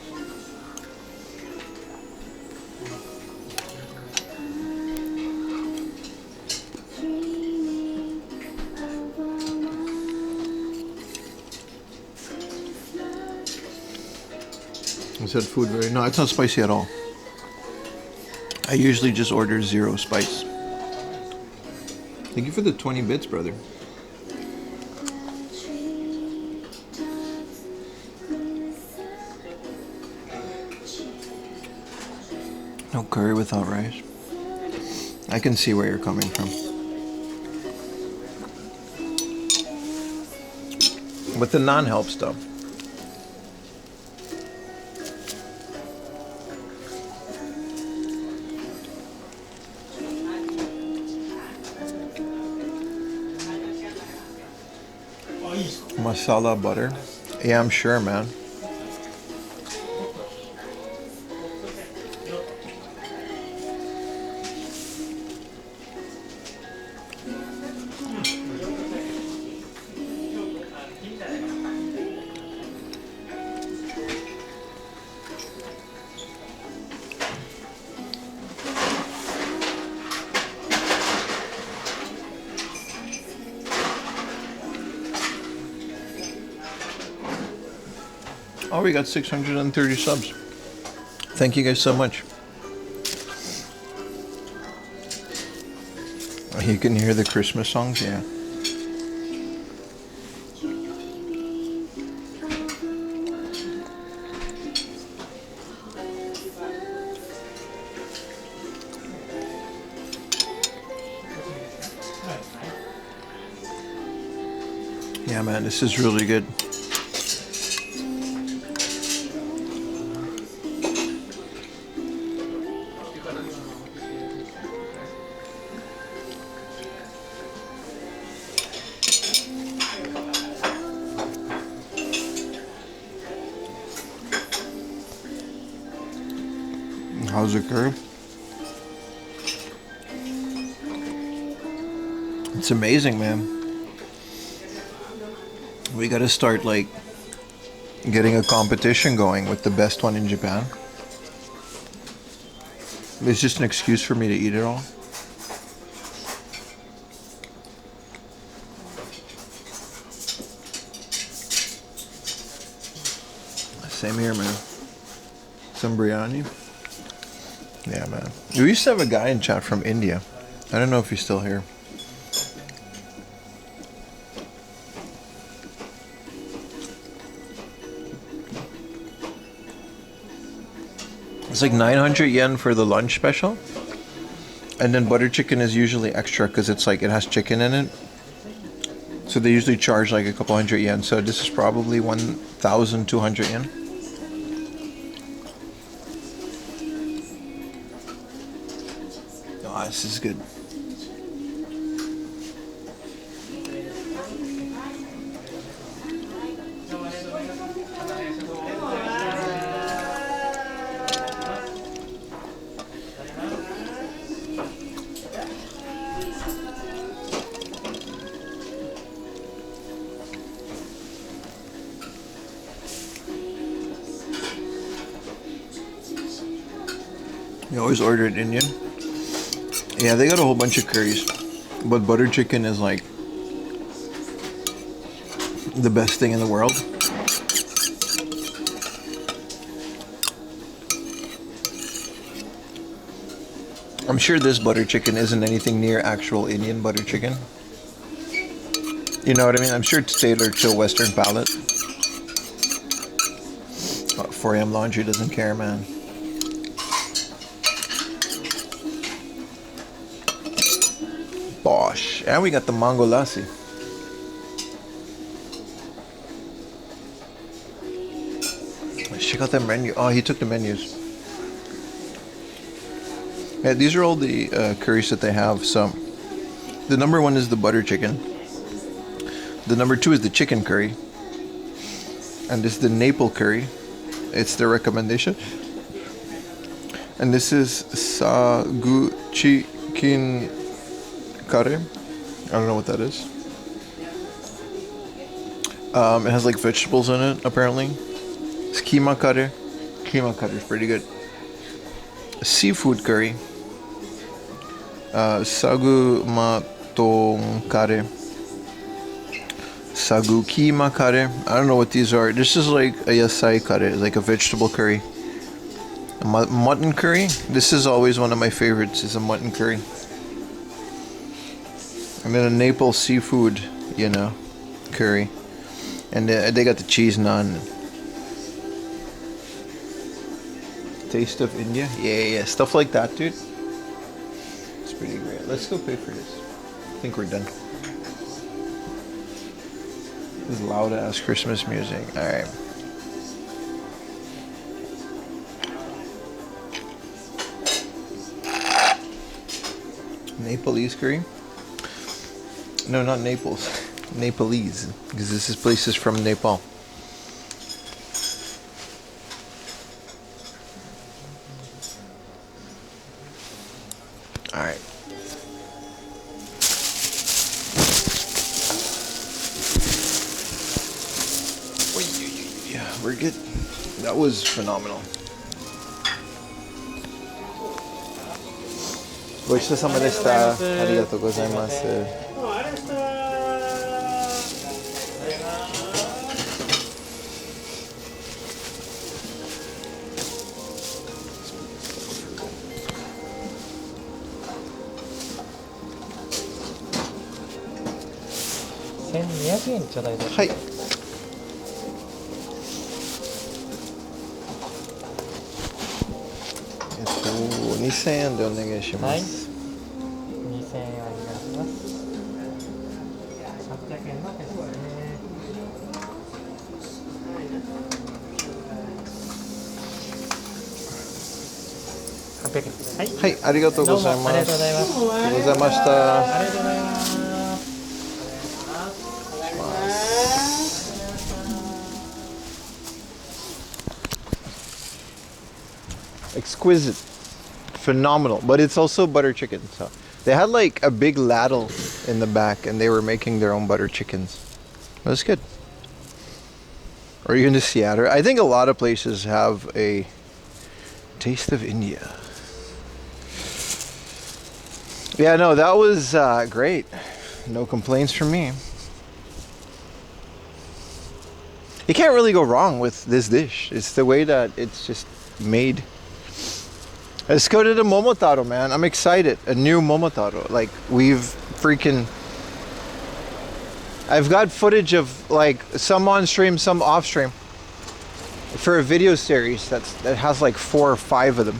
Is that food very... No, it's not spicy at all. I usually just order 0 spice. Thank you for the 20 bits, brother. No curry without rice. I can see where you're coming from. But the naan helps though. Masala butter. Yeah, I'm sure, man. Oh, we got 630 subs. Thank you guys so much. You can hear the Christmas songs, yeah. Yeah, man, this is really good. How's it go? It's amazing, man. We gotta start like getting a competition going with the best one in Japan. It's just an excuse for me to eat it all. Same here, man. Some biryani. Yeah, man. We used to have a guy in chat from India. I don't know if he's still here. It's like 900 yen for the lunch special. And then butter chicken is usually extra because it's like it has chicken in it. So they usually charge like a couple hundred yen. So this is probably 1,200 yen. Oh, this is good. You always order it Indian. Yeah, they got a whole bunch of curries, but butter chicken is like the best thing in the world. I'm sure this butter chicken isn't anything near actual Indian butter chicken. You know what I mean? I'm sure it's tailored to a Western palate. 4 a.m. laundry doesn't care, man. Bosh. And we got the mango lassi. Let's check out that menu. Oh, he took the menus. Yeah, these are all the curries that they have. So, the number 1 is the butter chicken. The number 2 is the chicken curry. And this is the maple curry. It's their recommendation. And this is sagu chicken curry. I don't know what that is. It has like vegetables in it, apparently. It's keema curry. Keema curry is pretty good. Seafood curry. Sagu matong curry. Sagu keema curry. I don't know what these are. This is like a yasai curry, like a vegetable curry. A mutton curry. This is always one of my favorites. Is a mutton curry. And then a Naples seafood, you know, curry. And they got the cheese naan. Taste of India? Yeah. Stuff like that, dude. It's pretty great. Let's go pay for this. I think we're done. This loud ass Christmas music. Alright. Nepalese curry? No, not Naples. Nepalese. Because this place is from Nepal. Alright. Yeah, we're good. That was phenomenal. ごちそうさまでした。ありがとうございます。1200円ちょうだいです。はい。2000円でお願いします。はい。2000円お願いします。800円のですね。800円です。はい。はい、ありがとうございます。どうもありがとうございます。ありがとうございました。ありがとうございます。Exquisite, phenomenal, but it's also butter chicken. So they had like a big ladle in the back, and they were making their own butter chickens. That's good. Or even to Seattle. I think a lot of places have a taste of India. Yeah, no, that was great. No complaints from me. You can't really go wrong with this dish. It's the way that it's just made. Let's go to the Momotaro, man. I'm excited. A new Momotaro. Like, I've got footage of, like, some on stream, some off stream. for a video series that has like 4 or 5 of them.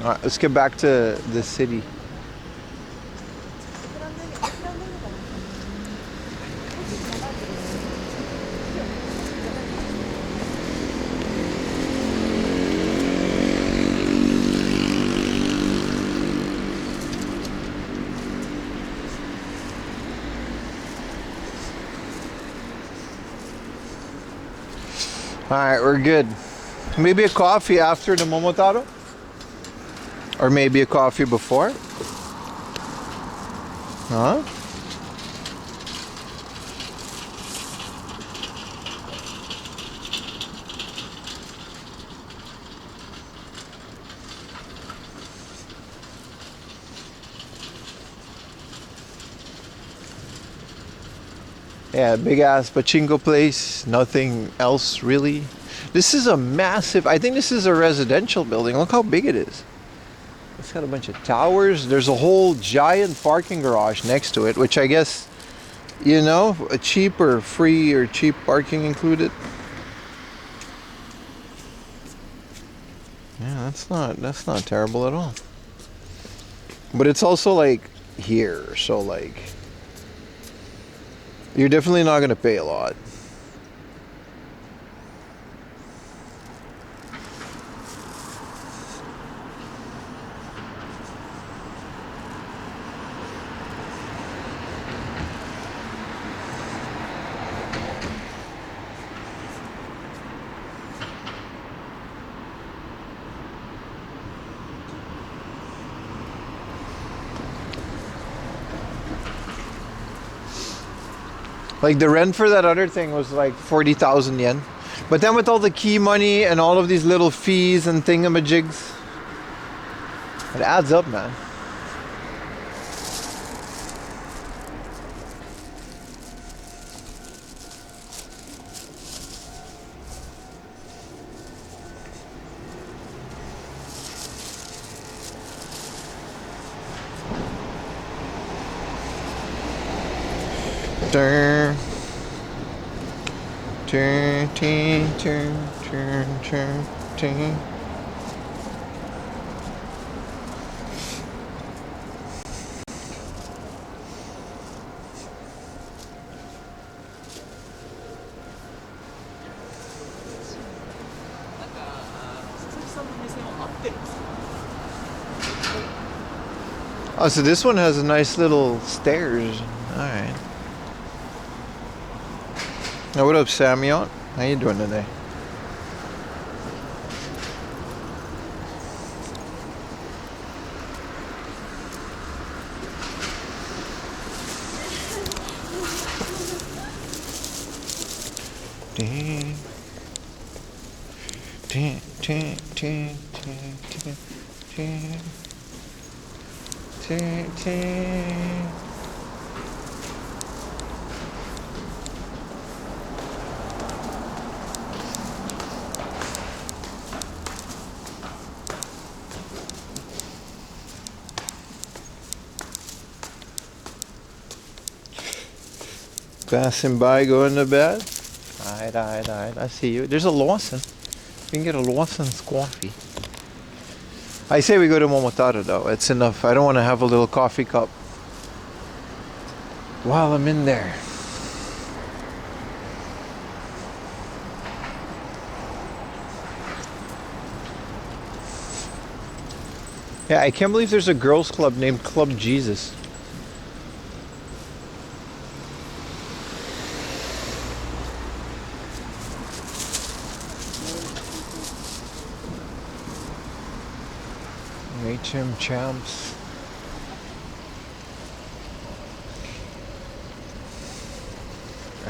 All right, let's get back to the city. All right, we're good. Maybe a coffee after the Momotaro? Or maybe a coffee before? Huh? Yeah, big ass pachinko place, nothing else really. This is a massive, I think this is a residential building. Look how big it is. It's got a bunch of towers. There's a whole giant parking garage next to it, which I guess, you know, a cheap or free or cheap parking included. Yeah, that's not terrible at all. But it's also like here, so like you're definitely not gonna pay a lot. Like the rent for that other thing was like 40,000 yen. But then with all the key money and all of these little fees and thingamajigs, it adds up, man. Turn, turn, turn, turn, turn, turn, turn. Oh, so this one has a nice little stairs. All right. Now, what up, Samyon? How you doing today? Ding. Ding, ding, ding, ding, ding, ding. Ding, ding. Passing by, going to bed. Alright, I see you. There's a Lawson. We can get a Lawson's coffee. I say we go to Momotaro though. It's enough. I don't want to have a little coffee cup while I'm in there. Yeah, I can't believe there's a girls club named Club Jesus. HM champs.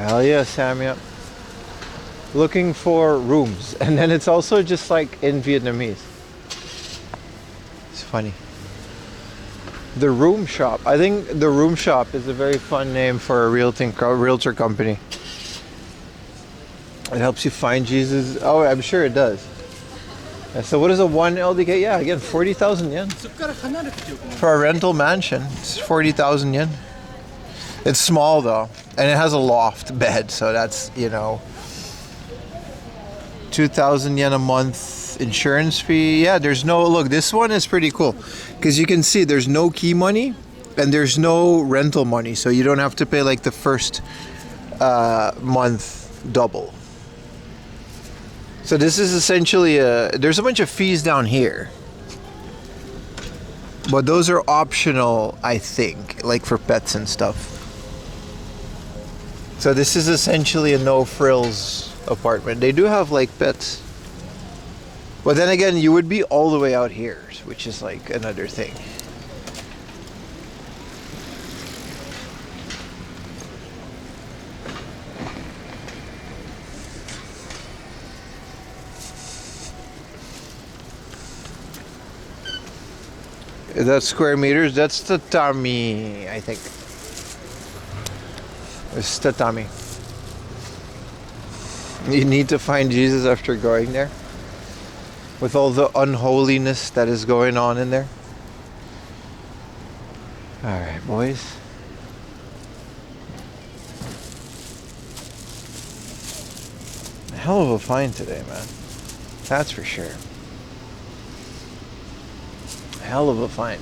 Hell yeah, Samia. Looking for rooms. And then it's also just like in Vietnamese. It's funny. The Room Shop. I think the Room Shop is a very fun name for a realtor company. It helps you find Jesus. Oh, I'm sure it does. And so what is a 1 LDK? Yeah, again, 40,000 yen. For a rental mansion, it's 40,000 yen. It's small though, and it has a loft bed, so that's, you know, 2,000 yen a month insurance fee. Yeah, there's no, look, this one is pretty cool because you can see there's no key money and there's no rental money, so you don't have to pay like the first month double. So this is essentially there's a bunch of fees down here, but those are optional, I think, like for pets and stuff. So this is essentially a no frills apartment. They do have like pets, but then again, you would be all the way out here, which is like another thing. Is that square meters? That's tatami, I think. It's tatami. You need to find Jesus after going there, with all the unholiness that is going on in there. All right, boys. A hell of a find today, man. That's for sure. Hell of a find.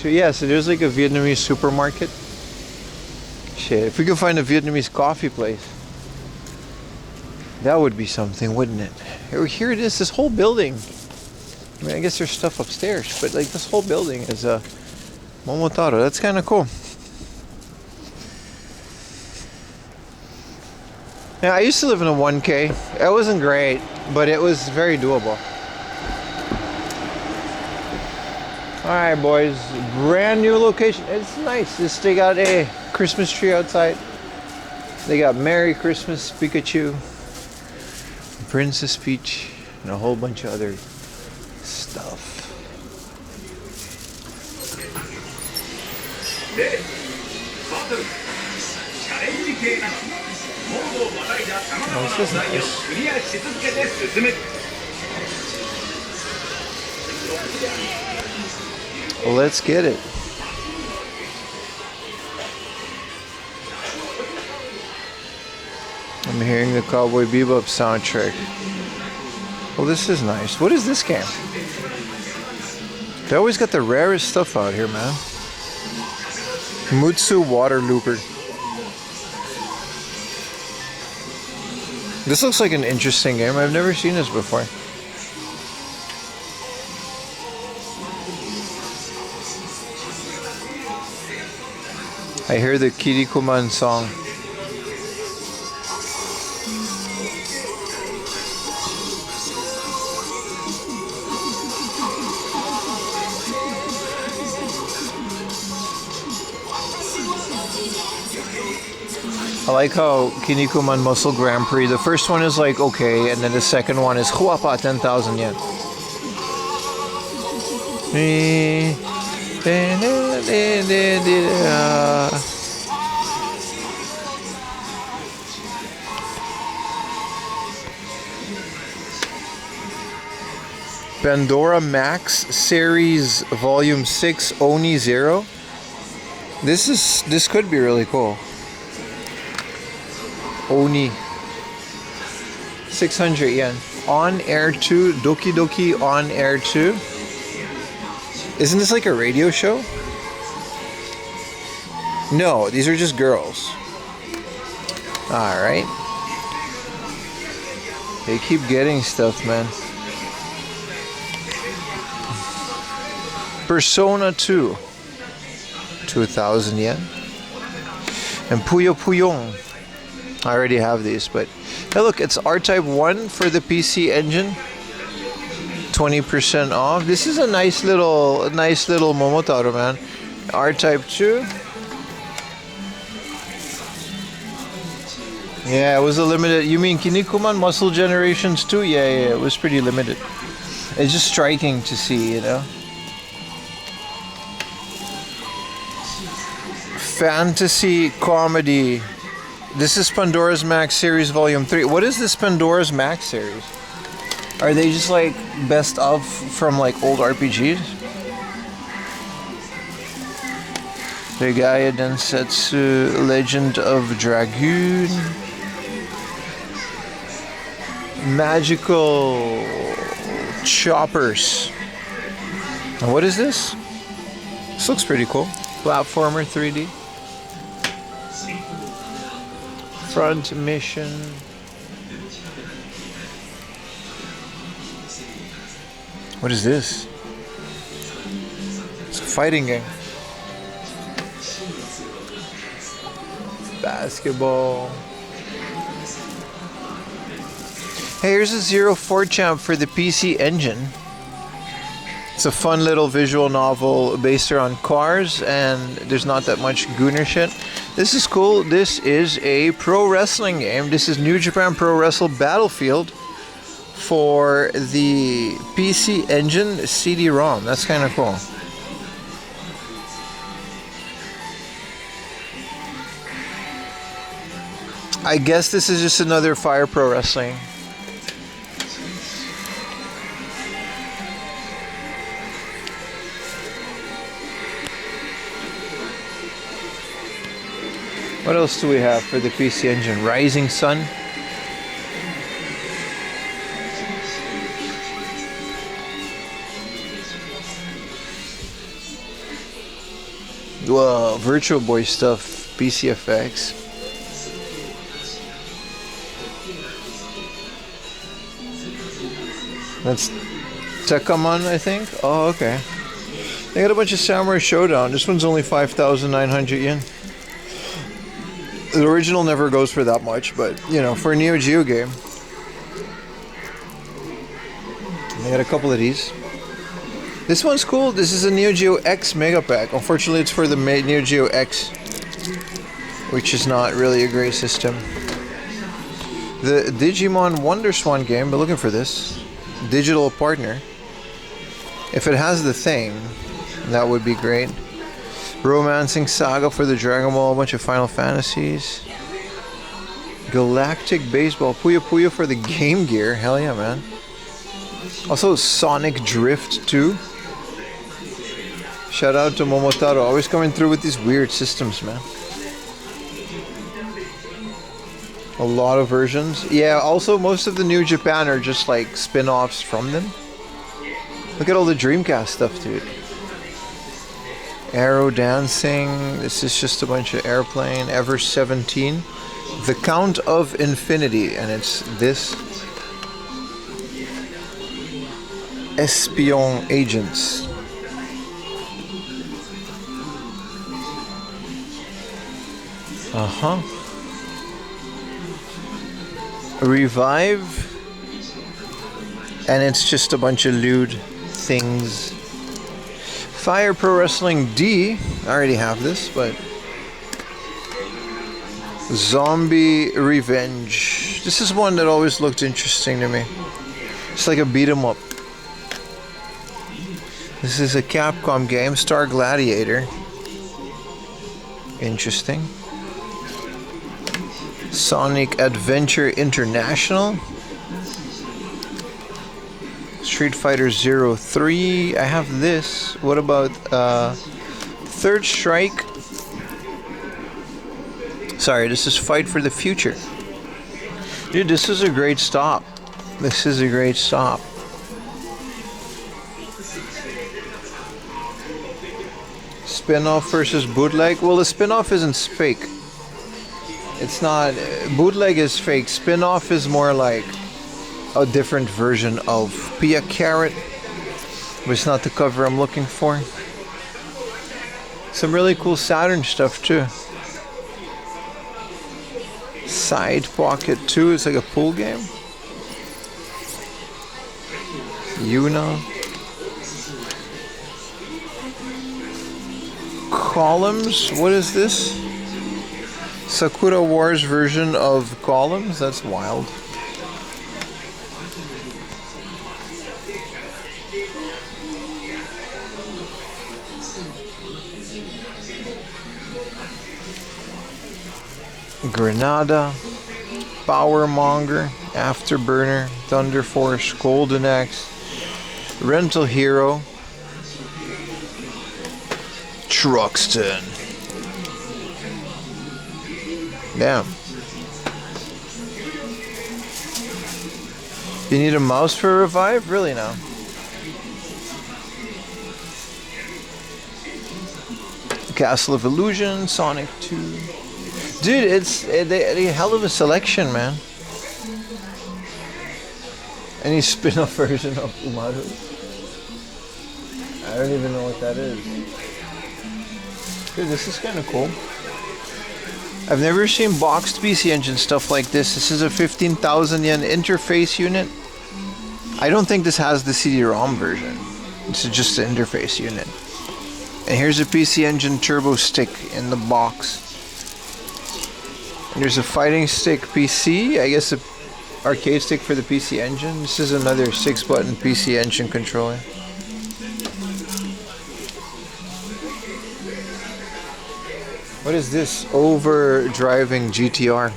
Yeah, so there's like a Vietnamese supermarket. Shit, if we could find a Vietnamese coffee place, that would be something, wouldn't it? Here it is, this whole building. I mean, I guess there's stuff upstairs, but like this whole building is a Momotaro. That's kind of cool. Yeah, I used to live in a 1K. It wasn't great, but it was very doable. Alright, boys. Brand new location. It's nice. They got a Christmas tree outside. They got Merry Christmas Pikachu, Princess Peach, and a whole bunch of other stuff. Oh, this is nice. Well, let's get it. I'm hearing the Cowboy Bebop soundtrack. Well, this is nice. What is this game? They always got the rarest stuff out here, man. Mutsu Water Looper. This looks like an interesting game. I've never seen this before. I hear the Kirikuman song. I like how Kinnikuman Muscle Grand Prix, the first one is like okay, and then the second one is Huapa 10,000 yen. Pandora Max Series Volume 6 Oni Zero. This could be really cool. Oni 600 yen. On Air 2, Doki Doki On Air 2. Isn't this like a radio show? No, these are just girls. Alright. They keep getting stuff, man. Persona 2. to 1,000 yen. And Puyo Puyong. I already have these, but hey, look, it's R-Type 1 for the PC Engine. 20% off. This is a nice little Momotaro, man. R-Type 2. Yeah, it was a limited. You mean Kinnikuman Muscle Generations 2? Yeah, it was pretty limited. It's just striking to see, you know. Fantasy comedy. This is Pandora's Max Series Volume 3. What is this Pandora's Max Series? Are they just like best of from like old RPGs? Raigarh Densetsu, Legend of Dragoon. Magical choppers. And what is this? This looks pretty cool. Platformer 3D. Front mission. What is this? It's a fighting game. Basketball. Hey, here's a 04 champ for the PC Engine. It's a fun little visual novel based around cars, and there's not that much gooner shit. This is cool. This is a pro wrestling game. This is New Japan Pro Wrestle Battlefield for the PC Engine CD-ROM. That's kind of cool. I guess this is just another Fire Pro Wrestling. What else do we have for the PC Engine? Rising Sun. Whoa, Virtual Boy stuff. PCFX. That's Tekamon, I think. Oh, okay. They got a bunch of Samurai Showdown. This one's only 5,900 yen. The original never goes for that much, but you know, for a Neo Geo game, they got a couple of these. This one's cool. This is a Neo Geo X Mega Pack. Unfortunately, it's for the Neo Geo X, which is not really a great system. The Digimon Wonder Swan game, but looking for this digital partner. If it has the thing, that would be great. Romancing Saga for the Dragon Ball, a bunch of Final Fantasies. Galactic Baseball, Puyo Puyo for the Game Gear. Hell yeah, man. Also Sonic Drift 2. Shout out to Momotaro, always coming through with these weird systems, man. A lot of versions. Yeah, also most of the New Japan are just like spin-offs from them. Look at all the Dreamcast stuff, dude. Arrow Dancing. This is just a bunch of airplane. Ever 17. The Count of Infinity. And it's this. Espion Agents. Uh-huh. Revive. And it's just a bunch of lewd things. Fire Pro Wrestling D. I already have this, but Zombie Revenge. This is one that always looked interesting to me. It's like a beat 'em up. This is a Capcom game, Star Gladiator. Interesting. Sonic Adventure International. Street Fighter 03. I have this. What about Third Strike? Sorry, this is Fight for the Future. Dude, this is a great stop. This is a great stop. Spin-off versus bootleg. Well, the spin-off isn't fake. It's not. Bootleg is fake. Spin-off is more like a different version of Pia Carrot, but it's not the cover I'm looking for. Some really cool Saturn stuff too. Side Pocket 2, it's like a pool game. Yuna. Columns, what is this? Sakura Wars version of Columns? That's wild. Granada, Powermonger, Afterburner, Thunder Force, Golden Axe, Rental Hero, Truxton. Damn. You need a mouse for a revive? Really now? Castle of Illusion, Sonic 2. Dude, it's a hell of a selection, man. Any spin-off version of Umaru? I don't even know what that is. Dude, this is kind of cool. I've never seen boxed PC Engine stuff like this. This is a 15,000 yen interface unit. I don't think this has the CD-ROM version. This is just the interface unit. And here's a PC Engine turbo stick in the box. And there's a fighting stick PC, I guess a arcade stick for the PC Engine. This is another 6-button PC Engine controller. What is this? Overdriving GTR.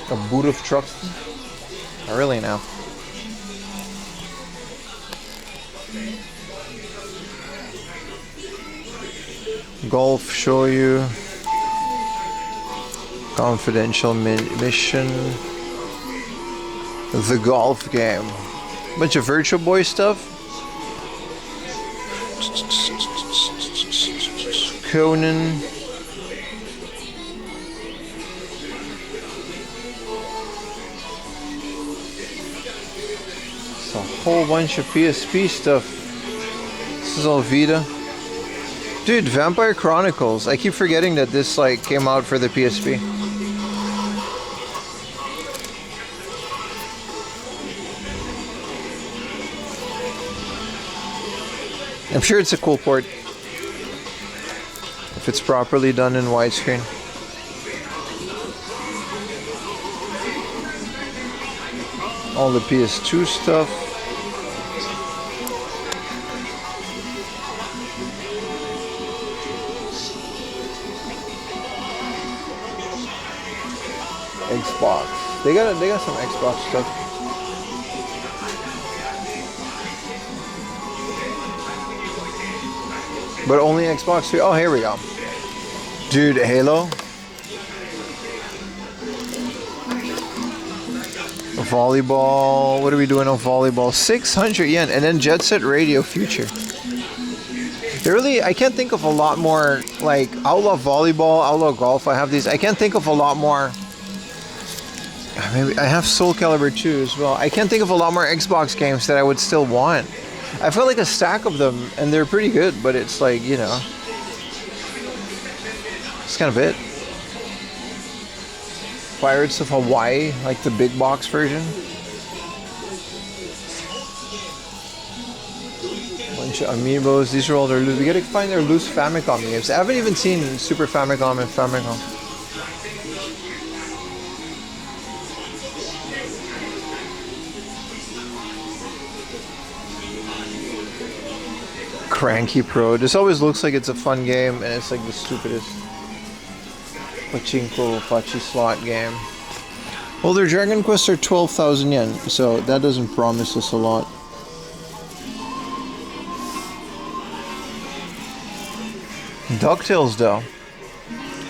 A boot of trucks? Not really now. Golf Shoyu. Confidential mission. The golf game. Bunch of Virtual Boy stuff. Conan. It's a whole bunch of PSP stuff. This is all Vita. Dude, Vampire Chronicles. I keep forgetting that this like came out for the PSP. I'm sure it's a cool port if it's properly done in widescreen. All the PS2 stuff. Xbox. They got some Xbox stuff. But only Xbox 3. Oh, here we go. Dude, Halo. Volleyball. What are we doing on volleyball? 600 yen. And then Jet Set Radio Future. Really, I can't think of a lot more, like, Outlaw Volleyball, Outlaw Golf. I have these. I can't think of a lot more. Maybe I have Soul Calibur 2 as well. I can't think of a lot more Xbox games that I would still want. I feel like a stack of them, and they're pretty good, but it's like, you know, it's kind of it. Pirates of Hawaii, like the big box version. Bunch of amiibos. These are all their loose. We gotta find their loose Famicom games. I haven't even seen Super Famicom and Famicom. Cranky Pro. This always looks like it's a fun game, and it's like the stupidest pachinko pachi slot game. Well, their Dragon Quests are 12,000 yen, so that doesn't promise us a lot. DuckTales though,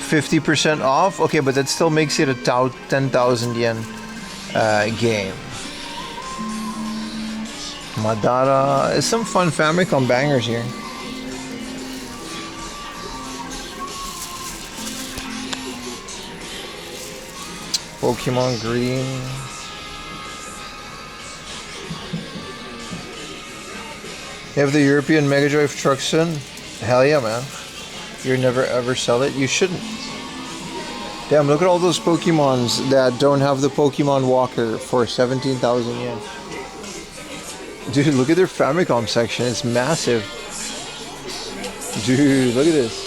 50% off. Okay, but that still makes it a 10,000 yen game. Madara. There's some fun Famicom bangers here. Pokemon Green. You have the European Mega Drive Truxton? Hell yeah, man. You never ever sell it? You shouldn't. Damn, look at all those Pokemons that don't have the Pokemon Walker for 17,000 yen. Dude, look at their Famicom section. It's massive. Dude, look at this.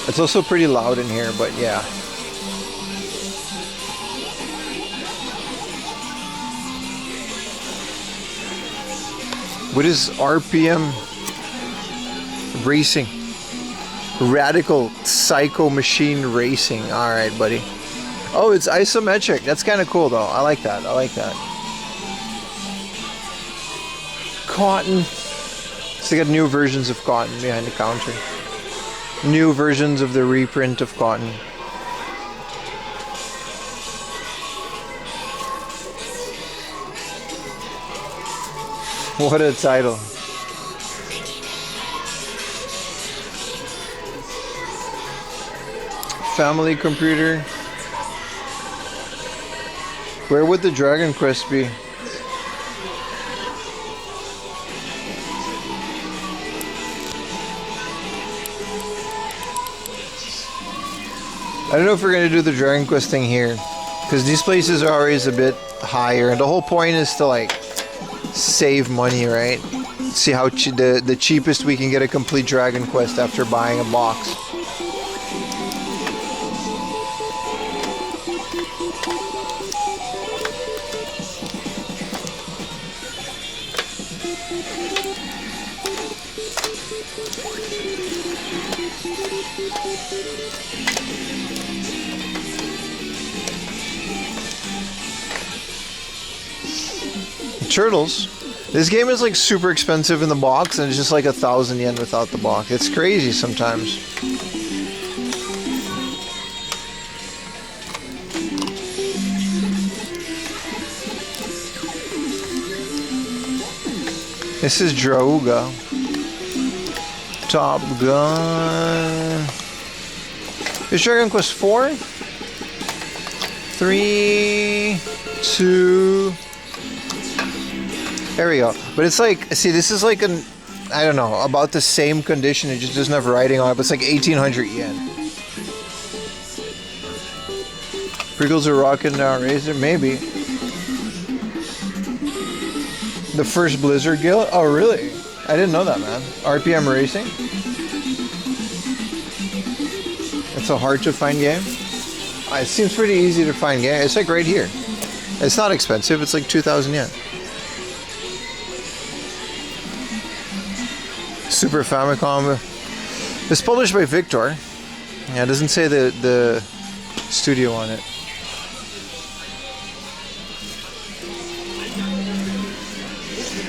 It's also pretty loud in here, but yeah. What is RPM Racing? Radical Psycho Machine Racing. Alright, buddy. Oh, it's isometric. That's kind of cool, though. I like that. I like that. Cotton. So they got new versions of Cotton behind the counter. New versions of the reprint of Cotton. What a title. Family computer. Where would the Dragon Quest be? I don't know if we're going to do the Dragon Quest thing here, because these places are always a bit higher, and the whole point is to like save money, right? See how the cheapest we can get a complete Dragon Quest after buying a box. Turtles. This game is like super expensive in the box, and it's just like 1,000 yen without the box. It's crazy sometimes. This is Drauga. Top Gun. Is Dragon Quest 4? 3, 2. There we go. But it's like, see, this is like an, I don't know, about the same condition. It just doesn't have writing on it, but it's like 1,800 yen. Prickles are rocking now, Razor? Maybe. The first Blizzard Guild? Oh, really? I didn't know that, man. RPM Racing? It's a hard to find game? It seems pretty easy to find game. It's like right here. It's not expensive. It's like 2,000 yen. Super Famicom. It's published by Victor. Yeah, it doesn't say the studio on it.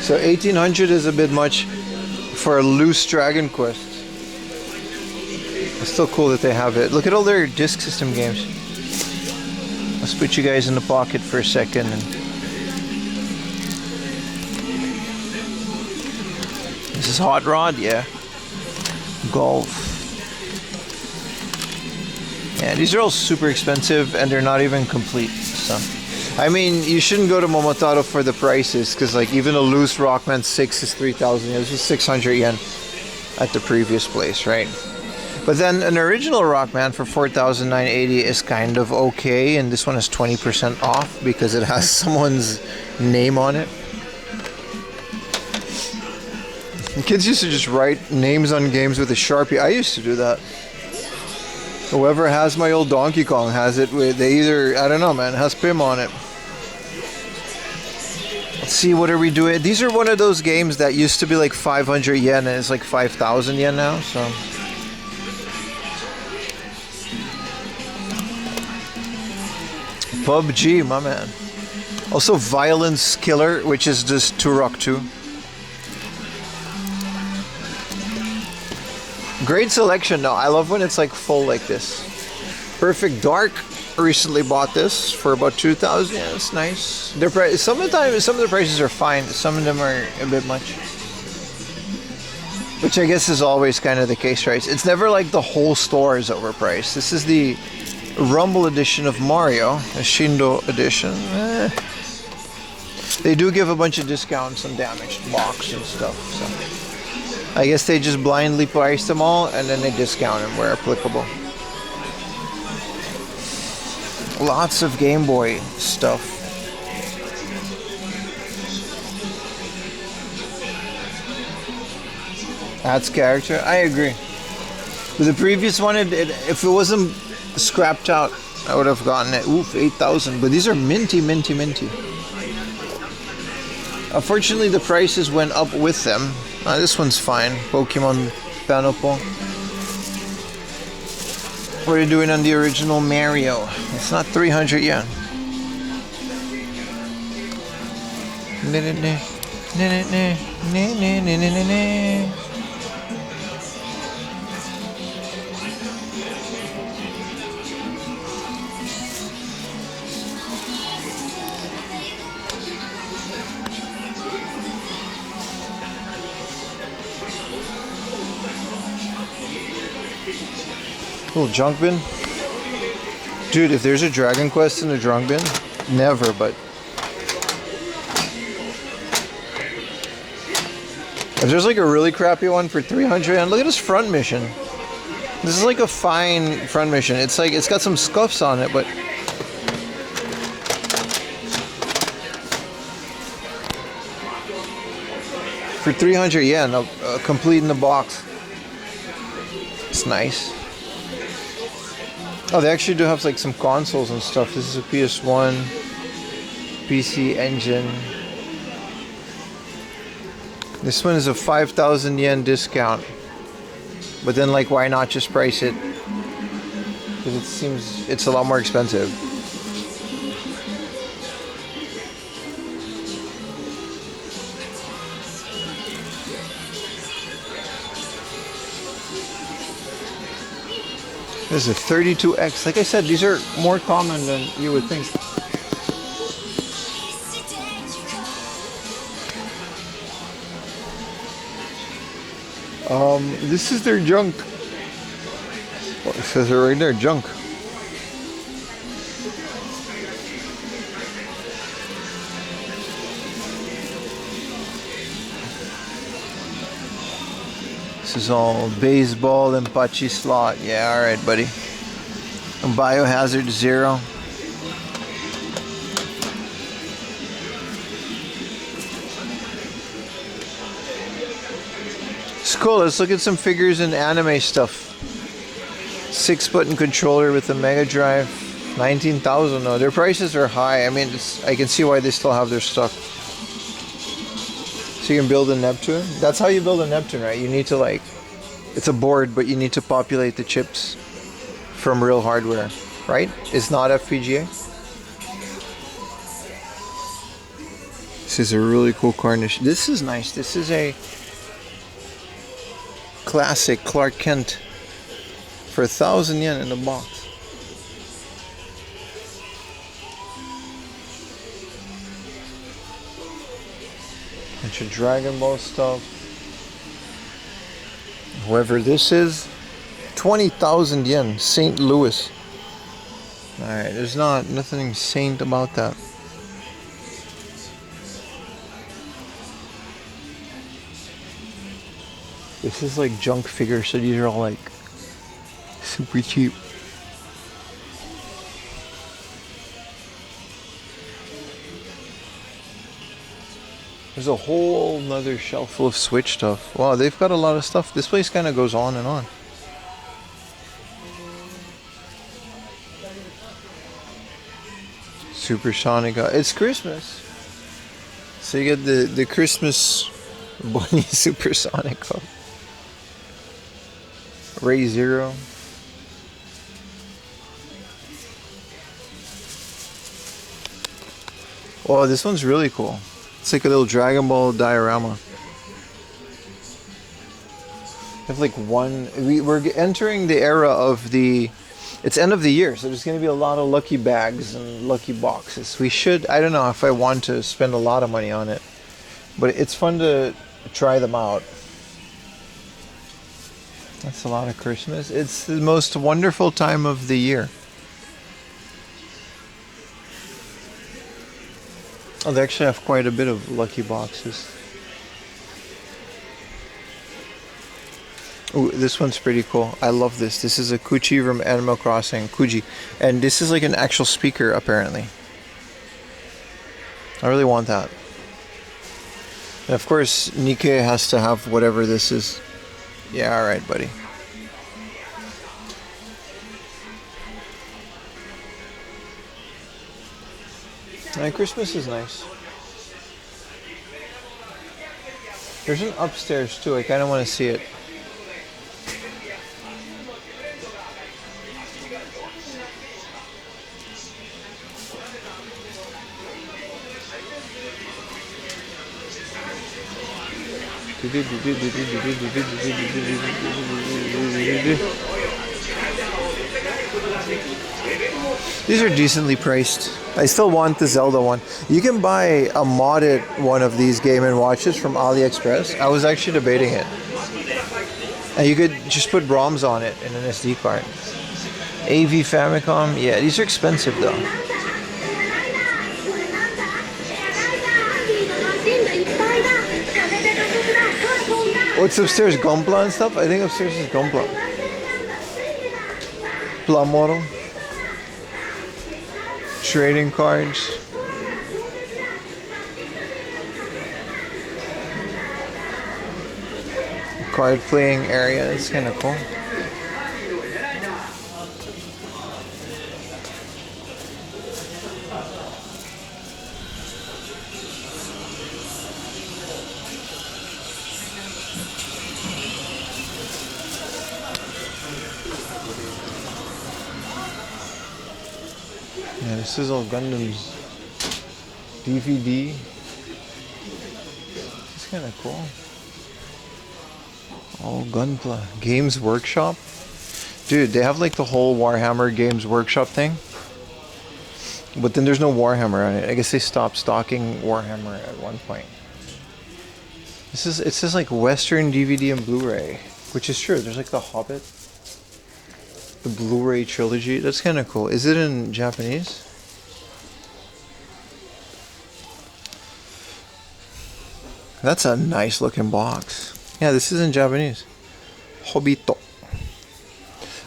So 1,800 is a bit much for a loose Dragon Quest. It's still cool that they have it. Look at all their disk system games. Let's put you guys in the pocket for a second. This is Hot Rod, yeah. Golf. Yeah, these are all super expensive, and they're not even complete. So, I mean, you shouldn't go to Momotaro for the prices, because like even a loose Rockman 6 is 3,000 yen. This was 600 yen at the previous place, right? But then an original Rockman for 4,980 is kind of okay, and this one is 20% off because it has someone's name on it. Kids used to just write names on games with a Sharpie. I used to do that. Whoever has my old Donkey Kong has it with, they either, I don't know, man, it has Pim on it. Let's see, what are we doing? These are one of those games that used to be like 500 yen and it's like 5,000 yen now, so. PUBG, my man. Also Violence Killer, which is just Turok 2. Great selection. No, I love when it's like full like this. Perfect Dark. Recently bought this for about 2,000. Yeah, it's nice. Their price. Some of the prices are fine. Some of them are a bit much. Which I guess is always kind of the case, right? It's never like the whole store is overpriced. This is the Rumble edition of Mario, a Shindo edition. They do give a bunch of discounts on damaged box and stuff, so I guess they just blindly price them all and then they discount them where applicable. Lots of Game Boy stuff. Adds character. I agree. With the previous one, if it wasn't scrapped out, I would have gotten it. Oof, 8,000. But these are minty, minty, minty. Unfortunately, the prices went up with them. This one's fine. Pokemon Panopo. What are you doing on the original Mario? It's not 300 yen. Little junk bin. Dude, if there's a Dragon Quest in the junk bin, never, but if there's like a really crappy one for 300, and look at this front mission. This is like a fine front mission. It's like, it's got some scuffs on it, but for 300 yen, complete in the box. It's nice. Oh, they actually do have like some consoles and stuff. This is a PS1, PC Engine. This one is a 5,000 yen discount. But then, like, why not just price it? Because it seems it's a lot more expensive. This is a 32X. Like I said, these are more common than you would think. This is their junk. Well, it says it right there, junk. This is all baseball and Pachi slot. Yeah, alright, buddy. Biohazard 0. It's cool. Let's look at some figures and anime stuff. 6-button controller with a Mega Drive. 19,000 though. Their prices are high. I mean, I can see why they still have their stock. So you can build a Neptune. That's how you build a Neptune, right? You need to, like, it's a board, but you need to populate the chips from real hardware, right? It's not FPGA. This is a really cool Carnage. This is nice. This is a classic Clark Kent for 1,000 yen in the box. Bunch of Dragon Ball stuff. Whoever this is, 20,000 yen, St. Louis. Alright, there's nothing saint about that. This is like junk figures, so these are all like super cheap. There's a whole nother shelf full of Switch stuff. Wow, they've got a lot of stuff. This place kind of goes on and on. Supersonic. It's Christmas. So you get the Christmas Bunny Supersonic. Ray Zero. Oh, this one's really cool. It's like a little Dragon Ball diorama. I have like we're entering the era of it's end of the year, so there's going to be a lot of lucky bags and lucky boxes. I don't know if I want to spend a lot of money on it, but it's fun to try them out. That's a lot of Christmas. It's the most wonderful time of the year. Oh, they actually have quite a bit of lucky boxes. Ooh, this one's pretty cool. I love this. This is a Kuchi from Animal Crossing, Kuji. And this is like an actual speaker, apparently. I really want that. And of course, Nikkei has to have whatever this is. Yeah, alright, buddy. And Christmas is nice. There's an upstairs too. I kind of want to see it. These are decently priced. I still want the Zelda one. You can buy a modded one of these Game & Watches from AliExpress. I was actually debating it. And you could just put ROMs on it in an SD card. AV Famicom, yeah, these are expensive though. What's upstairs? Gunpla and stuff? I think upstairs is Gunpla. Plamoro. Trading cards. Card playing area. It's kind of cool. Yeah, this is all Gundam's DVD. It's kind of cool. All Gunpla. Games Workshop. Dude, they have like the whole Warhammer Games Workshop thing. But then there's no Warhammer on it. I guess they stopped stocking Warhammer at one point. It says like Western DVD and Blu-ray, which is true. There's like The Hobbit, the Blu-ray trilogy. That's kind of cool. Is it in Japanese? That's a nice looking box. Yeah, this is in Japanese. Hobito.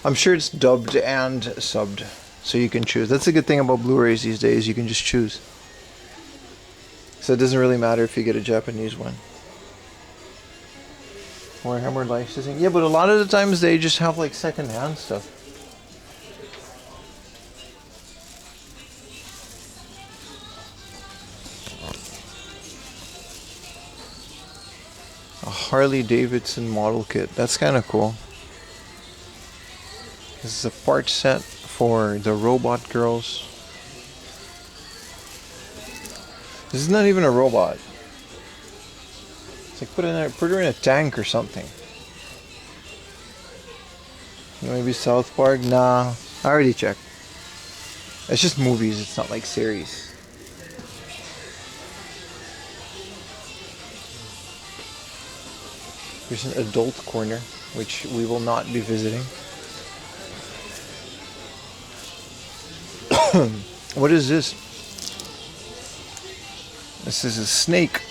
I'm sure it's dubbed and subbed, so you can choose. That's a good thing about Blu-rays these days. You can just choose. So it doesn't really matter if you get a Japanese one. Warhammer licensing. Yeah, but a lot of the times they just have like second-hand stuff. A Harley Davidson model kit. That's kind of cool. This is a part set for the Robot Girls. This is not even a robot. It's like put her in a tank or something. Maybe South Park? Nah, I already checked. It's just movies. It's not like series. There's an adult corner, which we will not be visiting. What is this? This is a snake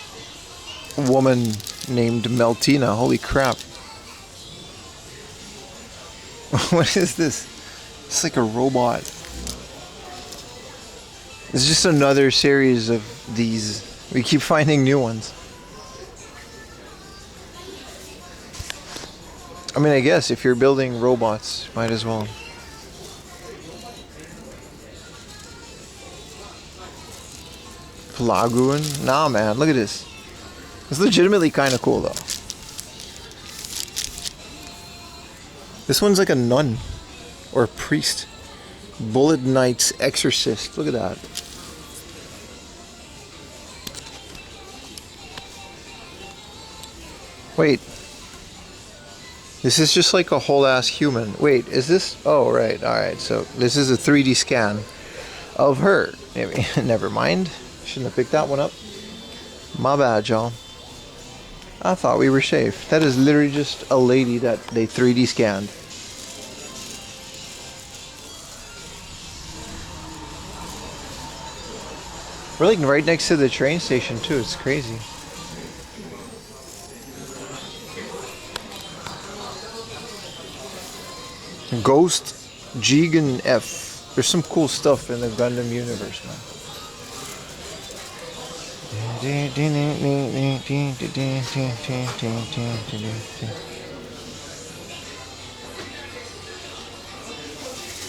woman named Meltina. Holy crap. What is this? It's like a robot. It's just another series of these. We keep finding new ones. I mean, I guess if you're building robots, might as well. Lagoon? Nah, man, look at this. It's legitimately kind of cool, though. This one's like a nun or a priest. Bullet Knight's Exorcist. Look at that. Wait. This is just like a whole ass human. Wait, is this? Oh, right. Alright, so this is a 3D scan of her. Maybe. Never mind. Shouldn't have picked that one up. My bad, y'all. I thought we were safe. That is literally just a lady that they 3D scanned. We're like right next to the train station too. It's crazy. Ghost Jigen F. There's some cool stuff in the Gundam universe, man.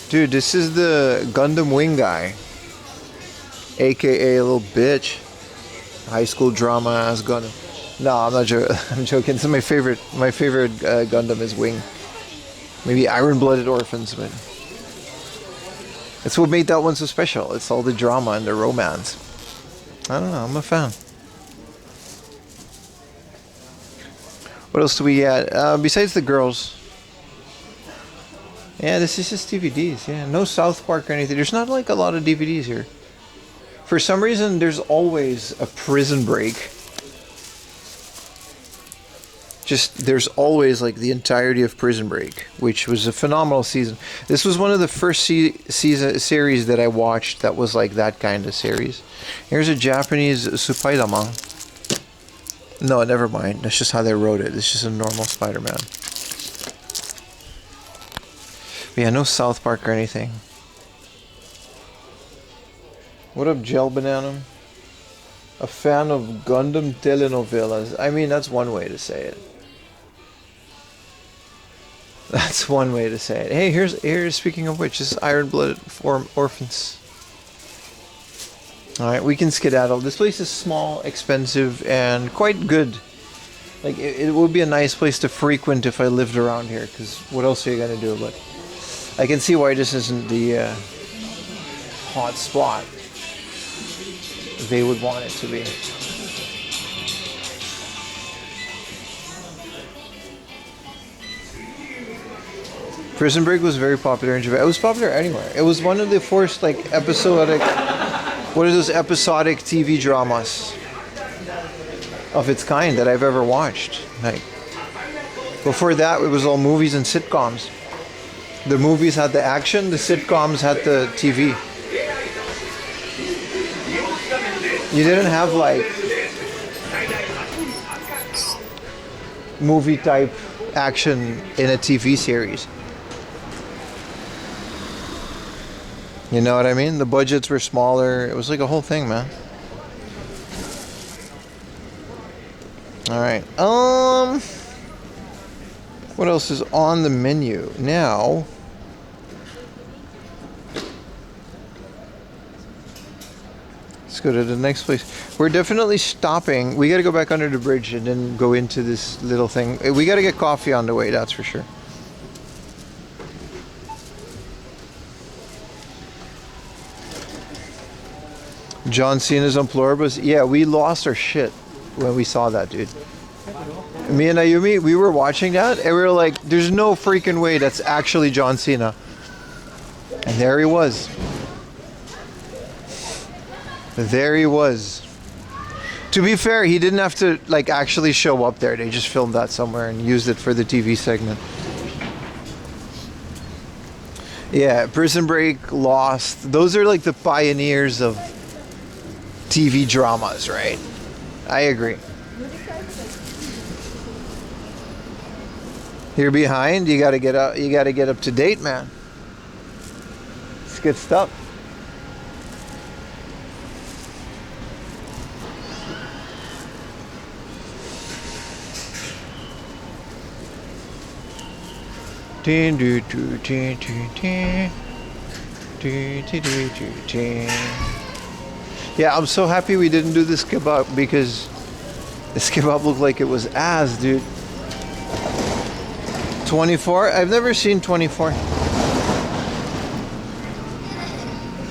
Dude, this is the Gundam Wing guy, aka a little bitch. High school drama ass Gundam. No, I'm not joking. I'm joking. This is my favorite. My favorite Gundam is Wing. Maybe Iron-Blooded Orphans, but it's what made that one so special. It's all the drama and the romance. I don't know. I'm a fan. What else do we get? Besides the girls. Yeah, this is just DVDs. Yeah, no South Park or anything. There's not like a lot of DVDs here. For some reason, there's always a Prison Break. There's always like the entirety of Prison Break, which was a phenomenal season. This was one of the first series that I watched that was like that kind of series. Here's a Japanese Spider-Man. No, never mind. That's just how they wrote it. It's just a normal Spider-Man. But yeah, no South Park or anything. What up, Gel Banana? A fan of Gundam telenovelas. I mean, that's one way to say it. That's one way to say it. Hey, here's speaking of which, this is Iron-Blooded Orphans. Alright, we can skedaddle. This place is small, expensive, and quite good. Like, it would be a nice place to frequent if I lived around here, because what else are you going to do? But I can see why this isn't the hot spot they would want it to be. Prison Break was very popular in Japan. It was popular anywhere. It was one of the first like episodic, what are those episodic TV dramas of its kind that I've ever watched. Like before that, it was all movies and sitcoms. The movies had the action, the sitcoms had the TV. You didn't have like movie type action in a TV series. You know what I mean? The budgets were smaller. It was like a whole thing, man. Alright. What else is on the menu? Now, let's go to the next place. We're definitely stopping. We gotta go back under the bridge and then go into this little thing. We gotta get coffee on the way, that's for sure. John Cena's on Pluribus. Yeah, we lost our shit when we saw that, dude. Me and Ayumi, we were watching that and we were like, there's no freaking way that's actually John Cena. And there he was. There he was. To be fair, he didn't have to like actually show up there. They just filmed that somewhere and used it for the TV segment. Yeah, Prison Break, Lost. Those are like the pioneers of TV dramas, right? I agree. You're behind. You gotta get up. You gotta get up to date, man. It's good stuff. Yeah, I'm so happy we didn't do this kebab because this kebab looked like it was ass, dude. 24? I've never seen 24.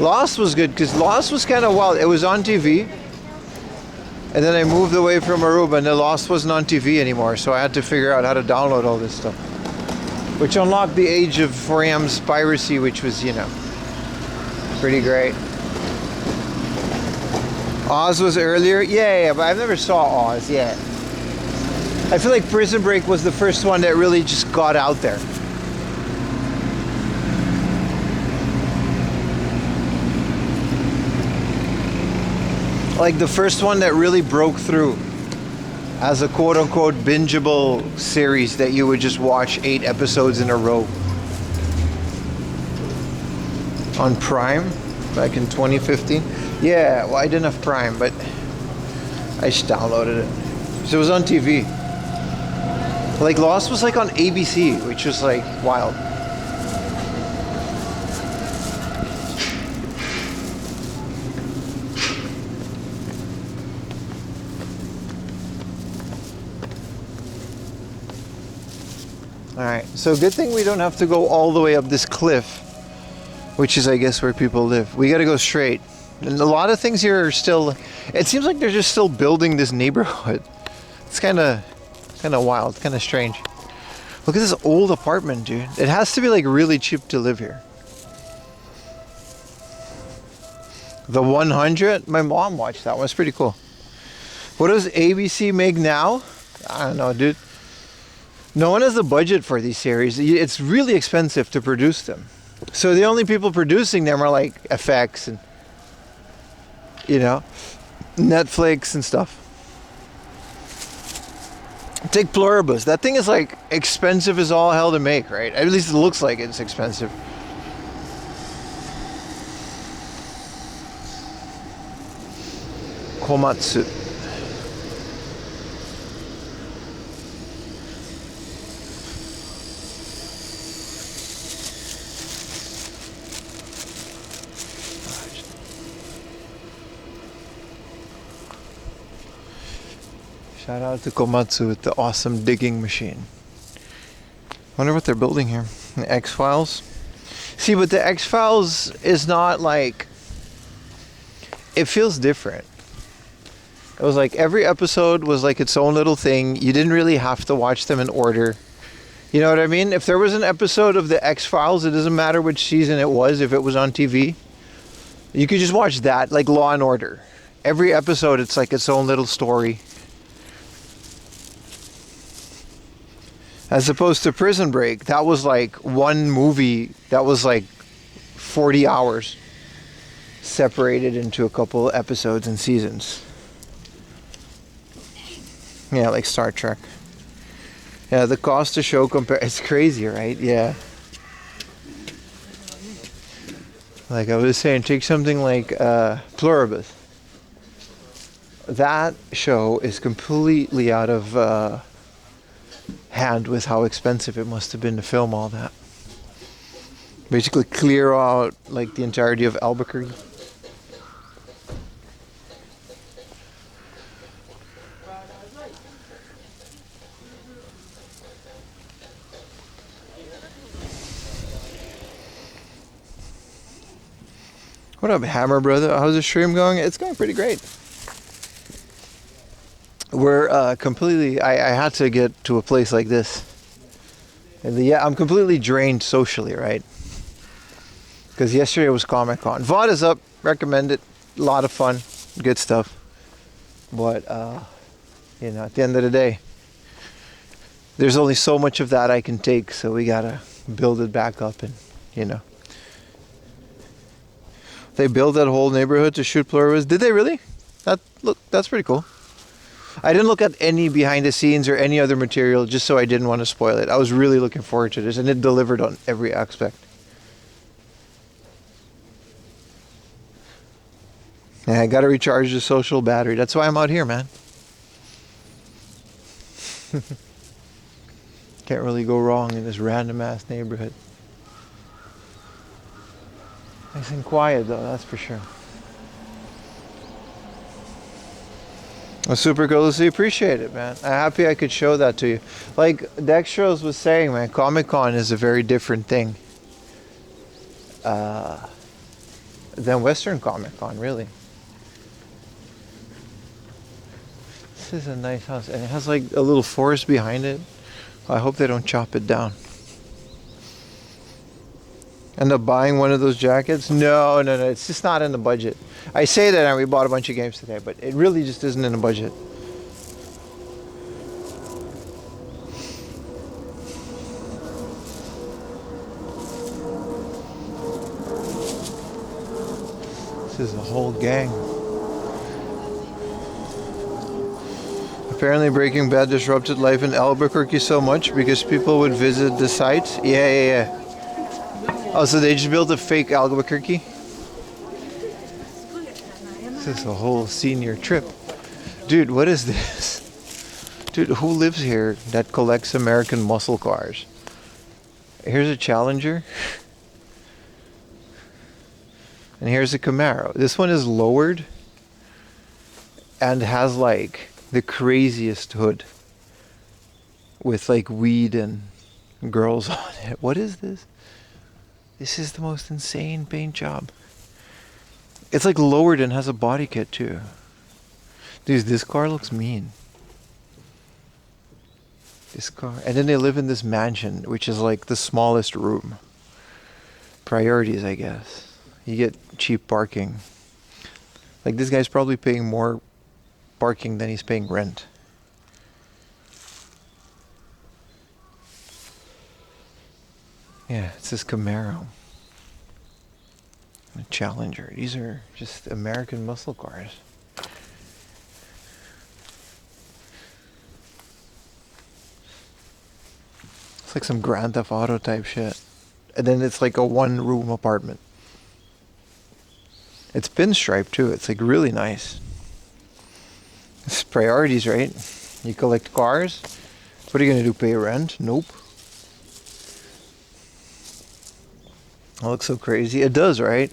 Lost was good because Lost was kind of wild. It was on TV. And then I moved away from Aruba and the Lost wasn't on TV anymore. So I had to figure out how to download all this stuff. Which unlocked the age of 4Am's piracy, which was, you know, pretty great. Oz was earlier? Yeah, but I never saw Oz yet. I feel like Prison Break was the first one that really just got out there. like the first one that really broke through as a quote-unquote bingeable series that you would just watch 8 episodes in a row on Prime back in 2015. Yeah, well, I didn't have Prime, but I just downloaded it. So it was on TV. Like Lost was like on ABC, which was like wild. Alright, so good thing we don't have to go all the way up this cliff, which is I guess where people live. We gotta go straight. And a lot of things here are still, it seems like they're just still building this neighborhood. It's kinda wild, kinda strange. Look at this old apartment, dude. It has to be like really cheap to live here. The 100? My mom watched that one, it's pretty cool. What does ABC make now? I don't know, dude. No one has the budget for these series. It's really expensive to produce them. So the only people producing them are like FX and, you know, Netflix and stuff. Take Pluribus. That thing is like expensive as all hell to make, right? At least it looks like it's expensive. Komatsu. Shout out to Komatsu with the awesome digging machine. Wonder what they're building here. The X-Files. See, but the X-Files is not like... It feels different. It was like every episode was like its own little thing. You didn't really have to watch them in order. You know what I mean? If there was an episode of the X-Files, it doesn't matter which season it was, if it was on TV. You could just watch that, like Law and Order. Every episode, it's like its own little story. As opposed to Prison Break, that was like one movie that was like 40 hours separated into a couple episodes and seasons. Yeah, like Star Trek. Yeah, the cost to show it's crazy, right? Yeah. Like I was saying, take something like Pluribus. That show is completely out of hand with how expensive it must have been to film all that. Basically clear out like the entirety of Albuquerque. What up, Hammer brother? How's the stream going? It's going pretty great. We're completely... I had to get to a place like this. And yeah, I'm completely drained socially, right? Because yesterday was Comic-Con. VOD is up. Recommend it. A lot of fun. Good stuff. But, you know, at the end of the day, there's only so much of that I can take. So we gotta build it back up and, you know. They built that whole neighborhood to shoot Pluribus. Did they really? That's pretty cool. I didn't look at any behind the scenes or any other material just so I didn't want to spoil it. I was really looking forward to this, and it delivered on every aspect. Yeah, I gotta recharge the social battery. That's why I'm out here, man. Can't really go wrong in this random ass neighborhood. Nice and quiet though, that's for sure. Well, super cool to see. Appreciate it, man. I'm happy I could show that to you. Like Dextros was saying, man, Comic-Con is a very different thing than Western Comic-Con, really. This is a nice house, and it has like a little forest behind it. I hope they don't chop it down. End up buying one of those jackets? No, it's just not in the budget. I say that and we bought a bunch of games today, but it really just isn't in the budget. This is a whole gang. Apparently Breaking Bad disrupted life in Albuquerque so much because people would visit the site. Yeah. Oh, so they just built a fake Albuquerque? This is a whole senior trip. Dude, what is this? Dude, who lives here that collects American muscle cars? Here's a Challenger. And here's a Camaro. This one is lowered and has like the craziest hood with like weed and girls on it. What is this? This is the most insane paint job. It's like lowered and has a body kit too. Dude, this car looks mean. This car. And then they live in this mansion, which is like the smallest room. Priorities, I guess. You get cheap parking. Like this guy's probably paying more parking than he's paying rent. Yeah, it's this Camaro. A Challenger. These are just American muscle cars. It's like some Grand Theft Auto type shit. And then it's like a one-room apartment. It's pinstripe too. It's like really nice. It's priorities, right? You collect cars. What are you gonna do? Pay rent? Nope. It looks so crazy. It does, right?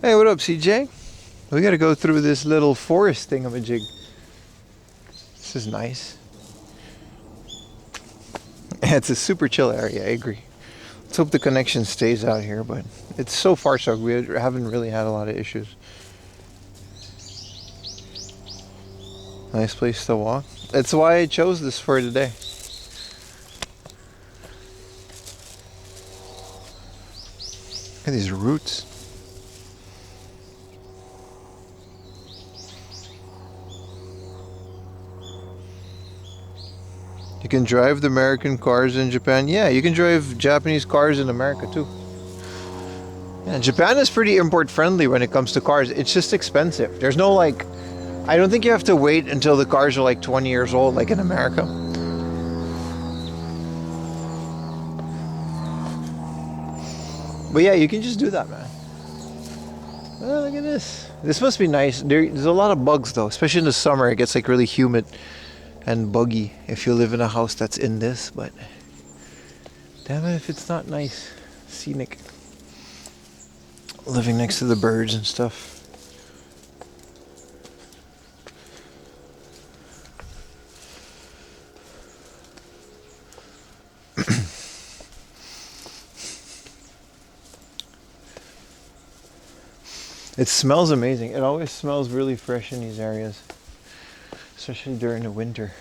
Hey, what up, CJ? We gotta go through this little forest thingamajig. This is nice. It's a super chill area, I agree. Let's hope the connection stays out here, but it's so far so we haven't really had a lot of issues. Nice place to walk. That's why I chose this for today. Look at these roots. You can drive the American cars in Japan. Yeah, you can drive Japanese cars in America too. Yeah, Japan is pretty import friendly when it comes to cars. It's just expensive. There's no like, I don't think you have to wait until the cars are like 20 years old like in America. But yeah, you can just do that, man. Oh, look at this. This must be nice. There's a lot of bugs though, especially in the summer. It gets like really humid and buggy if you live in a house that's in this, but damn it if it's not nice, scenic, living next to the birds and stuff. It smells amazing. It always smells really fresh in these areas, especially during the winter.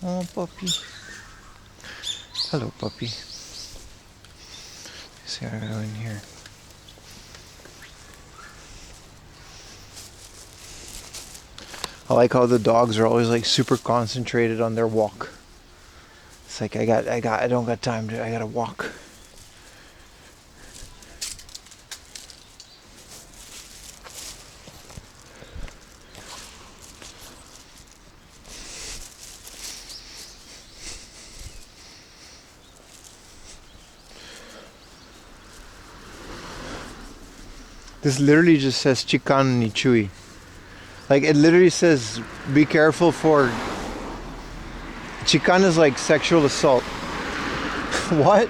Oh, puppy. Hello, puppy. Let's see how I go in here. I like how the dogs are always like super concentrated on their walk. It's like I don't got time to, I gotta walk. This literally just says Chikan ni Chui. Like it literally says be careful for Chikan is like sexual assault. What?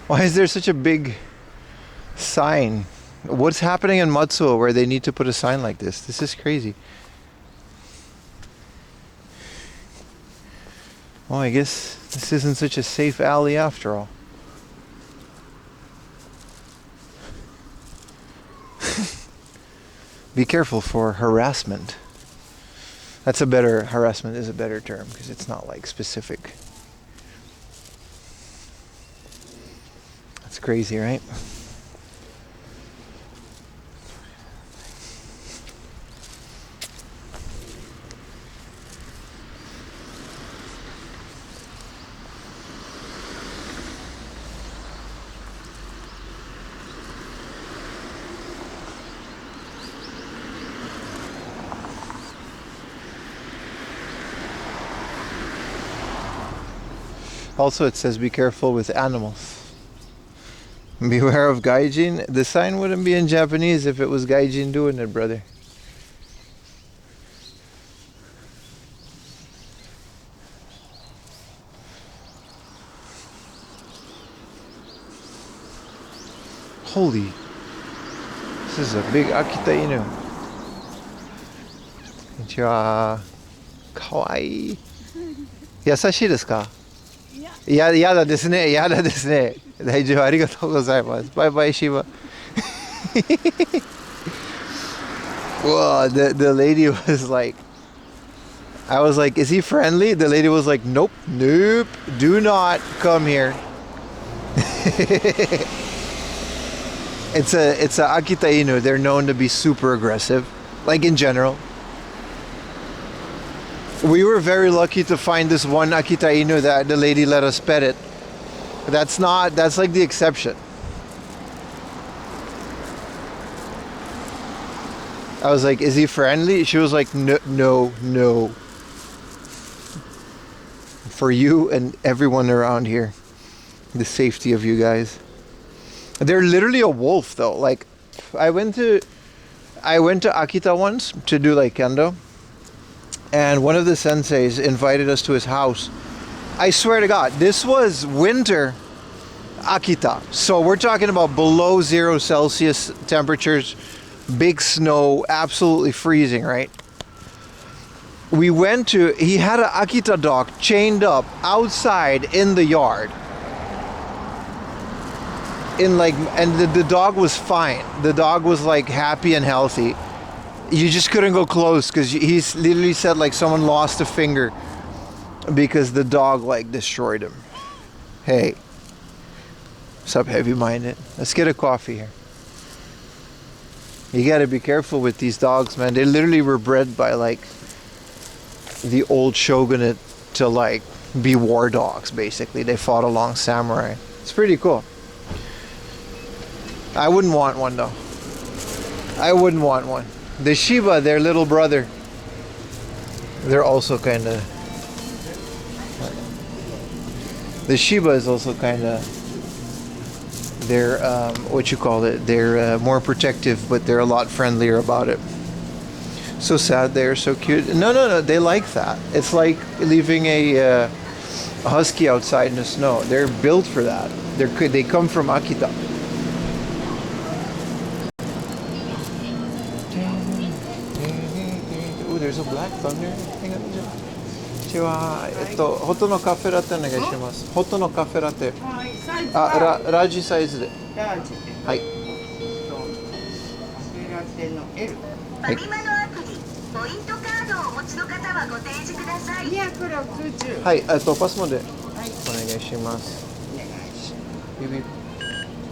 Why is there such a big sign? What's happening in Matsuo where they need to put a sign like this? This is crazy. Oh, I guess this isn't such a safe alley after all. Be careful for harassment. That's a better, harassment is a better term because it's not like specific. That's crazy, right? Also, it says be careful with animals. Beware of gaijin. The sign wouldn't be in Japanese if it was gaijin doing it, brother. Holy. This is a big Akita Inu. Konnichiwa. Kawaii. Yasashii desu ka? やだですね。やだですね。大丈夫。ありがとうございます。バイバイ、CHIBA. Whoa, the lady was like, I was like, is he friendly? The lady was like, nope, nope, do not come here. It's a Akita Inu. They're known to be super aggressive, like in general. We were very lucky to find this one Akita Inu that the lady let us pet it. That's like the exception. I was like, is he friendly? She was like, no. For you and everyone around here. The safety of you guys. They're literally a wolf though. Like, I went to Akita once to do like kendo. And one of the senseis invited us to his house. I swear to God, this was winter Akita. So we're talking about below 0 Celsius temperatures, big snow, absolutely freezing, right? He had an Akita dog chained up outside in the yard. And the dog was fine. The dog was like happy and healthy. You just couldn't go close because he literally said like someone lost a finger because the dog like destroyed him. Hey, what's up, heavy-minded? Let's get a coffee here. You gotta be careful with these dogs, man. They literally were bred by like the old shogunate to like be war dogs, basically. They fought along samurai. It's pretty cool. I wouldn't want one though. I wouldn't want one. The CHIBA, their little brother, they're also kind of... The CHIBA is also kind of... They're, they're more protective, but they're a lot friendlier about it. So sad, they're so cute. No, they like that. It's like leaving a husky outside in the snow. They're built for that. They come from Akita. There's a black thunder. Hang on. こんにちは。ホットのカフェラテお願いします。ホットのカフェラテ。ラージサイズで。ラージで。はい。カフェラテの L。はい。ファミマのアプリ、ポイントカードをお持ちの方はご提示ください。260。はい。パスモで。はい。お願いします。お願いします。ビビ。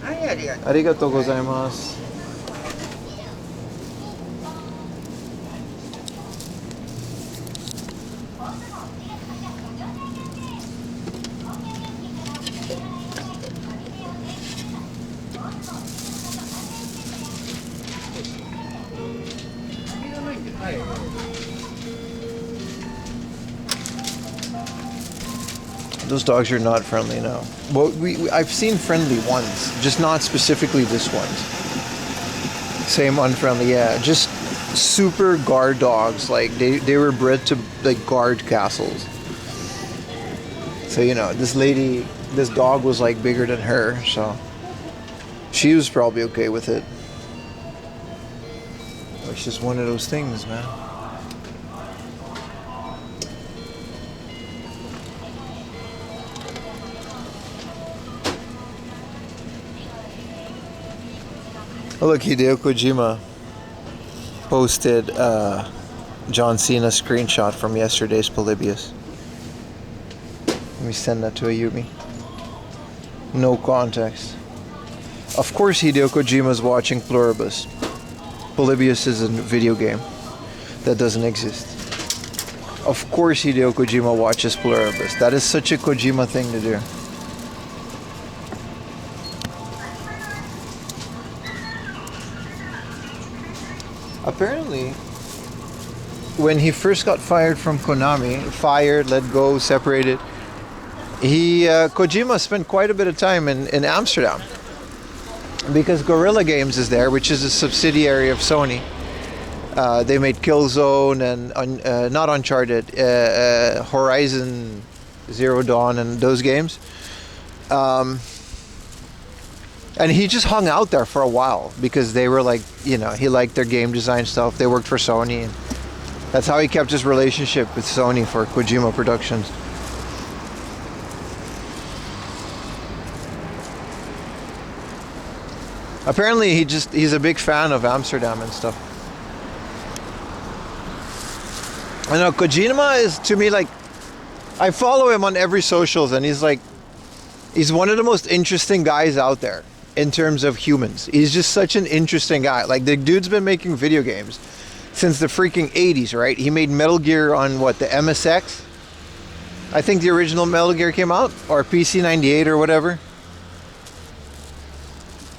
はい、ありがとうございます。Those dogs are not friendly now. Well, I've seen friendly ones, just not specifically this one. Same unfriendly, yeah. Just super guard dogs. Like they were bred to like guard castles. So this dog was like bigger than her, so she was probably okay with it. It's just one of those things, man. Oh, look, Hideo Kojima posted John Cena screenshot from yesterday's Polybius. Let me send that to a Yumi. No context. Of course Hideo Kojima's watching Pluribus. Polybius is a video game that doesn't exist. Of course Hideo Kojima watches Pluribus. That is such a Kojima thing to do. Apparently, when he first got fired from Konami, fired, let go, separated, Kojima spent quite a bit of time in Amsterdam because Guerrilla Games is there, which is a subsidiary of Sony. They made Killzone and not Uncharted, Horizon Zero Dawn and those games. And he just hung out there for a while because they were like, you know, he liked their game design stuff. They worked for Sony. And that's how he kept his relationship with Sony for Kojima Productions. Apparently he's a big fan of Amsterdam and stuff. I know Kojima is, to me, like, I follow him on every socials and he's one of the most interesting guys out there in terms of humans. He's just such an interesting guy. Like, the dude's been making video games since the freaking 80s, right? He made Metal Gear on what, the MSX? I think the original Metal Gear came out, or PC 98 or whatever.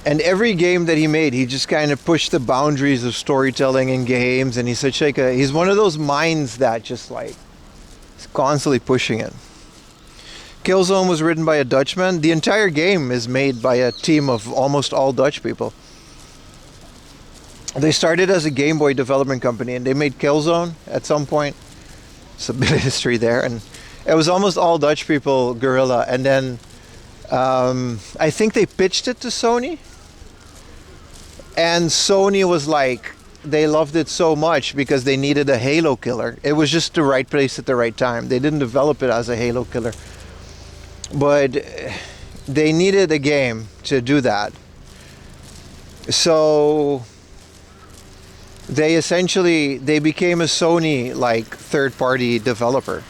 And every game that he made, he just kind of pushed the boundaries of storytelling in games, and he's such like he's one of those minds that just like is constantly pushing it. Killzone was written by a Dutchman. The entire game is made by a team of almost all Dutch people. They started as a Game Boy development company and they made Killzone at some point. It's a bit of history there. And it was almost all Dutch people, Guerrilla. And then I think they pitched it to Sony. And Sony was like, they loved it so much because they needed a Halo killer. It was just the right place at the right time. They didn't develop it as a Halo killer. But they needed a game to do that. So they became a Sony like third-party developer.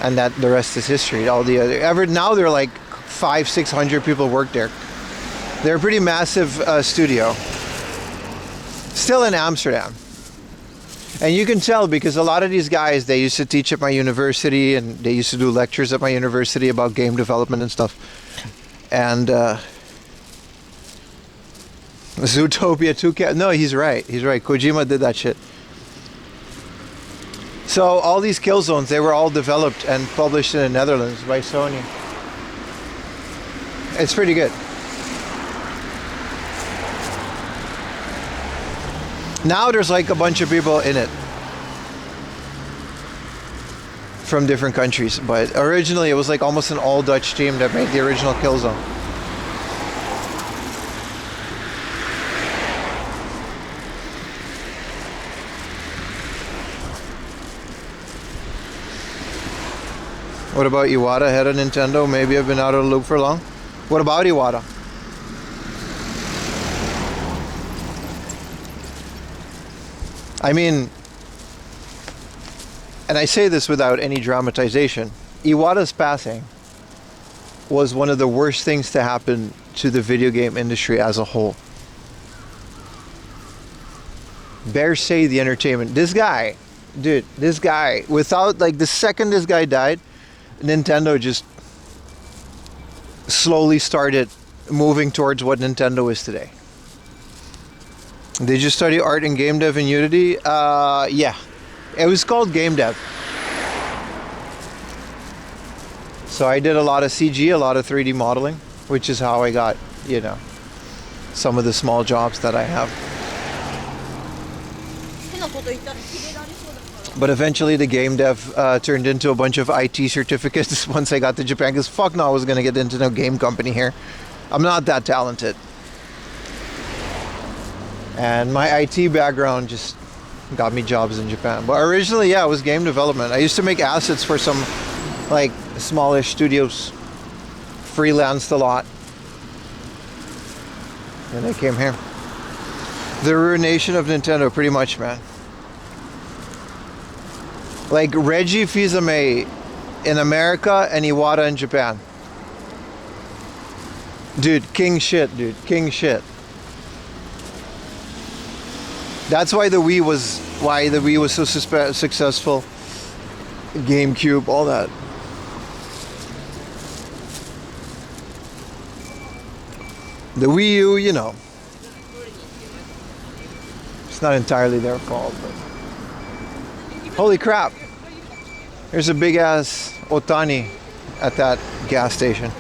And that the rest is history. All the other now they're like 500-600 people work there. They're a pretty massive studio. Still in Amsterdam. And you can tell because a lot of these guys, they used to teach at my university and they used to do lectures at my university about game development and stuff. And Zootopia 2, no, he's right. Kojima did that shit. So all these Killzones, they were all developed and published in the Netherlands by Sony. It's pretty good. Now there's like a bunch of people in it from different countries, but originally it was like almost an all Dutch team that made the original Killzone. What about Iwata, head of Nintendo? Maybe I've been out of the loop for long. What about Iwata? I mean, and I say this without any dramatization, Iwata's passing was one of the worst things to happen to the video game industry as a whole. Bear say the entertainment. This guy, without, like, the second this guy died, Nintendo just slowly started moving towards what Nintendo is today. Did you study art and game dev in Unity? Yeah. It was called game dev. So I did a lot of CG, a lot of 3D modeling, which is how I got, you know, some of the small jobs that I have. But eventually the game dev turned into a bunch of IT certificates once I got to Japan, because fuck no, I was going to get into no game company here. I'm not that talented. And my IT background just got me jobs in Japan. But originally, yeah, it was game development. I used to make assets for some like smallish studios, freelanced a lot. And I came here. The ruination of Nintendo, pretty much, man. Like Reggie Fils-Aimé in America and Iwata in Japan. Dude, king shit, dude. King shit. That's why the Wii was so successful. GameCube, all that. The Wii U, you know. It's not entirely their fault, but holy crap. There's a big ass Otani at that gas station.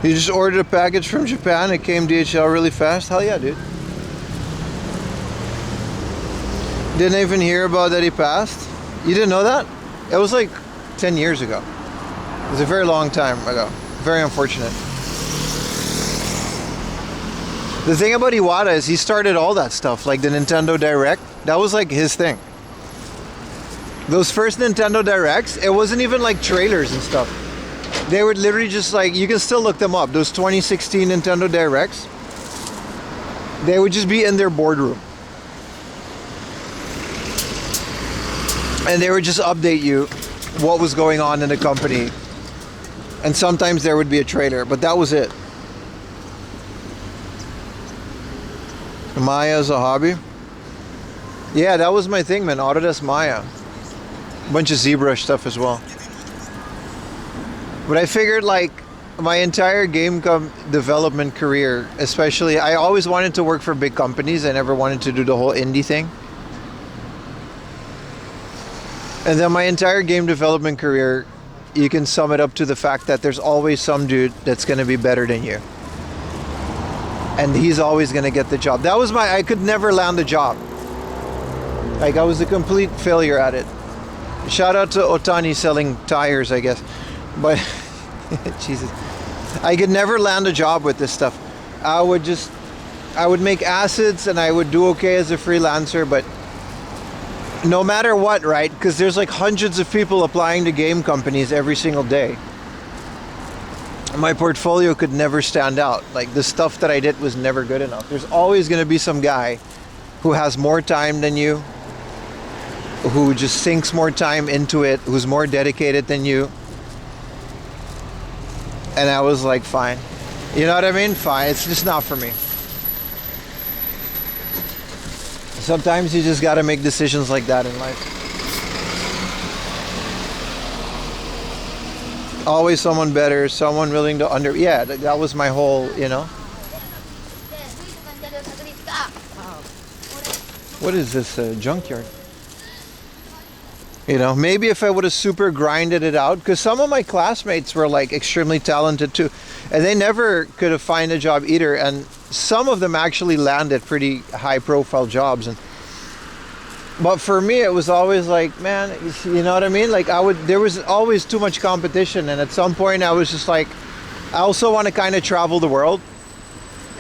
You just ordered a package from Japan, it came DHL really fast? Hell yeah, dude. Didn't even hear about that he passed? You didn't know that? It was like 10 years ago. It was a very long time ago. Very unfortunate. The thing about Iwata is he started all that stuff, like the Nintendo Direct. That was like his thing. Those first Nintendo Directs, it wasn't even like trailers and stuff. They would literally just like, you can still look them up, those 2016 Nintendo Directs. They would just be in their boardroom. And they would just update you what was going on in the company. And sometimes there would be a trailer, but that was it. Maya is a hobby? Yeah, that was my thing, man. Autodesk Maya. Bunch of ZBrush stuff as well. But I figured like my entire game development career, especially, I always wanted to work for big companies. I never wanted to do the whole indie thing. And then my entire game development career, you can sum it up to the fact that there's always some dude that's going to be better than you. And he's always going to get the job. That was I could never land the job. Like I was a complete failure at it. Shout out to Otani selling tires, I guess. But Jesus, I could never land a job with this stuff. I would make assets and I would do okay as a freelancer, but no matter what, right? Because there's like hundreds of people applying to game companies every single day. My portfolio could never stand out. Like the stuff that I did was never good enough. There's always going to be some guy who has more time than you, who just sinks more time into it, who's more dedicated than you. And I was like, fine. You know what I mean? Fine. It's just not for me. Sometimes you just got to make decisions like that in life. Always someone better, someone willing to yeah, that was my whole, you know. What is this, junkyard? You know, maybe if I would have super grinded it out, because some of my classmates were like extremely talented too, and they never could have found a job either, and some of them actually landed pretty high profile jobs. But for me, it was always like, man, you know what I mean? Like there was always too much competition, and at some point I was just like, I also want to kind of travel the world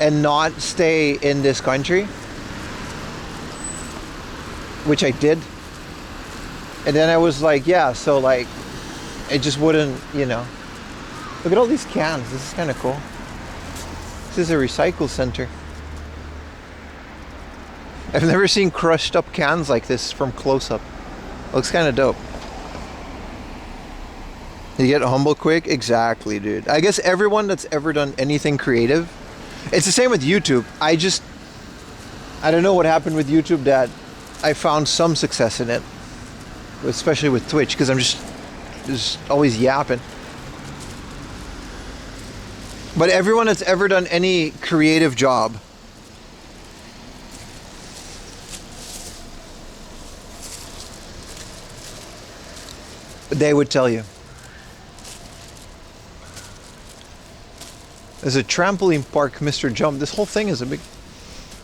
and not stay in this country, which I did. And then I was like, yeah, so like, it just wouldn't, you know. Look at all these cans. This is kind of cool. This is a recycle center. I've never seen crushed up cans like this from close up. Looks kind of dope. You get humble quick? Exactly, dude. I guess everyone that's ever done anything creative, it's the same with YouTube. I don't know what happened with YouTube that I found some success in it. Especially with Twitch, because I'm just always yapping. But everyone that's ever done any creative job, they would tell you. There's a trampoline park, Mr. Jump. This whole thing is a big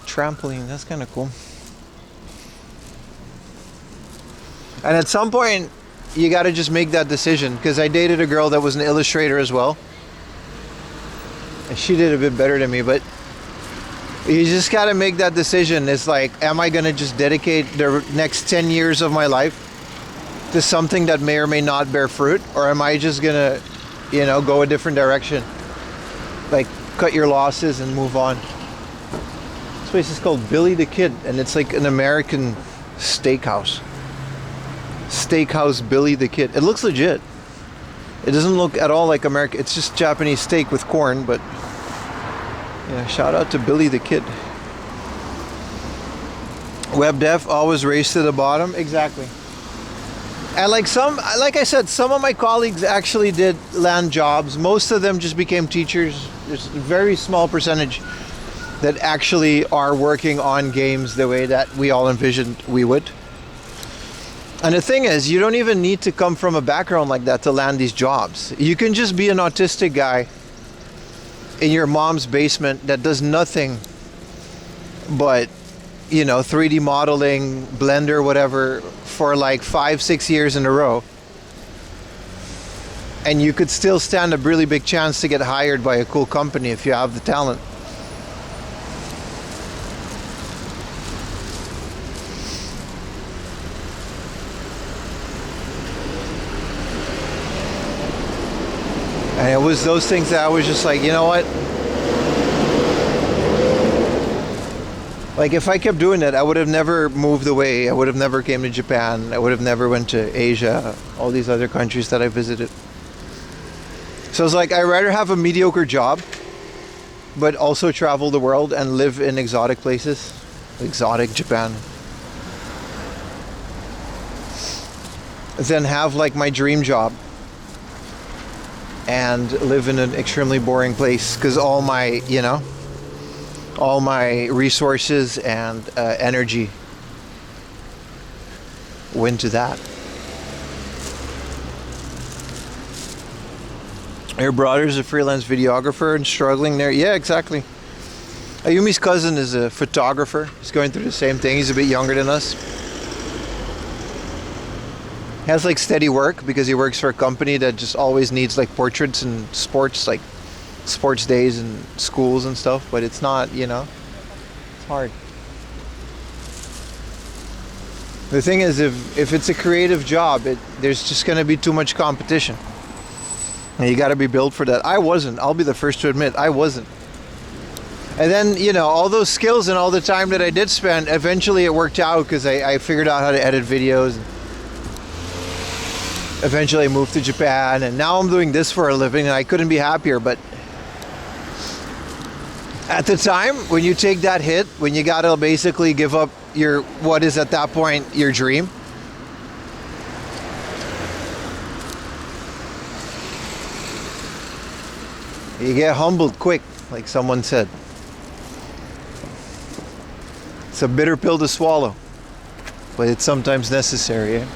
trampoline. That's kind of cool. And at some point, you got to just make that decision. Because I dated a girl that was an illustrator as well. And she did a bit better than me, but you just got to make that decision. It's like, am I going to just dedicate the next 10 years of my life to something that may or may not bear fruit? Or am I just going to, you know, go a different direction? Like, cut your losses and move on. This place is called Billy the Kid, and it's like an American steakhouse. Steakhouse Billy the Kid. It looks legit. It doesn't look at all like American. It's just Japanese steak with corn, but yeah, shout out to Billy the Kid. Web dev always race to the bottom. Exactly. And like I said, some of my colleagues actually did land jobs. Most of them just became teachers. There's a very small percentage that actually are working on games the way that we all envisioned we would. And the thing is, you don't even need to come from a background like that to land these jobs. You can just be an autistic guy in your mom's basement that does nothing but, you know, 3D modeling, Blender, whatever, for like 5-6 years in a row. And you could still stand a really big chance to get hired by a cool company if you have the talent. And it was those things that I was just like, you know what? Like, if I kept doing it, I would have never moved away. I would have never came to Japan. I would have never went to Asia, all these other countries that I visited. So it's like, I'd rather have a mediocre job, but also travel the world and live in exotic places. Exotic Japan. Than have like my dream job and live in an extremely boring place, because all my, you know, all my resources and energy went to that. Your brother's a freelance videographer and struggling there. Yeah, exactly. Ayumi's cousin is a photographer. He's going through the same thing. He's a bit younger than us. He has like steady work because he works for a company that just always needs like portraits and sports, like sports days and schools and stuff, but it's not, you know, it's hard. The thing is, if it's a creative job, there's just going to be too much competition. And you got to be built for that. I wasn't. I'll be the first to admit, I wasn't. And then, you know, all those skills and all the time that I did spend, eventually it worked out because I figured out how to edit videos. And eventually I moved to Japan, and now I'm doing this for a living, and I couldn't be happier. But at the time, when you take that hit, when you got to basically give up your, what is at that point your dream, you get humbled quick, like someone said. It's a bitter pill to swallow, but it's sometimes necessary. Eh?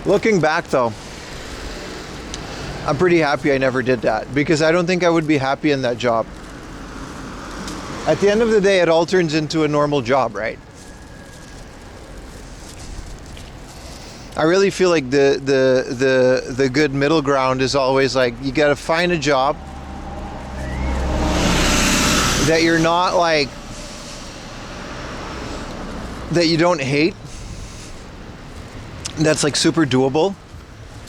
Looking back though, I'm pretty happy I never did that, because I don't think I would be happy in that job. At the end of the day, it all turns into a normal job, right? I really feel like the good middle ground is always like, you gotta find a job that you're not like, that you don't hate, that's like super doable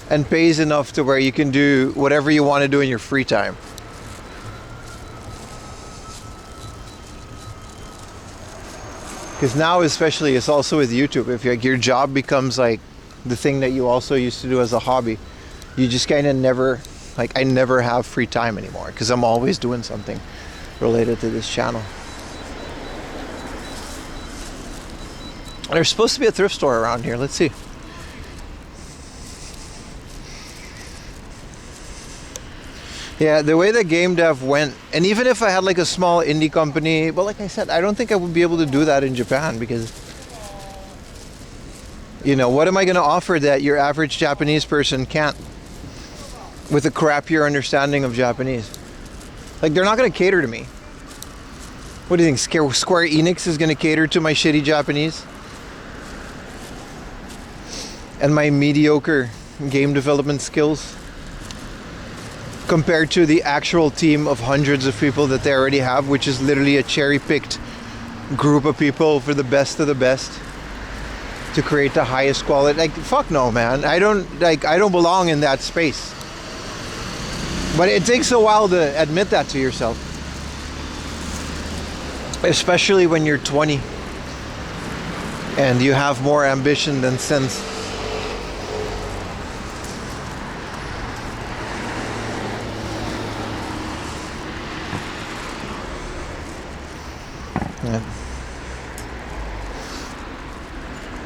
and pays enough to where you can do whatever you want to do in your free time. Because now especially, it's also with YouTube, if like your job becomes like the thing that you also used to do as a hobby, you just kind of never, like, I never have free time anymore because I'm always doing something related to this channel. There's supposed to be a thrift store around here. Let's see. Yeah, the way that game dev went, and even if I had like a small indie company, but like I said, I don't think I would be able to do that in Japan, because, you know, what am I going to offer that your average Japanese person can't with a crappier understanding of Japanese? Like, they're not gonna cater to me. What do you think? Square Enix is gonna cater to my shitty Japanese? And my mediocre game development skills? Compared to the actual team of hundreds of people that they already have, which is literally a cherry-picked group of people for the best of the best to create the highest quality. Like, fuck no, man. I don't belong in that space. But it takes a while to admit that to yourself, especially when you're 20 and you have more ambition than sense.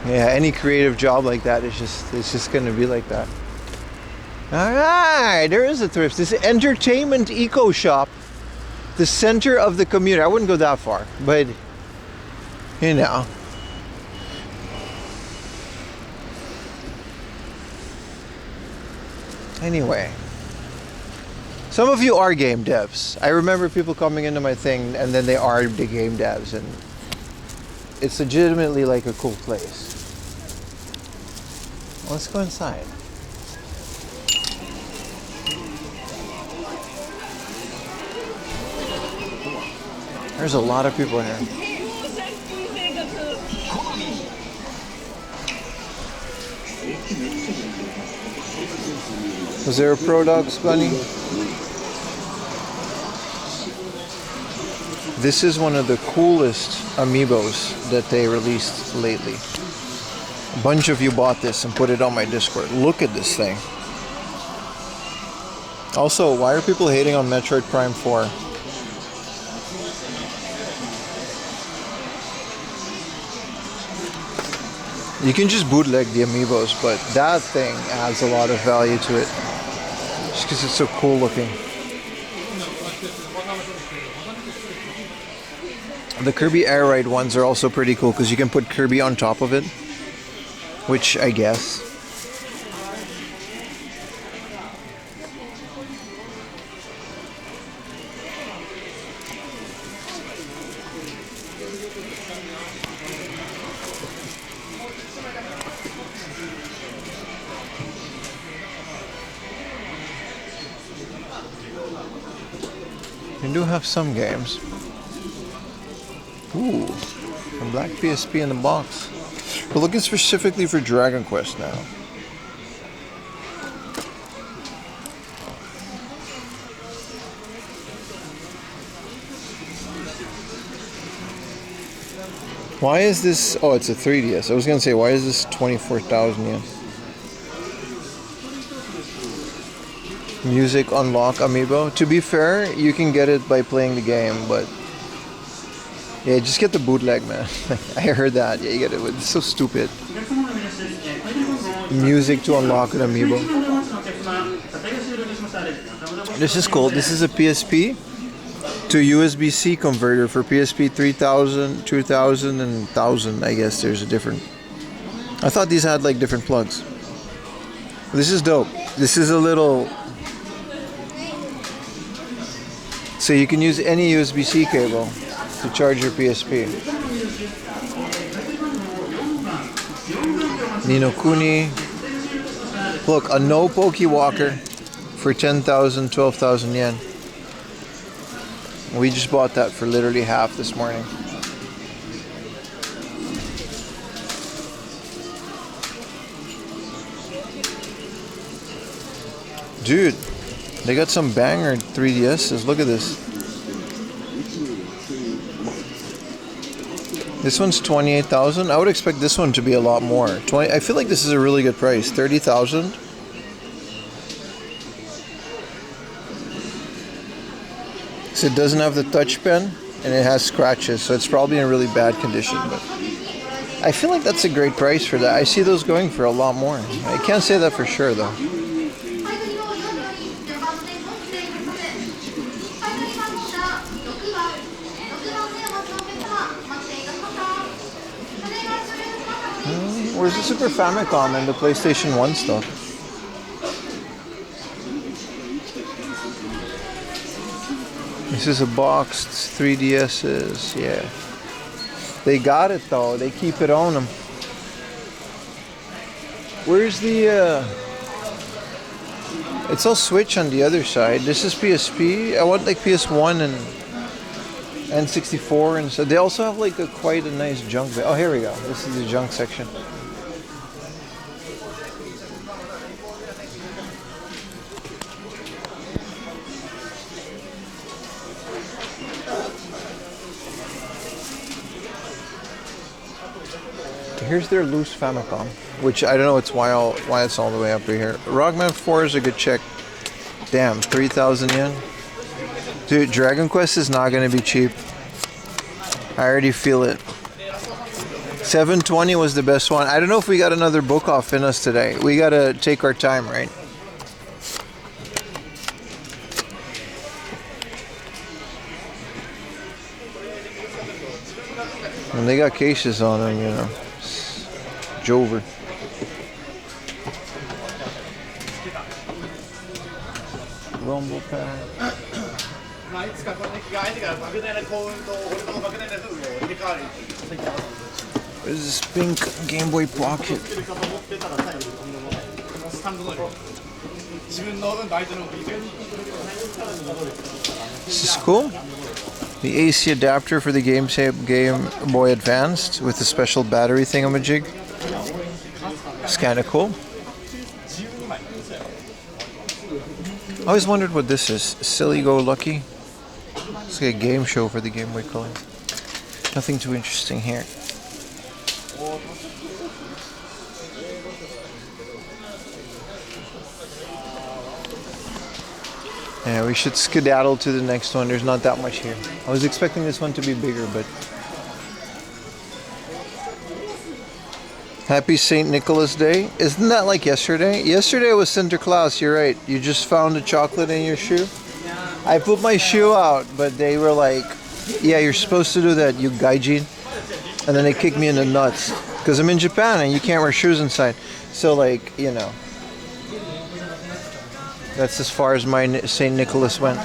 Yeah, any creative job like that is just gonna be like that. Alright, there is a thrift. This is Entertainment Ecoshop. The center of the community. I wouldn't go that far, but you know. Anyway. Some of you are game devs. I remember people coming into my thing and then they are the game devs, and it's legitimately like a cool place. Let's go inside. There's a lot of people here. Was there a Pro Dogs bunny? This is one of the coolest amiibos that they released lately. A bunch of you bought this and put it on my Discord. Look at this thing. Also, why are people hating on Metroid Prime 4? You can just bootleg the amiibos, but that thing adds a lot of value to it. Just because it's so cool looking. The Kirby Air Ride ones are also pretty cool because you can put Kirby on top of it. Which, I guess. You do have some games. Ooh, a black PSP in the box. We're looking specifically for Dragon Quest now. Why is this? Oh, it's a 3DS. I was gonna say, why is this 24,000 yen? Music Unlock amiibo. To be fair, you can get it by playing the game, but yeah, just get the bootleg, man. I heard that. Yeah, you get it. It's so stupid. Music to unlock an amiibo. This is cool. This is a PSP to USB-C converter for PSP 3000, 2000, and 1000. I guess there's a different. I thought these had like different plugs. This is dope. This is a little. So you can use any USB-C cable to charge your PSP. Nino Kuni. Look, a no Poke Walker for 10,000, 12,000 yen. We just bought that for literally half this morning. Dude, they got some banger 3DSs. Look at this. This one's 28,000. I would expect this one to be a lot more. I feel like this is a really good price. 30,000. So it doesn't have the touch pen and it has scratches, so it's probably in really bad condition. But I feel like that's a great price for that. I see those going for a lot more. I can't say that for sure though. Where's the Super Famicom and the PlayStation 1 stuff? This is a boxed 3DS's, yeah. They got it though, they keep it on them. Where's the, it's all Switch on the other side. This is PSP. I want like PS1 and N64 and so they also have like quite a nice junk. Oh, here we go. This is the junk section. Here's their loose Famicom, which I don't know why it's all the way up here. Rockman 4 is a good check. Damn, 3,000 yen. Dude, Dragon Quest is not going to be cheap. I already feel it. 720 was the best one. I don't know if we got another book off in us today. We got to take our time, right? And they got cases on them, you know. Jover. Rumble Pack. There's this pink Game Boy Pocket. This is cool. The AC adapter for the Game Boy Advanced with a special battery thingamajig. It's kind of cool. I always wondered what this is. Silly Go Lucky. It's like a game show for the Game Boy Color. Nothing too interesting here. Yeah, we should skedaddle to the next one. There's not that much here. I was expecting this one to be bigger, but... Happy St. Nicholas Day. Isn't that like yesterday? Yesterday was Sinterklaas, you're right. You just found a chocolate in your shoe. I put my shoe out, but they were like, yeah, you're supposed to do that, you gaijin. And then they kicked me in the nuts. Because I'm in Japan and you can't wear shoes inside. So like, you know. That's as far as my St. Nicholas went.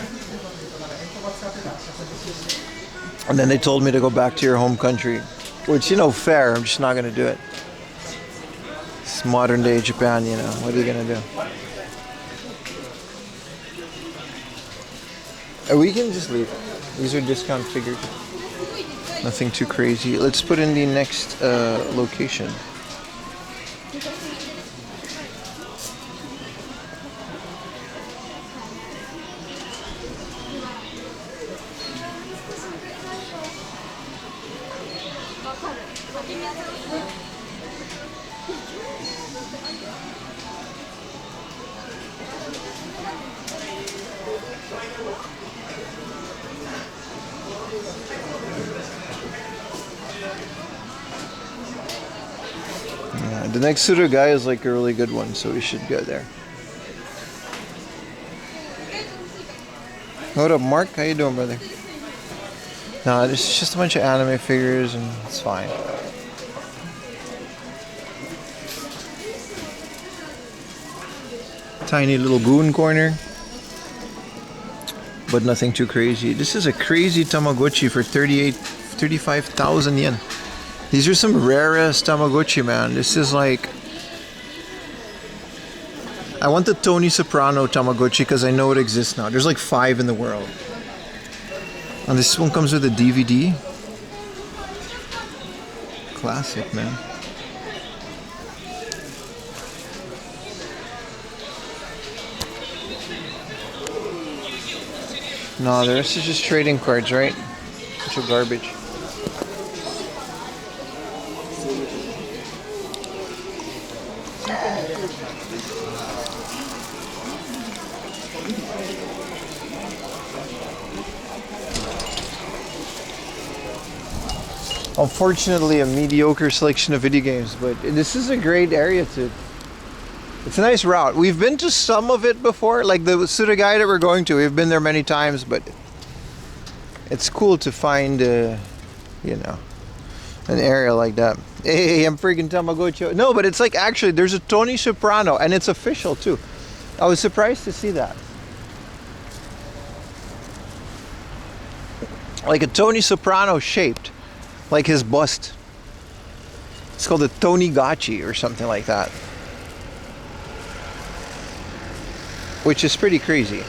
And then they told me to go back to your home country. Which, you know, fair. I'm just not going to do it. It's modern day Japan, you know. What are you going to do? We can just leave. These are discount figures. Nothing too crazy. Let's put in the next location. The next Suruga-ya is like a really good one, so we should go there. What up, Mark? How you doing, brother? No, it's just a bunch of anime figures, and it's fine. Tiny little goon corner, but nothing too crazy. This is a crazy Tamagotchi for 35,000 yen. These are some rarest Tamagotchi, man. This is like... I want the Tony Soprano Tamagotchi because I know it exists now. There's like 5 in the world. And this one comes with a DVD. Classic, man. No, the rest is just trading cards, right? Bunch of garbage. Unfortunately, a mediocre selection of video games, but this is a great area to... It's a nice route. We've been to some of it before, like the Suruga-ya that we're going to. We've been there many times, but it's cool to find, you know, an area like that. Hey, I'm freaking Tamagotchi. No, but it's like actually, there's a Tony Soprano, and it's official too. I was surprised to see that. like a Tony Soprano shaped, like his bust. It's called a Tony Gachi or something like that, which is pretty crazy.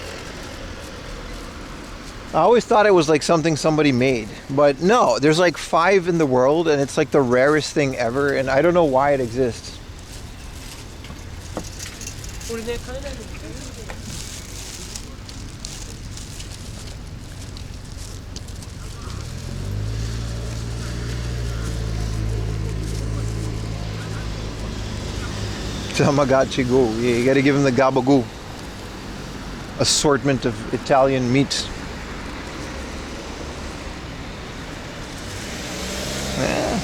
I always thought it was like something somebody made, but no, there's like 5 in the world, and it's like the rarest thing ever, and I don't know why it exists. Tamagotchi go. Yeah, you gotta give him the gabagoo. Assortment of Italian meats. Yeah.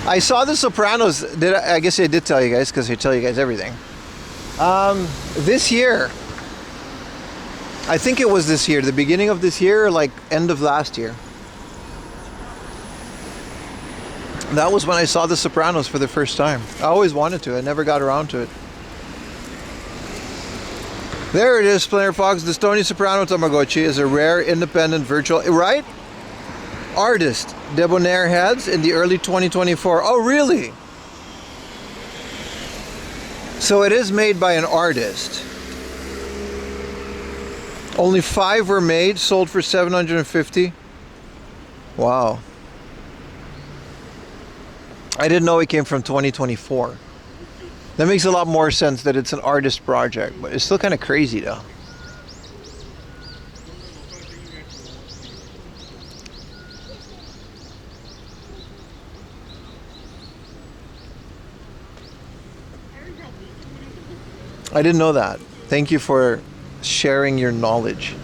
I saw The Sopranos. I guess I did tell you guys, because I tell you guys everything. This year. I think it was this year, the beginning of this year, or like end of last year. That was when I saw The Sopranos for the first time. I always wanted to. I never got around to it. There it is, Splinter Fox. The Tony Soprano Tamagotchi is a rare, independent, virtual... Right? Artist. Debonair heads in the early 2024. Oh, really? So it is made by an artist. Only 5 were made, sold for $750. Wow. I didn't know it came from 2024. That makes a lot more sense that it's an artist project, but it's still kind of crazy though. I didn't know that. Thank you for sharing your knowledge.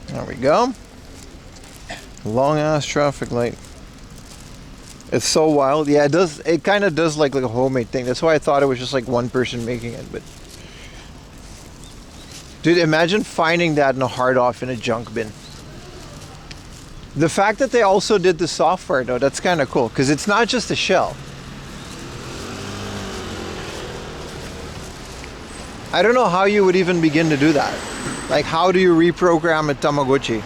There we go. Long ass traffic light. It's so wild. Yeah, it does. It kind of does like a homemade thing. That's why I thought it was just like one person making it. But dude, imagine finding that in a hard off in a junk bin. The fact that they also did the software though, that's kind of cool because it's not just a shell. I don't know how you would even begin to do that. Like, how do you reprogram a Tamagotchi?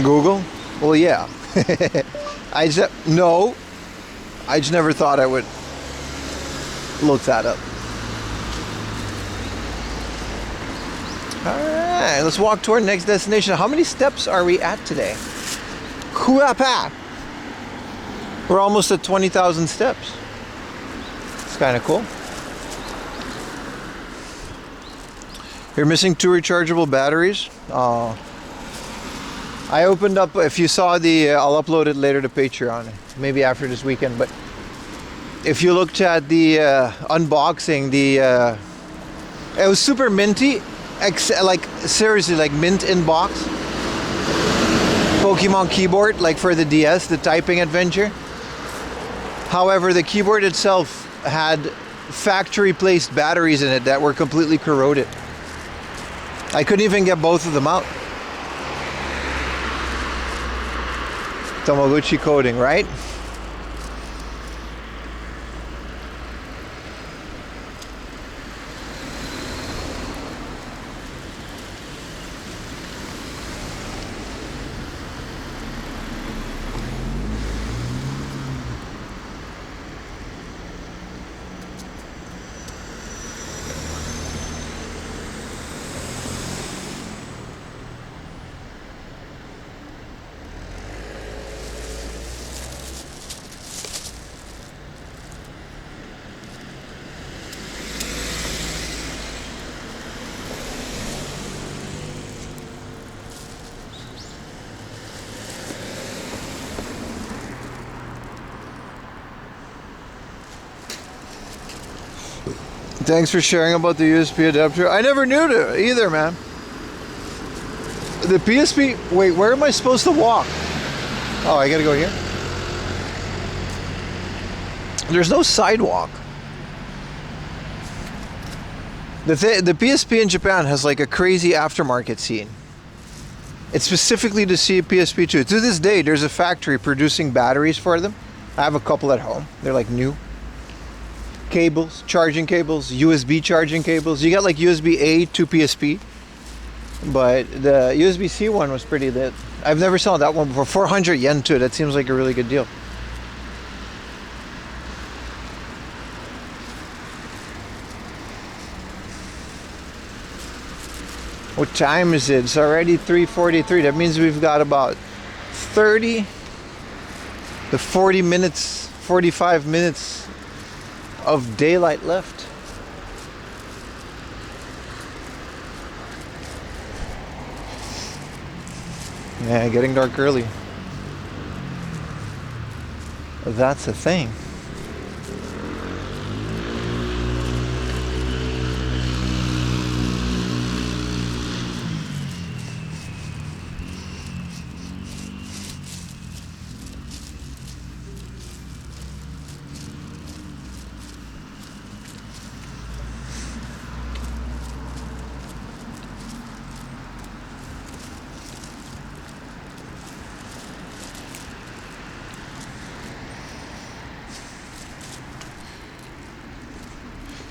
Google? Well, yeah. I just never thought I would look that up. Alright, let's walk to our next destination. How many steps are we at today? Kuapa! We're almost at 20,000 steps. It's kind of cool. You're missing 2 rechargeable batteries. I opened up, if you saw I'll upload it later to Patreon, maybe after this weekend, but if you looked at the unboxing, it was super minty. Like seriously, like mint in box. Pokemon keyboard, like for the DS, the typing adventure. However, the keyboard itself had factory placed batteries in it that were completely corroded. I couldn't even get both of them out. Tamagotchi coding, right? Thanks for sharing about the USB adapter. I never knew to either, man. The PSP. Wait, where am I supposed to walk? Oh, I gotta go here. There's no sidewalk. The PSP in Japan has like a crazy aftermarket scene. It's specifically to see a PSP 2. To this day, there's a factory producing batteries for them. I have a couple at home. They're like new. Cables, charging cables, USB charging cables. You got like USB-A to PSP. But the USB-C one was pretty lit. I've never saw that one before. 400 yen too. That seems like a really good deal. What time is it? It's already 3:43. That means we've got about 30 to 40 minutes, 45 minutes of daylight left. Yeah, getting dark early. That's the thing.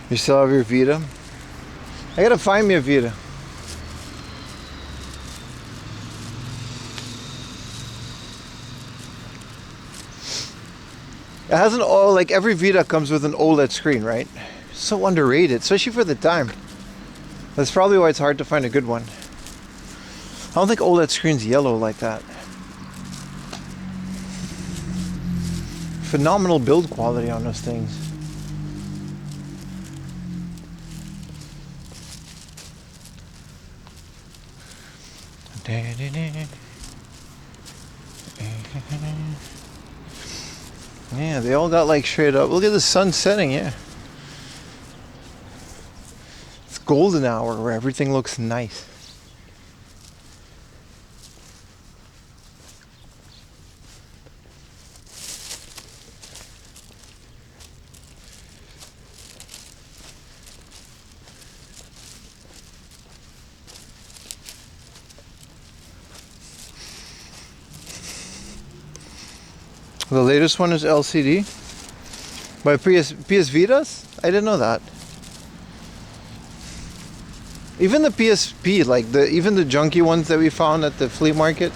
You still have your Vita? I gotta find me a Vita. It has an OLED, like every Vita comes with an OLED screen, right? So underrated, especially for the time. That's probably why it's hard to find a good one. I don't think OLED screen's yellow like that. Phenomenal build quality on those things. Yeah, they all got like straight up. Look at the sun setting, yeah. It's golden hour where everything looks nice. The latest one is LCD by PS Vitas? I didn't know that. Even the PSP, like even the junky ones that we found at the flea market.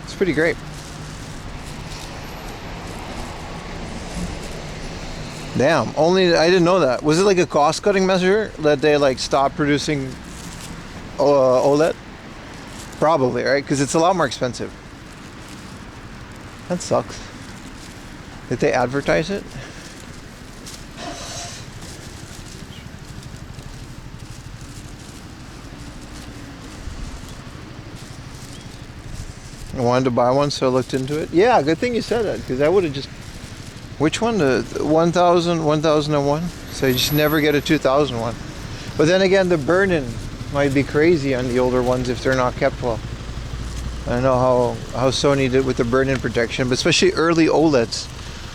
It's pretty great. Damn, I didn't know that. Was it like a cost cutting measure that they like stopped producing OLED? Probably, right? Because it's a lot more expensive. That sucks. Did they advertise it? I wanted to buy one, so I looked into it. Yeah, good thing you said that, because I would have just... Which one? The 1000, 1001? So you just never get a 2001. But then again, the burn-in might be crazy on the older ones if they're not kept well. I don't know how Sony did with the burn-in protection, but especially early OLEDs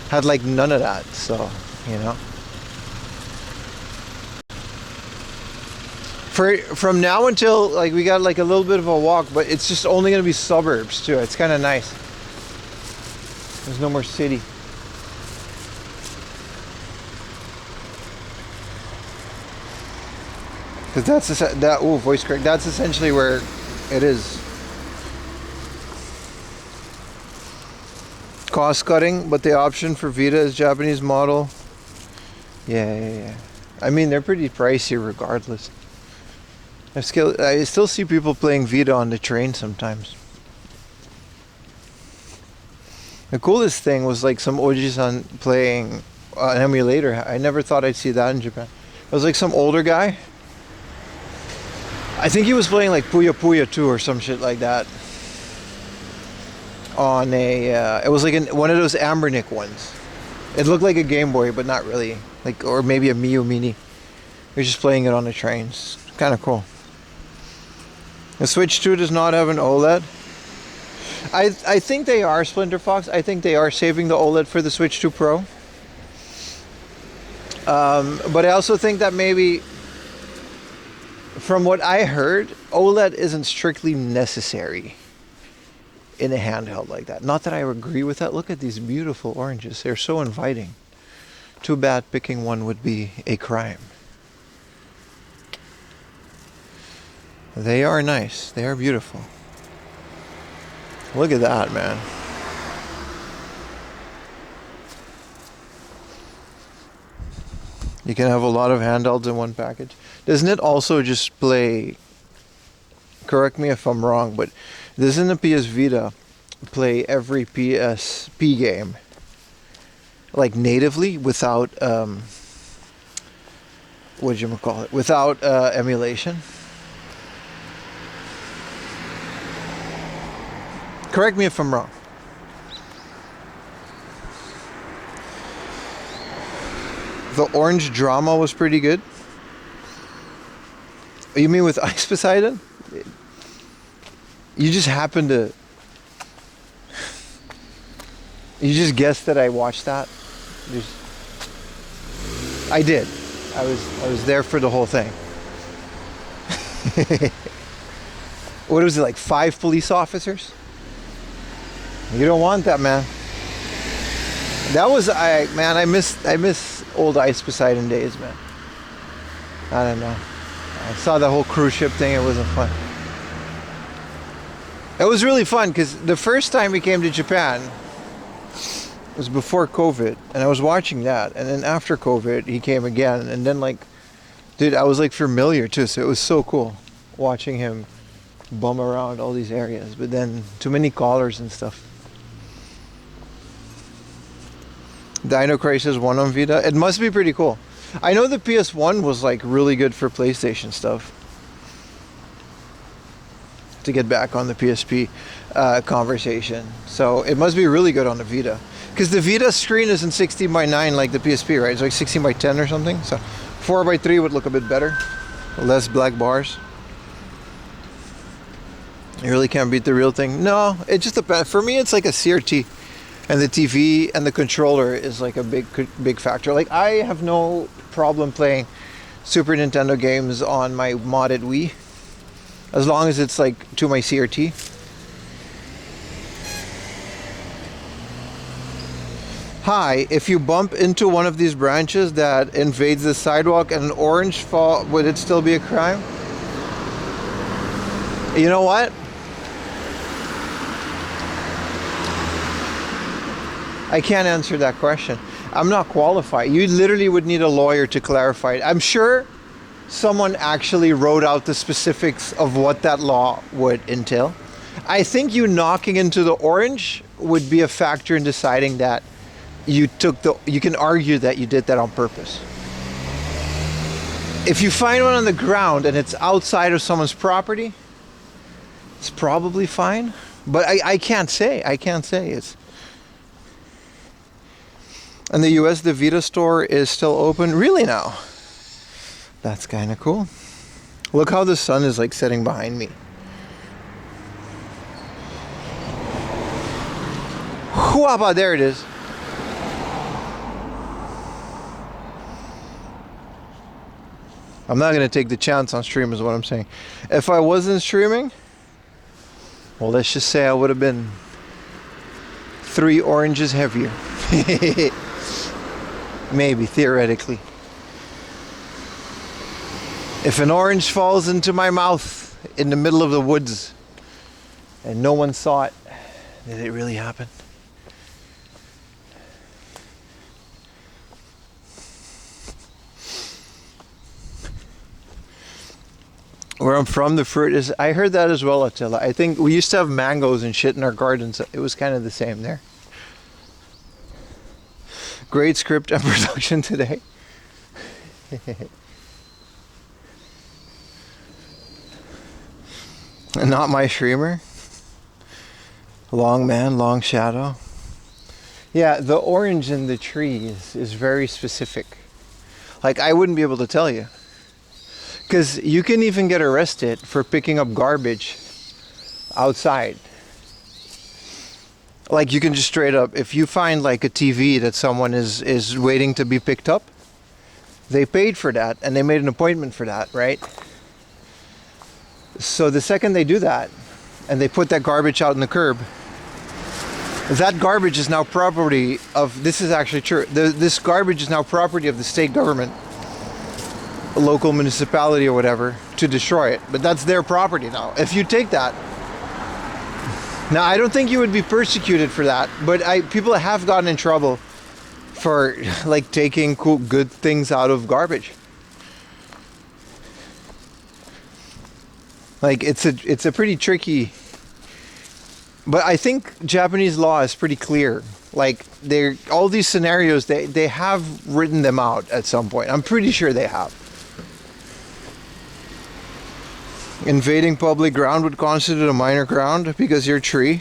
had like none of that, so, you know. From now until, like, we got like a little bit of a walk, but it's just only going to be suburbs too. It's kind of nice. There's no more city. Because voice crack. That's essentially where it is. Cost cutting, but the option for Vita is Japanese model. Yeah. I mean, they're pretty pricey regardless. I still see people playing Vita on the train sometimes. The coolest thing was like some Oji-san playing an emulator. I never thought I'd see that in Japan. It was like some older guy. I think he was playing like Puyo Puyo 2 or some shit like that. on a. It was like one of those Ambernick ones. It looked like a Game Boy, but not really. Like, or maybe a Mio Mini. You're just playing it on the trains. Kind of cool. The Switch 2 does not have an OLED. I think they are, Splinter Fox. I think they are saving the OLED for the Switch 2 Pro. But I also think that maybe, from what I heard, OLED isn't strictly necessary in a handheld like that. Not that I agree with that. Look at these beautiful oranges. They're so inviting. Too bad picking one would be a crime. They are nice. They are beautiful. Look at that, man. You can have a lot of handhelds in one package. Doesn't it also just play, correct me if I'm wrong, but doesn't the PS Vita play every PSP game like natively without without emulation? Correct me if I'm wrong. The orange drama was pretty good. You mean with Ice Poseidon? You just happened to... You just guessed that I watched that? I did. I was there for the whole thing. What was it, like 5 police officers? You don't want that, man. That was I miss old Ice Poseidon days, man. I don't know. I saw the whole cruise ship thing. It wasn't fun. It was really fun because the first time we came to Japan was before COVID, and I was watching that, and then after COVID he came again, and then like, dude, I was like familiar too, so it was so cool watching him bum around all these areas. But then too many callers and stuff. Dino Crisis 1 on Vita. It must be pretty cool. I know the PS1 was like really good for PlayStation stuff. To get back on the PSP conversation. So it must be really good on the Vita. Because the Vita screen isn't 16:9 like the PSP, right? It's like 16:10 or something. So 4:3 would look a bit better. Less black bars. You really can't beat the real thing. No, it just depends. For me, it's like a CRT. And the TV and the controller is like a big factor. Like, I have no problem playing Super Nintendo games on my modded Wii, as long as it's like to my CRT. Hi, if you bump into one of these branches that invades the sidewalk and an orange fall, would it still be a crime? You know what? I can't answer that question. I'm not qualified. You literally would need a lawyer to clarify it. I'm sure someone actually wrote out the specifics of what that law would entail. I think you knocking into the orange would be a factor in deciding that you can argue that you did that on purpose. If you find one on the ground and it's outside of someone's property, it's probably fine. But I can't say. It's... In the US, the Vita store is still open. Really now? That's kind of cool. Look how the sun is like setting behind me. Whoa, there it is. I'm not going to take the chance on stream is what I'm saying. If I wasn't streaming, well, let's just say I would have been 3 oranges heavier. Maybe, theoretically. If an orange falls into my mouth in the middle of the woods and no one saw it, did it really happen? Where I'm from, the fruit is... I heard that as well, Attila. I think we used to have mangoes and shit in our gardens. It was kind of the same there. Great script and production today. Not my streamer. Long man, long shadow. Yeah, the orange in the trees is very specific. Like, I wouldn't be able to tell you. Because you can even get arrested for picking up garbage outside. Like, you can just straight up, if you find like a TV that someone is waiting to be picked up, they paid for that and they made an appointment for that, right? So the second they do that and they put that garbage out in the curb, that garbage is now property of, this is actually true, this garbage is now property of the state government, a local municipality or whatever, to destroy it. But that's their property now. If you take that, now I don't think you would be persecuted for that, but people have gotten in trouble for like taking cool, good things out of garbage. Like, it's a pretty tricky. But I think Japanese law is pretty clear. Like, all these scenarios, they have written them out at some point. I'm pretty sure they have. Invading public ground would constitute a minor ground because you're a tree.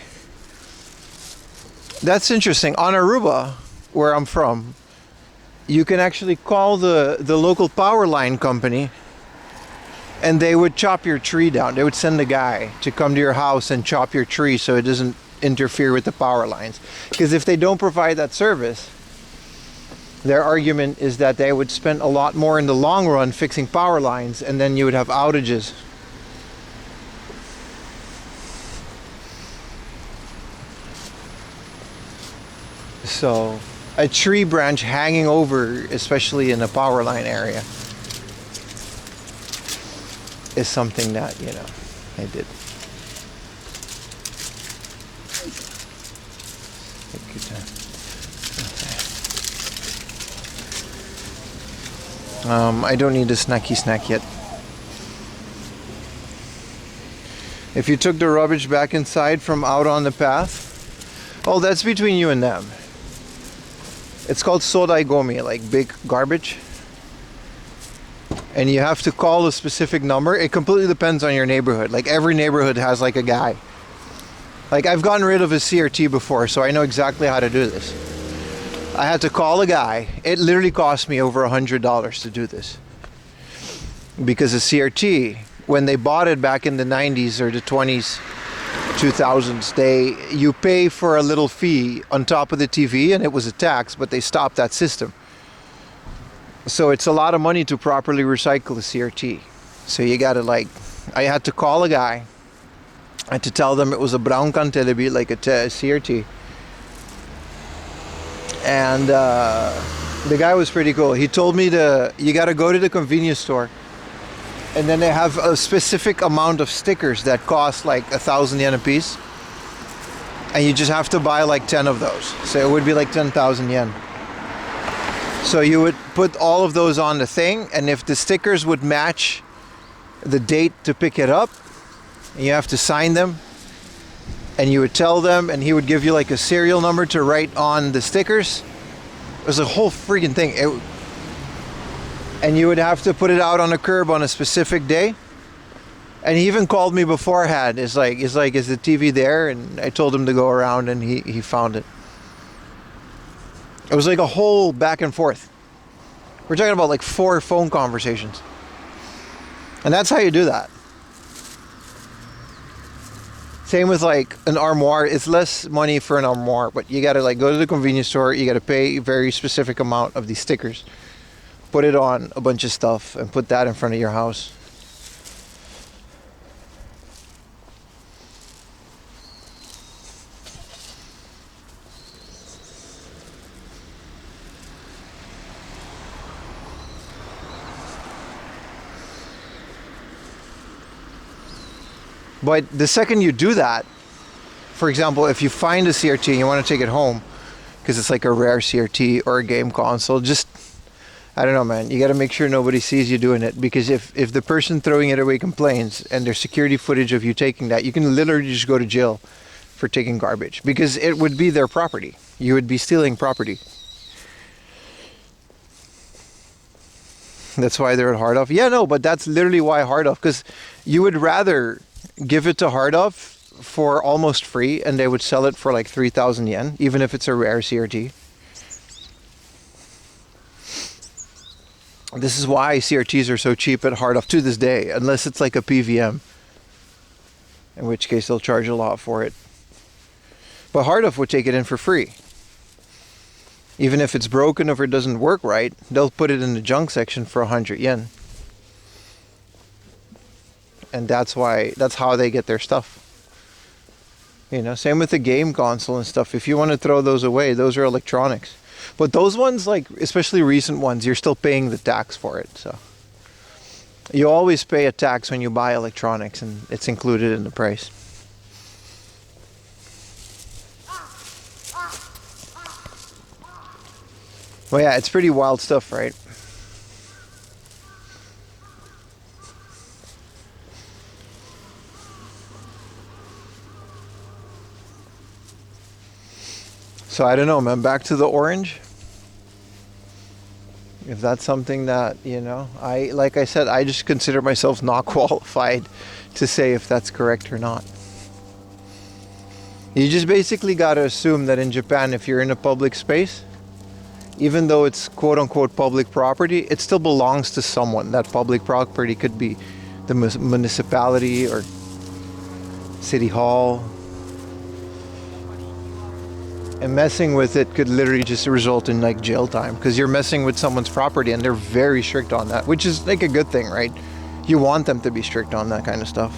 That's interesting. On Aruba, where I'm from, you can actually call the local power line company and they would chop your tree down. They would send a guy to come to your house and chop your tree so it doesn't interfere with the power lines. Because if they don't provide that service, their argument is that they would spend a lot more in the long run fixing power lines, and then you would have outages. So a tree branch hanging over, especially in a power line area, is something that, you know, I did. Take your time. I don't need a snacky snack yet. If you took the rubbish back inside from out on the path, oh, that's between you and them. It's called sodai gomi, like big garbage. And you have to call a specific number. It completely depends on your neighborhood. Like, every neighborhood has like a guy. Like, I've gotten rid of a CRT before, so I know exactly how to do this. I had to call a guy. It literally cost me over $100 to do this. Because a CRT, when they bought it back in the 90s or the 20s, 2000s, you pay for a little fee on top of the TV, and it was a tax, but they stopped that system. So it's a lot of money to properly recycle a CRT. So you gotta, like, I had to call a guy. I had to tell them it was a brown telebi, like a CRT. And the guy was pretty cool. He told me you gotta go to the convenience store, and then they have a specific amount of stickers that cost like 1,000 yen a piece. And you just have to buy like 10 of those. So it would be like 10,000 yen. So you would put all of those on the thing, and if the stickers would match the date to pick it up, you have to sign them, and you would tell them, and he would give you like a serial number to write on the stickers. It was a whole freaking thing. And you would have to put it out on the curb on a specific day. And he even called me beforehand. Is the TV there? And I told him to go around, and he found it. It was like a whole back and forth. We're talking about like 4 phone conversations. And that's how you do that. Same with like an armoire. It's less money for an armoire, but you gotta like go to the convenience store, you gotta pay a very specific amount of these stickers, put it on a bunch of stuff, and put that in front of your house. But the second you do that, for example, if you find a CRT and you want to take it home because it's like a rare CRT or a game console, just, I don't know, man, you got to make sure nobody sees you doing it, because if the person throwing it away complains and there's security footage of you taking that, you can literally just go to jail for taking garbage, because it would be their property. You would be stealing property. That's why they're at hard off. Yeah, no, but that's literally why hard off, because you would rather give it to hard off for almost free, and they would sell it for like 3,000 yen, even if it's a rare CRT. This is why CRTs are so cheap at Hard Off to this day, unless it's like a PVM, in which case they'll charge a lot for it. But Hard Off would take it in for free. Even if it's broken or if it doesn't work right, they'll put it in the junk section for 100 yen. And that's how they get their stuff. You know, same with the game console and stuff. If you want to throw those away, those are electronics. But those ones, like especially recent ones, you're still paying the tax for it. So you always pay a tax when you buy electronics, and it's included in the price. Well, yeah, it's pretty wild stuff, right? So I don't know, man, back to the orange. If that's something that, you know, like I said, I just consider myself not qualified to say if that's correct or not. You just basically got to assume that in Japan, if you're in a public space, even though it's quote unquote public property, it still belongs to someone. That public property could be the municipality or city hall. And messing with it could literally just result in like jail time, because you're messing with someone's property, and they're very strict on that, which is like a good thing, right? You want them to be strict on that kind of stuff.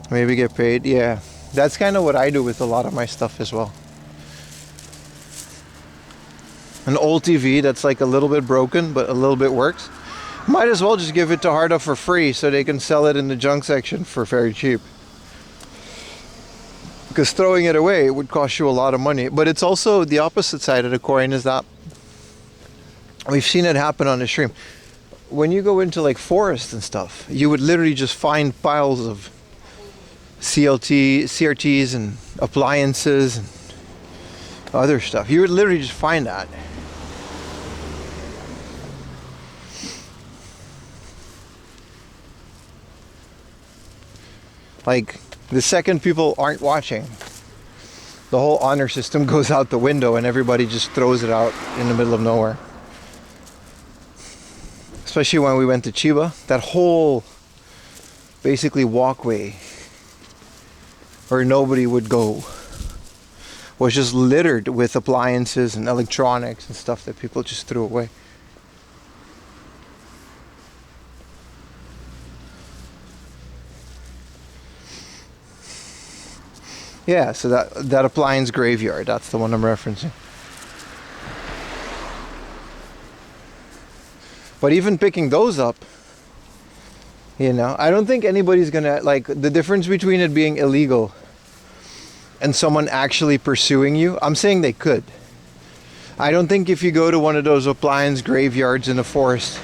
Maybe get paid. Yeah, that's kind of what I do with a lot of my stuff as well. An old TV that's like a little bit broken but a little bit works, might as well just give it to Hard Off for free so they can sell it in the junk section for very cheap. Because throwing it away, it would cost you a lot of money. But it's also the opposite side of the coin, is that we've seen it happen on the stream. When you go into like forests and stuff, you would literally just find piles of CRTs and appliances and other stuff. You would literally just find that. Like, the second people aren't watching, the whole honor system goes out the window and everybody just throws it out in the middle of nowhere. Especially when we went to CHIBA, that whole basically walkway where nobody would go was just littered with appliances and electronics and stuff that people just threw away. Yeah, so that appliance graveyard, that's the one I'm referencing. But even picking those up, you know, I don't think anybody's gonna, like, the difference between it being illegal and someone actually pursuing you, I'm saying they could. I don't think if you go to one of those appliance graveyards in the forest,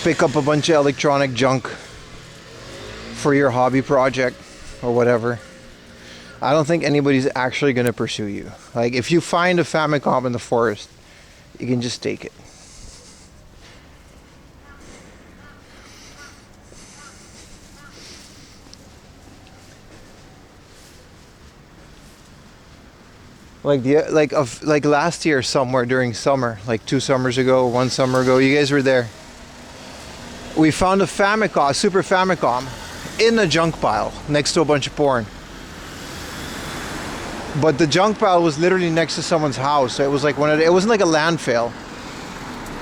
pick up a bunch of electronic junk for your hobby project or whatever, I don't think anybody's actually going to pursue you. Like, if you find a Famicom in the forest, you can just take it. Like last year somewhere during summer, like 2 summers ago, 1 summer ago, you guys were there. We found a Famicom, a Super Famicom, in a junk pile next to a bunch of porn. But the junk pile was literally next to someone's house. So it was like it wasn't like a landfill,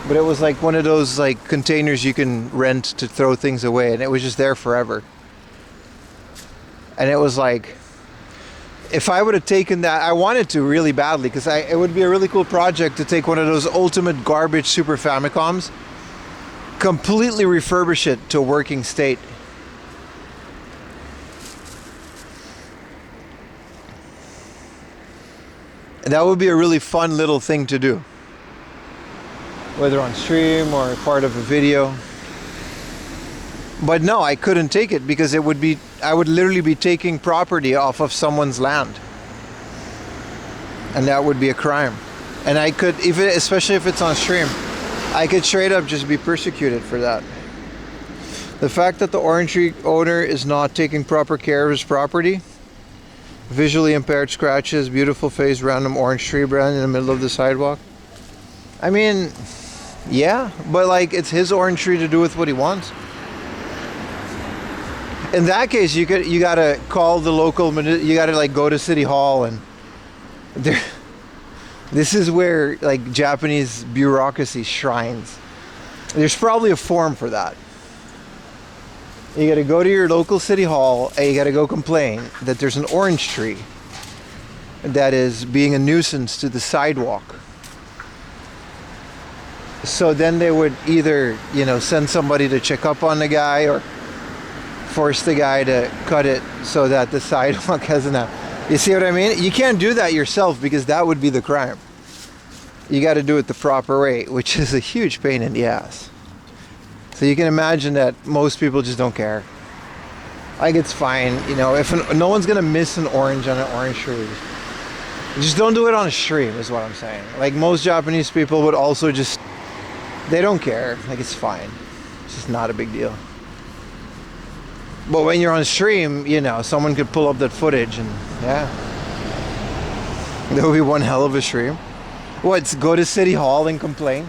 but it was like one of those like containers you can rent to throw things away, and it was just there forever. And it was like, if I would have taken that, I wanted to really badly, because it would be a really cool project to take one of those ultimate garbage Super Famicoms, completely refurbish it to a working state. And that would be a really fun little thing to do, whether on stream or part of a video. But no, I couldn't take it because I would literally be taking property off of someone's land, and that would be a crime. And I could, especially if it's on stream, I could straight up just be persecuted for that. The fact that the orange tree owner is not taking proper care of his property. Visually impaired scratches, beautiful face, random orange tree brand in the middle of the sidewalk. I mean, yeah, but like it's his orange tree to do with what he wants. In that case, you gotta call the local. You gotta like go to City Hall, and this is where like Japanese bureaucracy shrines. There's probably a form for that. You gotta go to your local City Hall and you gotta go complain that there's an orange tree that is being a nuisance to the sidewalk. So then they would either, send somebody to check up on the guy or force the guy to cut it so that the sidewalk has enough. You see what I mean? You can't do that yourself because that would be the crime. You gotta do it the proper way, which is a huge pain in the ass. So you can imagine that most people just don't care. Like it's fine, if no one's gonna miss an orange on an orange tree. Just don't do it on a stream is what I'm saying. Like most Japanese people would also just, they don't care. Like it's fine. It's just not a big deal. But when you're on stream, someone could pull up that footage and yeah. There would be one hell of a stream. What, go to City Hall and complain?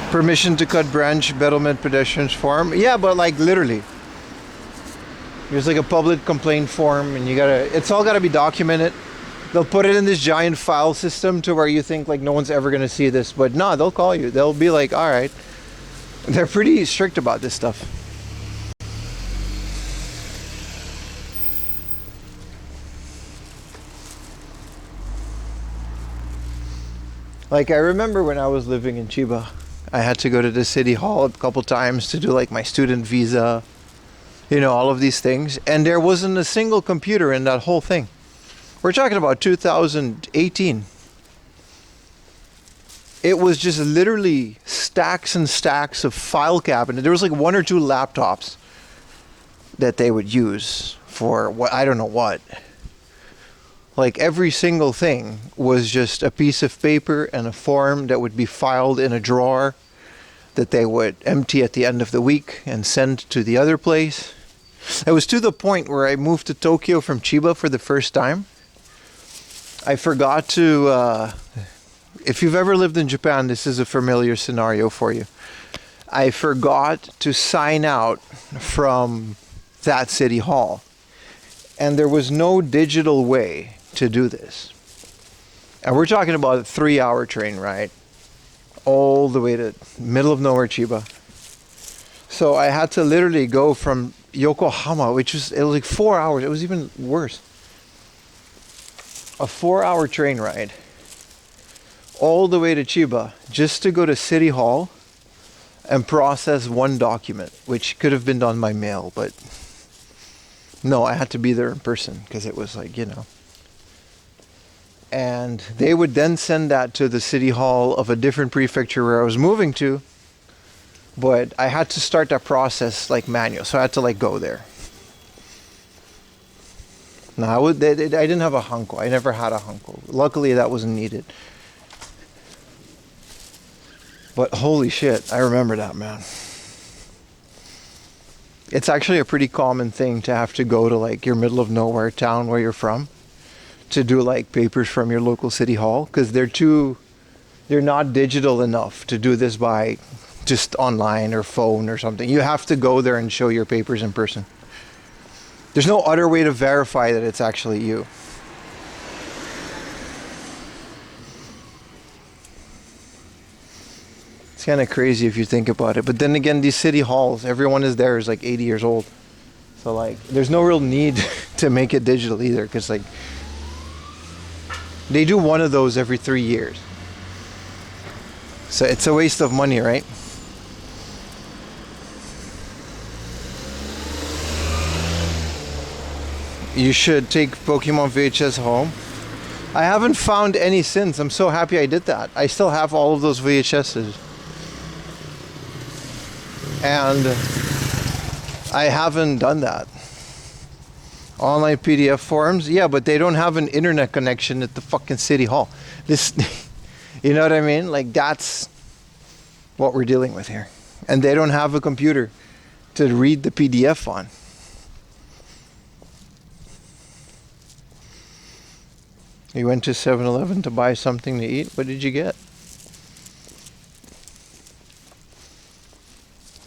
Permission to cut branch, betterment pedestrians form. Yeah, but like literally. There's like a public complaint form and it's all gotta be documented. They'll put it in this giant file system to where you think like no one's ever gonna see this, but no, they'll call you. They'll be like, all right. They're pretty strict about this stuff. Like I remember when I was living in Chiba, I had to go to the City Hall a couple times to do like my student visa, all of these things. And there wasn't a single computer in that whole thing. We're talking about 2018. It was just literally stacks and stacks of file cabinet. There was like one or two laptops that they would use for what, I don't know what. Like every single thing was just a piece of paper and a form that would be filed in a drawer that they would empty at the end of the week and send to the other place. It was to the point where I moved to Tokyo from Chiba for the first time. I forgot to, if you've ever lived in Japan, this is a familiar scenario for you. I forgot to sign out from that City Hall. And there was no digital way to do this. And we're talking about a 3-hour train ride all the way to middle of nowhere Chiba. So I had to literally go from Yokohama, it was like 4 hours. It was even worse. A 4-hour train ride all the way to Chiba just to go to City Hall and process one document, which could have been done by mail, but no, I had to be there in person because it was like, And they would then send that to the City Hall of a different prefecture where I was moving to. But I had to start that process like manual. So I had to like go there. No, I didn't have a hanko. I never had a hanko. Luckily that wasn't needed. But holy shit, I remember that, man. It's actually a pretty common thing to have to go to like your middle of nowhere town where you're from to do like papers from your local City Hall, because they're not digital enough to do this by just online or phone or something. You have to go there and show your papers in person. There's no other way to verify that it's actually you. It's kind of crazy if you think about it. But then again, these city halls, everyone is there is like 80 years old. So like, there's no real need to make it digital either, because like, they do one of those every 3 years. So it's a waste of money, right? You should take Pokemon VHS home. I haven't found any since. I'm so happy I did that. I still have all of those VHSs. And I haven't done that. Online PDF forums, yeah, but they don't have an internet connection at the fucking city hall. This, you know what I mean? Like, that's what we're dealing with here. And they don't have a computer to read the PDF on. You went to 7-Eleven to buy something to eat. What did you get?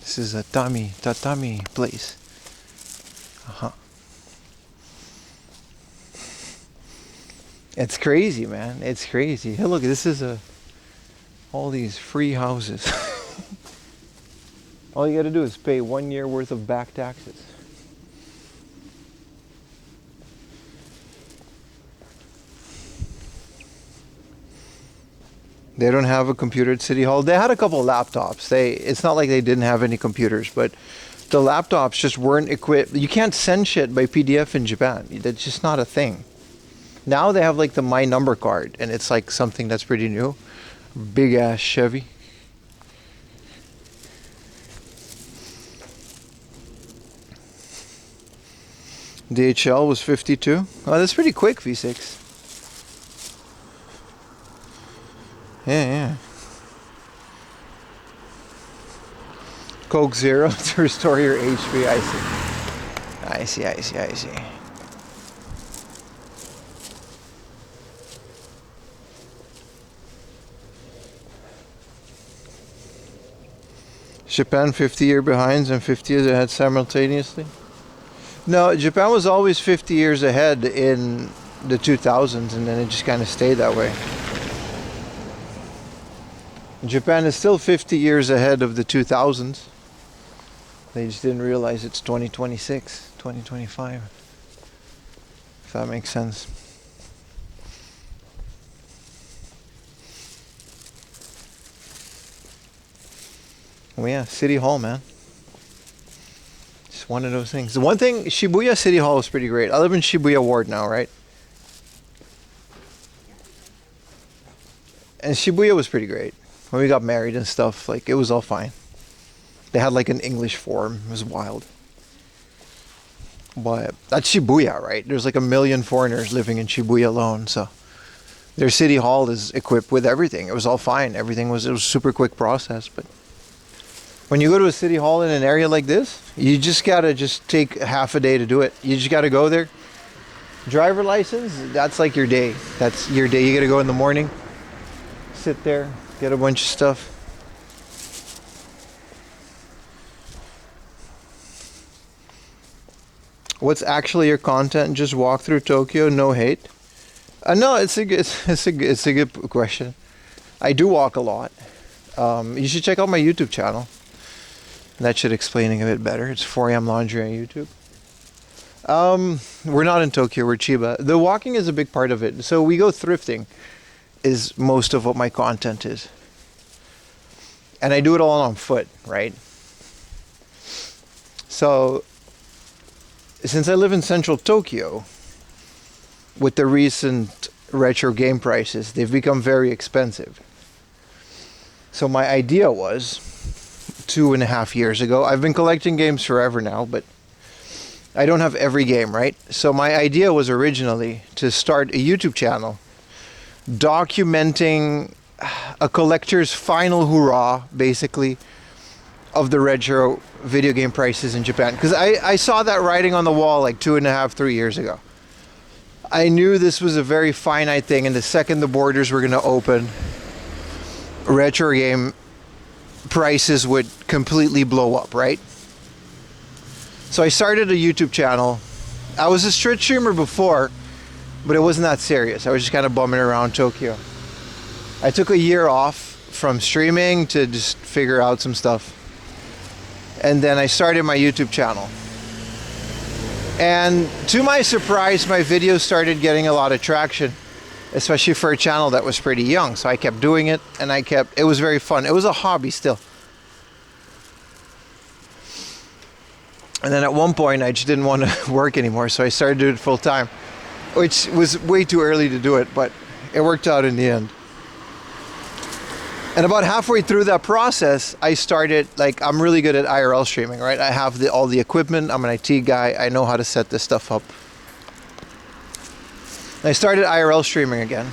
This is a tatami place. Uh-huh. It's crazy, man. It's crazy. Hey, look, this is all these free houses. All you gotta do is pay 1 year worth of back taxes. They don't have a computer at City Hall. They had a couple of laptops. It's not like they didn't have any computers, but the laptops just weren't equipped. You can't send shit by PDF in Japan. That's just not a thing. Now they have like the My Number card, and it's like something that's pretty new. Big ass Chevy. DHL was 52. Oh, that's pretty quick, V6. Yeah. Coke Zero to restore your HP. I see. Japan 50 years behind and 50 years ahead simultaneously? No, Japan was always 50 years ahead in the 2000s, and then it just kind of stayed that way. Japan is still 50 years ahead of the 2000s. They just didn't realize it's 2026, 2025. If that makes sense. Well, yeah, City Hall, man. It's one of those things. The one thing, Shibuya City Hall is pretty great. I live in Shibuya Ward now, right? And Shibuya was pretty great. When we got married and stuff, like, it was all fine. They had like an English forum. It was wild. But that's Shibuya, right? There's like 1 million foreigners living in Shibuya alone, so their city hall is equipped with everything. It was all fine. It was a super quick process. But when you go to a city hall in an area like this, you just gotta take half a day to do it. You just gotta go there. Driver license, that's like your day. That's your day. You gotta go in the morning, sit there, get a bunch of stuff. What's actually your content? Just walk through Tokyo, no hate. No, it's a good question. I do walk a lot. You should check out my YouTube channel. That should explain it a bit better. It's 4am Laundry on YouTube. We're not in Tokyo, we're Chiba. The walking is a big part of it. So we go thrifting is most of what my content is. And I do it all on foot, right? So since I live in central Tokyo, with the recent retro game prices, they've become very expensive. So my idea was, 2.5 years ago, I've been collecting games forever now, but I don't have every game, right? So my idea was originally to start a YouTube channel documenting a collector's final hurrah, basically, of the retro video game prices in Japan. Because I saw that writing on the wall like 2.5-3 years ago. I knew this was a very finite thing, and the second the borders were going to open, retro game prices would completely blow up, right? So I started a YouTube channel. I was a Twitch streamer before, but it wasn't that serious. I was just kind of bumming around Tokyo. I took a year off from streaming to just figure out some stuff. And then I started my YouTube channel. And to my surprise, my videos started getting a lot of traction, especially for a channel that was pretty young. So I kept doing it, and it was very fun. It was a hobby still. And then at one point, I just didn't want to work anymore, so I started doing it full time, which was way too early to do it, but it worked out in the end. And about halfway through that process, I started, like, I'm really good at IRL streaming, right? I have all the equipment. I'm an IT guy. I know how to set this stuff up. I started IRL streaming again.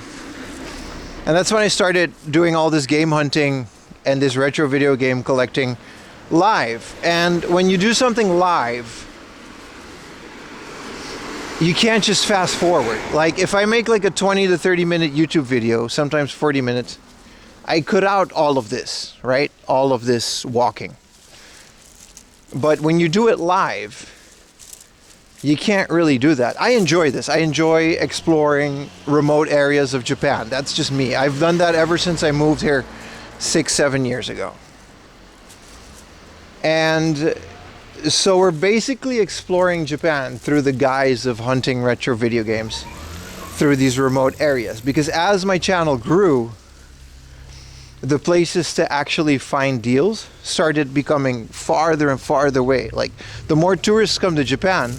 And that's when I started doing all this game hunting and this retro video game collecting live. And when you do something live, you can't just fast forward. Like, if I make like a 20 to 30 minute YouTube video, sometimes 40 minutes, I cut out all of this, right? All of this walking. But when you do it live, you can't really do that. I enjoy this. I enjoy exploring remote areas of Japan. That's just me. I've done that ever since I moved here 6-7 years ago. And so we're basically exploring Japan through the guise of hunting retro video games through these remote areas. Because as my channel grew, the places to actually find deals started becoming farther and farther away. Like, the more tourists come to Japan,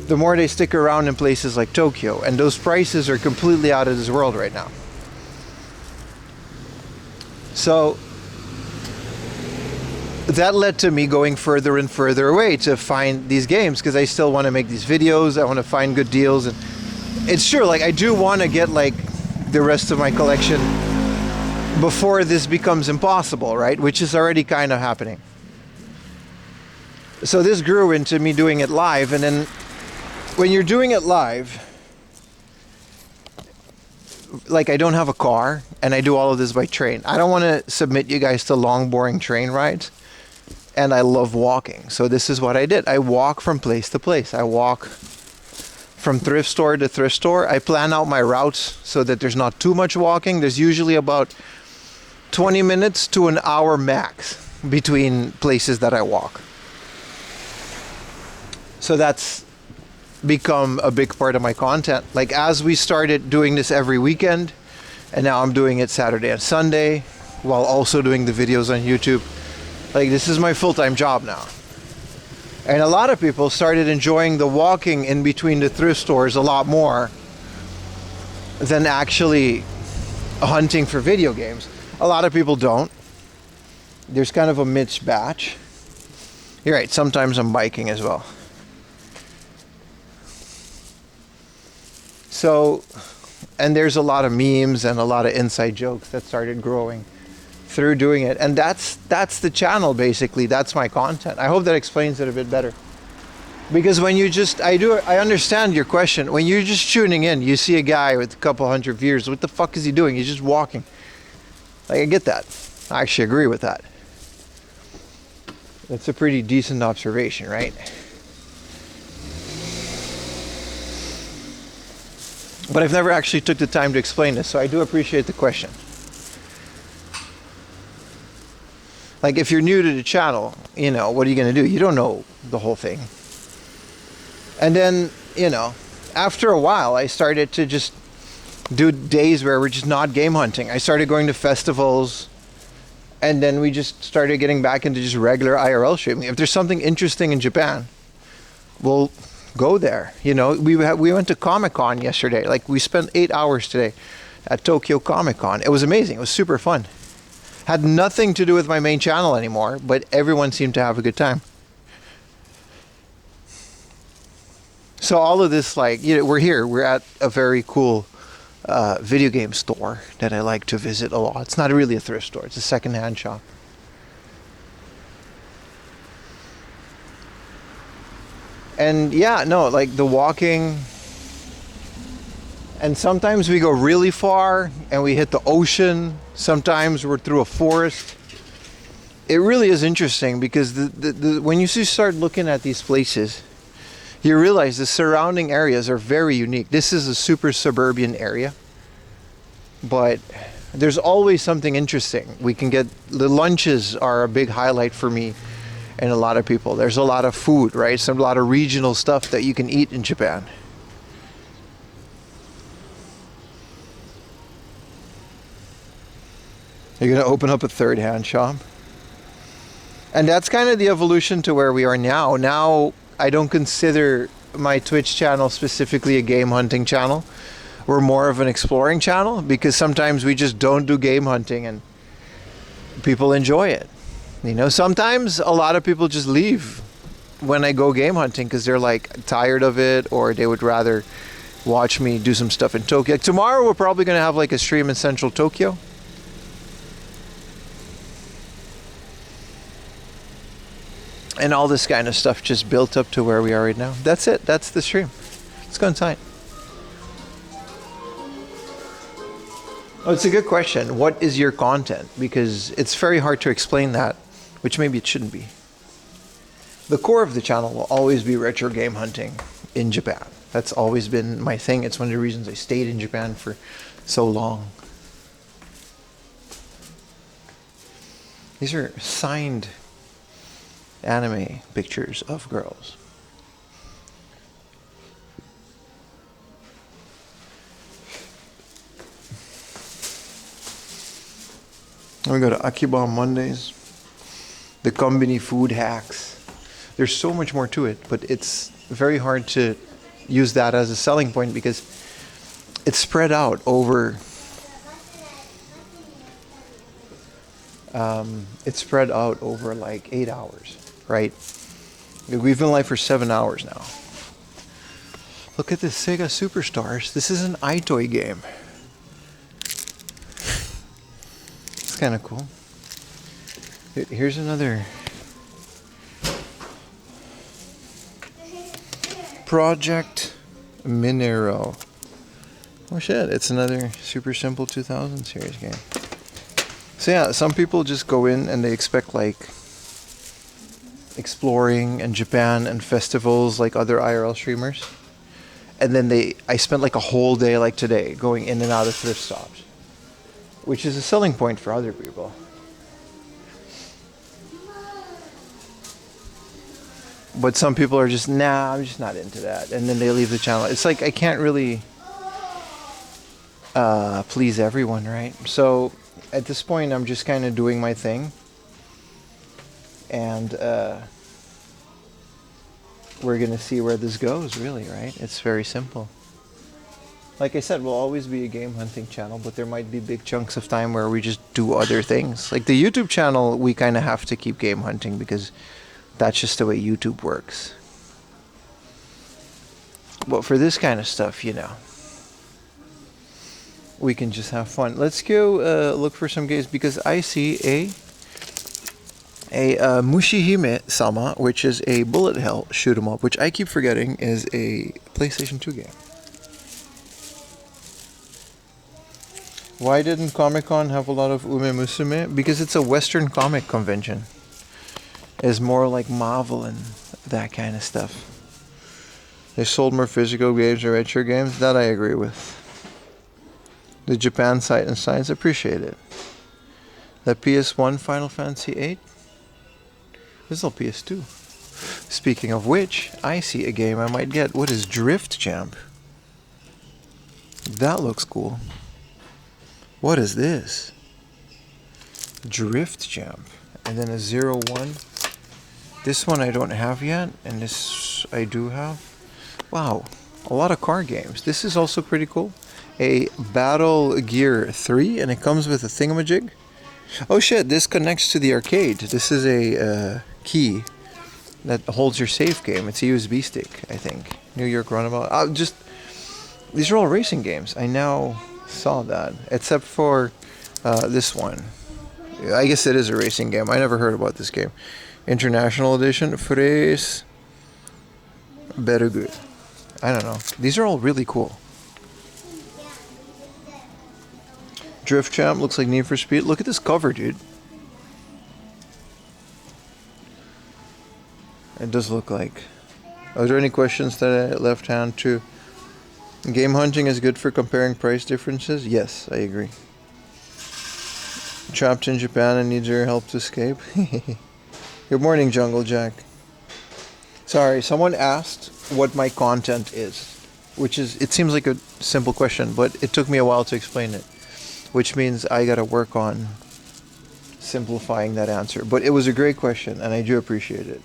the more they stick around in places like Tokyo, and those prices are completely out of this world right now. So that led to me going further and further away to find these games, because I still want to make these videos. I want to find good deals, and it's true, like, I do want to get like the rest of my collection before this becomes impossible, right? Which is already kind of happening. So this grew into me doing it live, and then when you're doing it live, like, I don't have a car and I do all of this by train. I don't want to submit you guys to long, boring train rides, and I love walking. So this is what I did. I walk from place to place. I walk from thrift store to thrift store. I plan out my routes so that there's not too much walking. There's usually about 20 minutes to an hour max between places that I walk. So that's become a big part of my content. Like, as we started doing this every weekend, and now I'm doing it Saturday and Sunday while also doing the videos on YouTube. Like, this is my full-time job now. And a lot of people started enjoying the walking in between the thrift stores a lot more than actually hunting for video games. A lot of people don't. There's kind of a mixed batch. You're right, sometimes I'm biking as well. So, and there's a lot of memes and a lot of inside jokes that started growing through doing it. And that's the channel, basically. That's my content. I hope that explains it a bit better. Because when you just, I understand your question. When you're just tuning in, you see a guy with a couple hundred views. What the fuck is he doing? He's just walking. Like, I get that. I actually agree with that. That's a pretty decent observation, right? But I've never actually took the time to explain this, so I do appreciate the question. Like, if you're new to the channel, you know, what are you going to do? You don't know the whole thing. And then, you know, after a while, I started to just do days where we're just not game hunting. I started going to festivals, and then we just started getting back into just regular IRL streaming. If there's something interesting in Japan, we'll go there. You know, we went to Comic-Con yesterday. Like, we spent 8 hours today at Tokyo Comic-Con. It was amazing. It was super fun. Had nothing to do with my main channel anymore, but everyone seemed to have a good time. So all of this, like, you know, we're here. We're at a very cool video game store that I like to visit a lot. It's not really a thrift store. It's a secondhand shop. And yeah, no, like the walking, and sometimes we go really far and we hit the ocean. Sometimes we're through a forest. It really is interesting because when you start looking at these places, you realize the surrounding areas are very unique. This is a super suburban area, but there's always something interesting. We can get, the lunches are a big highlight for me and a lot of people. There's a lot of food, right? A lot of regional stuff that you can eat in Japan. You're gonna open up a third-hand shop. And that's kind of the evolution to where we are now. Now, I don't consider my Twitch channel specifically a game hunting channel. We're more of an exploring channel because sometimes we just don't do game hunting, and people enjoy it. You know, sometimes a lot of people just leave when I go game hunting because they're like tired of it, or they would rather watch me do some stuff in Tokyo. Like, tomorrow we're probably going to have like a stream in central Tokyo. And all this kind of stuff just built up to where we are right now. That's it. That's the stream. Let's go inside. Oh, it's a good question. What is your content? Because it's very hard to explain that, which maybe it shouldn't be. The core of the channel will always be retro game hunting in Japan. That's always been my thing. It's one of the reasons I stayed in Japan for so long. These are signed anime pictures of girls. We go to Akiba on Mondays. The company food hacks. There's so much more to it, but it's very hard to use that as a selling point because it's spread out over like 8 hours, right? We've been live for 7 hours now. Look at this Sega Superstars. This is an iToy game. It's kind of cool. Here's another Project Minero. Oh shit, it's another Super Simple 2000 series game. So yeah, some people just go in and they expect like exploring and Japan and festivals like other IRL streamers. And then I spent like a whole day like today going in and out of thrift shops, which is a selling point for other people. But some people are just, nah, I'm just not into that. And then they leave the channel. It's like I can't really please everyone, right? So at this point, I'm just kind of doing my thing. And we're going to see where this goes, really, right? It's very simple. Like I said, we'll always be a game hunting channel, but there might be big chunks of time where we just do other things. Like the YouTube channel, we kind of have to keep game hunting because that's just the way YouTube works. But for this kind of stuff, you know, we can just have fun. Let's go look for some games because I see a Mushihime-sama, which is a bullet hell shoot 'em up, which I keep forgetting is a PlayStation 2 game. Why didn't Comic-Con have a lot of Ume Musume? Because it's a Western comic convention. It's more like Marvel and that kind of stuff. They sold more physical games or retro games. That I agree with. The Japan Sight and Science, appreciate it. The PS1 Final Fantasy VIII? This is all PS2. Speaking of which, I see a game I might get. What is Drift Champ? That looks cool. What is this? Drift Champ. And then a 01. This one I don't have yet, and this I do have. Wow, a lot of car games. This is also pretty cool. A Battle Gear 3, and it comes with a thingamajig. Oh shit, this connects to the arcade. This is a key that holds your save game. It's a USB stick, I think. New York Runabout. These are all racing games. I now saw that, except for this one. I guess it is a racing game. I never heard about this game. International Edition, Phrase Better Good. I don't know. These are all really cool. Drift Champ looks like Need for Speed. Look at this cover, dude. It does look like. Are there any questions that I left hand to? Game hunting is good for comparing price differences? Yes, I agree. Trapped in Japan and needs your help to escape? Good morning, Jungle Jack. Sorry, someone asked what my content is, which is, it seems like a simple question, but it took me a while to explain it, which means I gotta work on simplifying that answer. But it was a great question, and I do appreciate it.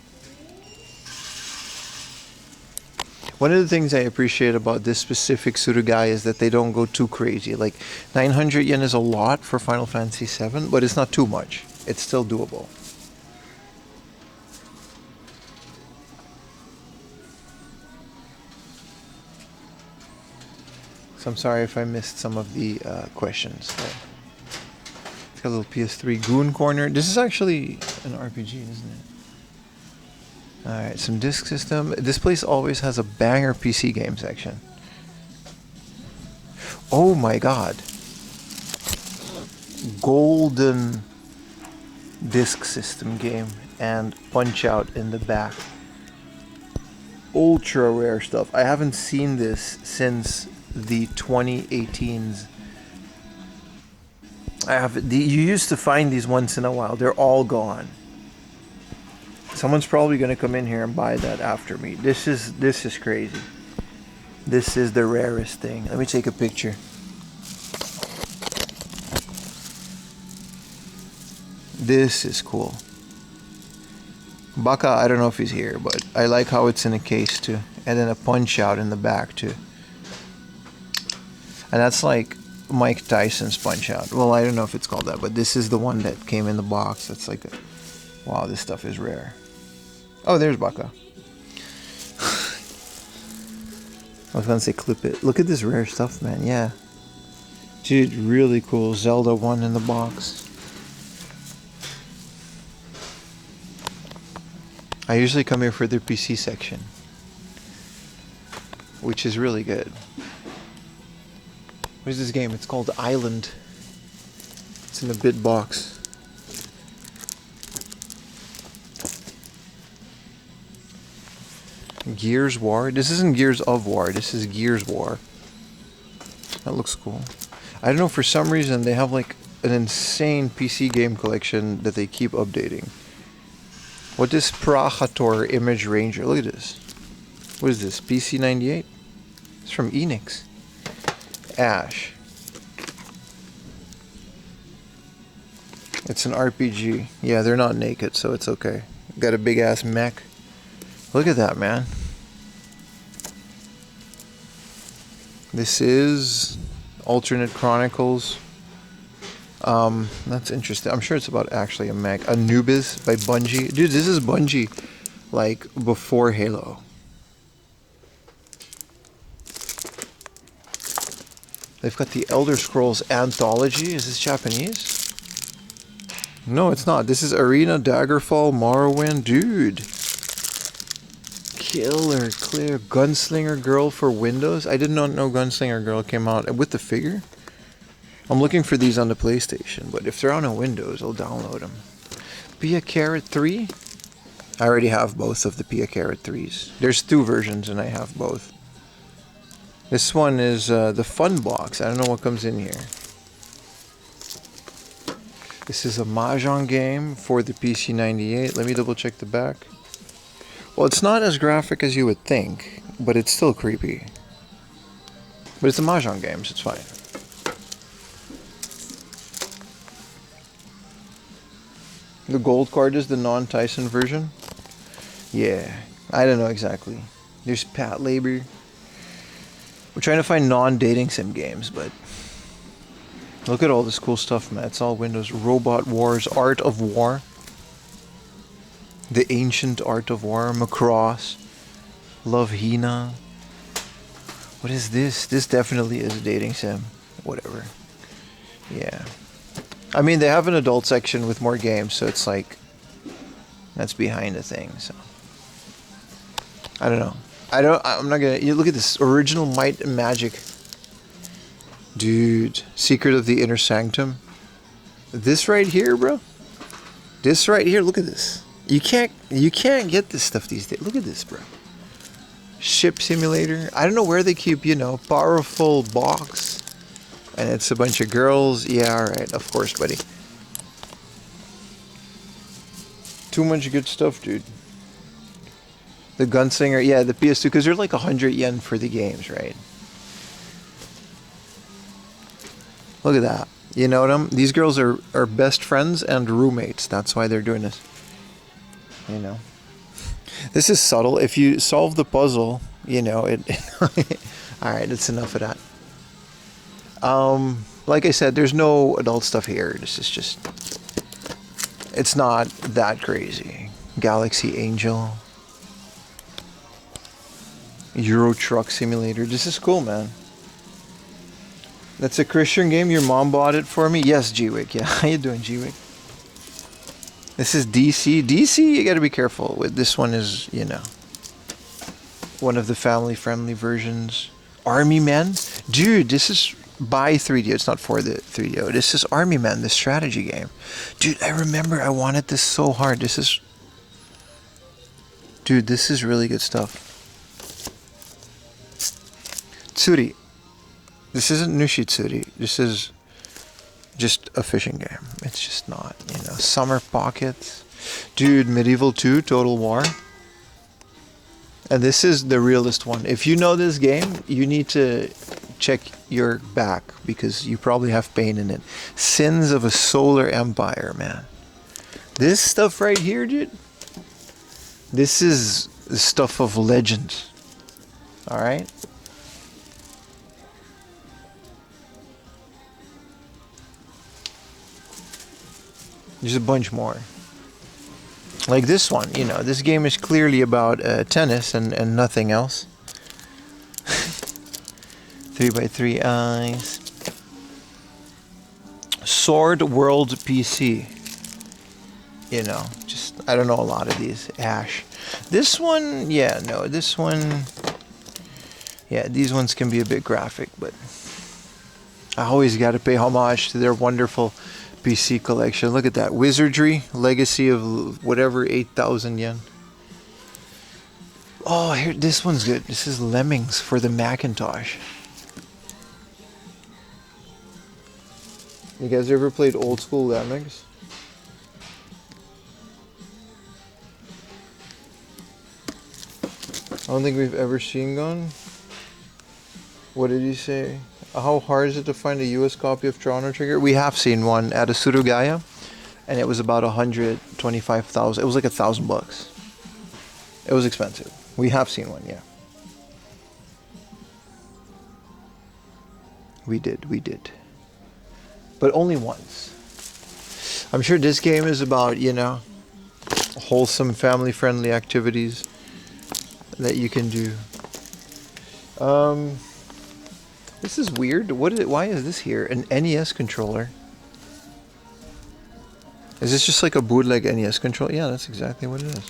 One of the things I appreciate about this specific Suruga-ya is that they don't go too crazy. Like 900 yen is a lot for Final Fantasy VII, but it's not too much. it's still doable. So I'm sorry if I missed some of the questions. But it's got a little PS3 Goon Corner. This is actually an RPG, isn't it? Alright, some disc system. This place always has a banger PC game section. Oh my god. Golden disc system game and Punch Out in the back. Ultra rare stuff. I haven't seen this since the 2018s. You used to find these once in a while. They're all gone. Someone's probably gonna come in here and buy that after me. This is crazy. This is the rarest thing. Let me take a picture. This is cool. Baka, I don't know if he's here, but I like how it's in a case too. And then a Punch Out in the back too. And that's like Mike Tyson's Punch Out. Well, I don't know if it's called that, but this is the one that came in the box. That's like a... Wow, this stuff is rare. Oh, there's Baka. I was gonna say clip it. Look at this rare stuff, man. Yeah. Dude, really cool. Zelda 1 in the box. I usually come here for their PC section, which is really good. What is this game? It's called Island. It's in a bit box. Gears War? This isn't Gears of War, this is Gears War. That looks cool. I don't know, for some reason they have like an insane PC game collection that they keep updating. What is Prahator Image Ranger? Look at this. What is this? PC98? It's from Enix. Ash. It's an RPG. Yeah, they're not naked, so it's okay. Got a big ass mech. Look at that, man. This is Alternate Chronicles. That's interesting. I'm sure it's about actually a mech. Anubis by Bungie. Dude, this is Bungie, like, before Halo. They've got the Elder Scrolls Anthology. Is this Japanese? No, it's not. This is Arena, Daggerfall, Morrowind. Dude. Killer Clear. Gunslinger Girl for Windows. I did not know Gunslinger Girl came out with the figure. I'm looking for these on the PlayStation, but if they're on a Windows, I'll download them. Pia Carrot 3? I already have both of the Pia Carrot 3s. There's 2 versions and I have both. This one is the fun box. I don't know what comes in here. This is a Mahjong game for the PC98. Let me double check the back. Well, it's not as graphic as you would think, but it's still creepy. But it's a Mahjong game, so it's fine. The gold card is the non-Tyson version. Yeah, I don't know exactly. There's Pat Labor. We're trying to find non-dating sim games, but look at all this cool stuff, man. It's all Windows. Robot Wars, Art of War. The Ancient Art of War, Macross, Love Hina. What is this? This definitely is a dating sim. Whatever. Yeah. I mean, they have an adult section with more games, so it's like, that's behind the thing, so. I don't know. I'm not gonna, you look at this, Original Might and Magic. Dude, Secret of the Inner Sanctum. This right here, bro. This right here, look at this. You can't get this stuff these days. Look at this, bro. Ship Simulator. I don't know where they keep, you know, powerful box. And it's a bunch of girls. Yeah, alright, of course, buddy. Too much good stuff, dude. The Gunslinger, yeah, the PS2, because they're like 100 yen for the games, right? Look at that. You know them? These girls are best friends and roommates. That's why they're doing this. You know. This is subtle. If you solve the puzzle, you know, it... Alright, that's enough of that. Like I said, there's no adult stuff here. This is just it's not that crazy. Galaxy Angel. Euro Truck Simulator. This is cool, man. That's a Christian game. Your mom bought it for me. Yes, G-Wick. Yeah, how you doing, G-Wick? This is DC. DC, you gotta be careful with. This one is, you know, one of the family-friendly versions. Army Men? Dude, this is by 3DO. It's not for the 3DO. This is Army Men, the strategy game. Dude, I remember I wanted this so hard. This is... Dude, this is really good stuff. Tsuri. This isn't Nushitsuri. This is just a fishing game. It's just not, you know. Summer Pockets. Dude, Medieval 2, Total War. And this is the realest one. If you know this game, you need to check your back because you probably have pain in it. Sins of a Solar Empire, man. This stuff right here, dude. This is the stuff of legend. Alright? There's a bunch more. Like this one, you know, this game is clearly about tennis and nothing else. 3x3 eyes. Sword World PC. You know, just, I don't know a lot of these. Ash. This one, yeah, no, this one, yeah, these ones can be a bit graphic, but I always got to pay homage to their wonderful PC collection. Look at that. Wizardry, Legacy of whatever, 8,000 yen. Oh, here, this one's good. This is Lemmings for the Macintosh. You guys ever played old school Lemmings? I don't think we've ever seen one. What did you say? How hard is it to find a US copy of Chrono Trigger? We have seen one at a Suruga-ya, and it was about 125,000. It was like $1,000. It was expensive. We have seen one, yeah. We did. But only once. I'm sure this game is about, you know, wholesome family-friendly activities that you can do. This is weird. What is it? Why is this here? An NES controller. Is this just like a bootleg NES controller? Yeah, that's exactly what it is.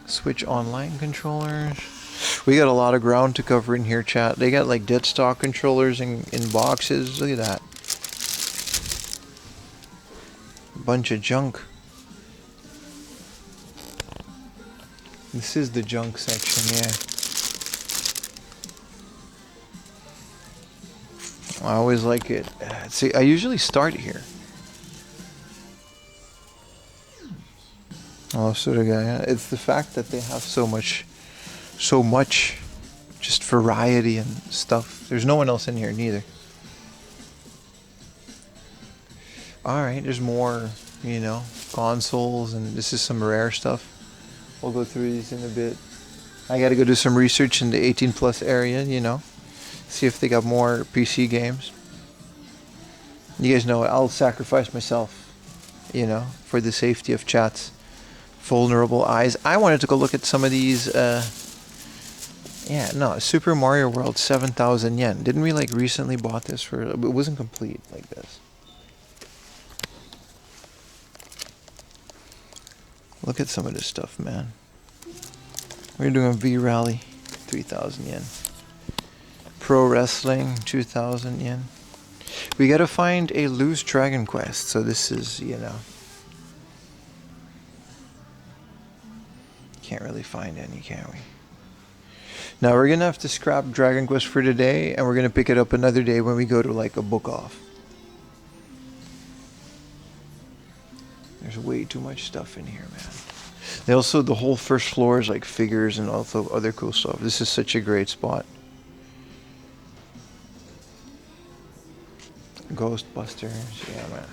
Switch Online controllers. We got a lot of ground to cover in here, chat. They got like dead stock controllers in boxes. Look at that. Bunch of junk. This is the junk section, yeah. I always like it. See, I usually start here. Oh, Suruga-ya. It's the fact that they have so much just variety and stuff. There's no one else in here neither. Alright, there's more, you know, consoles, and this is some rare stuff. We'll go through these in a bit. I gotta go do some research in the 18 plus area, you know. See if they got more PC games. You guys know I'll sacrifice myself, you know, for the safety of chat's vulnerable eyes. I wanted to go look at some of these, yeah, no, Super Mario World, 7,000 yen. Didn't we like recently bought this for, it wasn't complete like this. Look at some of this stuff, man. We're doing a V-Rally, 3,000 yen. Pro Wrestling, 2,000 yen. We gotta find a loose Dragon Quest, so this is, you know. Can't really find any, can we? Now we're gonna have to scrap Dragon Quest for today, and we're gonna pick it up another day when we go to like a book off. There's way too much stuff in here, man. They also, the whole first floor is like figures and also other cool stuff. This is such a great spot. Ghostbusters, yeah, man.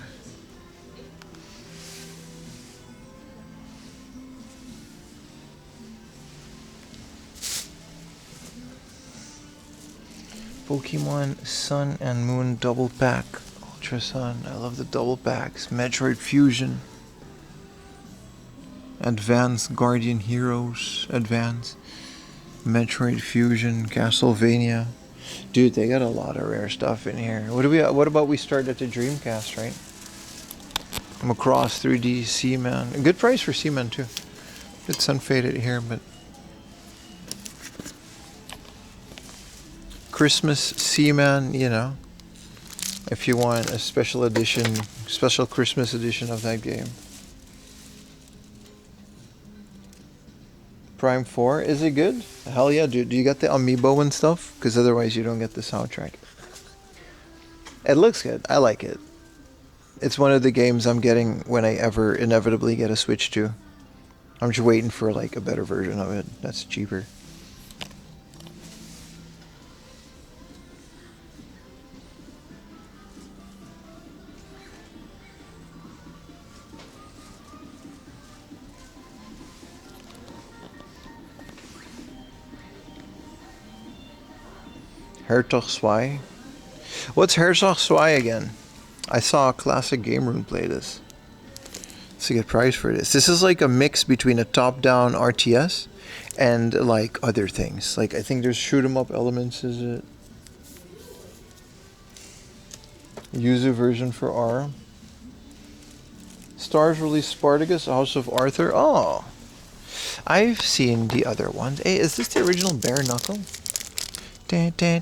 Pokemon Sun and Moon double pack. Oh, Ultra Sun. I love the double packs. Metroid Fusion. Advance Guardian Heroes. Advance. Metroid Fusion. Castlevania. Dude, they got a lot of rare stuff in here. What about we start at the Dreamcast, right? Macross 3D Seaman. A good price for Seaman too. It's unfaded here, but Christmas Seaman, you know, if you want a special edition, special Christmas edition of that game. Prime 4, is it good? Hell yeah, dude. Do you get the amiibo and stuff? Because otherwise you don't get the soundtrack. It looks good. I like it. It's one of the games I'm getting when I ever inevitably get a Switch to. I'm just waiting for like a better version of it that's cheaper. Hertog Zwei? What's Hertog Zwei again? I saw a classic game room play this. It's a good price for this. This is like a mix between a top-down RTS and like other things. Like I think there's shoot 'em up elements, is it? Yuzu version for R. Stars released Spartacus, House of Arthur. Oh, I've seen the other ones. Hey, is this the original Bare Knuckle? Did you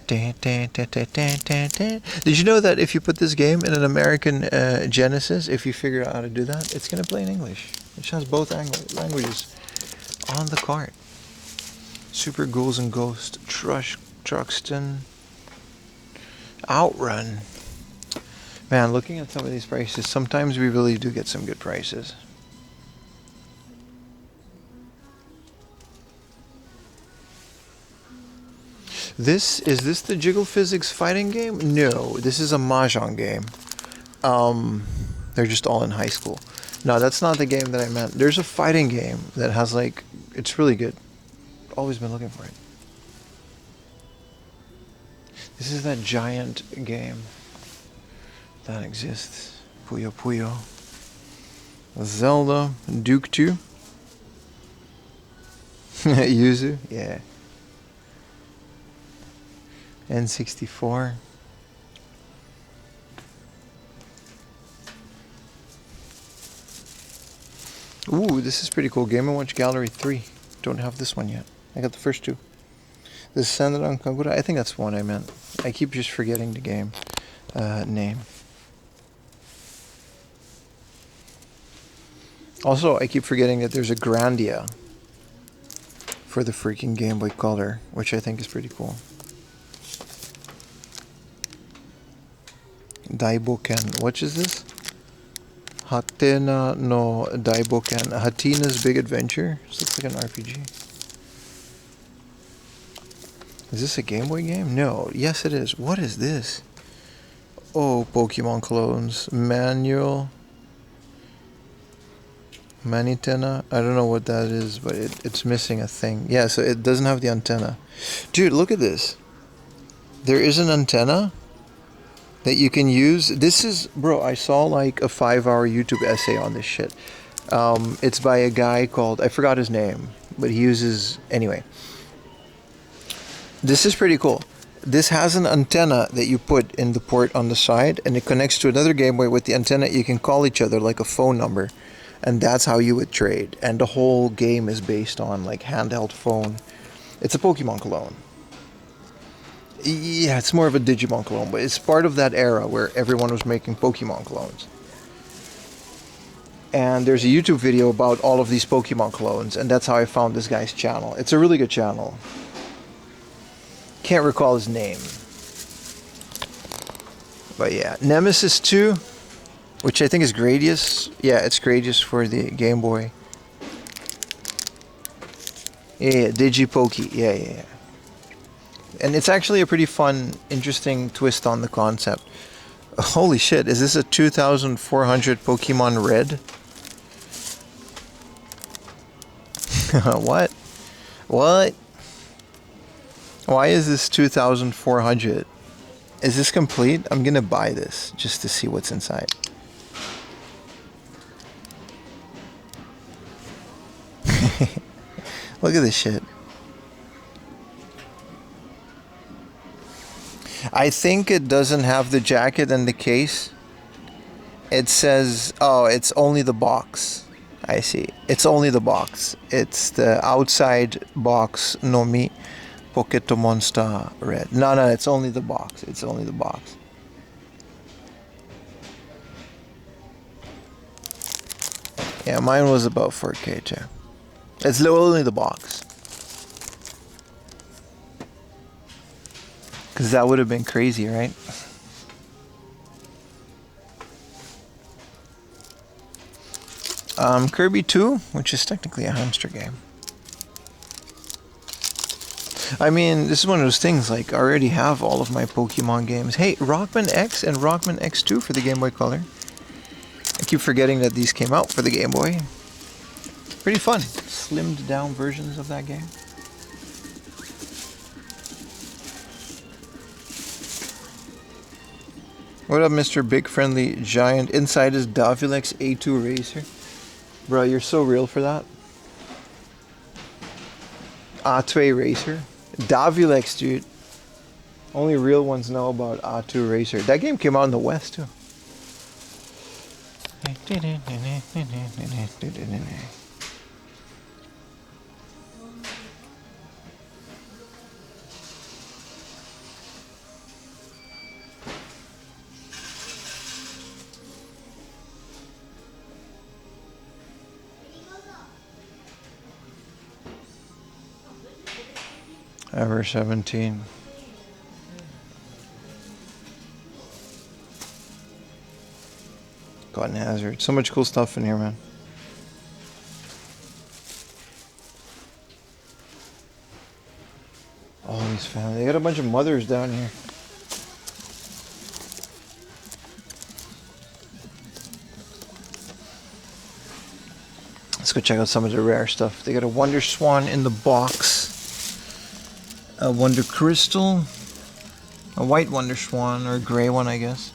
know that if you put this game in an American Genesis, if you figure out how to do that, it's going to play in English. It has both languages on the cart. Super Ghouls and Ghost, Truxton, Outrun. Man, looking at some of these prices, sometimes we really do get some good prices. Is this the Jiggle Physics fighting game? No, this is a Mahjong game. They're just all in high school. No, that's not the game that I meant. There's a fighting game that has like, it's really good. Always been looking for it. This is that giant game that exists. Puyo Puyo. Zelda, Duke 2. Yuzu, yeah. N64. Ooh, this is pretty cool. Game & Watch Gallery 3. Don't have this one yet. I got the first two. This is Sandaran Kagura. I think that's one I meant. I keep just forgetting the game name. Also, I keep forgetting that there's a Grandia for the freaking Game Boy Color, which I think is pretty cool. Daiboken. What is this? Hatena no Daiboken. Hatena's Big Adventure. This looks like an RPG. Is this a Game Boy game? No. Yes, it is. What is this? Oh, Pokemon clones. Manual. Manitena. I don't know what that is, but it's missing a thing. Yeah, so it doesn't have the antenna. Dude, look at this. There is an antenna that you can use. This is, bro, I saw like a 5-hour YouTube essay on this shit. It's by a guy called, I forgot his name, but he uses, anyway. This is pretty cool. This has an antenna that you put in the port on the side, and it connects to another Game Boy with the antenna. You can call each other like a phone number, and that's how you would trade. And the whole game is based on like handheld phone. It's a Pokemon clone. Yeah, it's more of a Digimon clone, but it's part of that era where everyone was making Pokemon clones. And there's a YouTube video about all of these Pokemon clones, and that's how I found this guy's channel. It's a really good channel. Can't recall his name. But yeah, Nemesis 2, which I think is Gradius. Yeah, it's Gradius for the Game Boy. Yeah, Digipoke. Yeah. And it's actually a pretty fun, interesting twist on the concept. Holy shit, is this a 2400 Pokemon Red? What? What? Why is this 2400? Is this complete? I'm gonna buy this just to see what's inside. Look at this shit. I think it doesn't have the jacket and the case. It says, oh, it's only the box. I see. It's only the box. It's the outside box no mi Pocket Monster Red. No, it's only the box. It's only the box. Yeah, mine was about 4K too. It's only the box. Because that would have been crazy, right? Kirby 2, which is technically a hamster game. I mean, this is one of those things, like, I already have all of my Pokemon games. Hey, Rockman X and Rockman X2 for the Game Boy Color. I keep forgetting that these came out for the Game Boy. Pretty fun. Slimmed down versions of that game. What up, Mr. Big Friendly Giant? Inside is Davilex A2 Racer. Bro, you're so real for that. A2 Racer. Davilex, dude. Only real ones know about A2 Racer. That game came out in the West, too. Ever 17. Cotton Hazard. So much cool stuff in here, man. All these family. They got a bunch of mothers down here. Let's go check out some of the rare stuff. They got a Wonder Swan in the box. A Wonder Crystal, a white Wonder Swan, or a gray one, I guess.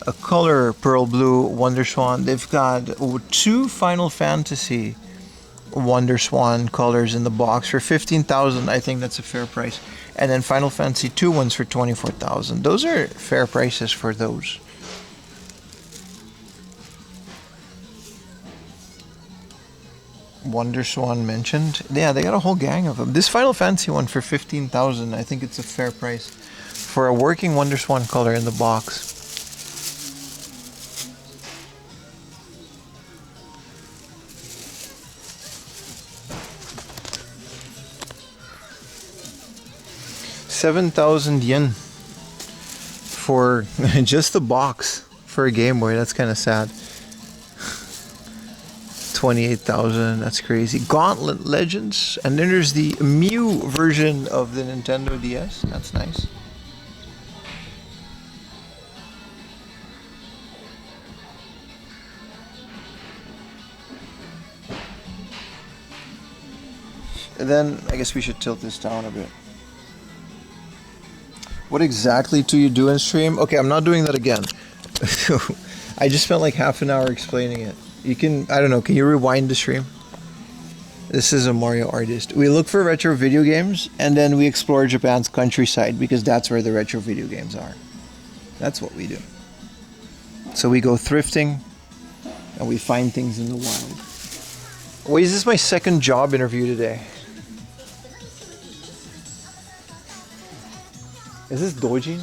A color Pearl Blue Wonder Swan. They've got 2 Final Fantasy Wonder Swan colors in the box for 15,000. I think that's a fair price. And then Final Fantasy 2 ones for 24,000. Those are fair prices for those. Wonder Swan mentioned. Yeah, they got a whole gang of them. This Final Fantasy one for 15,000. I think it's a fair price for a working Wonder Swan color in the box. ¥7,000 for just the box for a Game Boy. That's kind of sad. 28,000. That's crazy. Gauntlet Legends, and then there's the Mew version of the Nintendo DS. That's nice. And then I guess we should tilt this down a bit. What exactly do you do in stream? Okay, I'm not doing that again. I just spent like half an hour explaining it. You can, I don't know, can you rewind the stream? This is a Mario artist. We look for retro video games, and then we explore Japan's countryside, because that's where the retro video games are. That's what we do. So we go thrifting, and we find things in the wild. Wait, is this my second job interview today? Is this Dojin?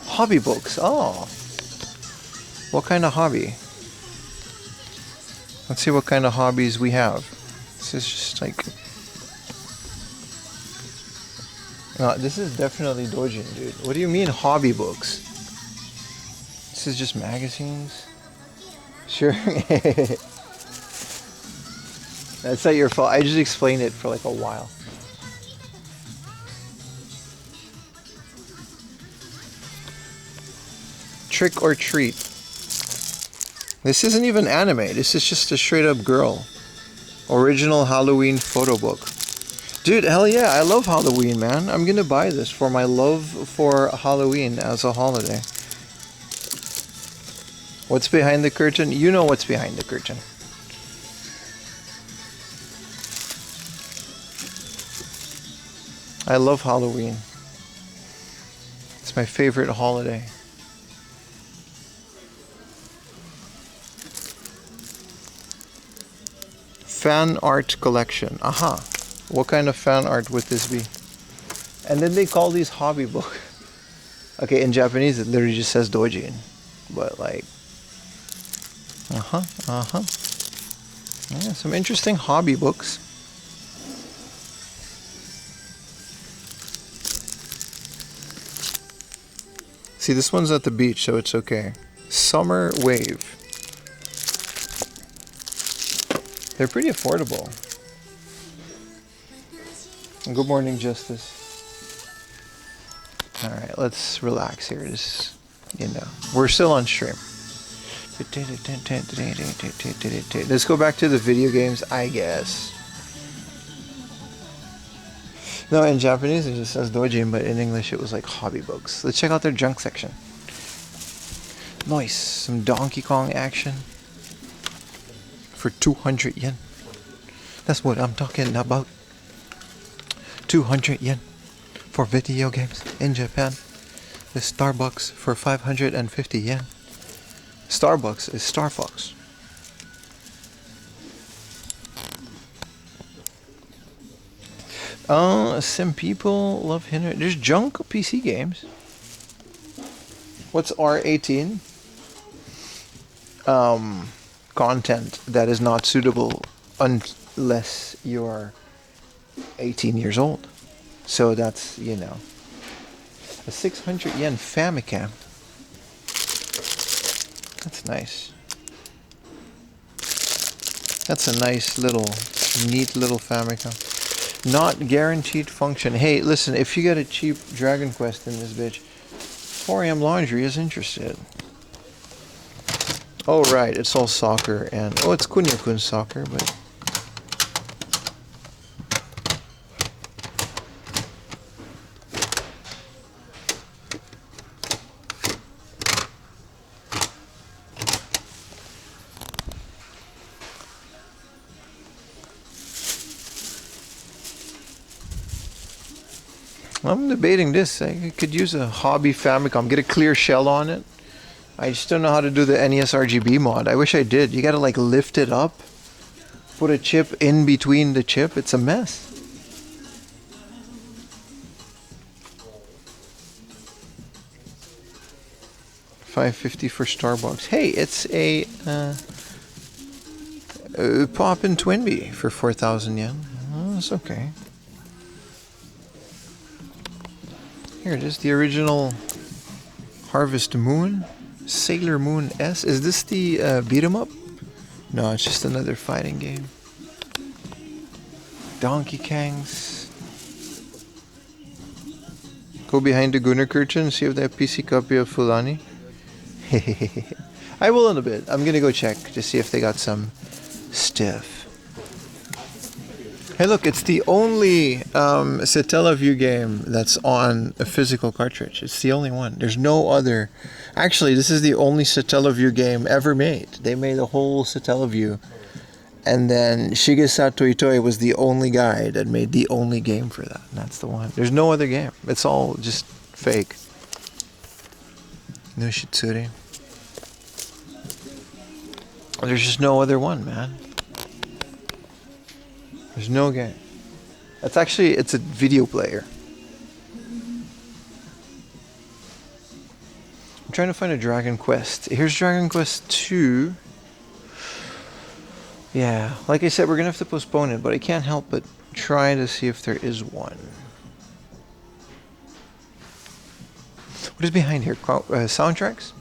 Hobby books. Oh. What kind of hobby? Let's see what kind of hobbies we have. This is just like... No, this is definitely Dojin, dude. What do you mean hobby books? This is just magazines? Sure. That's not your fault. I just explained it for like a while. Trick or Treat. This isn't even anime. This is just a straight up girl. Original Halloween photo book. Dude, hell yeah, I love Halloween, man. I'm gonna buy this for my love for Halloween as a holiday. What's behind the curtain? You know what's behind the curtain. I love Halloween. It's my favorite holiday. Fan art collection. Aha. What kind of fan art would this be? And then they call these hobby book. Okay, in Japanese it literally just says doujin. But like, yeah, some interesting hobby books. See, this one's at the beach, so it's okay. Summer Wave. They're pretty affordable. Good morning, Justice. Alright, let's relax here. Just, you know, we're still on stream. Let's go back to the video games, I guess. No, in Japanese it just says doujin, but in English it was like hobby books. Let's check out their junk section. Nice. Some Donkey Kong action. For 200 yen. That's what I'm talking about. 200 yen for video games in Japan. The Starbucks for 550 yen. Starbucks is Star Fox. Some people love Henry. There's junk PC games. What's R18? Content that is not suitable unless you're 18 years old. So that's, you know, a 600 yen Famicom. That's nice. That's a nice little, neat little Famicom. Not guaranteed function. Hey, listen, if you get a cheap Dragon Quest in this bitch, 4am Laundry is interested. Oh, right, it's all soccer and... Oh, it's Kunio-kun soccer, but... I'm debating this. I could use a hobby Famicom, get a clear shell on it. I just don't know how to do the NES RGB mod. I wish I did. You gotta like lift it up, put a chip in between the chip. It's a mess. $5.50 for Starbucks. Hey, it's a Poppin' Twinbee for 4,000 yen. Oh, that's okay. Here it is, the original Harvest Moon, Sailor Moon S. Is this the beat 'em up? No, it's just another fighting game. Donkey Kongs. Go behind the Gunnar curtain, see if they have PC copy of Fulani. I will in a bit. I'm gonna go check to see if they got some stuff. Hey look, it's the only Satellaview game that's on a physical cartridge. It's the only one. There's no other. Actually, this is the only Satellaview game ever made. They made a whole Satellaview. And then Shigesato Itoi was the only guy that made the only game for that. And that's the one. There's no other game. It's all just fake. No Shitsuri. There's just no other one, man. There's no game. That's actually, it's a video player. I'm trying to find a Dragon Quest. Here's Dragon Quest 2. Yeah, like I said, we're gonna have to postpone it, but I can't help but try to see if there is one. What is behind here? Soundtracks?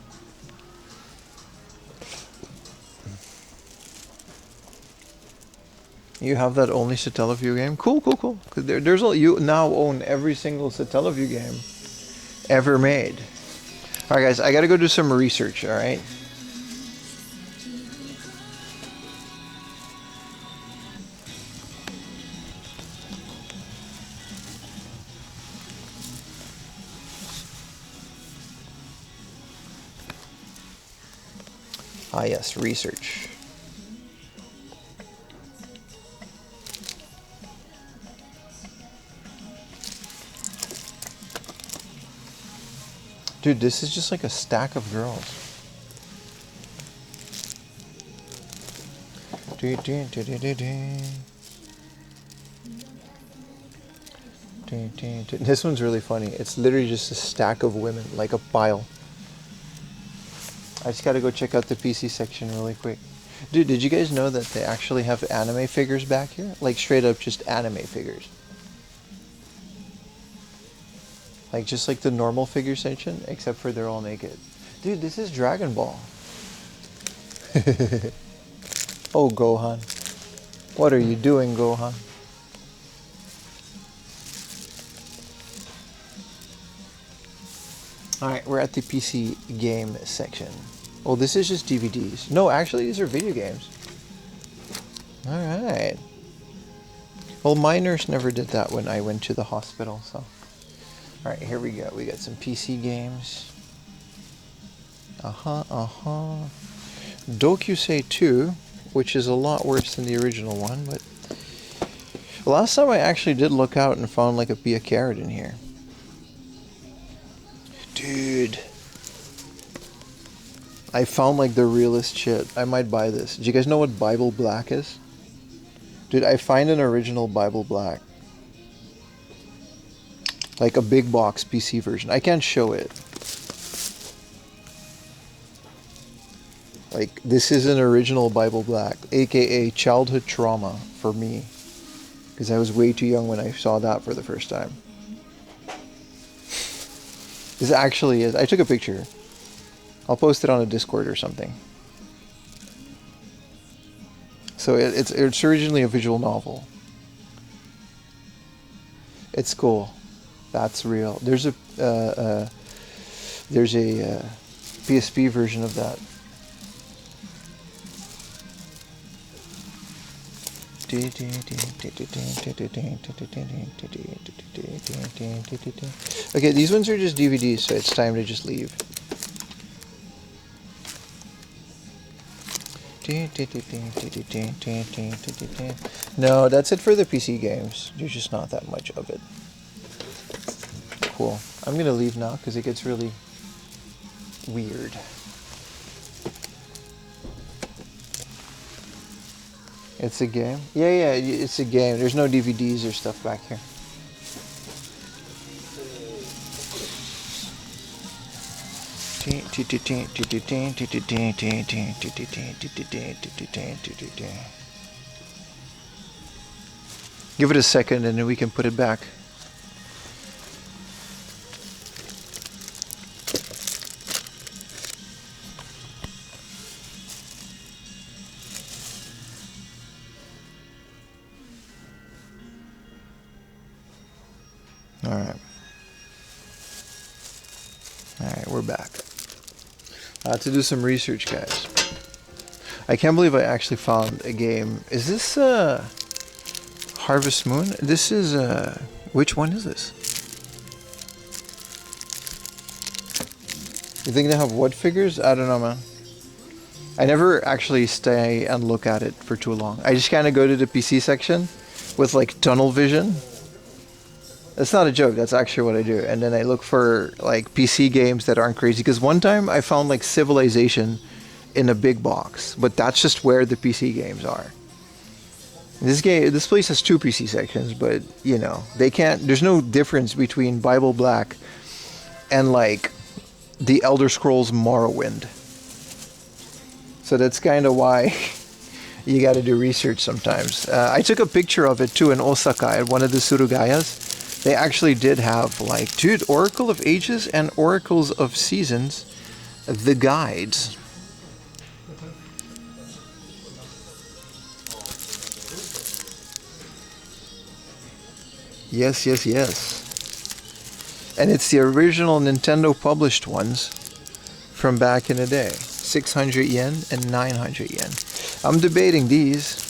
You have that only Satellaview game? Cool, cool, cool. There's you now own every single Satellaview game ever made. Alright guys, I gotta go do some research, alright? Ah, yes, research. Dude, this is just like a stack of girls. This one's really funny. It's literally just a stack of women, like a pile. I just gotta go check out the PC section really quick. Dude, did you guys know that they actually have anime figures back here? Like straight up just anime figures. Like just like the normal figure section, except for they're all naked. Dude, this is Dragon Ball. Oh, Gohan. What are you doing, Gohan? Alright, we're at the PC game section. Oh, this is just DVDs. No, actually, these are video games. Alright. Well, my nurse never did that when I went to the hospital, so. Alright, here we go. We got some PC games. Dokusei 2, which is a lot worse than the original one, but last time I actually did look out and found like a carrot in here. Dude, I found like the realest shit. I might buy this. Do you guys know what Bible Black is? Dude, I find an original Bible Black. Like a big box PC version. I can't show it. Like, this is an original Bible Black, aka childhood trauma for me. Because I was way too young when I saw that for the first time. This actually is. I took a picture. I'll post it on a Discord or something. So it's originally a visual novel. It's cool. That's real. There's a PSP version of that. Okay, these ones are just DVDs, so it's time to just leave. No, that's it for the PC games. There's just not that much of it. Cool. I'm gonna leave now because it gets really weird. It's a game? Yeah, it's a game. There's no DVDs or stuff back here. Give it a second and then we can put it back. Alright, we're back. To do some research, guys. I can't believe I actually found a game. Is this Harvest Moon? This is which one is this? You think they have what figures? I don't know, man. I never actually stay and look at it for too long. I just kind of go to the PC section with like tunnel vision. That's not a joke, that's actually what I do. And then I look for like PC games that aren't crazy. Because one time I found like Civilization in a big box. But that's just where the PC games are. This place has 2 PC sections, but you know, there's no difference between Bible Black and like the Elder Scrolls Morrowind. So that's kind of why you got to do research sometimes. I took a picture of it too in Osaka at one of the Suruga-yas. They actually did have like, dude, Oracle of Ages and Oracles of Seasons, the guides. Yes. And it's the original Nintendo published ones from back in the day. 600 yen and 900 yen. I'm debating these.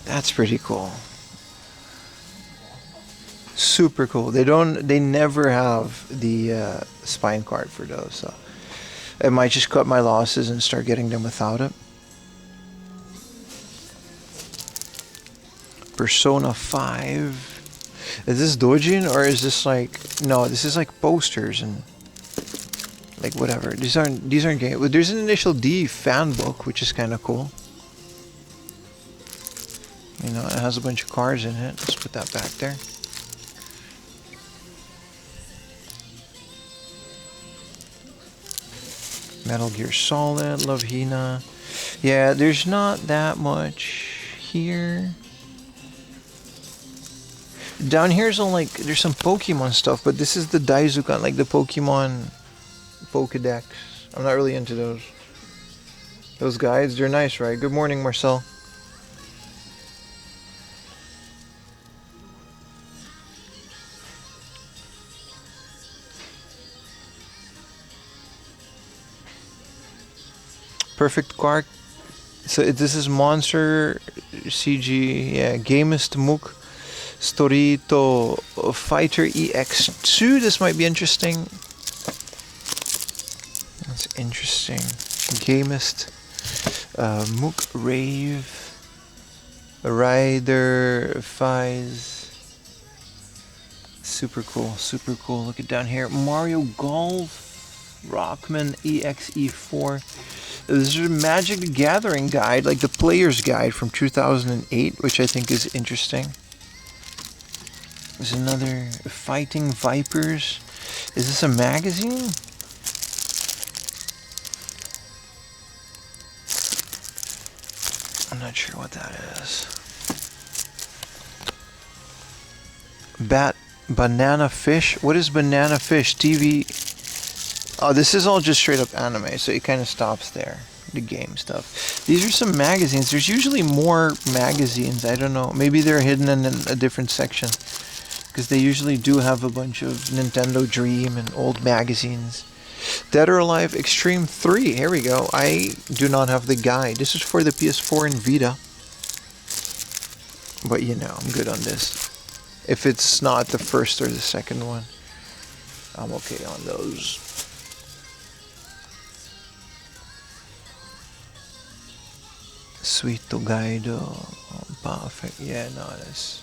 That's pretty cool. Super cool. They never have the spine card for those, so I might just cut my losses and start getting them without it. Persona 5. Is this doujin or is this like, no, this is like posters and like whatever. These aren't games. Well, there's an Initial D fan book, which is kind of cool. You know, it has a bunch of cards in it. Let's put that back there. Metal Gear Solid, love Hina. Yeah, there's not that much here. Down here's all like, there's some Pokemon stuff, but this is the Daizukan, like the Pokemon Pokedex. I'm not really into those. Those guides, they're nice, right? Good morning, Marcel. Perfect Quark. So this is Monster CG, yeah, Gamist Mook Storito Fighter EX2. This might be interesting. That's interesting. Gamist Mook Rave Rider Fies. Super cool, super cool. Look at down here. Mario Golf Rockman EXE4. This is a Magic the Gathering guide, like the player's guide from 2008, which I think is interesting. There's another Fighting Vipers. Is this a magazine? I'm not sure what that is. Banana Fish? What is Banana Fish? TV... Oh, this is all just straight up anime, so it kind of stops there. The game stuff. These are some magazines. There's usually more magazines. I don't know. Maybe they're hidden in a different section. Because they usually do have a bunch of Nintendo Dream and old magazines. Dead or Alive Extreme 3. Here we go. I do not have the guide. This is for the PS4 and Vita. But you know, I'm good on this. If it's not the first or the second one, I'm okay on those. Sweet Togaido. Oh, perfect. Yeah, no, that's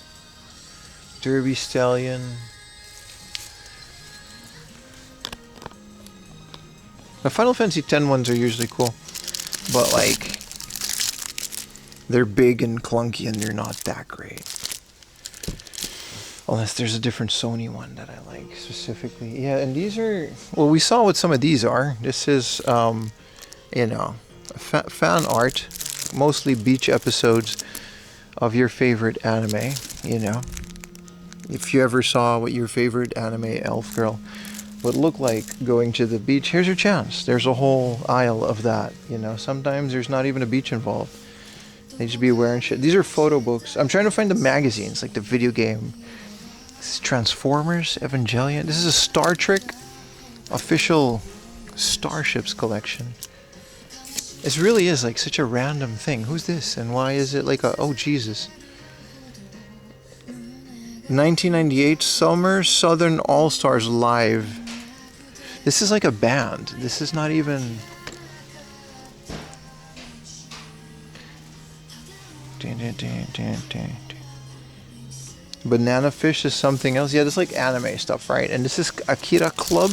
Derby Stallion. The Final Fantasy X ones are usually cool, but like they're big and clunky and they're not that great. Unless there's a different Sony one that I like specifically. Yeah, and these are, well, we saw what some of these are. This is, you know, fan art, mostly beach episodes of your favorite anime, you know. If you ever saw what your favorite anime elf girl would look like going to the beach, here's your chance. There's a whole aisle of that, you know. Sometimes there's not even a beach involved. They just be wearing shit. These are photo books. I'm trying to find the magazines, like the video game. This is Transformers, Evangelion. This is a Star Trek official Starships collection. It really is like such a random thing. Who's this and why is it like a, oh Jesus. 1998 Summer Southern All-Stars Live. This is like a band. This is not even... Banana Fish is something else. Yeah, this is like anime stuff, right? And this is Akira Club,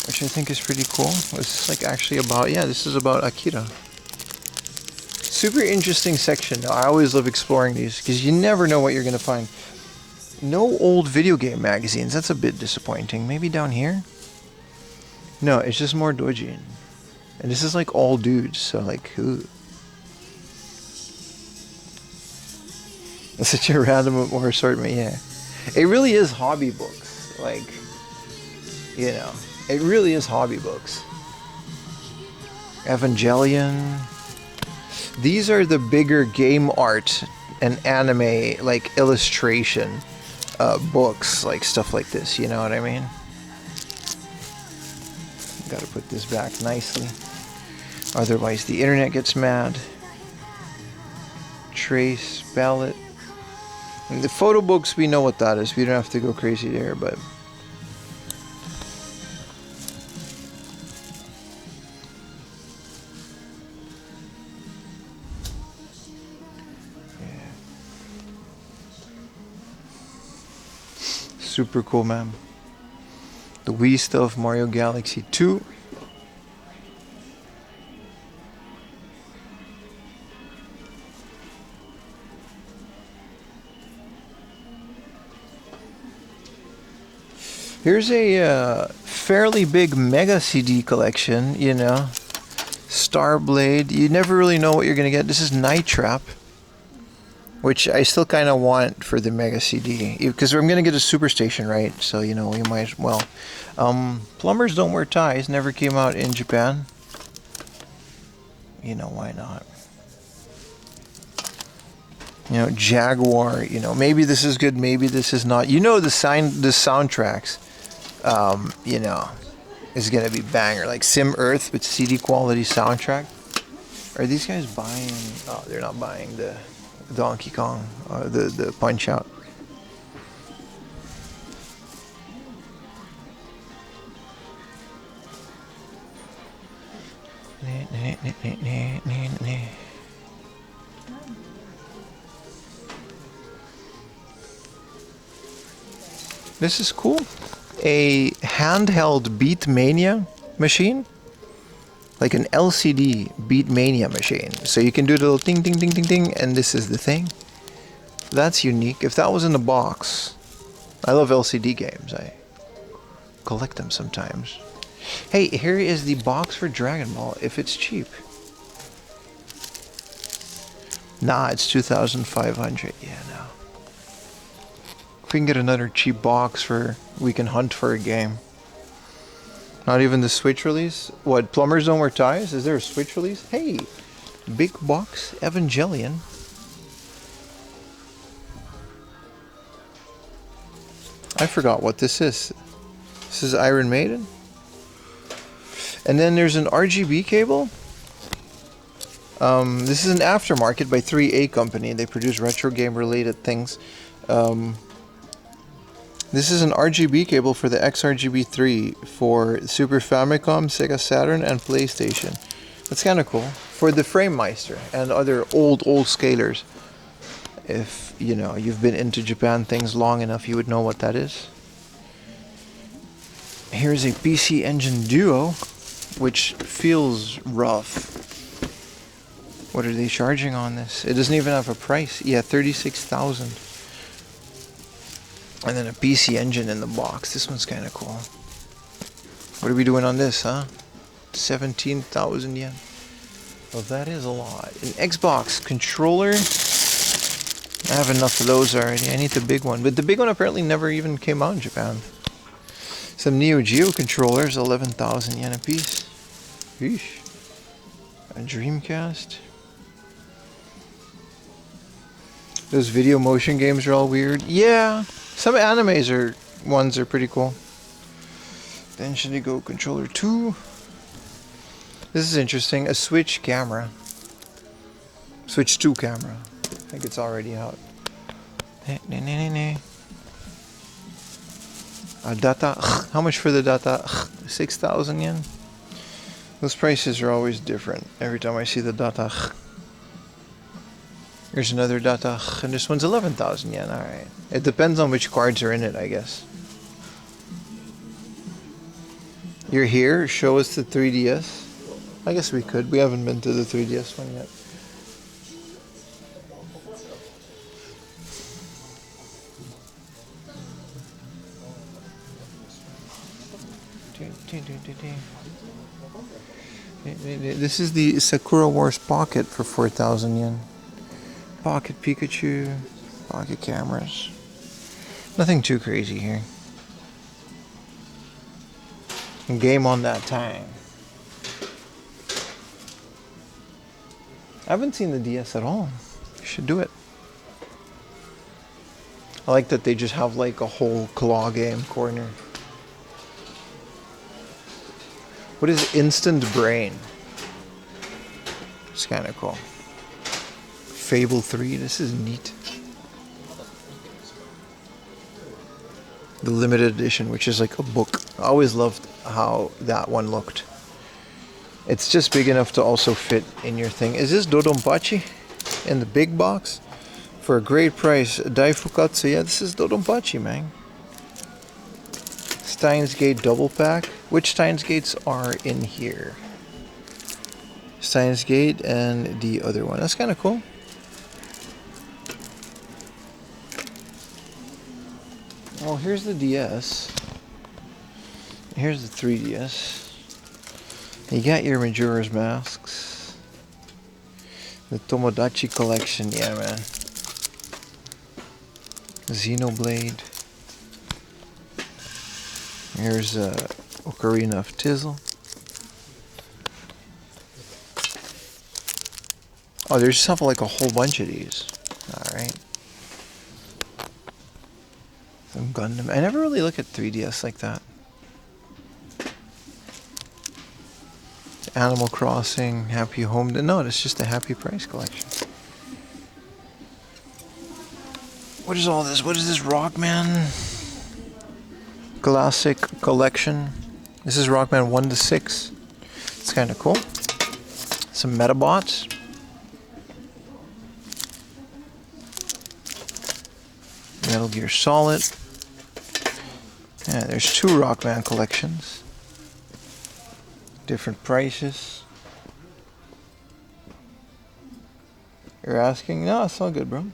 which I think is pretty cool. This is like actually about, yeah, this is about Akira. Super interesting section. I always love exploring these because you never know what you're going to find. No old video game magazines. That's a bit disappointing. Maybe down here? No, it's just more doujin. And this is like all dudes, so like who? It's such a random more assortment, yeah. It really is hobby books. Like, you know, it really is hobby books. Evangelion. These are the bigger game art and anime, like illustration books, like stuff like this, you know what I mean? Gotta put this back nicely. Otherwise the internet gets mad. Trace, ballot. And the photo books, we know what that is. We don't have to go crazy there, but yeah. Super cool, man. The Wii stuff, Mario Galaxy 2. Here's a fairly big Mega CD collection, you know. Starblade. You never really know what you're going to get. This is Night Trap, which I still kind of want for the Mega CD. Because I'm going to get a Superstation, right? So, you know, you might as well. Plumbers Don't Wear Ties never came out in Japan. You know, why not? You know, Jaguar, you know, maybe this is good, maybe this is not. You know, the soundtracks, you know, is going to be banger. Like Sim Earth with CD quality soundtrack. Are these guys buying? Oh, they're not buying the Donkey Kong, the Punch Out. This is cool. A handheld Beat Mania machine. Like an LCD Beat Mania machine. So you can do the little ding ding ding ding ding, and this is the thing. That's unique. If that was in the box. I love LCD games. I collect them sometimes. Hey, here is the box for Dragon Ball if it's cheap. Nah, it's 2,500. Yeah, no. If we can get another cheap box for, we can hunt for a game. Not even the Switch release? What, Plumbers Don't Wear Ties? Is there a Switch release? Hey, big box Evangelion. I forgot what this is. This is Iron Maiden. And then there's an RGB cable. This is an aftermarket by 3A Company. They produce retro game related things. This is an RGB cable for the XRGB3 for Super Famicom, Sega Saturn, and PlayStation. That's kind of cool. For the Framemeister and other old scalers. If, you know, you've been into Japan things long enough, you would know what that is. Here's a PC Engine Duo, which feels rough. What are they charging on this? It doesn't even have a price. Yeah, 36,000. And then a PC Engine in the box. This one's kind of cool. What are we doing on this, huh? 17,000 yen. Well, that is a lot. An Xbox controller. I have enough of those already. I need the big one. But the big one apparently never even came out in Japan. Some Neo Geo controllers, 11,000 yen a piece. Yeesh. A Dreamcast. Those video motion games are all weird. Yeah. Some animes ones are pretty cool. Then should we go controller 2? This is interesting. A Switch camera. Switch 2 camera. I think it's already out. Data. How much for the data? 6,000 yen. Those prices are always different every time I see the data. Here's another data, and this one's 11,000 yen. Alright. It depends on which cards are in it, I guess. You're here, show us the 3DS. I guess we could. We haven't been to the 3DS one yet. This is the Sakura Wars Pocket for 4,000 yen. Pocket Pikachu, pocket cameras. Nothing too crazy here. Game on that time. I haven't seen the DS at all. You should do it. I like that they just have like a whole claw game corner. What is Instant Brain? It's kind of cool. Fable 3, this is neat. the limited edition, which is like a book. I always loved how that one looked. It's just big enough to also fit in your thing. Is this Dodonpachi in the big box? For a great price. Daifukatsu. Yeah, this is Dodonpachi, man. Steins Gate double pack. Which Steins Gates are in here? Steins Gate and the other one. That's kind of cool. Well, here's the DS. Here's the 3DS. You got your Majora's Masks. The Tomodachi collection, yeah, man. Xenoblade. Here's Ocarina of Tizzle. Oh, there's just like a whole bunch of these. Alright. Some Gundam. I never really look at 3DS like that. Animal Crossing, Happy Home. No, it's just a Happy Price collection. What is all this? What is this Rockman Classic Collection? This is Rockman 1 to 6. It's kind of cool. Some Metabots. Metal Gear Solid. Yeah, there's 2 Rockman collections. Different prices. You're asking? No, it's all good, bro.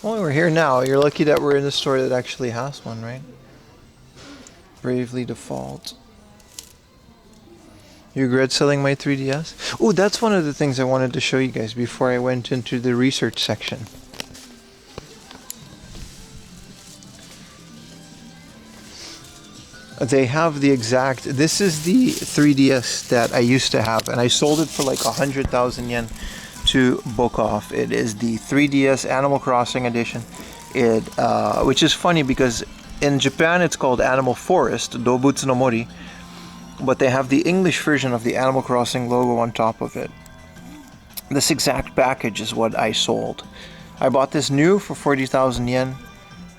Well, we're here now. You're lucky that we're in a store that actually has one, right? Bravely Default. You regret selling my 3DS? Oh, that's one of the things I wanted to show you guys before I went into the research section. They have the exact, this is the 3DS that I used to have, and I sold it for like 100,000 yen to Bokoff. It is the 3DS Animal Crossing edition, which is funny because in Japan it's called Animal Forest, Dobutsu no Mori, but they have the English version of the Animal Crossing logo on top of it. This exact package is what I sold. I bought this new for 40,000 yen.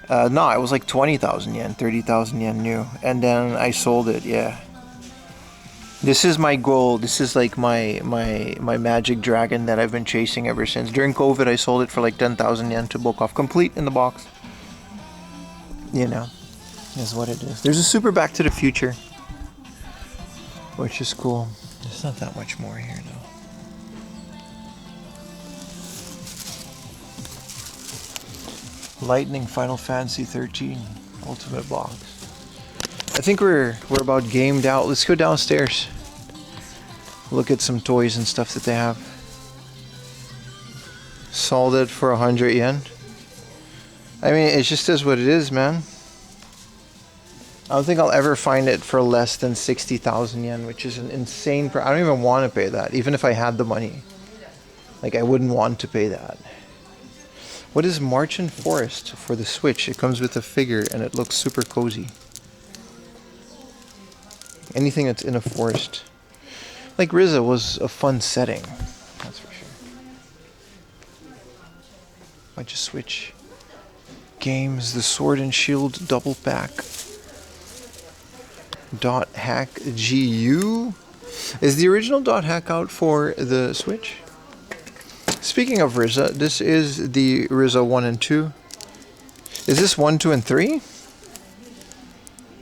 No, it was like 20,000 yen, 30,000 yen new. And then I sold it, yeah. This is my goal. This is like my magic dragon that I've been chasing ever since. During COVID, I sold it for like 10,000 yen to Bokoff. Complete in the box. You know, is what it is. There's a Super Back to the Future, which is cool. There's not that much more here, though. Lightning Final Fantasy 13 Ultimate Box. I think we're about gamed out. Let's go downstairs. Look at some toys and stuff that they have. Sold it for 100 yen. I mean, it just is what it is, man. I don't think I'll ever find it for less than 60,000 yen, which is an insane price. I don't even want to pay that, even if I had the money. Like, I wouldn't want to pay that. What is Marching Forest for the Switch? It comes with a figure and it looks super cozy. Anything that's in a forest. Like Riza was a fun setting, that's for sure. Bunch of Switch games. The Sword and Shield double pack. Dot Hack GU. Is the original Dot Hack out for the Switch? Speaking of Riza, this is the Riza 1 and 2. Is this 1, 2, and 3?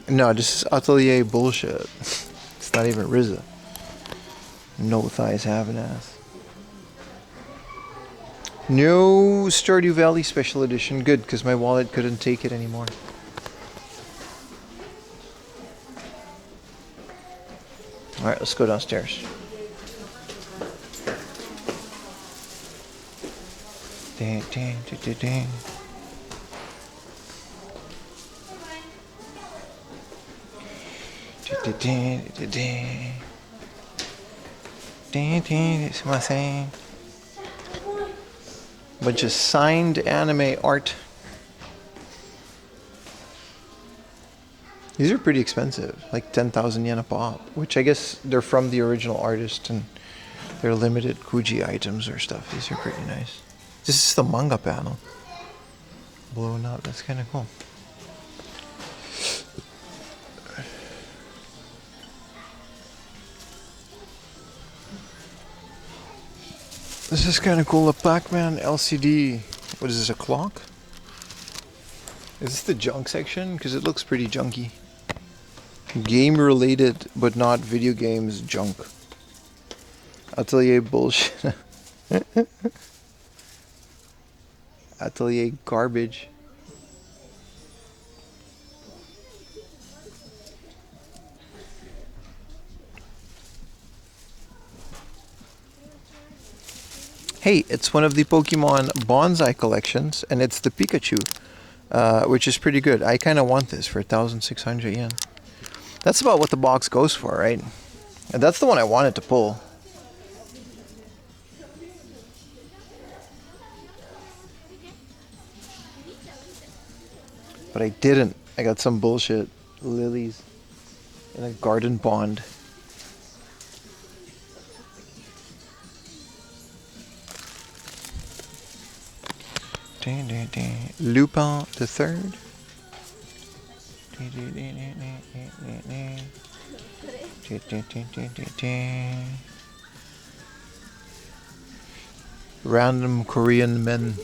No, this is Atelier bullshit. It's not even Riza. No thighs have an ass. No Stardew Valley Special Edition. Good, because my wallet couldn't take it anymore. Alright, let's go downstairs. Ding, ding, ding, ding, ding. Ding, ding, ding, ding. Ding, ding, sumimasen. Bunch of signed anime art. These are pretty expensive, like 10,000 yen a pop, which I guess they're from the original artist and they're limited Kuji items or stuff. These are pretty nice. This is the manga panel. Blown up, that's kind of cool. This is kind of cool. A Pac-Man LCD. What is this, a clock? Is this the junk section? Because it looks pretty junky. Game related, but not video games junk. Atelier bullshit. Atelier garbage. Hey, it's one of the Pokemon bonsai collections, and it's the Pikachu, which is pretty good. I kind of want this for 1,600 yen. That's about what the box goes for, right? And that's the one I wanted to pull. But I didn't. I got some bullshit lilies in a garden pond. Lupin the Third. Random Korean men.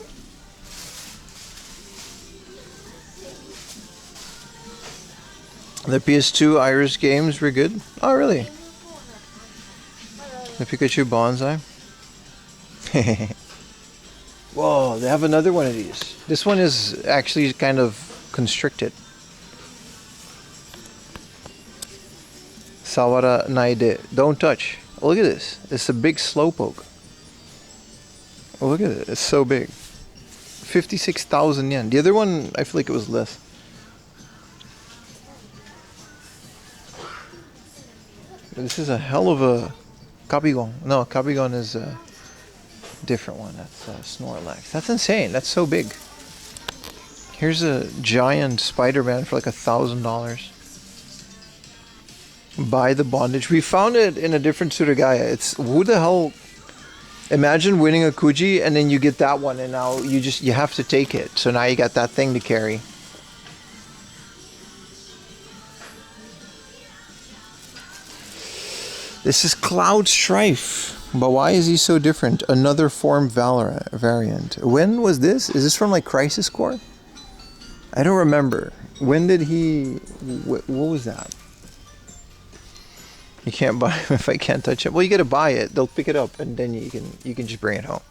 The PS2 Iris games were good. Oh, really? The Pikachu Bonsai. Whoa, they have another one of these. This one is actually kind of constricted. Sawara Naide. Don't touch. Oh, look at this. It's a big slowpoke. Oh, look at it. It's so big. 56,000 yen. The other one, I feel like it was less. This is a hell of a Kabigon. No, Kabigon is a different one. That's Snorlax. That's insane. That's so big. Here's a giant Spider-Man for like $1,000. Buy the bondage. We found it in a different Suruga-ya. It's who the hell. Imagine winning a Kuji and then you get that one, and now you have to take it. So now you got that thing to carry. This is Cloud Strife. But why is he so different? Another form variant. When was this? Is this from like Crisis Core? I don't remember. When did he... What was that? You can't buy him if I can't touch it. Well, you gotta buy it. They'll pick it up and then you can just bring it home.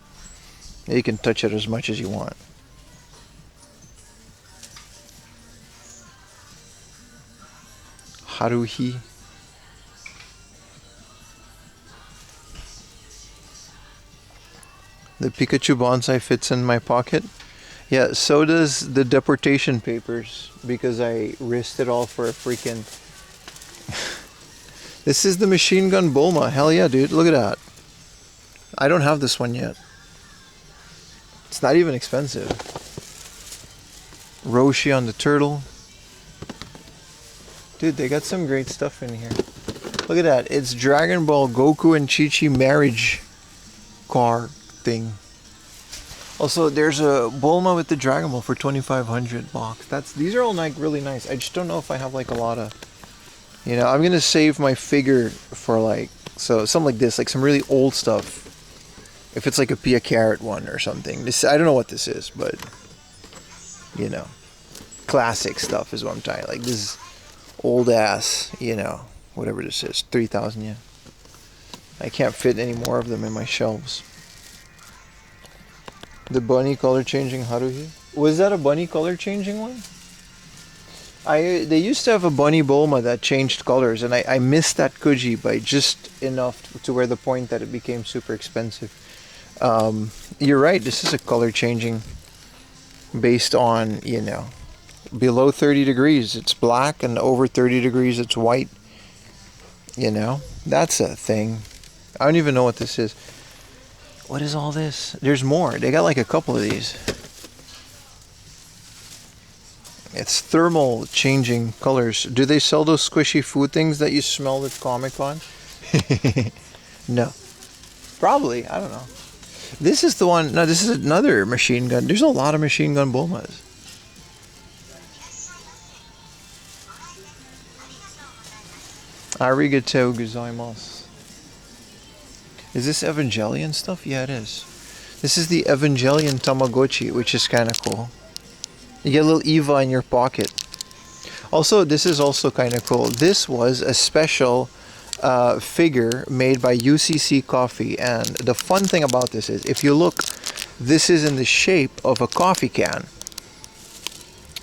You can touch it as much as you want. Haruhi. The Pikachu bonsai fits in my pocket. Yeah, so does the deportation papers, because I risked it all for a freaking... This is the machine gun Bulma. Hell yeah, dude. Look at that. I don't have this one yet. It's not even expensive. Roshi on the turtle. Dude, they got some great stuff in here. Look at that. It's Dragon Ball Goku and Chi-Chi marriage car thing. Also, there's a Bulma with the Dragon Ball for 2,500 box. These are all like really nice. I just don't know if I have like a lot of, you know, I'm gonna save my figure for like, so something like this, like some really old stuff. If it's like a Pia Carrot one or something. This, I don't know what this is, but you know, classic stuff is what I'm talking. Like this old ass, you know, whatever this is, 3,000 yen. I can't fit any more of them in my shelves. The bunny color changing Haruhi. Was that a bunny color changing one? They used to have a bunny Bulma that changed colors, and I missed that Kuji by just enough to where the point that it became super expensive. You're right, this is a color changing based on, you know, below 30 degrees it's black and over 30 degrees it's white. You know, that's a thing. I don't even know what this is. What is all this? There's more. They got like a couple of these. It's thermal changing colors. Do they sell those squishy food things that you smell at Comic-Con? No. Probably. I don't know. This is the one. No, this is another machine gun. There's a lot of machine gun Bulmas. Arigatou gozaimasu. Is this Evangelion stuff? Yeah, it is. This is the Evangelion Tamagotchi, which is kind of cool. You get a little Eva in your pocket. Also, this is also kind of cool. This was a special figure made by UCC Coffee, and the fun thing about this is, if you look, this is in the shape of a coffee can.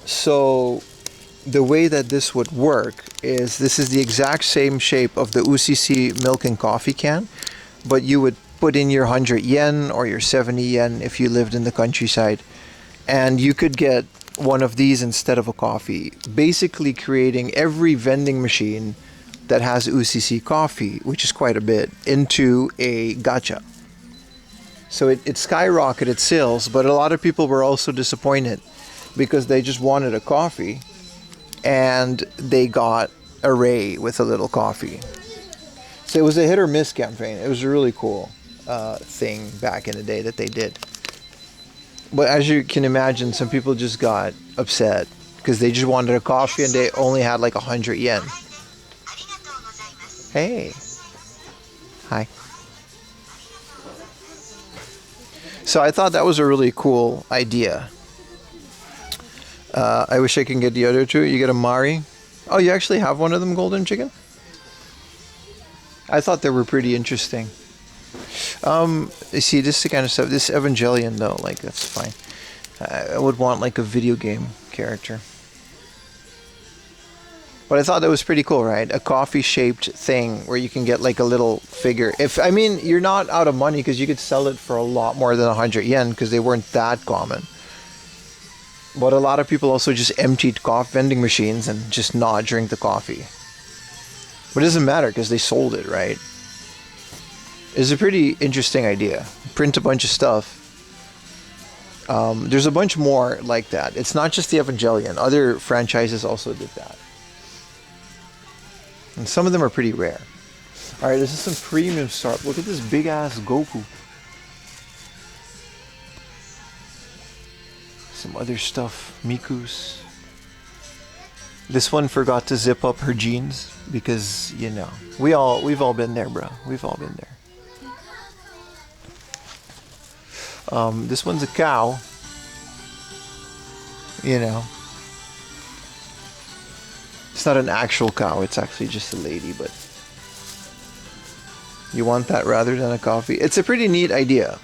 So the way that this would work is, this is the exact same shape of the UCC milk and coffee can, but you would put in your 100 yen or your 70 yen if you lived in the countryside, and you could get one of these instead of a coffee, basically creating every vending machine that has UCC coffee, which is quite a bit, into a gacha. So it skyrocketed sales, but a lot of people were also disappointed because they just wanted a coffee and they got a Ray with a little coffee. So it was a hit or miss campaign. It was a really cool thing back in the day that they did. But as you can imagine, some people just got upset because they just wanted a coffee and they only had like 100 yen. Hey. Hi. So I thought that was a really cool idea. I wish I can get the other two. You get a Mari. Oh, you actually have one of them golden chicken? I thought they were pretty interesting. You see, this is the kind of stuff. This Evangelion, though, like, that's fine. I would want, like, a video game character. But I thought that was pretty cool, right? A coffee-shaped thing where you can get, like, a little figure. I mean, you're not out of money because you could sell it for a lot more than 100 yen because they weren't that common. But a lot of people also just emptied vending machines and just not drink the coffee. But it doesn't matter because they sold it, right? It's a pretty interesting idea. Print a bunch of stuff. There's a bunch more like that. It's not just the Evangelion. Other franchises also did that. And some of them are pretty rare. Alright, this is some premium stuff. Look at this big ass Goku. Some other stuff. Miku's. This one forgot to zip up her jeans because, you know, we've all been there, bro. We've all been there. This one's a cow. You know. It's not an actual cow, it's actually just a lady, but you want that rather than a coffee. It's a pretty neat idea.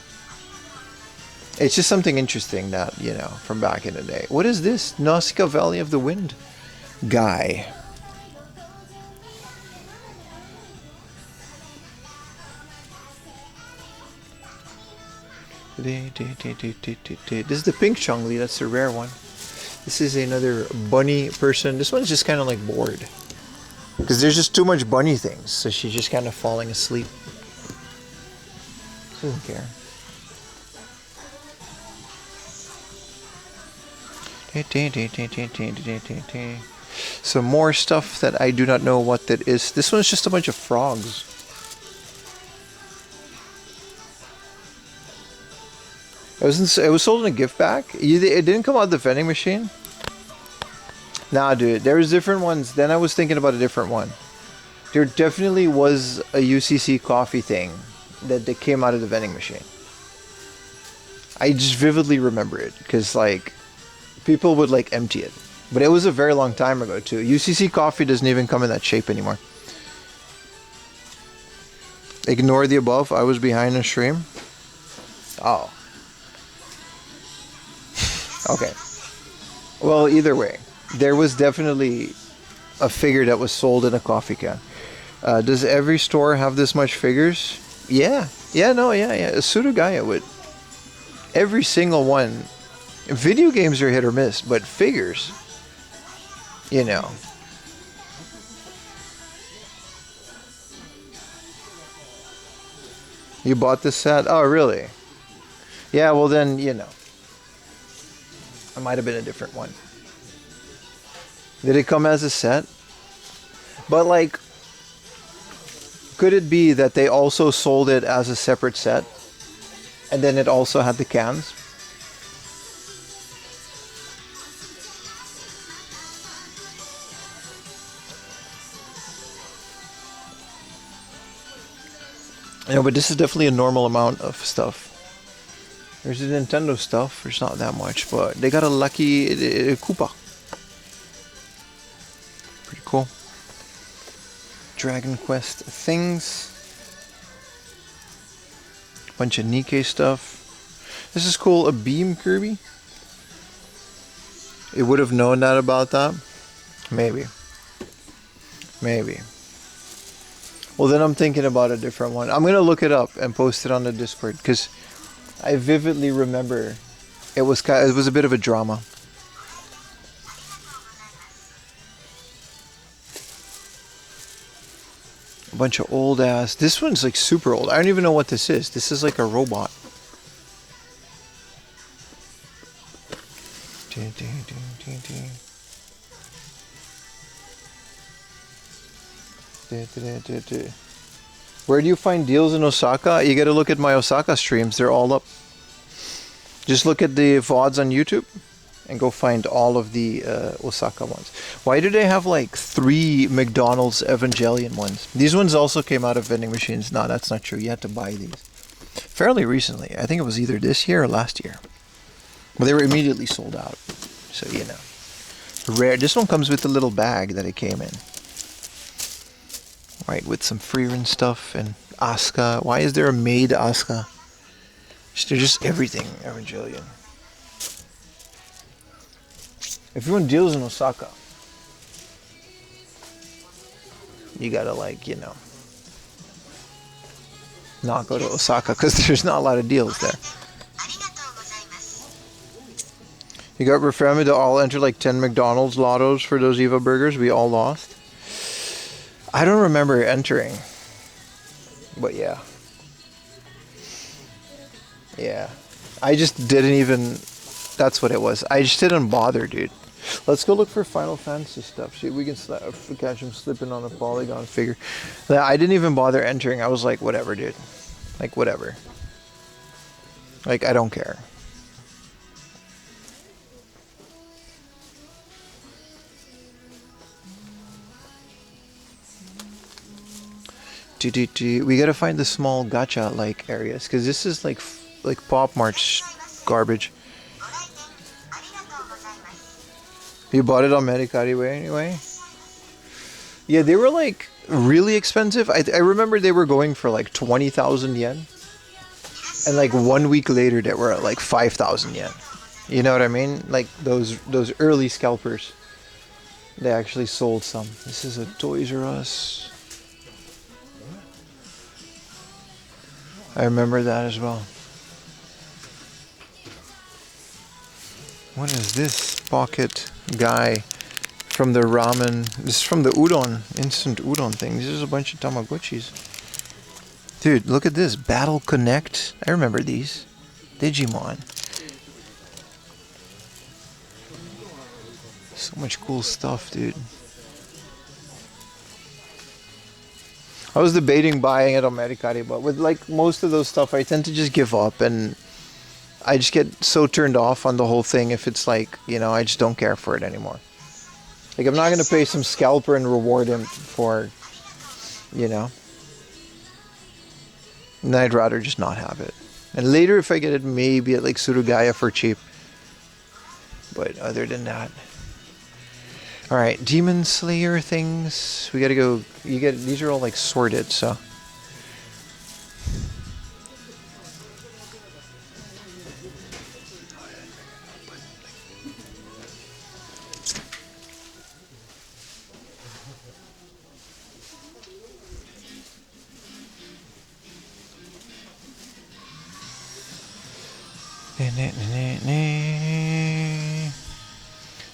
It's just something interesting that, you know, from back in the day. What is this? Nausicaa Valley of the Wind guy. This is the pink Chun-Li, that's the rare one. This is another bunny person. This one's just kind of like bored. Because there's just too much bunny things. So she's just kind of falling asleep. She doesn't care. Some more stuff that I do not know what that is. This one's just a bunch of frogs. It was sold in a gift pack. It didn't come out of the vending machine. Nah, dude. There was different ones. Then I was thinking about a different one. There definitely was a UCC coffee thing that came out of the vending machine. I just vividly remember it because, like, people would, like, empty it. But it was a very long time ago, too. UCC coffee doesn't even come in that shape anymore. Ignore the above. I was behind a stream. Oh. Okay. Well, either way, there was definitely a figure that was sold in a coffee can. Does every store have this much figures? Yeah. Yeah, Suruga-ya would. Every single one. Video games are hit or miss, but figures, you know. You bought this set? Oh, really? Yeah, well then, you know. It might have been a different one. Did it come as a set? But, like, could it be that they also sold it as a separate set? And then it also had the cans? You know, but this is definitely a normal amount of stuff. There's the Nintendo stuff. There's not that much, but they got a lucky Koopa. Pretty cool. Dragon Quest things. Bunch of Nikkei stuff. This is cool. A beam Kirby. It would have known that about that. Maybe. Maybe. Well, then I'm thinking about a different one. I'm going to look it up and post it on the Discord because I vividly remember it was a bit of a drama. A bunch of old ass. This one's like super old. I don't even know what this is. This is like a robot. Where do you find deals in Osaka? You gotta look at my Osaka streams. They're all up. Just look at the VODs on YouTube and go find all of the Osaka ones. Why do they have like 3 McDonald's Evangelion ones? These ones also came out of vending machines. No, that's not true. You had to buy these fairly recently. I think it was either this year or last year. But they were immediately sold out. So, you know. Rare. This one comes with the little bag that it came in. Right, with some Freerin stuff and Asuka. Why is there a maid Asuka? They're just everything Evangelion. Everyone deals in Osaka. You gotta, like, you know, not go to Osaka because there's not a lot of deals there. You got referred to all enter like 10 McDonald's lottos for those Eva burgers. We all lost. I don't remember entering. But yeah. Yeah. I just didn't even... That's what it was. I just didn't bother, dude. Let's go look for Final Fantasy stuff. See if we can catch him slipping on a polygon figure. I didn't even bother entering. I was like, whatever, dude. Like, whatever. Like, I don't care. We gotta find the small gacha like areas because this is like Pop March garbage. You bought it on Mercari anyway? Yeah, they were like really expensive. I remember they were going for like 20,000 yen, and like 1 week later they were at like 5,000 yen. You know what I mean? Like those early scalpers. They actually sold some. This is a Toys R Us. I remember that as well. What is this pocket guy from the ramen? This is from the udon, instant udon thing. This is a bunch of Tamagotchis. Dude, look at this. Battle Connect. I remember these. Digimon. So much cool stuff, dude. I was debating buying it on Mercari, but with like most of those stuff, I tend to just give up, and I just get so turned off on the whole thing if it's like, you know, I just don't care for it anymore. Like, I'm not going to pay some scalper and reward him for, you know. And I'd rather just not have it. And later, if I get it, maybe at like Suruga-ya for cheap. But other than that. Alright, Demon Slayer things. We gotta go. These are all like sorted, so.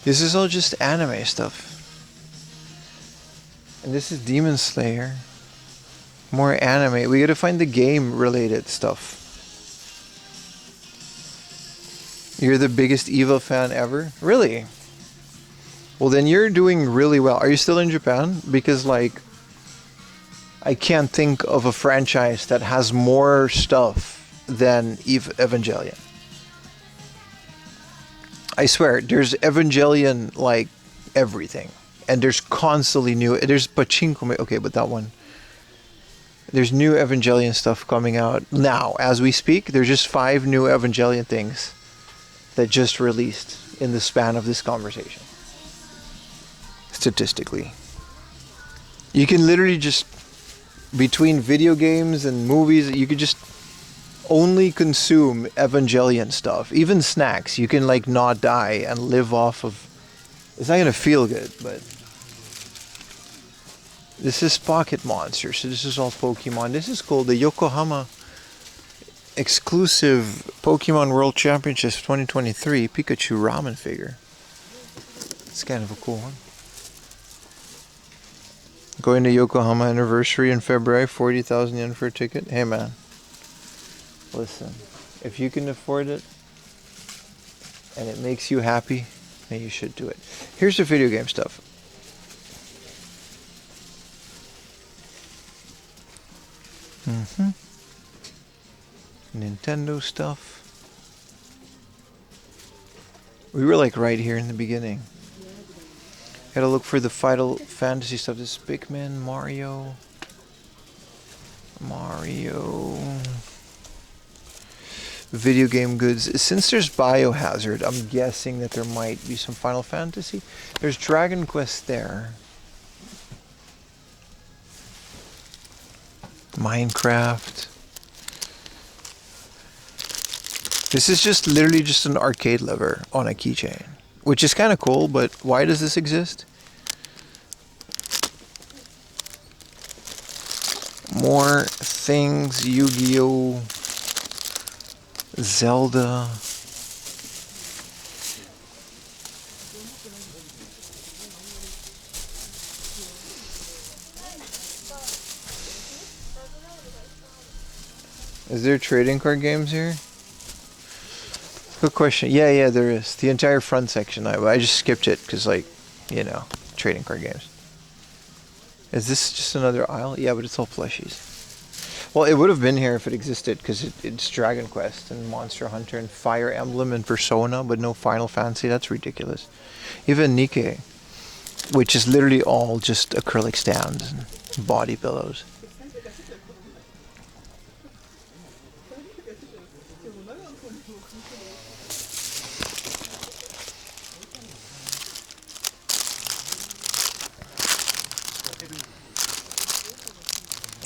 This is all just anime stuff. And this is Demon Slayer. More anime. We gotta find the game related stuff. You're the biggest Eva fan ever? Really? Well, then you're doing really well. Are you still in Japan? Because, like, I can't think of a franchise that has more stuff than Evangelion. I swear, there's Evangelion, like, everything. And there's constantly new... There's Pachinko... Okay, but that one... There's new Evangelion stuff coming out now as we speak. There's just 5 new Evangelion things that just released in the span of this conversation. Statistically. You can literally just, between video games and movies, you could just only consume Evangelion stuff. Even snacks, you can like not die and live off of. It's not gonna feel good, but this is Pocket Monster, so this is all Pokemon. This is cool. The Yokohama exclusive Pokemon World Championships 2023 Pikachu ramen figure. It's kind of a cool one. Going to Yokohama anniversary in February, 40,000 yen for a ticket. Hey man, listen, if you can afford it and it makes you happy, then you should do it. Here's the video game stuff. Nintendo stuff. We were like right here in the beginning. Gotta look for the Final Fantasy stuff. This is Pikmin, Mario. Video game goods. Since there's Biohazard, I'm guessing that there might be some Final Fantasy. There's Dragon Quest there. Minecraft. This is just literally just an arcade lever on a keychain, which is kind of cool, but why does this exist? More things, Yu-Gi-Oh, Zelda. Is there trading card games here? Good question. Yeah, there is. The entire front section. I just skipped it because, like, you know, trading card games. Is this just another aisle? Yeah, but it's all plushies. Well, it would have been here if it existed because it's Dragon Quest and Monster Hunter and Fire Emblem and Persona, but no Final Fantasy. That's ridiculous. Even Nikkei, which is literally all just acrylic stands and body pillows.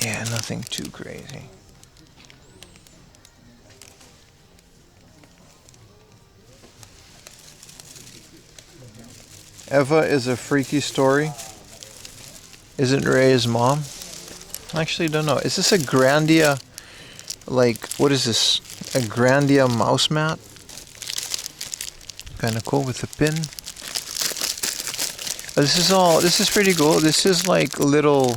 Yeah, nothing too crazy. Eva is a freaky story. Isn't Ray his mom? I actually don't know. Is this a Grandia, like, what is this? A Grandia mouse mat? Kind of cool with a pin. This is pretty cool. This is like little,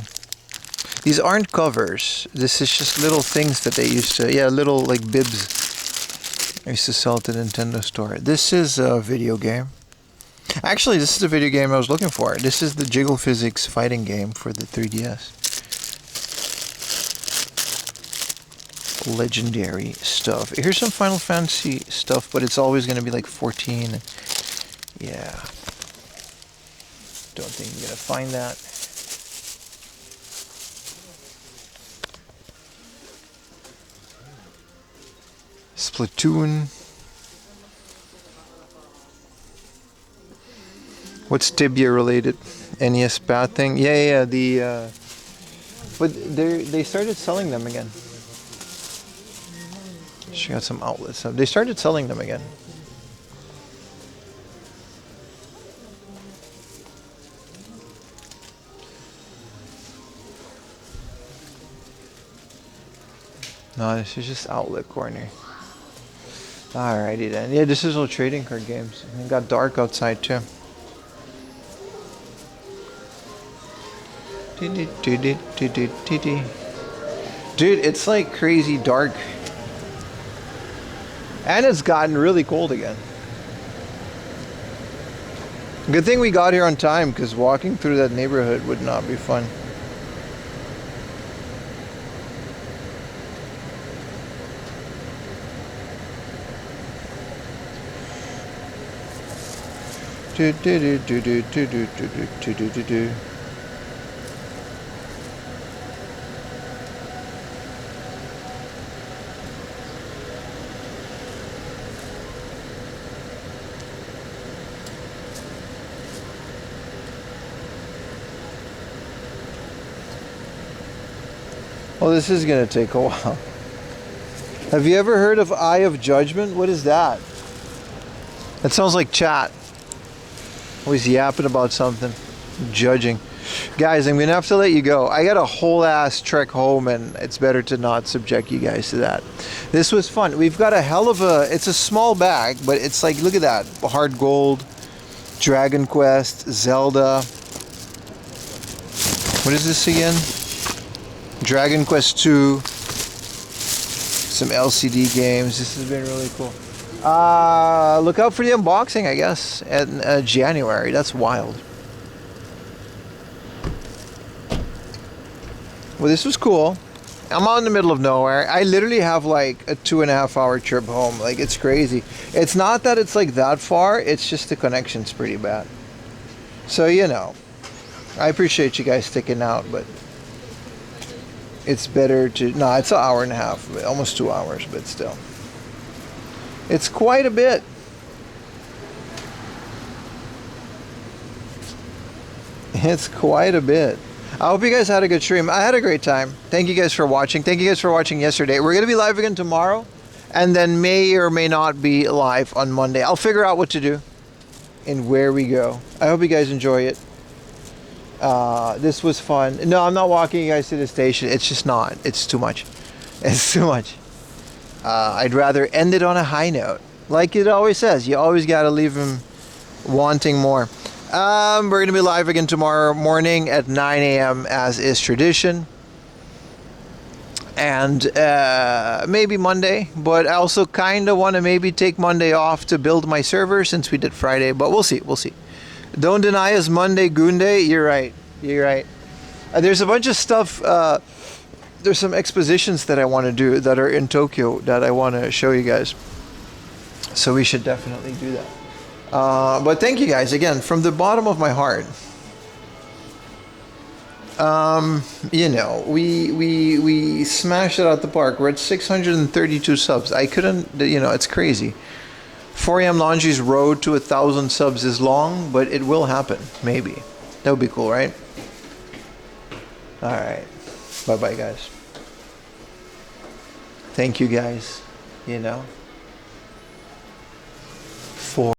these aren't covers. This is just little things that they used to, yeah, little like bibs. I used to sell at the Nintendo store. This is a video game. Actually, this is the video game I was looking for. This is the Jiggle Physics fighting game for the 3DS. Legendary stuff. Here's some Final Fantasy stuff, but it's always going to be like 14. Yeah. Don't think you're going to find that. Splatoon. What's Tibia related? NES bad thing? Yeah. But they started selling them again. She got some outlets. They started selling them again. No, this is just outlet corner. Alrighty then. Yeah, this is all trading card games. It got dark outside too. Dude, it's like crazy dark. And it's gotten really cold again. Good thing we got here on time, because walking through that neighborhood would not be fun. Well, this is gonna take a while. Have you ever heard of Eye of Judgment? What is that? That sounds like chat. Always yapping about something. Judging. Guys, I'm gonna have to let you go. I got a whole ass trek home and it's better to not subject you guys to that. This was fun. We've got a hell of a, it's a small bag, but it's like, look at that. Hard Gold, Dragon Quest, Zelda. What is this again? Dragon Quest 2. Some LCD games. This has been really cool. Look out for the unboxing, I guess, in January. That's wild. Well, this was cool. I'm out in the middle of nowhere. I literally have like a 2.5 hour trip home. Like, it's crazy. It's not that it's like that far. It's just the connection's pretty bad. So, you know, I appreciate you guys sticking out, but it's better to, no, it's an hour and a half, almost 2 hours, but still. It's quite a bit. It's quite a bit. I hope you guys had a good stream. I had a great time. Thank you guys for watching. Thank you guys for watching yesterday. We're going to be live again tomorrow, and then may or may not be live on Monday. I'll figure out what to do and where we go. I hope you guys enjoy it. This was fun. No, I'm not walking you guys to the station. It's just not. It's too much. It's too much. I'd rather end it on a high note. Like it always says, you always got to leave them wanting more. We're going to be live again tomorrow morning at 9 a.m. as is tradition. And maybe Monday. But I also kind of want to maybe take Monday off to build my server since we did Friday. But we'll see. We'll see. Don't deny us Monday Goonday. You're right. You're right. There's a bunch of stuff. There's some expositions that I want to do that are in Tokyo that I want to show you guys. So we should definitely do that. But thank you guys again from the bottom of my heart. You know, we smashed it out the park. We're at 632 subs. I couldn't, you know, it's crazy. 4am Laundry's road to 1,000 subs is long, but it will happen. Maybe. That would be cool, right? All right. Bye-bye, guys. Thank you, guys. You know.